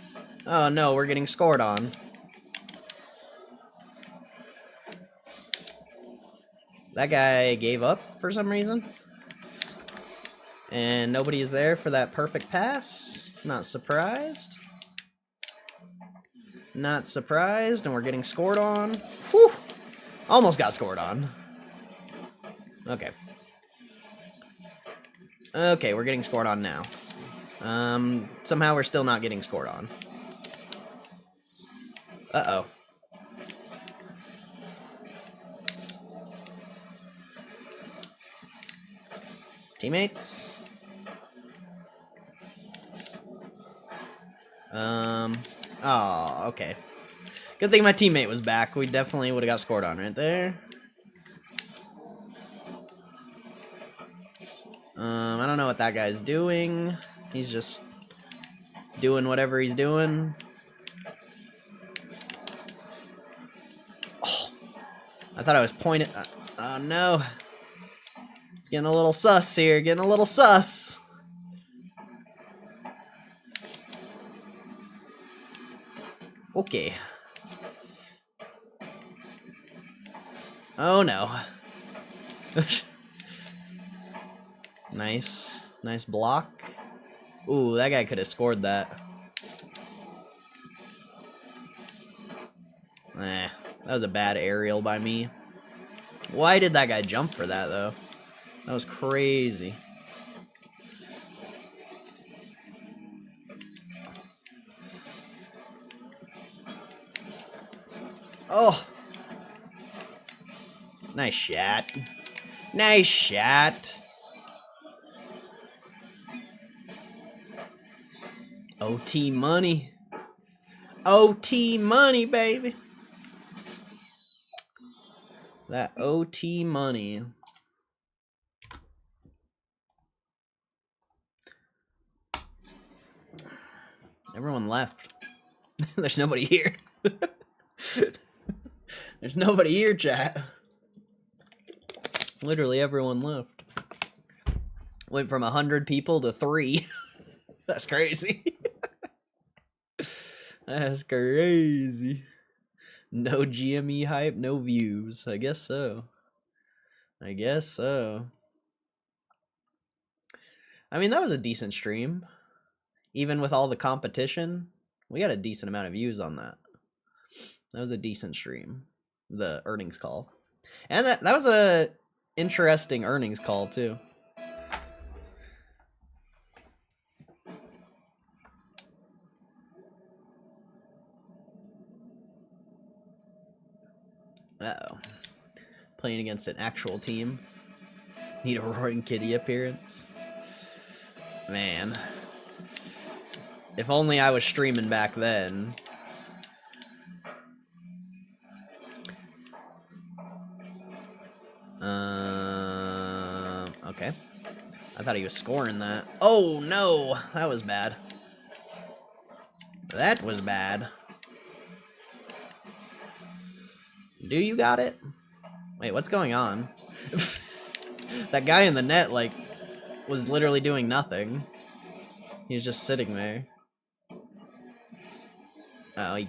Oh no, we're getting scored on. That guy gave up for some reason. And nobody is there for that perfect pass. Not surprised. Not surprised, and we're getting scored on. Whew! Almost got scored on. Okay. Okay, we're getting scored on now. Somehow we're still not getting scored on. Uh-oh. Teammates. Oh, okay. Good thing my teammate was back. We definitely would have got scored on right there. I don't know what that guy's doing. He's just doing whatever he's doing. Oh, I thought I was pointing. Oh no. It's getting a little sus here. Getting a little sus. Okay. Oh no. Nice. Nice block. Ooh, that guy could have scored that. That was a bad aerial by me. Why did that guy jump for that, though? That was crazy. Oh! Nice shot. Nice shot. OT money. OT money, baby. That OT money. Everyone left. There's nobody here. There's nobody here, chat. Literally everyone left. Went from 100 people to 3. That's crazy. That's crazy. No GME hype, no views. I guess so. I guess so. I mean, that was a decent stream. Even with all the competition, we got a decent amount of views on that. That was a decent stream. The earnings call. And that was a interesting earnings call, too. Uh-oh. Playing against an actual team. Need a Roaring Kitty appearance. Man. If only I was streaming back then. Okay. I thought he was scoring that. Oh, no! That was bad. That was bad. Do you got it? Wait, what's going on? That guy in the net, like, was literally doing nothing. He was just sitting there. Oh, he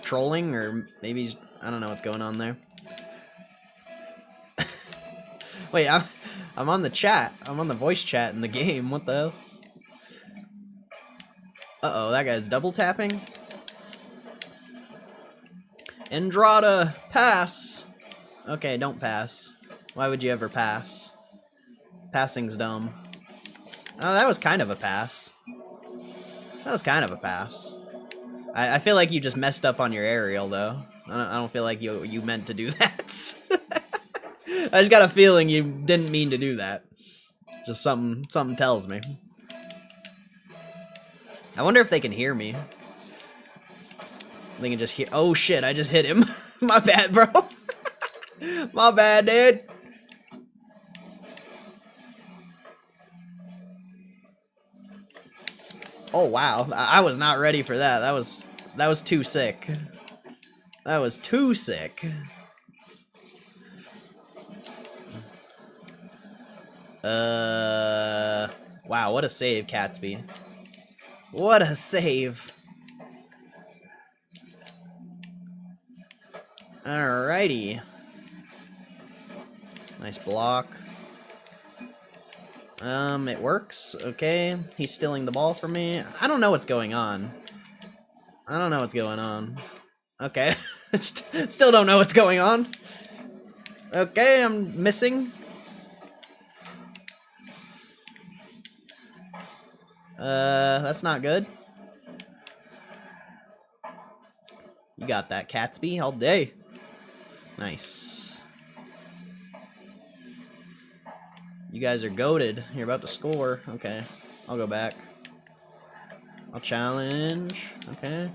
trolling? Or maybe he's... I don't know what's going on there. Wait, I'm on the chat. I'm on the voice chat in the game. What the hell? Uh-oh, that guy's double tapping. Andrada, pass! Okay, don't pass. Why would you ever pass? Passing's dumb. Oh, that was kind of a pass. That was kind of a pass. I feel like you just messed up on your aerial, though. I don't feel like you meant to do that. I just got a feeling you didn't mean to do that. Just something tells me. I wonder if they can hear me. They can just hear... Oh, shit, I just hit him. My bad, bro. My bad, dude. Oh, wow. I was not ready for that. That was too sick. That was too sick. Wow, what a save, Catsby. What a save. Alrighty. Nice block. It works. Okay. He's stealing the ball from me. I don't know what's going on. I don't know what's going on. Okay. Still don't know what's going on. Okay, I'm missing. That's not good. You got that, Catsby, all day. Nice. You guys are goated. You're about to score. Okay. I'll go back. I'll challenge. Okay.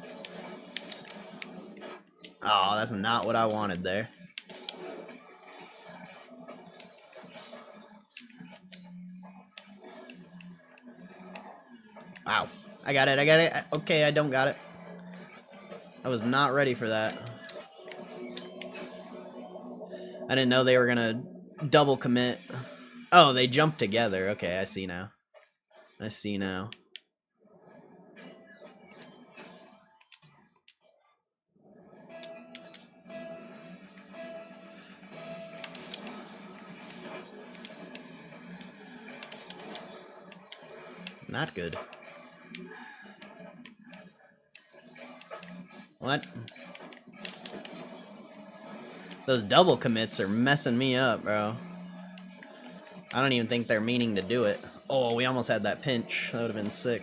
Oh, that's not what I wanted there. Wow. I got it. Okay, I don't got it. I was not ready for that. I didn't know they were gonna double commit. Oh, they jumped together. Okay, I see now. I see now. Not good. What? Those double commits are messing me up, bro. I don't even think they're meaning to do it. Oh, we almost had that pinch. That would have been sick.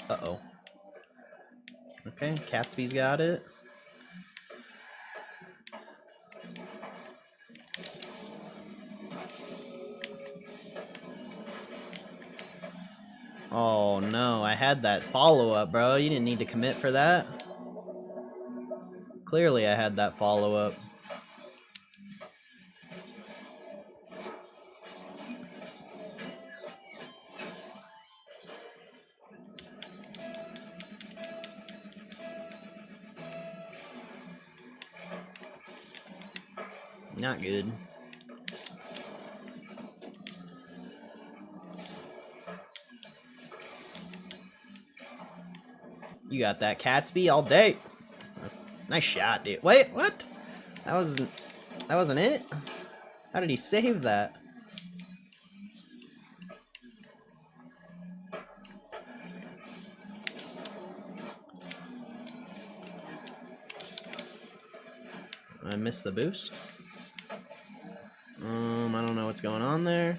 Uh-oh. Okay, Catsby's got it. Oh no, I had that follow-up, bro. You didn't need to commit for that. Clearly I had that follow-up. Not good. You got that, Catsby, all day. Nice shot, dude. Wait, what? That wasn't it? How did he save that? I missed the boost. I don't know what's going on there.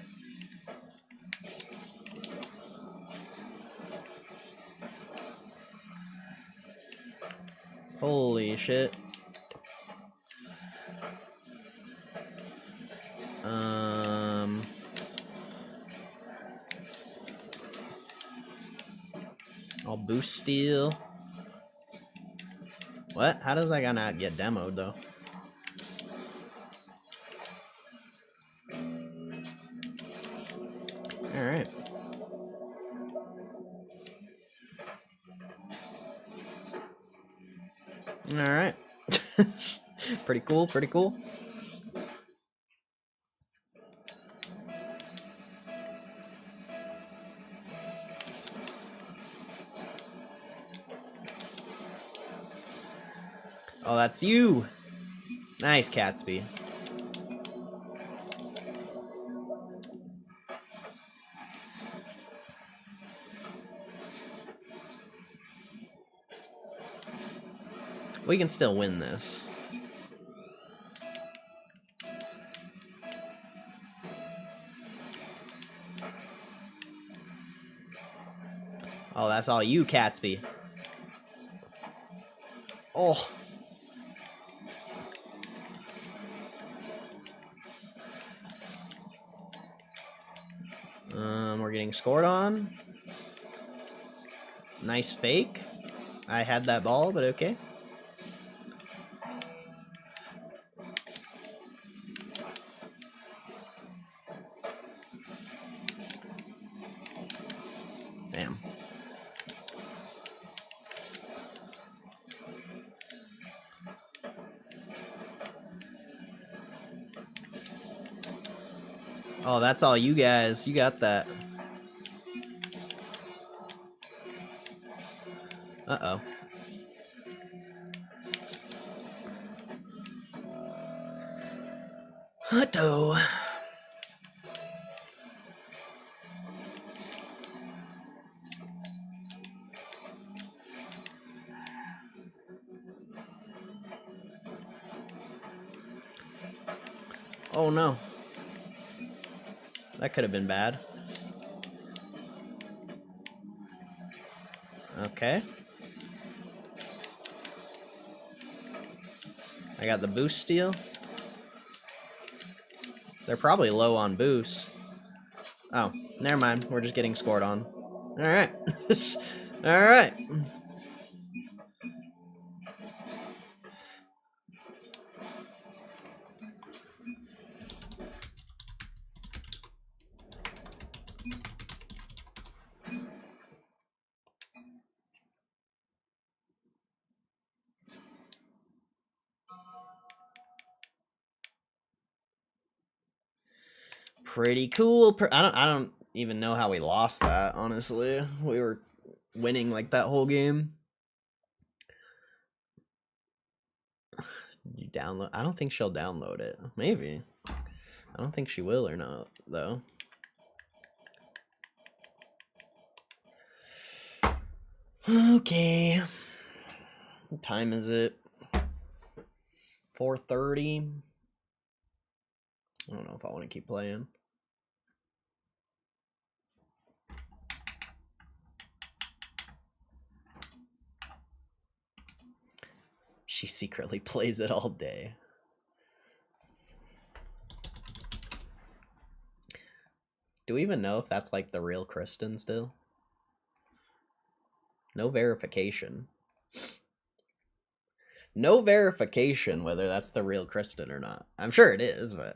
Holy shit. I'll boost steal. What? How does that guy not get demoed though? Alright. Alright. Pretty cool, pretty cool. Oh, that's you! Nice, Catsby. We can still win this. Oh, that's all you, Catsby. Oh. We're getting scored on. Nice fake. I had that ball, but okay. Damn. Oh, that's all you guys. You got that. Uh-oh. Uh-oh. Oh no. That could have been bad. Okay. I got the boost steal. They're probably low on boost. Oh, never mind. We're just getting scored on. Alright. Alright. Pretty cool. I don't even know how we lost that, honestly. We were winning like that whole game. You download? I don't think she'll download it. Maybe. I don't think she will or not, though. Okay. What time is it? 4:30. I don't know if I want to keep playing. She secretly plays it all day. Do we even know if that's like the real Kristen still? No verification. No verification whether that's the real Kristen or not. I'm sure it is, but...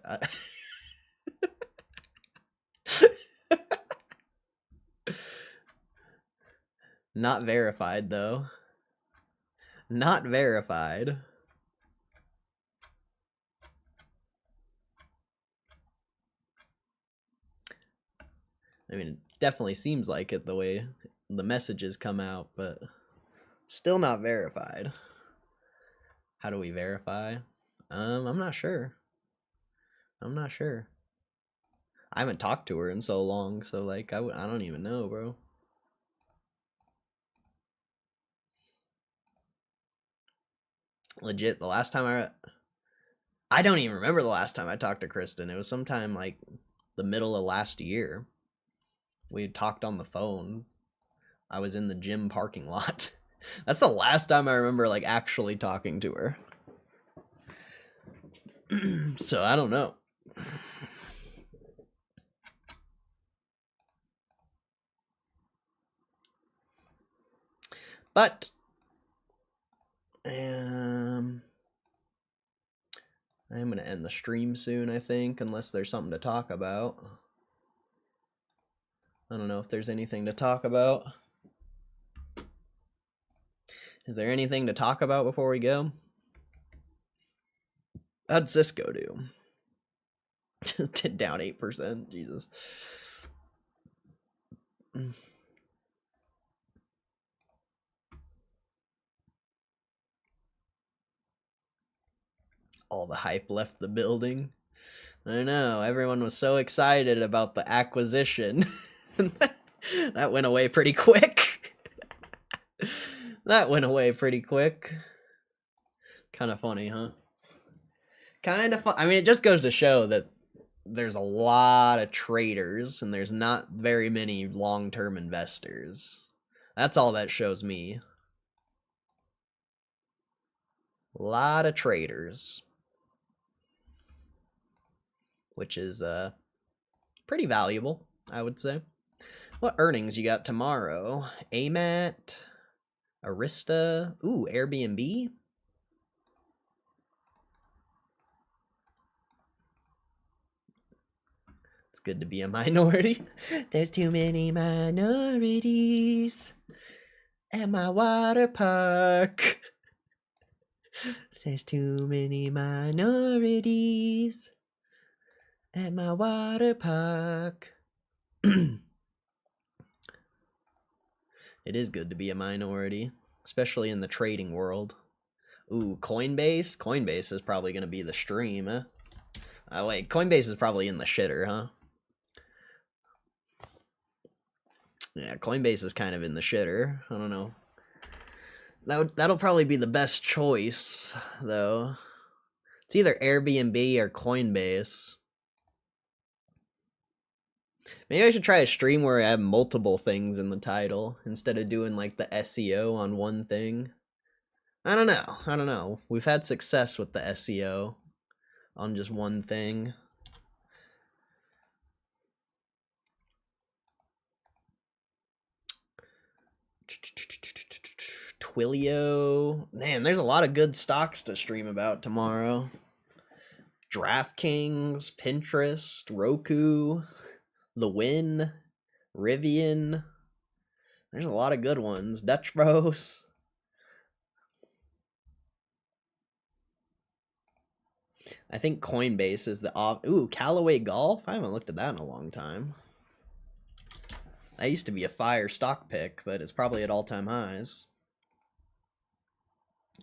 Not verified, though. Not verified. I mean, it definitely seems like it the way the messages come out, but still not verified. How do we verify? I'm not sure. I'm not sure. I haven't talked to her in so long, so like I don't even know, bro. Legit, the last time I don't even remember the last time I talked to Kristen. It was sometime like the middle of last year. We talked on the phone. I was in the gym parking lot. That's the last time I remember like actually talking to her. So I don't know. But I'm gonna end the stream soon, I think, unless there's something to talk about. I don't know if there's anything to talk about. Is there anything to talk about before we go? How'd Cisco do? Down 8%. Jesus. All the hype left the building. I know, everyone was so excited about the acquisition. That went away pretty quick. That went away pretty quick. Kind of funny, huh? Kind of fun. I mean, it just goes to show that there's a lot of traders and there's not very many long-term investors. That's all that shows me. A lot of traders. Which is pretty valuable, I would say. What earnings you got tomorrow? AMAT, Arista, ooh, Airbnb. It's good to be a minority. There's too many minorities at my water park. There's too many minorities at my water park. It is good to be a minority, especially in the trading world. Ooh, Coinbase? Coinbase is probably going to be the stream, huh? Oh, wait, Coinbase is probably in the shitter, huh? Yeah, Coinbase is kind of in the shitter. I don't know. That'll probably be the best choice, though. It's either Airbnb or Coinbase. Maybe I should try a stream where I have multiple things in the title instead of doing like the SEO on one thing. I don't know. I don't know. We've had success with the SEO on just one thing. Twilio. Man, there's a lot of good stocks to stream about tomorrow. DraftKings, Pinterest, Roku, The Win, Rivian. There's a lot of good ones. Dutch Bros. I think Coinbase is the ooh, Callaway Golf. I haven't looked at that in a long time. That used to be a fire stock pick, but it's probably at all-time highs.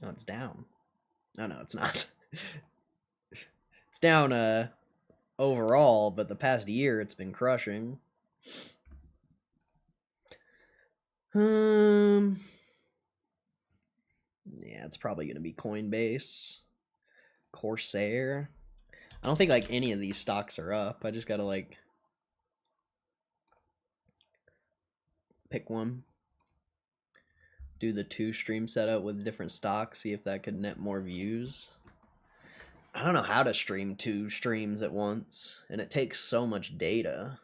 Oh, it's down. Oh, no, it's not. It's down overall, but the past year it's been crushing. Yeah, it's probably going to be Coinbase. Corsair. I don't think like any of these stocks are up. I just got to like pick one. Do the 2 stream setup with different stocks, see if that could net more views. I don't know how to stream 2 streams at once, and it takes so much data.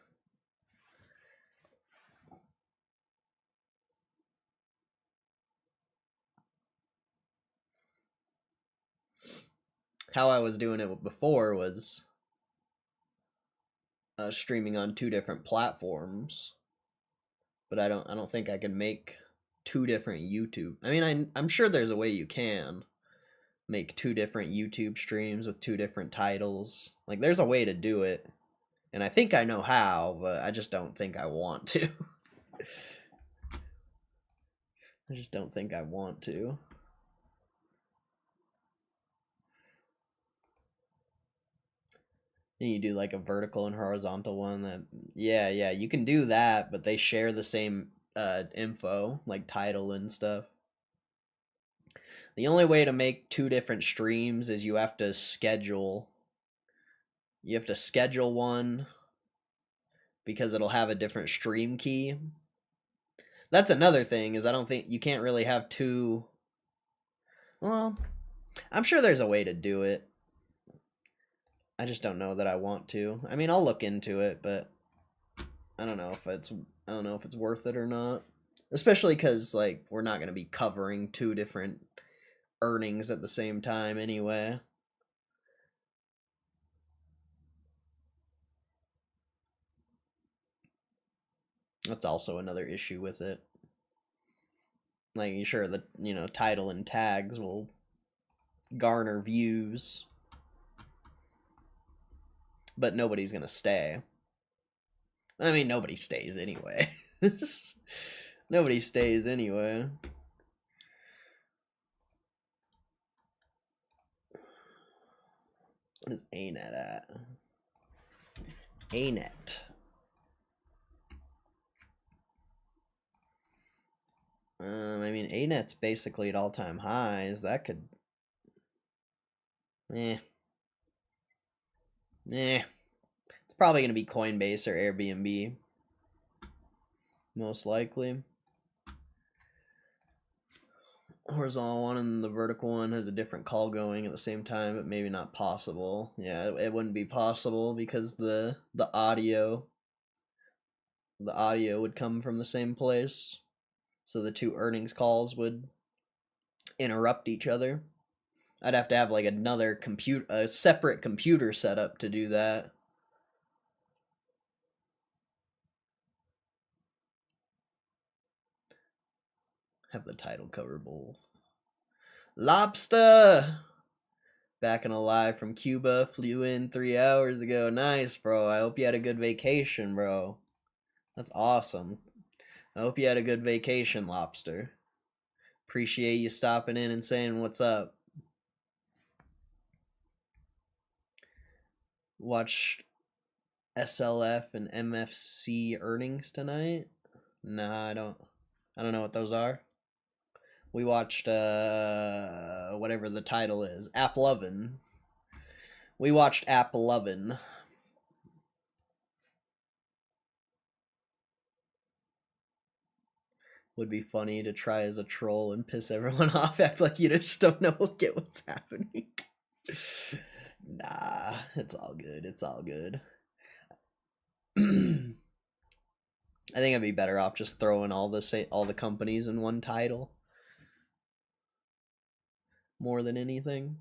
How I was doing it before was streaming on 2 different platforms, but I don't think I can make 2 different YouTube. I mean, I'm sure there's a way you can make 2 different YouTube streams with 2 different titles. Like, there's a way to do it, and I think I know how, but I just don't think I want to. I just don't think I want to. And you do like a vertical and horizontal one. That yeah, you can do that, but they share the same info, like title and stuff. The only way to make 2 different streams is you have to schedule. You have to schedule one because it'll have a different stream key. That's another thing, is I don't think you can't really have 2. Well, I'm sure there's a way to do it. I just don't know that I want to. I mean, I'll look into it, but I don't know if it's worth it or not. Especially because like we're not going to be covering 2 different earnings at the same time anyway. That's also another issue with it. Like, sure, the title and tags will garner views, but nobody's gonna stay. I mean, nobody stays anyway. Nobody stays anyway. What is ANET at? ANET. I mean, ANET's basically at all-time highs. That could... It's probably going to be Coinbase or Airbnb. Most likely. Horizontal one and the vertical one has a different call going at the same time, but maybe not possible. Yeah, it wouldn't be possible because the audio would come from the same place. So the 2 earnings calls would interrupt each other. I'd have to have like a separate computer setup to do that. Have the title cover both. Lobster! Back and alive from Cuba, flew in 3 hours ago. Nice, bro. I hope you had a good vacation, bro. That's awesome. I hope you had a good vacation, Lobster. Appreciate you stopping in and saying what's up. Watched SLF and MFC earnings tonight? Nah, I don't know what those are. We watched whatever the title is, Applovin. We watched Applovin. Would be funny to try as a troll and piss everyone off, act like you just don't get what's happening. Nah, it's all good. It's all good. I think I'd be better off just throwing all the companies in one title. More than anything.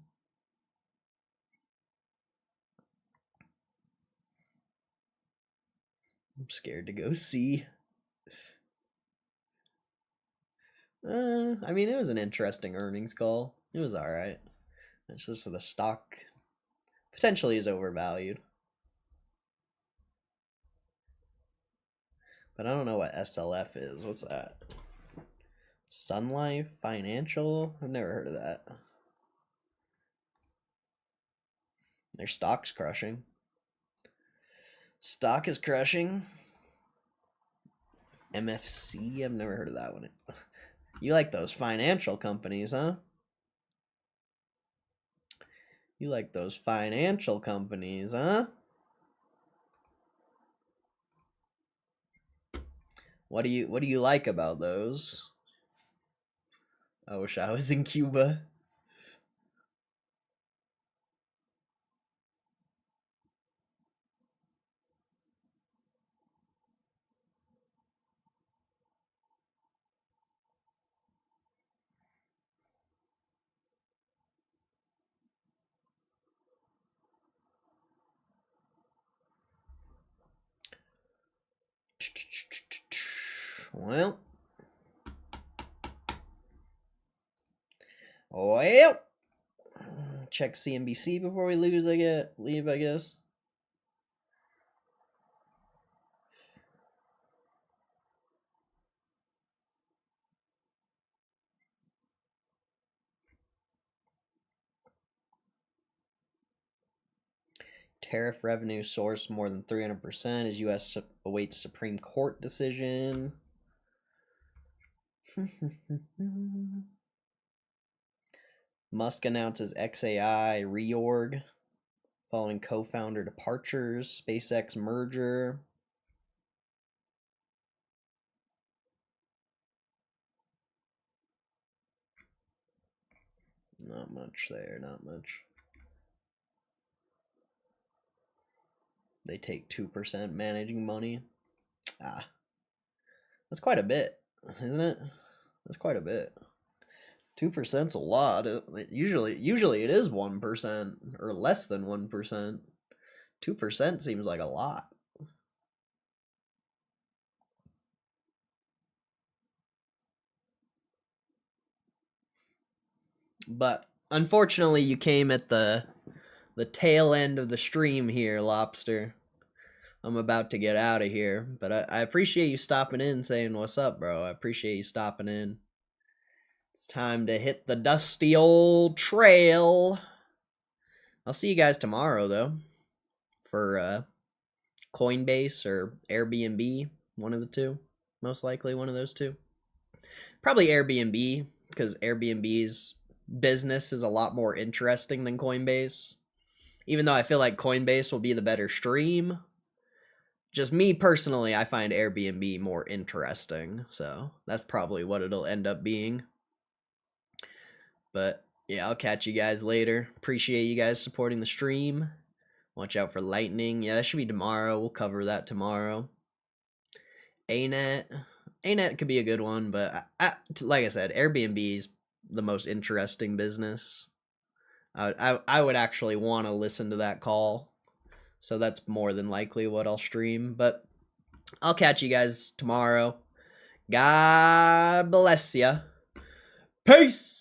I'm scared to go see. I mean, it was an interesting earnings call. It was alright. It's just the stock potentially is overvalued. But I don't know what SLF is. What's that? Sun Life Financial? I've never heard of that. Their stock's crushing. Stock is crushing. MFC? I've never heard of that one. You like those financial companies, huh? You like those financial companies, huh? What do you like about those? I wish I was in Cuba. Well, check CNBC before we leave, I guess. Tariff revenue source more than 300% as U.S. awaits Supreme Court decision. Musk announces XAI reorg following co-founder departures. SpaceX merger. Not much there, not much. They take 2% managing money. Ah. That's quite a bit, isn't it? That's quite a bit. 2%'s a lot. Usually it is 1% or less than 1%. 2% seems like a lot. But unfortunately, you came at the tail end of the stream here, Lobster. I'm about to get out of here, but I appreciate you stopping in, saying what's up, bro. I appreciate you stopping in. It's time to hit the dusty old trail. I'll see you guys tomorrow, though, for Coinbase or Airbnb, one of the two. Most likely one of those two. Probably Airbnb, because Airbnb's business is a lot more interesting than Coinbase. Even though I feel like Coinbase will be the better stream. Just me personally, I find Airbnb more interesting. So that's probably what it'll end up being. But yeah, I'll catch you guys later. Appreciate you guys supporting the stream. Watch out for lightning. Yeah, that should be tomorrow. We'll cover that tomorrow. ANET could be a good one, but like I said, Airbnb is the most interesting business. I would actually want to listen to that call. So that's more than likely what I'll stream. But I'll catch you guys tomorrow. God bless ya. Peace!